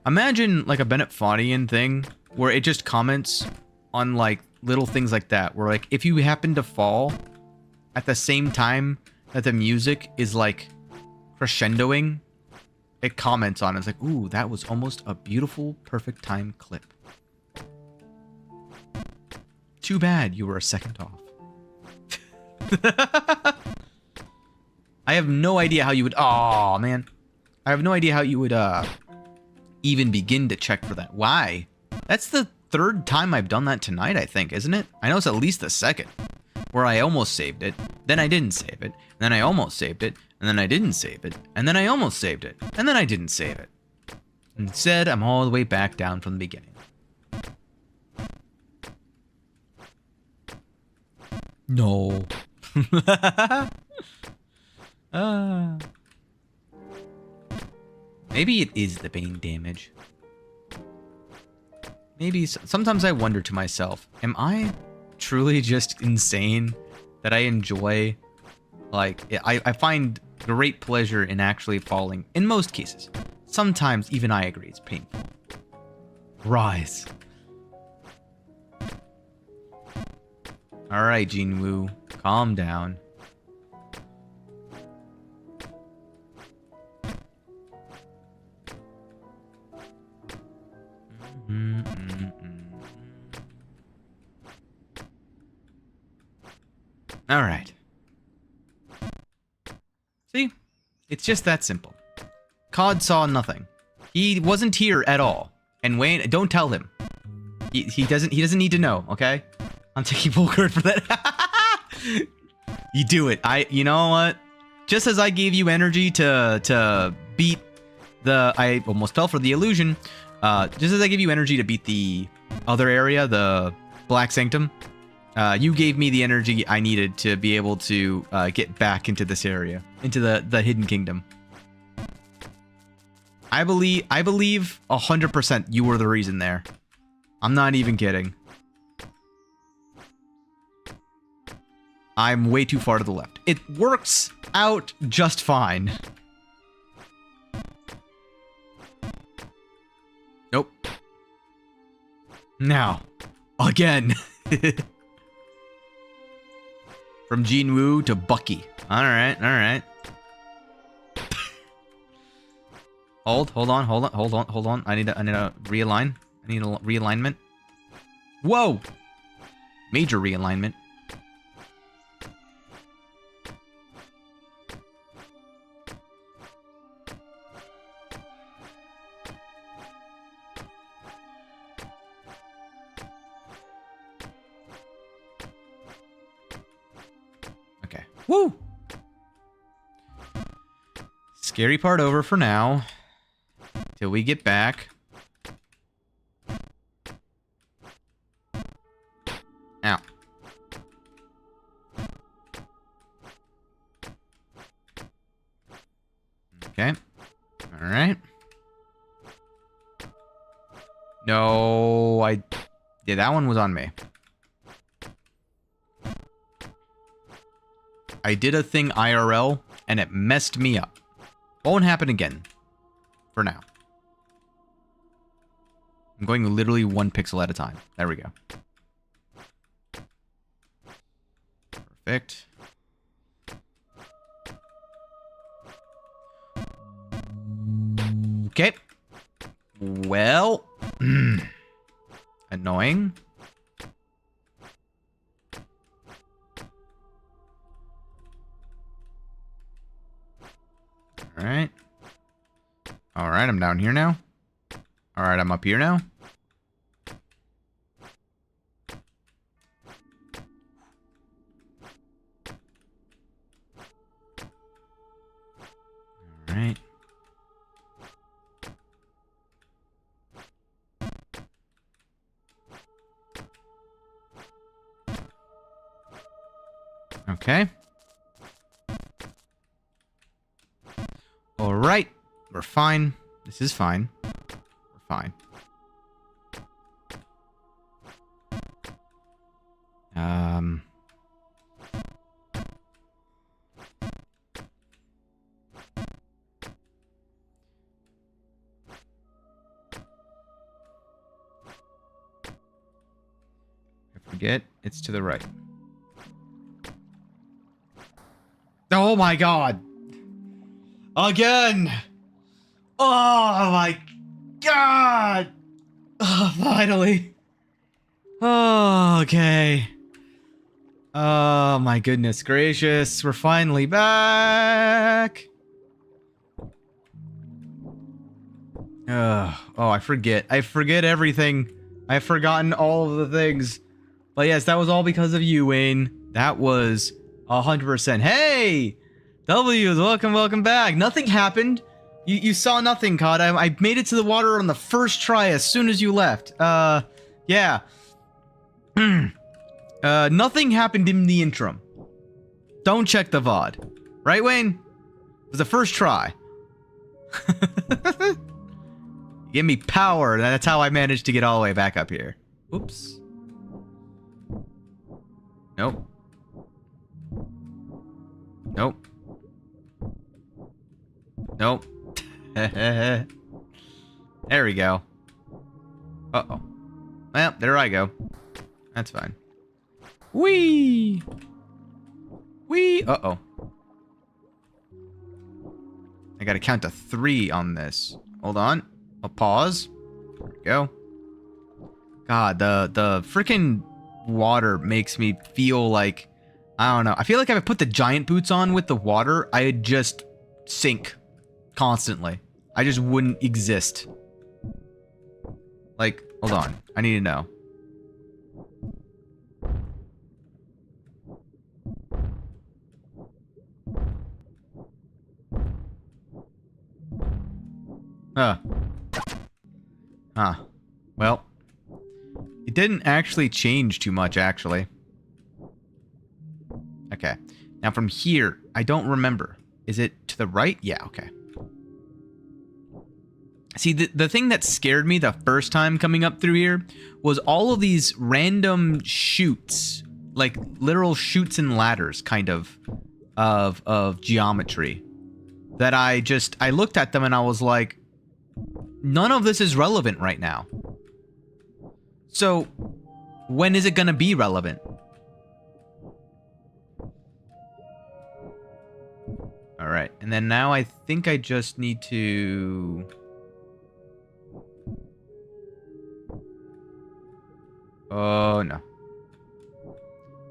Imagine like a Bennett Foddian thing where it just comments on like little things like that, where like if you happen to fall at the same time that the music is like crescendoing, it comments on it. It's like, ooh, that was almost a beautiful, perfect time clip. Too bad you were a second off. I have no idea how you would... Aw, man. I have no idea how you would even begin to check for that. Why? That's the third time I've done that tonight, I think, isn't it? I know it's at least the second. Where I almost saved it, then I didn't save it, then I almost saved it, and then I didn't save it, and then I almost saved it, and then I didn't save it. Instead, I'm all the way back down from the beginning. No. Maybe it is the pain damage. Maybe sometimes I wonder to myself, am I truly just insane that I enjoy, like, I find great pleasure in actually falling in most cases. Sometimes even I agree it's painful. Rise. Alright, Jinwoo. Calm down. All right. See? It's just that simple. Cod saw nothing. He wasn't here at all. And Wayne, don't tell him. He doesn't need to know, okay? I'm taking full credit for that. You do it. You know what? Just as I gave you energy to beat the, I almost fell for the illusion. Just as I gave you energy to beat the other area, the Black Sanctum, you gave me the energy I needed to be able to get back into this area, into the Hidden Kingdom. I believe 100% you were the reason there. I'm not even kidding. I'm way too far to the left. It works out just fine. Nope. Now, again. From Jin Woo to Bucky. Alright, alright. Hold on. I need to realign. I need a realignment. Whoa! Major realignment. Okay. Woo! Scary part over for now. Till we get back. Ow. Okay. Alright. No, yeah, that one was on me. I did a thing IRL, and it messed me up. Won't happen again. For now. I'm going literally 1 pixel at a time. There we go. Perfect. Okay. Well. Annoying. Alright. Alright, I'm down here now. Alright, I'm up here now. Alright. Okay. Alright. We're fine. This is fine. We're fine. I forget it's to the right. Oh my god! Again! Oh my god! Oh, finally. Oh, okay. Oh my goodness gracious. We're finally back. Oh, I forget. I forget everything. I've forgotten all of the things. But yes, that was all because of you, Wayne. That was 100%. Hey! W's, welcome back. Nothing happened. You saw nothing, Cod. I made it to the water on the first try as soon as you left. Yeah. Nothing happened in the interim. Don't check the VOD. Right, Wayne? It was the first try. Give me power, and that's how I managed to get all the way back up here. Oops. Nope. Nope. Nope. There we go. Uh-oh. Well, there I go. That's fine. Whee! Whee! Uh-oh. I gotta count to 3 on this. Hold on. I'll pause. There we go. God, the freaking water makes me feel like... I don't know. I feel like if I put the giant boots on with the water, I'd just sink constantly. I just wouldn't exist. Like, hold on. I need to know. Huh. Well, it didn't actually change too much, actually. Okay. Now from here, I don't remember. Is it to the right? Yeah, okay. See, the thing that scared me the first time coming up through here was all of these random chutes, like literal chutes and ladders, kind of geometry. That I looked at them and I was like, none of this is relevant right now. So, when is it gonna be relevant? Alright, and then now I think I just need to... Oh, no.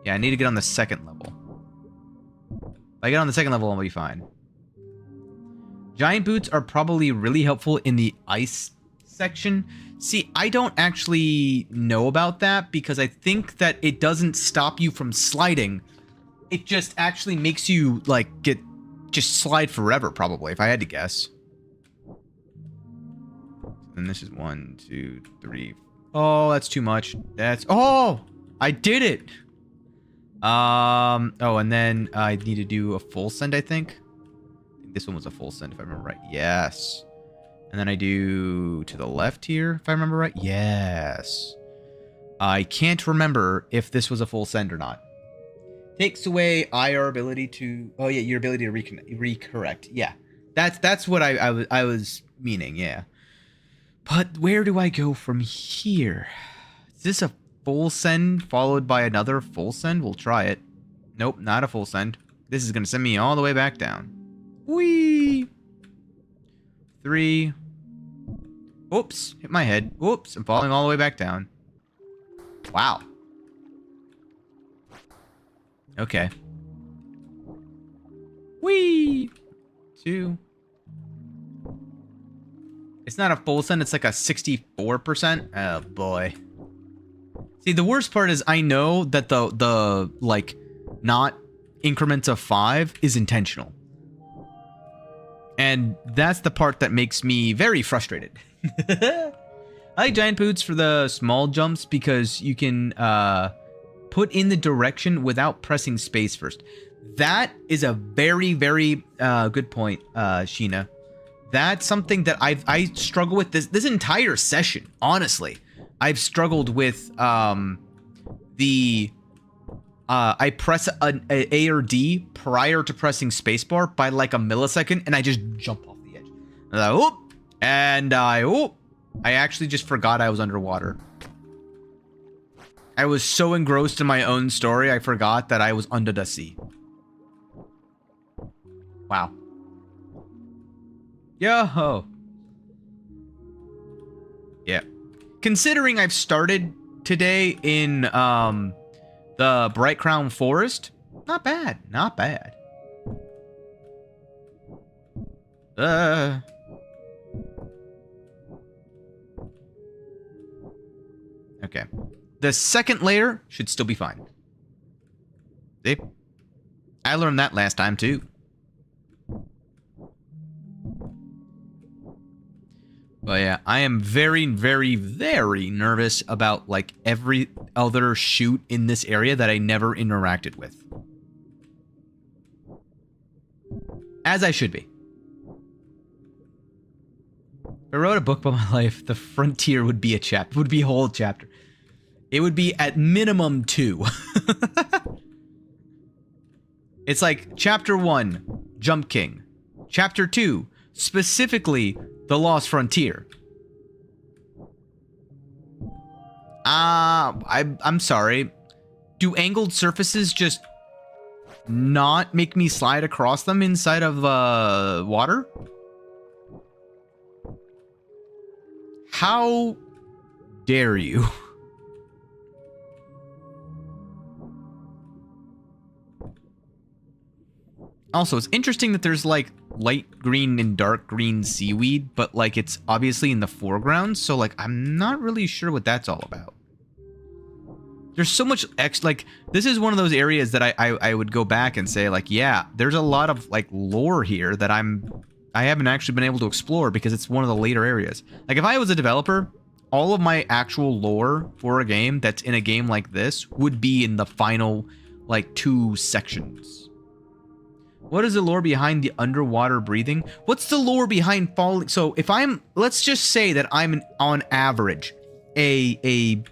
Yeah, I need to get on the second level. If I get on the second level, I'll be fine. Giant boots are probably really helpful in the ice section. See, I don't actually know about that because I think that it doesn't stop you from sliding. It just actually makes you, like, just slide forever, probably, if I had to guess. And this is 1, 2, 3. Oh, that's too much. Oh, I did it. Oh, and then I need to do a full send, I think. This one was a full send, if I remember right. Yes. And then I do to the left here, if I remember right. Yes. I can't remember if this was a full send or not. Takes away our ability to... Oh, yeah, your ability to recorrect. Yeah. That's what I was meaning, yeah. But where do I go from here? Is this a full send followed by another full send? We'll try it. Nope, not a full send. This is going to send me all the way back down. Whee! 3. Oops, hit my head. Oops, I'm falling all the way back down. Wow. Okay. Whee! 2. It's not a full send, it's like a 64%. Oh, boy. See, the worst part is I know that the like, not increments of 5 is intentional. And that's the part that makes me very frustrated. I like giant boots for the small jumps because you can put in the direction without pressing space first. That is a very, very good point, Sheena. That's something that I struggle with this entire session, honestly. I've struggled with I press an A or D prior to pressing spacebar by like a millisecond, and I just jump off the edge. And I actually just forgot I was underwater. I was so engrossed in my own story, I forgot that I was under the sea. Wow. Yo-ho. Yeah. Considering I've started today in the Bright Crown Forest, not bad, not bad. Okay. The second layer should still be fine. See? I learned that last time too. But yeah, I am very, very, very nervous about like every other chute in this area that I never interacted with. As I should be. If I wrote a book about my life, the frontier would be a chapter, would be a whole chapter. It would be at minimum 2. It's like chapter 1, Jump King. Chapter 2, specifically the Lost Frontier. I'm sorry. Do angled surfaces just not make me slide across them inside of water? How dare you? Also, it's interesting that there's like light green and dark green seaweed, but like it's obviously in the foreground, so like I'm not really sure what that's all about. There's so much like this is one of those areas that I would go back and say like, yeah, there's a lot of like lore here that I haven't actually been able to explore because it's one of the later areas. Like if I was a developer, all of my actual lore for a game that's in a game like this would be in the final like 2 sections. What is the lore behind the underwater breathing? What's the lore behind falling? So if let's just say that I'm on average a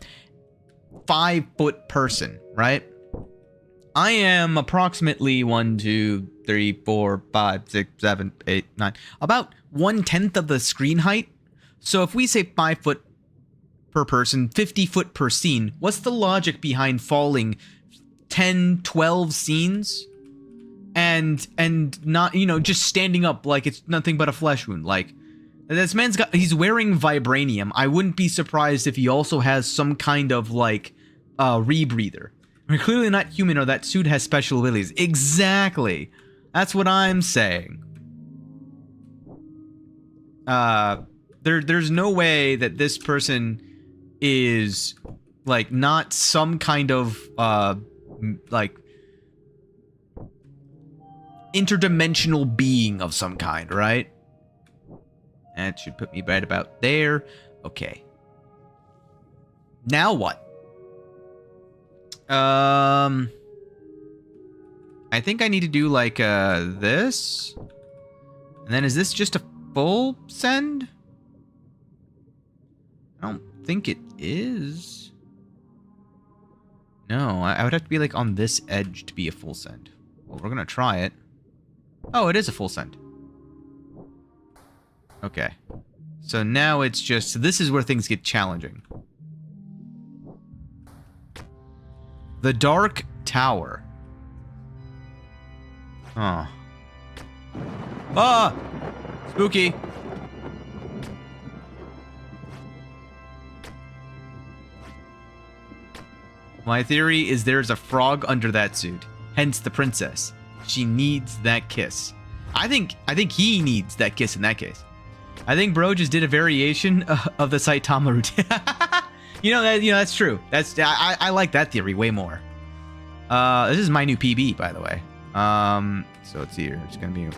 5-foot person, right? I am approximately 1, 2, 3, 4, 5, 6, 7, 8, 9, about 1/10 of the screen height. So if we say 5 foot per person, 50 foot per scene, what's the logic behind falling 10, 12 scenes? And not, you know, just standing up like it's nothing but a flesh wound. Like, this man's he's wearing vibranium. I wouldn't be surprised if he also has some kind of, like, rebreather. I mean, clearly not human, or that suit has special abilities. Exactly. That's what I'm saying. There's no way that this person is, like, not some kind of, like, interdimensional being of some kind, right? That should put me right about there. Okay. Now what? I think I need to do like this. And then is this just a full send? I don't think it is. No, I would have to be like on this edge to be a full send. Well, we're gonna try it. Oh, it is a full send. Okay. So now it's just... So this is where things get challenging. The Dark Tower. Oh. Ah! Spooky. My theory is there's a frog under that suit. Hence the princess. She needs that kiss. I think he needs that kiss in that case. I think bro just did a variation of the Saitama routine. That's true. I like that theory way more. This is my new PB, by the way. So let's see here. It's gonna be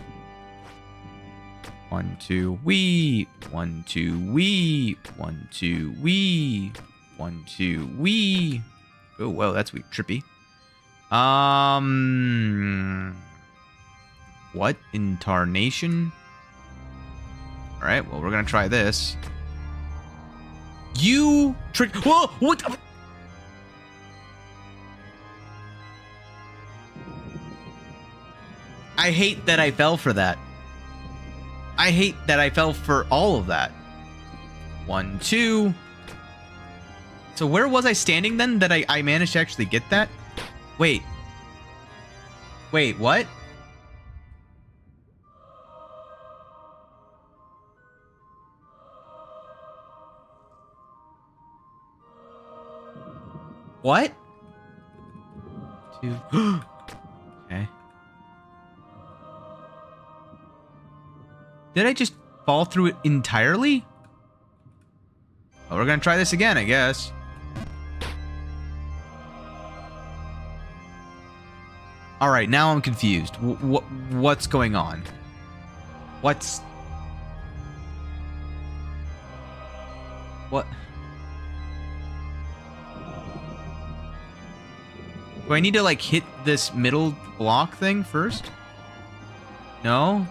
1, 2, wee, 1, 2, wee, 1, 2, wee, 1, 2, wee. Oh, whoa, that's weird, trippy. What in tarnation? All right, well, we're gonna try this. You trick. Whoa, what? I hate that I fell for that. I hate that I fell for all of that. 1, 2. So where was I standing then that I managed to actually get that? Wait. Wait, what? What? 2. Okay. Did I just fall through it entirely? Well, we're gonna try this again, I guess. All right, now I'm confused. What's going on? What? Do I need to like hit this middle block thing first? No?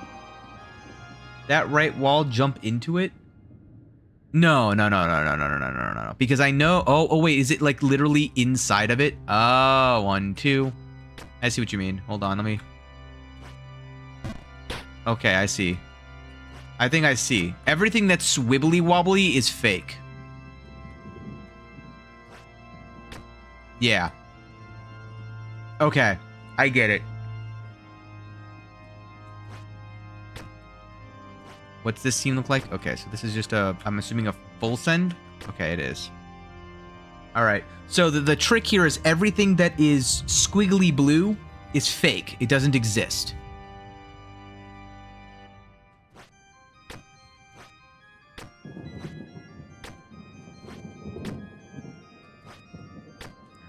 That right wall, jump into it? No. Because I know... Oh, wait. Is it like literally inside of it? Oh, 1, 2. I see what you mean. Hold on. Let me... Okay, I see. I think I see. Everything that's swibbly wobbly is fake. Yeah. Okay. I get it. What's this scene look like? Okay, so this is just a, I'm assuming a full send? Okay, it is. All right, so the trick here is everything that is squiggly blue is fake. It doesn't exist.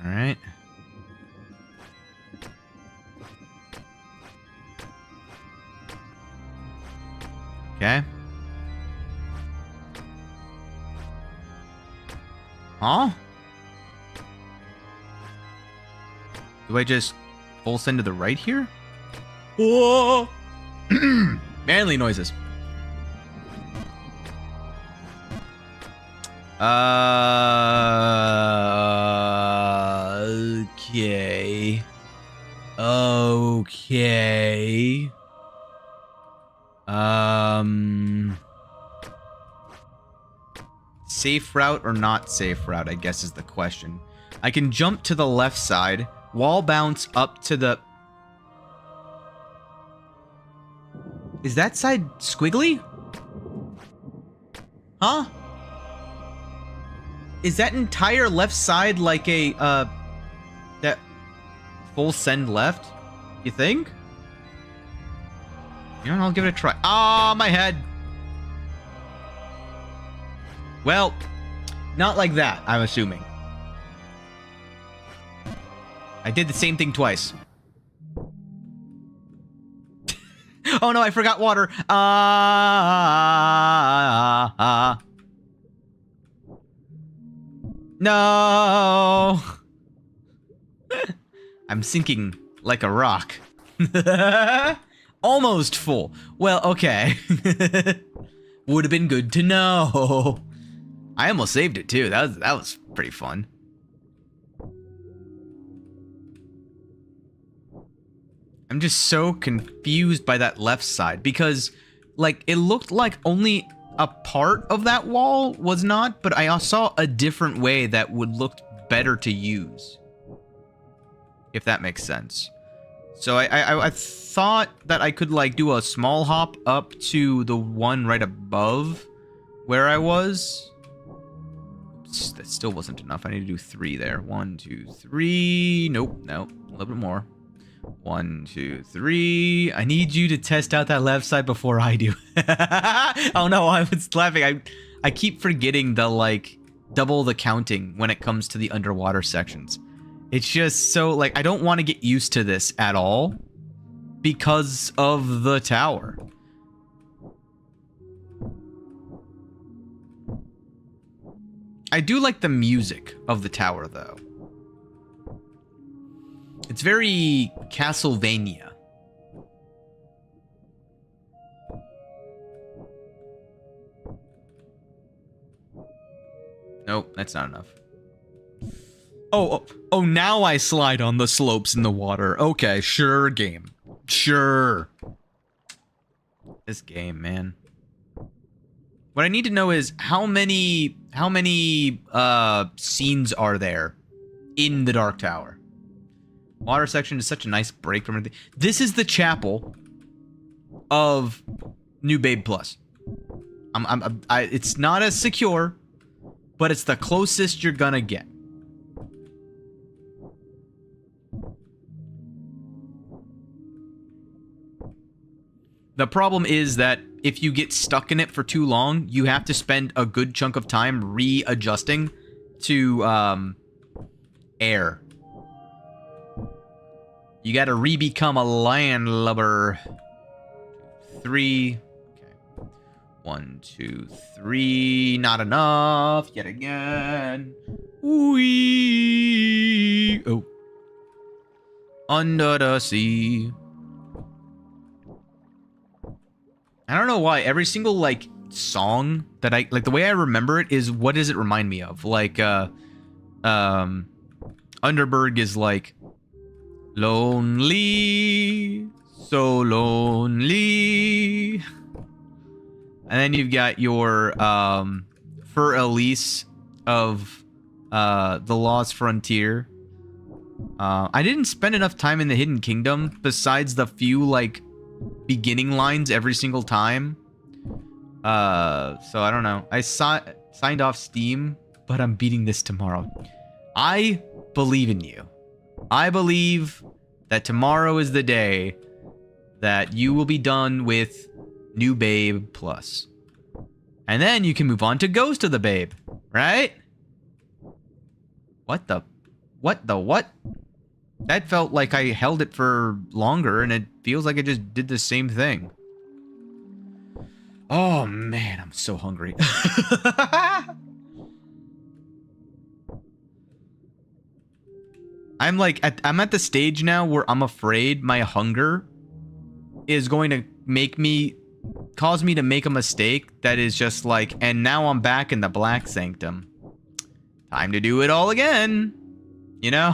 All right. Okay. Huh? Do I just full send to the right here? Whoa! Manly noises. Okay. Okay. Safe route or not safe route, I guess is the question. I can jump to the left side, wall bounce up to the... Is that side squiggly? Huh? Is that entire left side like a, that full send left? You think? You know, I'll give it a try. Ah, my head! Well, not like that, I'm assuming. I did the same thing twice. Oh no, I forgot water. No. I'm sinking like a rock. Almost full. Well, okay. Would have been good to know. I almost saved it too. That was pretty fun. I'm just so confused by that left side because, like, it looked like only a part of that wall was not, but I saw a different way that would look better to use. If that makes sense. So I thought that I could, like, do a small hop up to the one right above where I was. Oops, that still wasn't enough. I need to do 3 there. 1, 2, 3. Nope, nope. A little bit more. 1, 2, 3. I need you to test out that left side before I do. Oh no, I was laughing. I keep forgetting the, like, double the counting when it comes to the underwater sections. It's just so, like, I don't want to get used to this at all because of the tower. I do like the music of the tower, though. It's very Castlevania. Nope, that's not enough. Oh, now I slide on the slopes in the water. Okay, sure, game. Sure. This game, man. What I need to know is how many scenes are there in the Dark Tower? Water section is such a nice break from everything. This is the chapel of New Babe Plus. It's not as secure, but it's the closest you're gonna get. The problem is that if you get stuck in it for too long, you have to spend a good chunk of time readjusting to air. You gotta re-become a landlubber. 3. Okay. 1, 2, 3. Not enough. Yet again. Wee. Oh. Under the sea. I don't know why. Every single, like, song that I... Like, the way I remember it is, what does it remind me of? Like, Underberg is like... Lonely, so lonely. And then you've got your For Elise of The Lost Frontier. I didn't spend enough time in the Hidden Kingdom besides the few, like, beginning lines every single time. So I don't know. I signed off Steam, but I'm beating this tomorrow. I believe in you. I believe that tomorrow is the day that you will be done with New Babe Plus. And then you can move on to Ghost of the Babe, right? What? That felt like I held it for longer, and it feels like I just did the same thing. Oh, man, I'm so hungry. I'm at the stage now where I'm afraid my hunger is going to cause me to make a mistake that is just like, and now I'm back in the Black Sanctum. Time to do it all again. You know?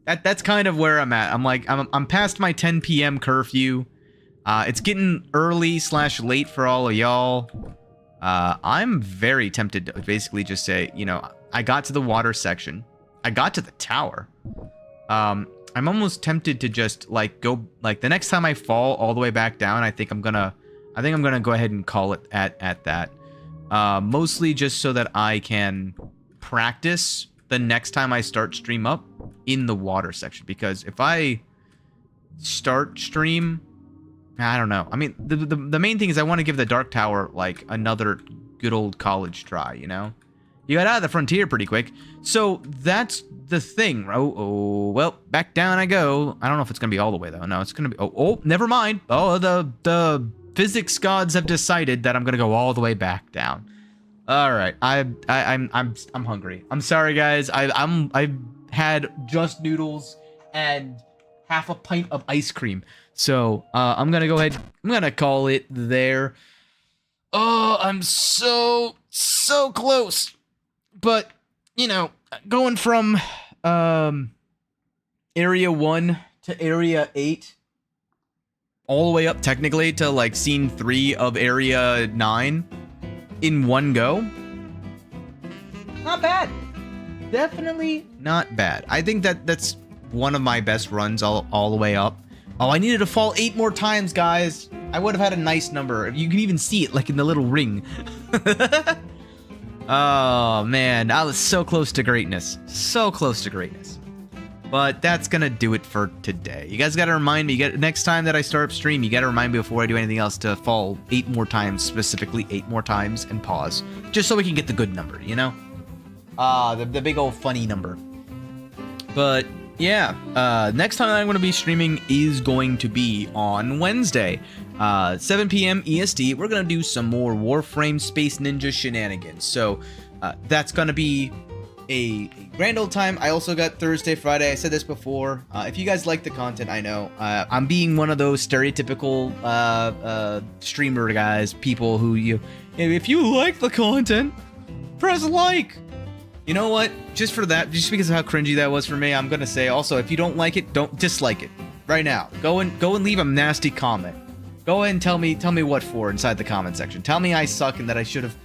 That's kind of where I'm at. I'm past my 10 p.m. curfew. It's getting early/late for all of y'all. I'm very tempted to basically just say, you know, I got to the water section. I got to the tower. I'm almost tempted to just like go like the next time I fall all the way back down, I think I'm gonna go ahead and call it at that. Mostly just so that I can practice the next time I start stream up in the water section, because if I start stream, I don't know. I mean, the main thing is I want to give the Dark Tower like another good old college try, you know? You got out of the frontier pretty quick. So that's the thing. Oh, well, back down I go. I don't know if it's going to be all the way, though. No, it's going to be... Oh, never mind. Oh, the physics gods have decided that I'm going to go all the way back down. All right. I'm hungry. I'm sorry, guys. I've had just noodles and half a pint of ice cream. So I'm going to go ahead. I'm going to call it there. Oh, I'm so close. But, you know, going from Area 1 to Area 8, all the way up technically to like Scene 3 of Area 9 in one go, not bad. Definitely not bad. I think that's one of my best runs all the way up. Oh, I needed to fall 8 more times, guys. I would have had a nice number. You can even see it like in the little ring. Oh, man, I was so close to greatness. So close to greatness. But that's going to do it for today. You guys got to remind me, next time that I start up stream, you got to remind me before I do anything else to fall 8 more times, specifically 8 more times, and pause. Just so we can get the good number, you know? The big old funny number. But, yeah, next time I'm going to be streaming is going to be on Wednesday. 7 p.m. EST, we're going to do some more Warframe Space Ninja shenanigans. So that's going to be a grand old time. I also got Thursday, Friday. I said this before. If you guys like the content, I know. I'm being one of those stereotypical streamer guys, people who if you like the content, press like. You know what? Just for that, just because of how cringy that was for me, I'm going to say also, if you don't like it, don't dislike it right now. Go and leave a nasty comment. Go ahead and tell me what for inside the comment section. Tell me I suck and that I should have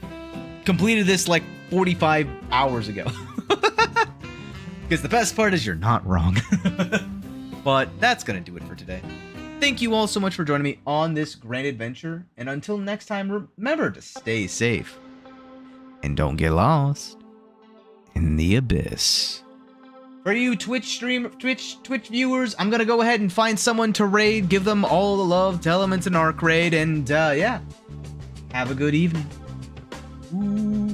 completed this like 45 hours ago. Because the best part is you're not wrong. But that's going to do it for today. Thank you all so much for joining me on this grand adventure. And until next time, remember to stay safe. And don't get lost in the abyss. For you Twitch viewers, I'm gonna go ahead and find someone to raid, give them all the love, tell them it's an arc raid, and yeah, have a good evening. Ooh.